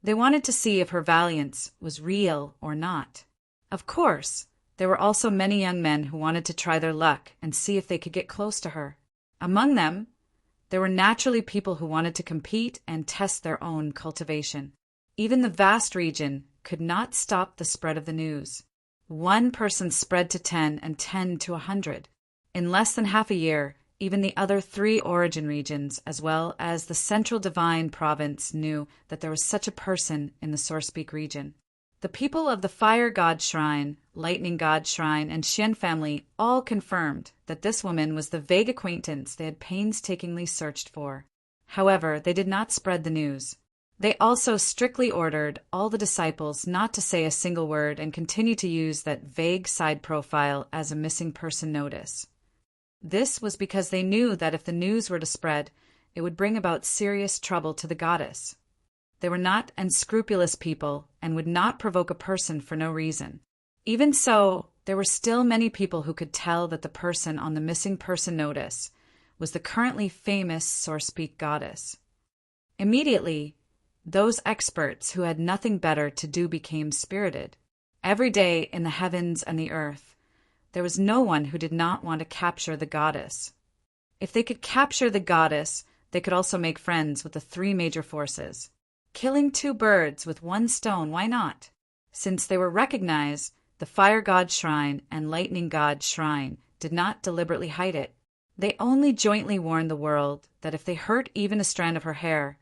They wanted to see if her valiance was real or not. Of course, there were also many young men who wanted to try their luck and see if they could get close to her. Among them, there were naturally people who wanted to compete and test their own cultivation. Even the vast region could not stop the spread of the news. One person spread to 10 and 10 to 100. In less than half a year, even the other 3 origin regions, as well as the central divine province, knew that there was such a person in the Sourcepeak region. The people of the Fire God Shrine, Lightning God Shrine, and Xian family all confirmed that this woman was the vague acquaintance they had painstakingly searched for. However, they did not spread the news. They also strictly ordered all the disciples not to say a single word and continue to use that vague side profile as a missing person notice. This was because they knew that if the news were to spread, it would bring about serious trouble to the goddess. They were not unscrupulous people and would not provoke a person for no reason. Even so, there were still many people who could tell that the person on the missing person notice was the currently famous Sourcepeak goddess. Immediately, those experts who had nothing better to do became spirited. Every day in the heavens and the earth, there was no one who did not want to capture the goddess. If they could capture the goddess, they could also make friends with the 3 major forces. Killing 2 birds with 1 stone, why not? Since they were recognized, the Fire God Shrine and Lightning God Shrine did not deliberately hide it. They only jointly warned the world that if they hurt even a strand of her hair,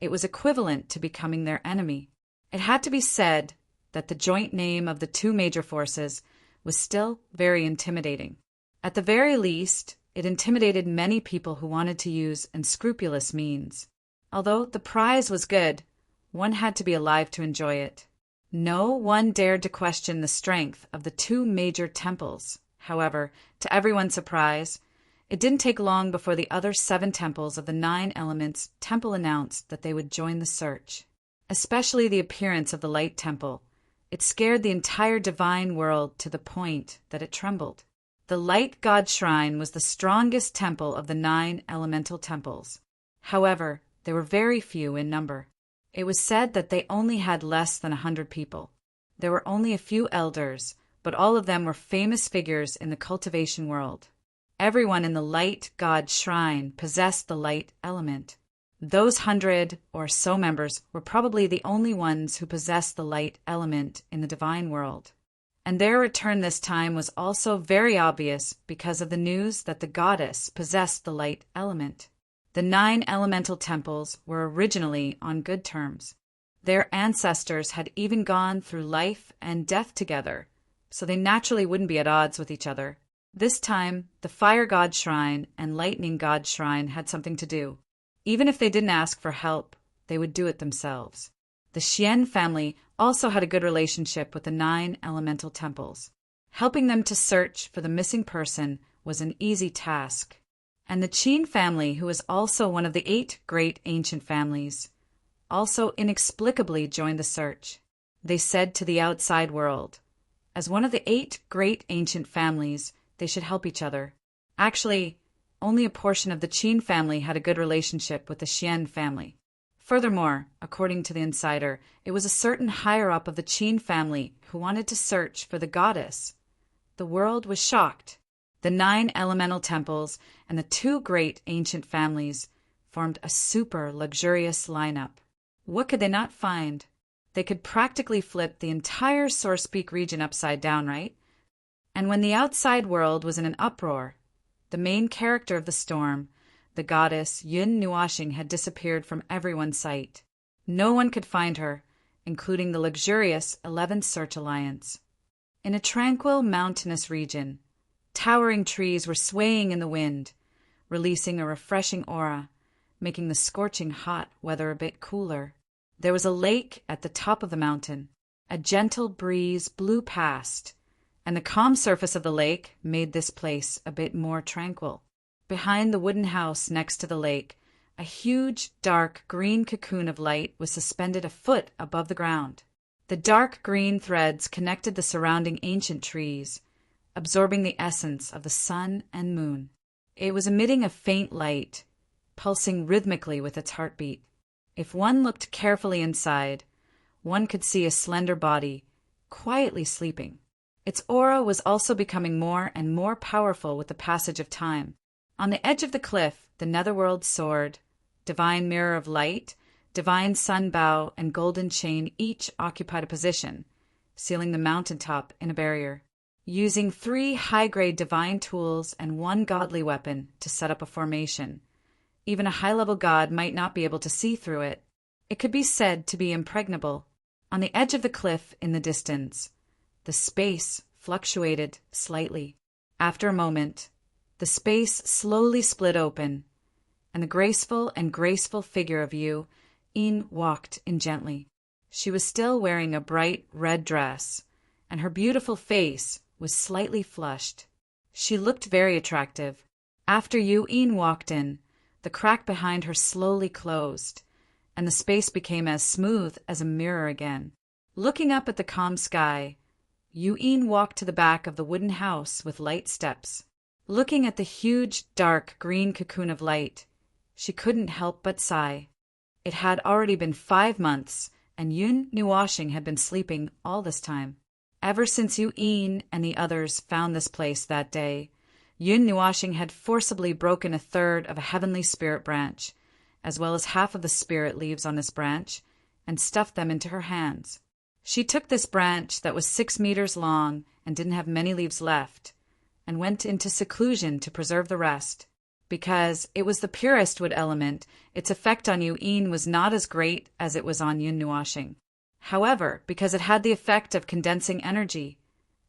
it was equivalent to becoming their enemy. It had to be said that the joint name of the 2 major forces was still very intimidating. At the very least, it intimidated many people who wanted to use unscrupulous means. Although the prize was good, one had to be alive to enjoy it. No one dared to question the strength of the 2 major temples. However, to everyone's surprise, it didn't take long before the other 7 temples of the 9 elements temple announced that they would join the search. Especially the appearance of the Light Temple. It scared the entire divine world to the point that it trembled. The Light God Shrine was the strongest temple of the 9 elemental temples. However, they were very few in number. It was said that they only had less than 100 people. There were only a few elders, but all of them were famous figures in the cultivation world. Everyone in the Light God Shrine possessed the light element. Those 100 or so members were probably the only ones who possessed the light element in the divine world. And their return this time was also very obvious because of the news that the goddess possessed the light element. The 9 elemental temples were originally on good terms. Their ancestors had even gone through life and death together, so they naturally wouldn't be at odds with each other. This time, the Fire God Shrine and Lightning God Shrine had something to do. Even if they didn't ask for help, they would do it themselves. The Xian family also had a good relationship with the 9 elemental temples. Helping them to search for the missing person was an easy task. And the Qin family, who was also one of the 8 great ancient families, also inexplicably joined the search. They said to the outside world, as one of the 8 great ancient families, they should help each other. Actually, only a portion of the Qin family had a good relationship with the Xian family. Furthermore, according to the insider, it was a certain higher-up of the Qin family who wanted to search for the goddess. The world was shocked. The 9 elemental temples and the 2 great ancient families formed a super luxurious lineup. What could they not find? They could practically flip the entire Sourcepeak region upside down, right? And when the outside world was in an uproar, the main character of the storm, the goddess Yun Nuashing, had disappeared from everyone's sight. No one could find her, including the luxurious 11th Search Alliance. In a tranquil mountainous region, towering trees were swaying in the wind, releasing a refreshing aura, making the scorching hot weather a bit cooler. There was a lake at the top of the mountain. A gentle breeze blew past, and the calm surface of the lake made this place a bit more tranquil. Behind the wooden house next to the lake, a huge, dark green cocoon of light was suspended a foot above the ground. The dark green threads connected the surrounding ancient trees, absorbing the essence of the sun and moon. It was emitting a faint light, pulsing rhythmically with its heartbeat. If one looked carefully inside, one could see a slender body, quietly sleeping. Its aura was also becoming more and more powerful with the passage of time. On the edge of the cliff, the netherworld soared. Divine mirror of light, divine sunbow, and golden chain each occupied a position, sealing the mountaintop in a barrier. Using 3 high-grade divine tools and 1 godly weapon to set up a formation, even a high-level god might not be able to see through it. It could be said to be impregnable. On the edge of the cliff in the distance, the space fluctuated slightly. After a moment, the space slowly split open, and the graceful figure of Yin walked in gently. She was still wearing a bright red dress, and her beautiful face was slightly flushed. She looked very attractive. After Yin walked in, the crack behind her slowly closed, and the space became as smooth as a mirror again. Looking up at the calm sky, Yin walked to the back of the wooden house with light steps. Looking at the huge, dark, green cocoon of light, she couldn't help but sigh. It had already been 5 months, and Yun Nuashing had been sleeping all this time. Ever since Yin and the others found this place that day, Yun Nuashing had forcibly broken 1/3 of a heavenly spirit branch, as well as half of the spirit leaves on this branch, and stuffed them into her hands. She took this branch that was 6 meters long and didn't have many leaves left, and went into seclusion to preserve the rest. Because it was the purest wood element, its effect on Yin was not as great as it was on Yun Nuashing. However, because it had the effect of condensing energy,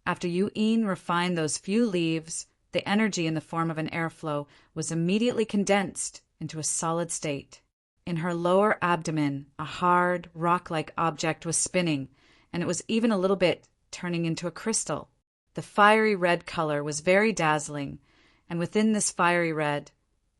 after Yin refined those few leaves, the energy in the form of an airflow was immediately condensed into a solid state. In her lower abdomen, a hard, rock-like object was spinning, and it was even a little bit turning into a crystal. The fiery red color was very dazzling, and within this fiery red,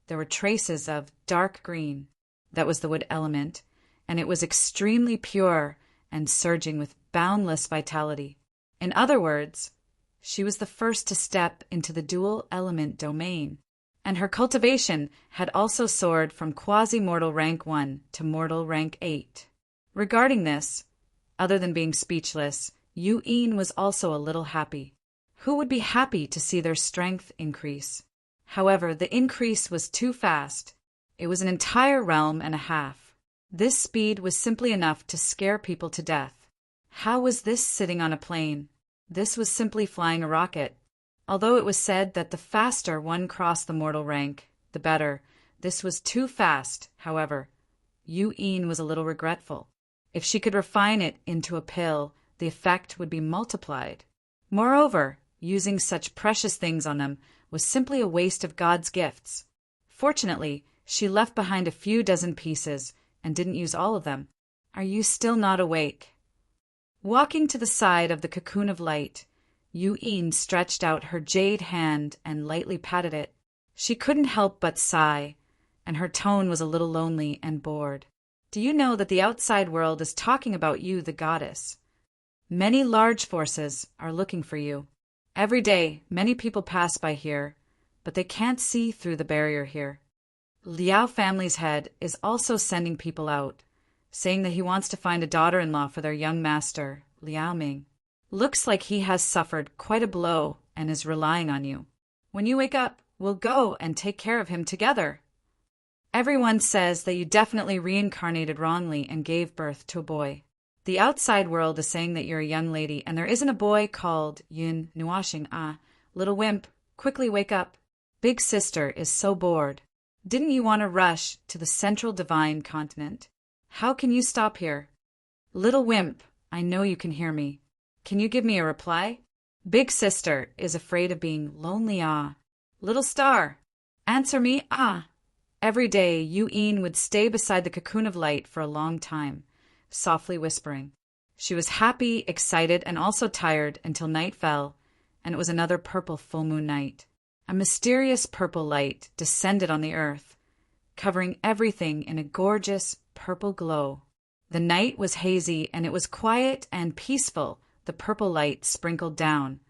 there were traces of dark green. That was the wood element, and it was extremely pure and surging with boundless vitality. In other words, she was the first to step into the dual element domain, and her cultivation had also soared from quasi-mortal rank 1 to mortal rank 8. Regarding this, other than being speechless, Yin was also a little happy. Who would be happy to see their strength increase? However, the increase was too fast. It was an entire realm and a half. This speed was simply enough to scare people to death. How was this sitting on a plane? This was simply flying a rocket. Although it was said that the faster one crossed the mortal rank, the better, this was too fast, however. Yin was a little regretful. If she could refine it into a pill, the effect would be multiplied. Moreover, using such precious things on them was simply a waste of God's gifts. Fortunately, she left behind a few dozen pieces and didn't use all of them. Are you still not awake? Walking to the side of the cocoon of light, Yin stretched out her jade hand and lightly patted it. She couldn't help but sigh, and her tone was a little lonely and bored. Do you know that the outside world is talking about you, the goddess? Many large forces are looking for you. Every day, many people pass by here, but they can't see through the barrier here. Liao family's head is also sending people out, saying that he wants to find a daughter-in-law for their young master, Liao Ming. Looks like he has suffered quite a blow and is relying on you. When you wake up, we'll go and take care of him together. Everyone says that you definitely reincarnated wrongly and gave birth to a boy. The outside world is saying that you're a young lady, and there isn't a boy called Yun Nuashing. Little wimp, quickly wake up. Big sister is so bored. Didn't you want to rush to the central divine continent? How can you stop here? Little wimp, I know you can hear me. Can you give me a reply? Big sister is afraid of being lonely. Little star, Answer me, ah! Every day, Yu-Een would stay beside the cocoon of light for a long time, softly whispering. She was happy, excited, and also tired until night fell, and it was another purple full moon night. A mysterious purple light descended on the earth, covering everything in a gorgeous purple glow. The night was hazy, and it was quiet and peaceful. The purple light sprinkled down,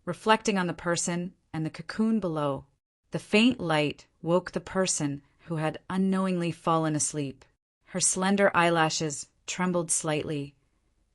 reflecting on the person and the cocoon below. The faint light woke the person who had unknowingly fallen asleep. Her slender eyelashes trembled slightly,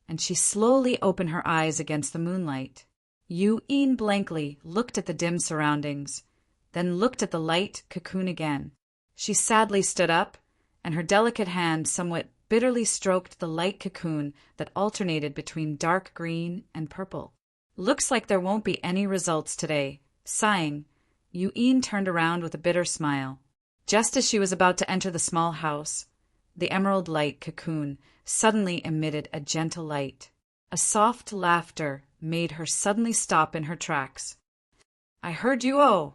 and she slowly opened her eyes against the moonlight. Yu-Een blankly looked at the dim surroundings, then looked at the light cocoon again. She sadly stood up, and her delicate hand somewhat bitterly stroked the light cocoon that alternated between dark green and purple. Looks like there won't be any results today. Sighing, Yu-Een turned around with a bitter smile. Just as she was about to enter the small house, the emerald light cocoon suddenly emitted a gentle light. A soft laughter made her suddenly stop in her tracks. I heard you, oh!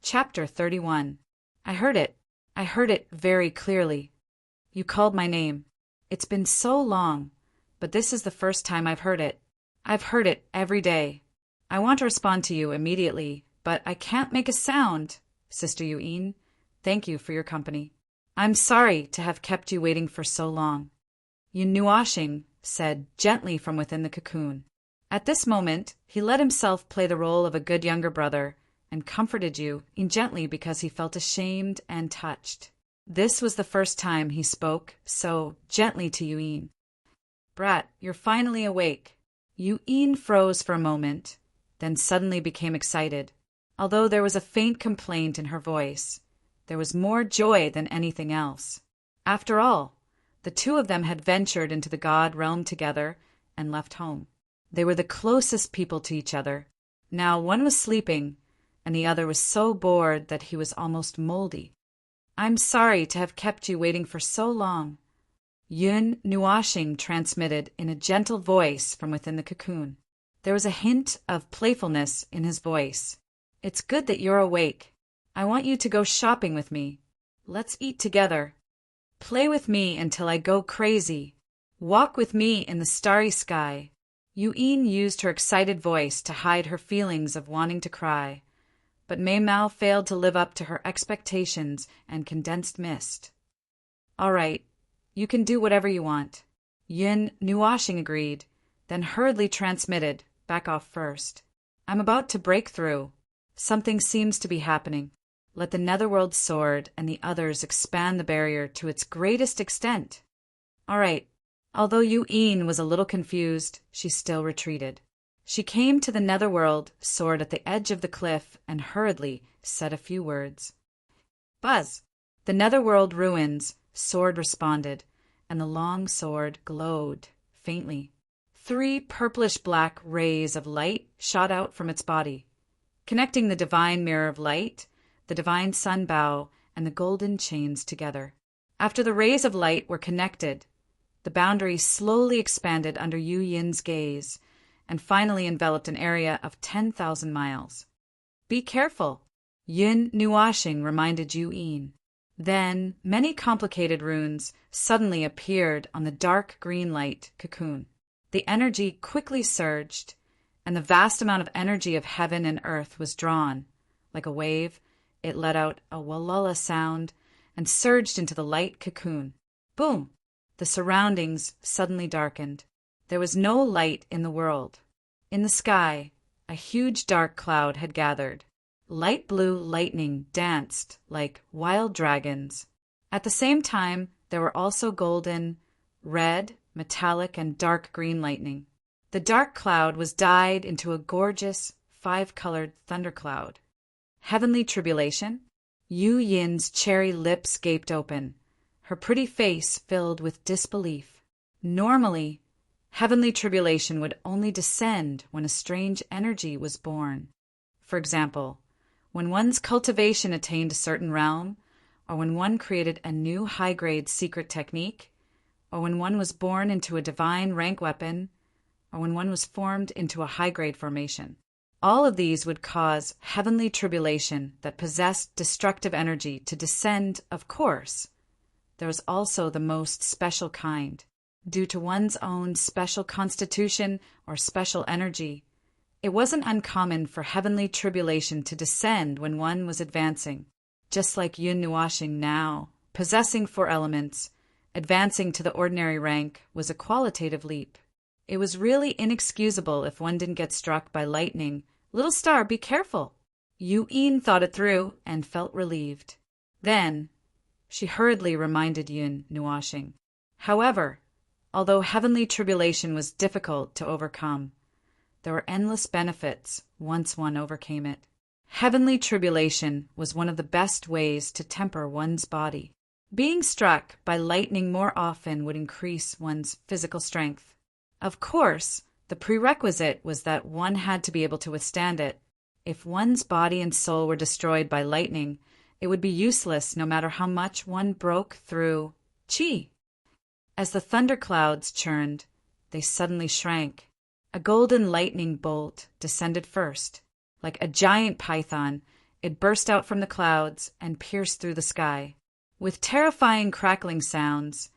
Chapter 31. I heard it very clearly. You called my name. It's been so long, but this is the first time I've heard it. I've heard it every day. I want to respond to you immediately, but I can't make a sound. Sister Yu-Een, thank you for your company. I'm sorry to have kept you waiting for so long. Yin Nuashing said gently from within the cocoon. At this moment, he let himself play the role of a good younger brother and comforted Yu-Een gently because he felt ashamed and touched. This was the first time he spoke so gently to Yu-Een. Brat, you're finally awake. Yu-Een froze for a moment, then suddenly became excited. Although there was a faint complaint in her voice, there was more joy than anything else. After all, the two of them had ventured into the god realm together and left home. They were the closest people to each other. Now one was sleeping, and the other was so bored that he was almost moldy. I'm sorry to have kept you waiting for so long. Yin Nuashing transmitted in a gentle voice from within the cocoon. There was a hint of playfulness in his voice. It's good that you're awake. I want you to go shopping with me. Let's eat together. Play with me until I go crazy. Walk with me in the starry sky. Yu-Een used her excited voice to hide her feelings of wanting to cry, but Mei Mao failed to live up to her expectations and condensed mist. All right, you can do whatever you want. Yin Nuashing agreed, then hurriedly transmitted, back off first. I'm about to break through. Something seems to be happening. Let the netherworld sword and the others expand the barrier to its greatest extent. All right. Although Yu-Een was a little confused, she still retreated. She came to the netherworld sword at the edge of the cliff and hurriedly said a few words. Buzz! The netherworld ruins, sword responded, and the long sword glowed faintly. 3 purplish-black rays of light shot out from its body, connecting the divine mirror of light, the divine sun bow, and the golden chains together. After the rays of light were connected, the boundary slowly expanded under Yu-Yin's gaze and finally enveloped an area of 10,000 miles. Be careful, Yin Nuashing reminded Yu-Een. Then many complicated runes suddenly appeared on the dark green light cocoon. The energy quickly surged, and the vast amount of energy of heaven and earth was drawn. Like a wave, it let out a walala sound and surged into the light cocoon. Boom! The surroundings suddenly darkened. There was no light in the world. In the sky, a huge dark cloud had gathered. Light blue lightning danced like wild dragons. At the same time, there were also golden, red, metallic, and dark green lightning. The dark cloud was dyed into a gorgeous, 5-colored thundercloud. Heavenly tribulation? Yu-Yin's cherry lips gaped open, her pretty face filled with disbelief. Normally, heavenly tribulation would only descend when a strange energy was born. For example, when one's cultivation attained a certain realm, or when one created a new high-grade secret technique, or when one was born into a divine rank weapon, or when one was formed into a high-grade formation. All of these would cause heavenly tribulation that possessed destructive energy to descend, of course. There was also the most special kind. Due to one's own special constitution or special energy, it wasn't uncommon for heavenly tribulation to descend when one was advancing. Just like Yun Nuashing now, possessing 4 elements, advancing to the ordinary rank was a qualitative leap. It was really inexcusable if one didn't get struck by lightning. Little star, be careful. Yu-Yin thought it through and felt relieved. Then, she hurriedly reminded Yun Nuashing. However, although heavenly tribulation was difficult to overcome, there were endless benefits once one overcame it. Heavenly tribulation was one of the best ways to temper one's body. Being struck by lightning more often would increase one's physical strength. Of course, the prerequisite was that one had to be able to withstand it. If one's body and soul were destroyed by lightning, it would be useless no matter how much one broke through qi. As the thunderclouds churned, they suddenly shrank. A golden lightning bolt descended first. Like a giant python, it burst out from the clouds and pierced through the sky. With terrifying crackling sounds,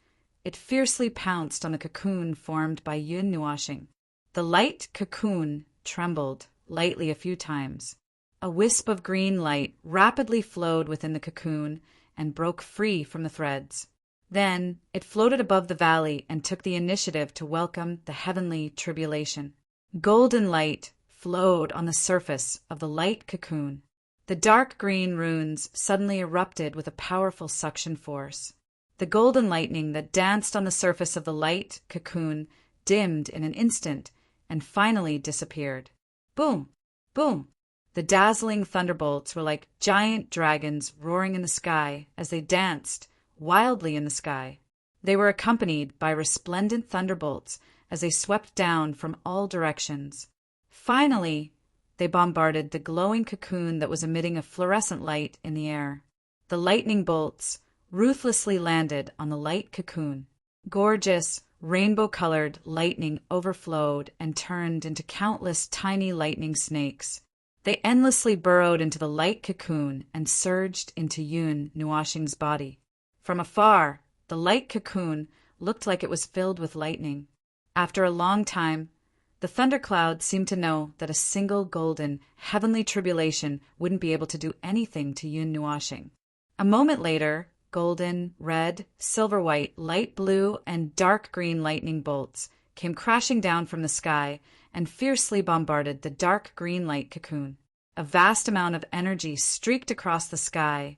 it fiercely pounced on the cocoon formed by Yun Nuashing. The light cocoon trembled lightly a few times. A wisp of green light rapidly flowed within the cocoon and broke free from the threads. Then it floated above the valley and took the initiative to welcome the heavenly tribulation. Golden light flowed on the surface of the light cocoon. The dark green runes suddenly erupted with a powerful suction force. The golden lightning that danced on the surface of the light cocoon dimmed in an instant and finally disappeared. Boom! Boom! The dazzling thunderbolts were like giant dragons roaring in the sky as they danced wildly in the sky. They were accompanied by resplendent thunderbolts as they swept down from all directions. Finally, they bombarded the glowing cocoon that was emitting a fluorescent light in the air. The lightning bolts ruthlessly landed on the light cocoon. Gorgeous, rainbow-colored lightning overflowed and turned into countless tiny lightning snakes. They endlessly burrowed into the light cocoon and surged into Yun Nuashing's body. From afar, the light cocoon looked like it was filled with lightning. After a long time, the thundercloud seemed to know that a single golden, heavenly tribulation wouldn't be able to do anything to Yun Nuashing. A moment later, golden, red, silver-white, light blue, and dark green lightning bolts came crashing down from the sky and fiercely bombarded the dark green light cocoon. A vast amount of energy streaked across the sky,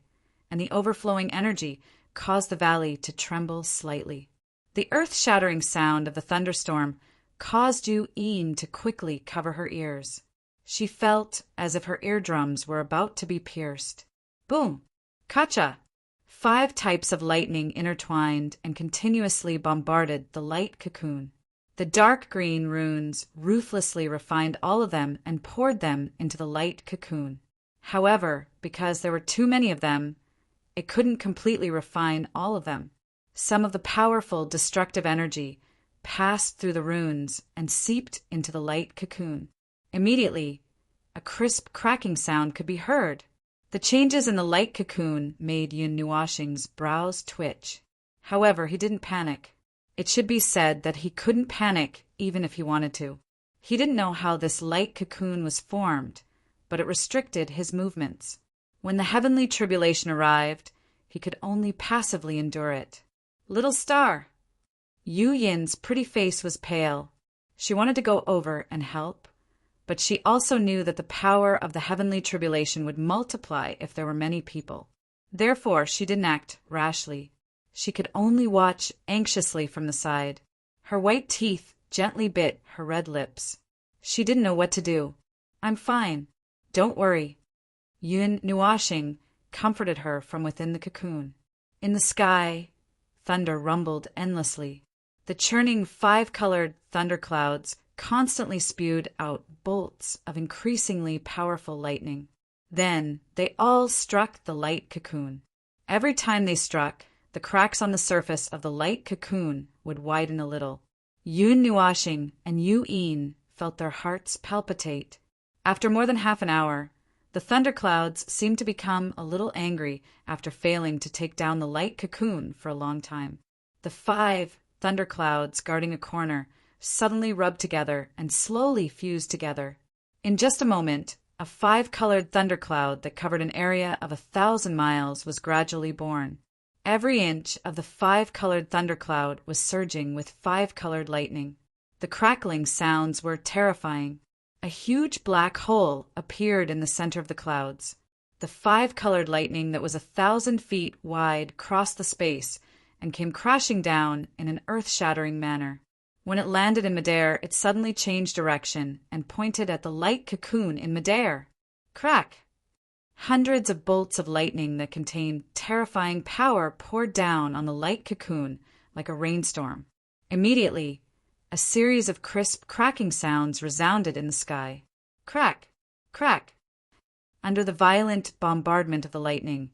and the overflowing energy caused the valley to tremble slightly. The earth-shattering sound of the thunderstorm caused Yu-Yin to quickly cover her ears. She felt as if her eardrums were about to be pierced. Boom! Kacha! 5 types of lightning intertwined and continuously bombarded the light cocoon. The dark green runes ruthlessly refined all of them and poured them into the light cocoon. However, because there were too many of them, it couldn't completely refine all of them. Some of the powerful destructive energy passed through the runes and seeped into the light cocoon. Immediately, a crisp cracking sound could be heard. The changes in the light cocoon made Yun Nuashing's brows twitch. However, he didn't panic. It should be said that he couldn't panic even if he wanted to. He didn't know how this light cocoon was formed, but it restricted his movements. When the heavenly tribulation arrived, he could only passively endure it. Little star! Yu-Yin's pretty face was pale. She wanted to go over and help, but she also knew that the power of the heavenly tribulation would multiply if there were many people. Therefore, she didn't act rashly. She could only watch anxiously from the side. Her white teeth gently bit her red lips. She didn't know what to do. I'm fine. Don't worry. Yun Nuashing comforted her from within the cocoon. In the sky, thunder rumbled endlessly. The churning 5-colored thunderclouds constantly spewed out bolts of increasingly powerful lightning. Then they all struck the light cocoon. Every time they struck, the cracks on the surface of the light cocoon would widen a little. Yun Nuashing and Yu-Yin felt their hearts palpitate. After more than half an hour, the thunderclouds seemed to become a little angry after failing to take down the light cocoon for a long time. The 5 thunderclouds guarding a corner suddenly rubbed together and slowly fused together. In just a moment, a 5-colored thundercloud that covered an area of 1,000 miles was gradually born. Every inch of the 5-colored thundercloud was surging with 5-colored lightning. The crackling sounds were terrifying. A huge black hole appeared in the center of the clouds. The 5-colored lightning that was 1,000 feet wide crossed the space and came crashing down in an earth-shattering manner. When it landed in midair, it suddenly changed direction and pointed at the light cocoon in midair. Crack! Hundreds of bolts of lightning that contained terrifying power poured down on the light cocoon like a rainstorm. Immediately, a series of crisp cracking sounds resounded in the sky. Crack! Crack! Under the violent bombardment of the lightning,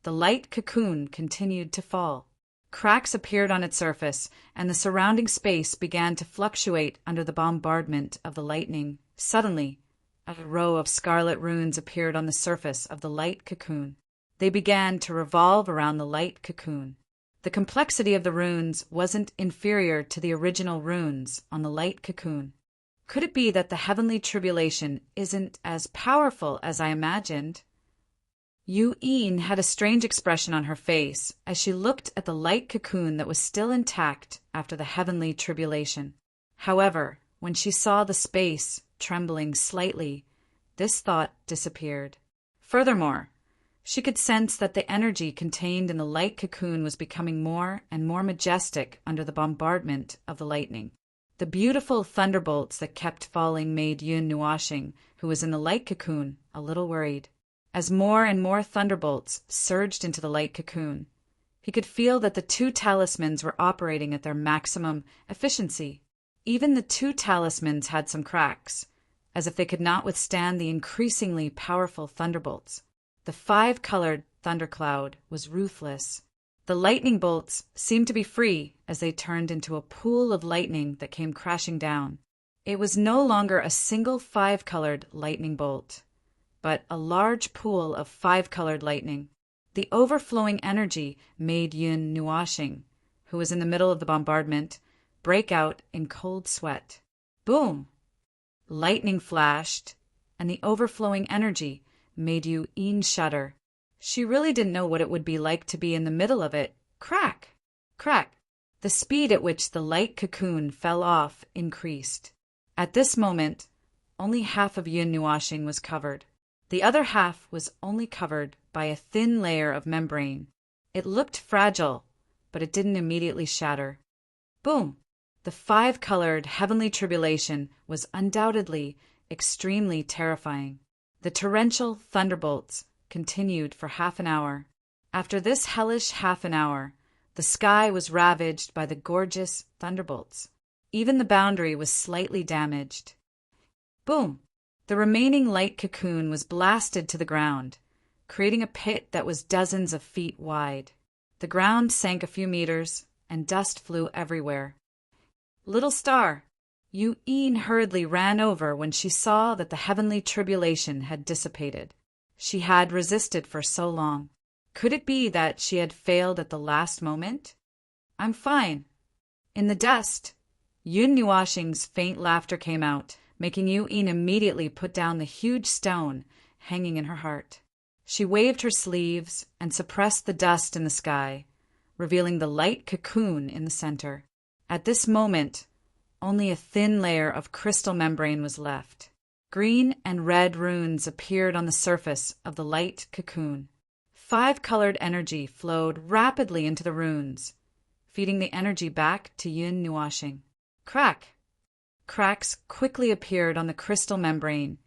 the light cocoon continued to fall. Cracks appeared on its surface, and the surrounding space began to fluctuate under the bombardment of the lightning. Suddenly, a row of scarlet runes appeared on the surface of the light cocoon. They began to revolve around the light cocoon. The complexity of the runes wasn't inferior to the original runes on the light cocoon. Could it be that the heavenly tribulation isn't as powerful as I imagined? Yu-Yin had a strange expression on her face as she looked at the light cocoon that was still intact after the heavenly tribulation. However, when she saw the space trembling slightly, this thought disappeared. Furthermore, she could sense that the energy contained in the light cocoon was becoming more and more majestic under the bombardment of the lightning. The beautiful thunderbolts that kept falling made Yun Nuashing, who was in the light cocoon, a little worried. As more and more thunderbolts surged into the light cocoon, he could feel that the 2 talismans were operating at their maximum efficiency. Even the 2 talismans had some cracks, as if they could not withstand the increasingly powerful thunderbolts. The 5-colored thundercloud was ruthless. The lightning bolts seemed to be free as they turned into a pool of lightning that came crashing down. It was no longer a single 5-colored lightning bolt, but a large pool of 5-colored lightning. The overflowing energy made Yun Nuashing, who was in the middle of the bombardment, break out in cold sweat. Boom! Lightning flashed, and the overflowing energy made Yu-Yin shudder. She really didn't know what it would be like to be in the middle of it. Crack! Crack! The speed at which the light cocoon fell off increased. At this moment, only half of Yun Nuashing was covered. The other half was only covered by a thin layer of membrane. It looked fragile, but it didn't immediately shatter. Boom! The 5-colored heavenly tribulation was undoubtedly extremely terrifying. The torrential thunderbolts continued for half an hour. After this hellish half an hour, the sky was ravaged by the gorgeous thunderbolts. Even the boundary was slightly damaged. Boom! The remaining light cocoon was blasted to the ground, creating a pit that was dozens of feet wide. The ground sank a few meters, and dust flew everywhere. Little star! Yu-Yin hurriedly ran over when she saw that the heavenly tribulation had dissipated. She had resisted for so long. Could it be that she had failed at the last moment? I'm fine. In the dust, Yun Nuashing's faint laughter came out, making Yu-Yin immediately put down the huge stone hanging in her heart. She waved her sleeves and suppressed the dust in the sky, revealing the light cocoon in the center. At this moment, only a thin layer of crystal membrane was left. Green and red runes appeared on the surface of the light cocoon. 5-colored energy flowed rapidly into the runes, feeding the energy back to Yun Nuashing. Crack! Cracks quickly appeared on the crystal membrane,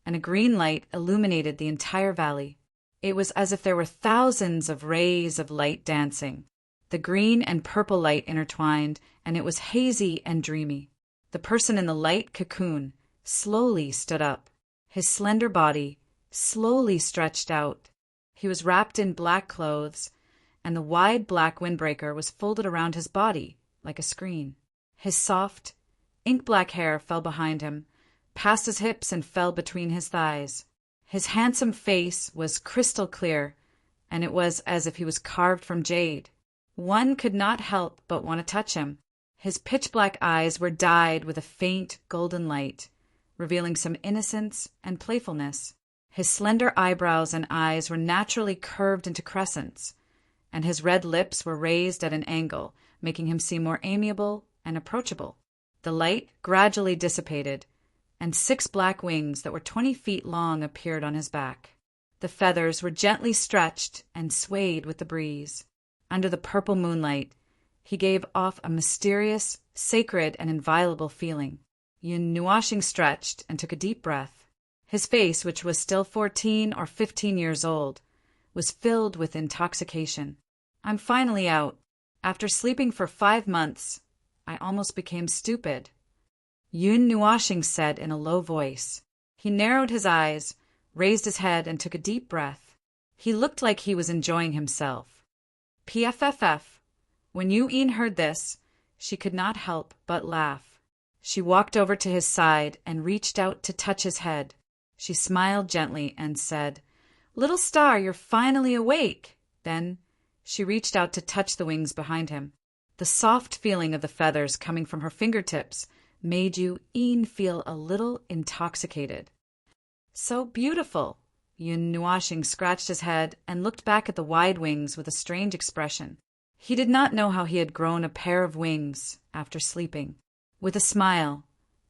and a green light illuminated the entire valley. It was as if there were thousands of rays of light dancing. The green and purple light intertwined, and it was hazy and dreamy. The person in the light cocoon slowly stood up. His slender body slowly stretched out. He was wrapped in black clothes, and the wide black windbreaker was folded around his body like a screen. His soft, ink-black hair fell behind him, past his hips and fell between his thighs. His handsome face was crystal clear, and it was as if he was carved from jade. One could not help but want to touch him. His pitch-black eyes were dyed with a faint golden light, revealing some innocence and playfulness. His slender eyebrows and eyes were naturally curved into crescents, and his red lips were raised at an angle, making him seem more amiable and approachable. The light gradually dissipated, and 6 black wings that were 20 feet long appeared on his back. The feathers were gently stretched and swayed with the breeze. Under the purple moonlight, he gave off a mysterious, sacred, and inviolable feeling. Yun Nuashing stretched and took a deep breath. His face, which was still 14 or 15 years old, was filled with intoxication. I'm finally out. After sleeping for 5 months, I almost became stupid, Yun Nuashing said in a low voice. He narrowed his eyes, raised his head, and took a deep breath. He looked like he was enjoying himself. PFFF. When Yu-Yin heard this, she could not help but laugh. She walked over to his side and reached out to touch his head. She smiled gently and said, "Little star, you're finally awake." Then she reached out to touch the wings behind him. The soft feeling of the feathers coming from her fingertips made Yu-Yin feel a little intoxicated. "So beautiful." Yun Nuashing scratched his head and looked back at the wide wings with a strange expression. He did not know how he had grown a pair of wings after sleeping. With a smile,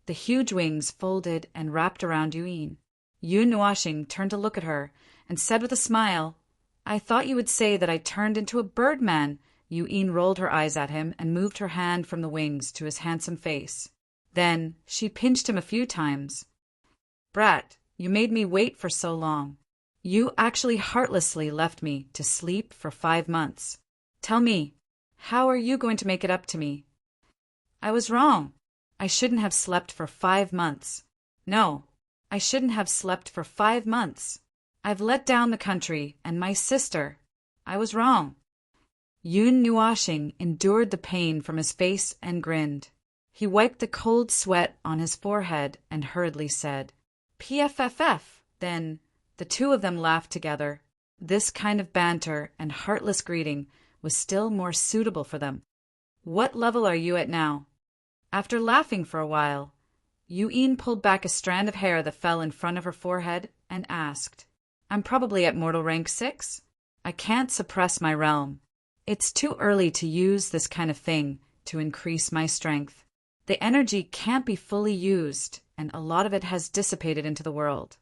the huge wings folded and wrapped around Yu-Yin. Yun Nuashing turned to look at her and said with a smile, "I thought you would say that I turned into a birdman." Yu-Yin rolled her eyes at him and moved her hand from the wings to his handsome face. Then she pinched him a few times. "Brat, you made me wait for so long. You actually heartlessly left me to sleep for 5 months. Tell me, how are you going to make it up to me?" "I was wrong. I shouldn't have slept for 5 months. No, I shouldn't have slept for 5 months. I've let down the country and my sister. I was wrong." Yun Nuashing endured the pain from his face and grinned. He wiped the cold sweat on his forehead and hurriedly said, "PFFF." Then the two of them laughed together. This kind of banter and heartless greeting was still more suitable for them. "What level are you at now?" After laughing for a while, Yu-Yin pulled back a strand of hair that fell in front of her forehead and asked, "I'm probably at mortal rank 6. I can't suppress my realm. It's too early to use this kind of thing to increase my strength. The energy can't be fully used, and a lot of it has dissipated into the world."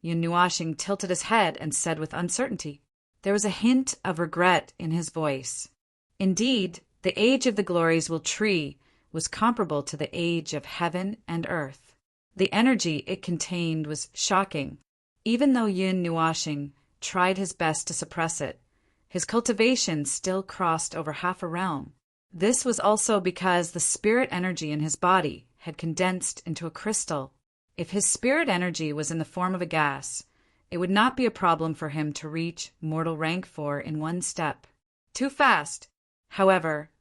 Yun Nuashing tilted his head and said with uncertainty. There was a hint of regret in his voice. Indeed, the age of the glories will tree was comparable to the age of heaven and earth. The energy it contained was shocking. Even though Yun Nuashing tried his best to suppress it, his cultivation still crossed over half a realm. This was also because the spirit energy in his body had condensed into a crystal. If his spirit energy was in the form of a gas, it would not be a problem for him to reach mortal rank 4 in 1 step. Too fast. However,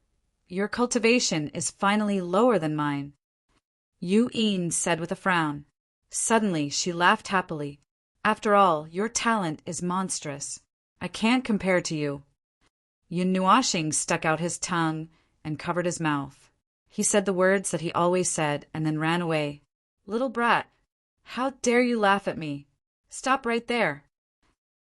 your cultivation is finally lower than mine, Yu-Yin said with a frown. Suddenly she laughed happily. "After all, your talent is monstrous. I can't compare to you." Yun Nuashing stuck out his tongue and covered his mouth. He said the words that he always said and then ran away. "Little brat, how dare you laugh at me? Stop right there."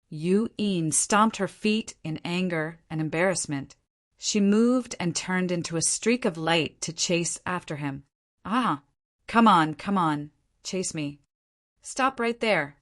Yu-Yin stomped her feet in anger and embarrassment. She moved and turned into a streak of light to chase after him. "Ah, come on, chase me. Stop right there."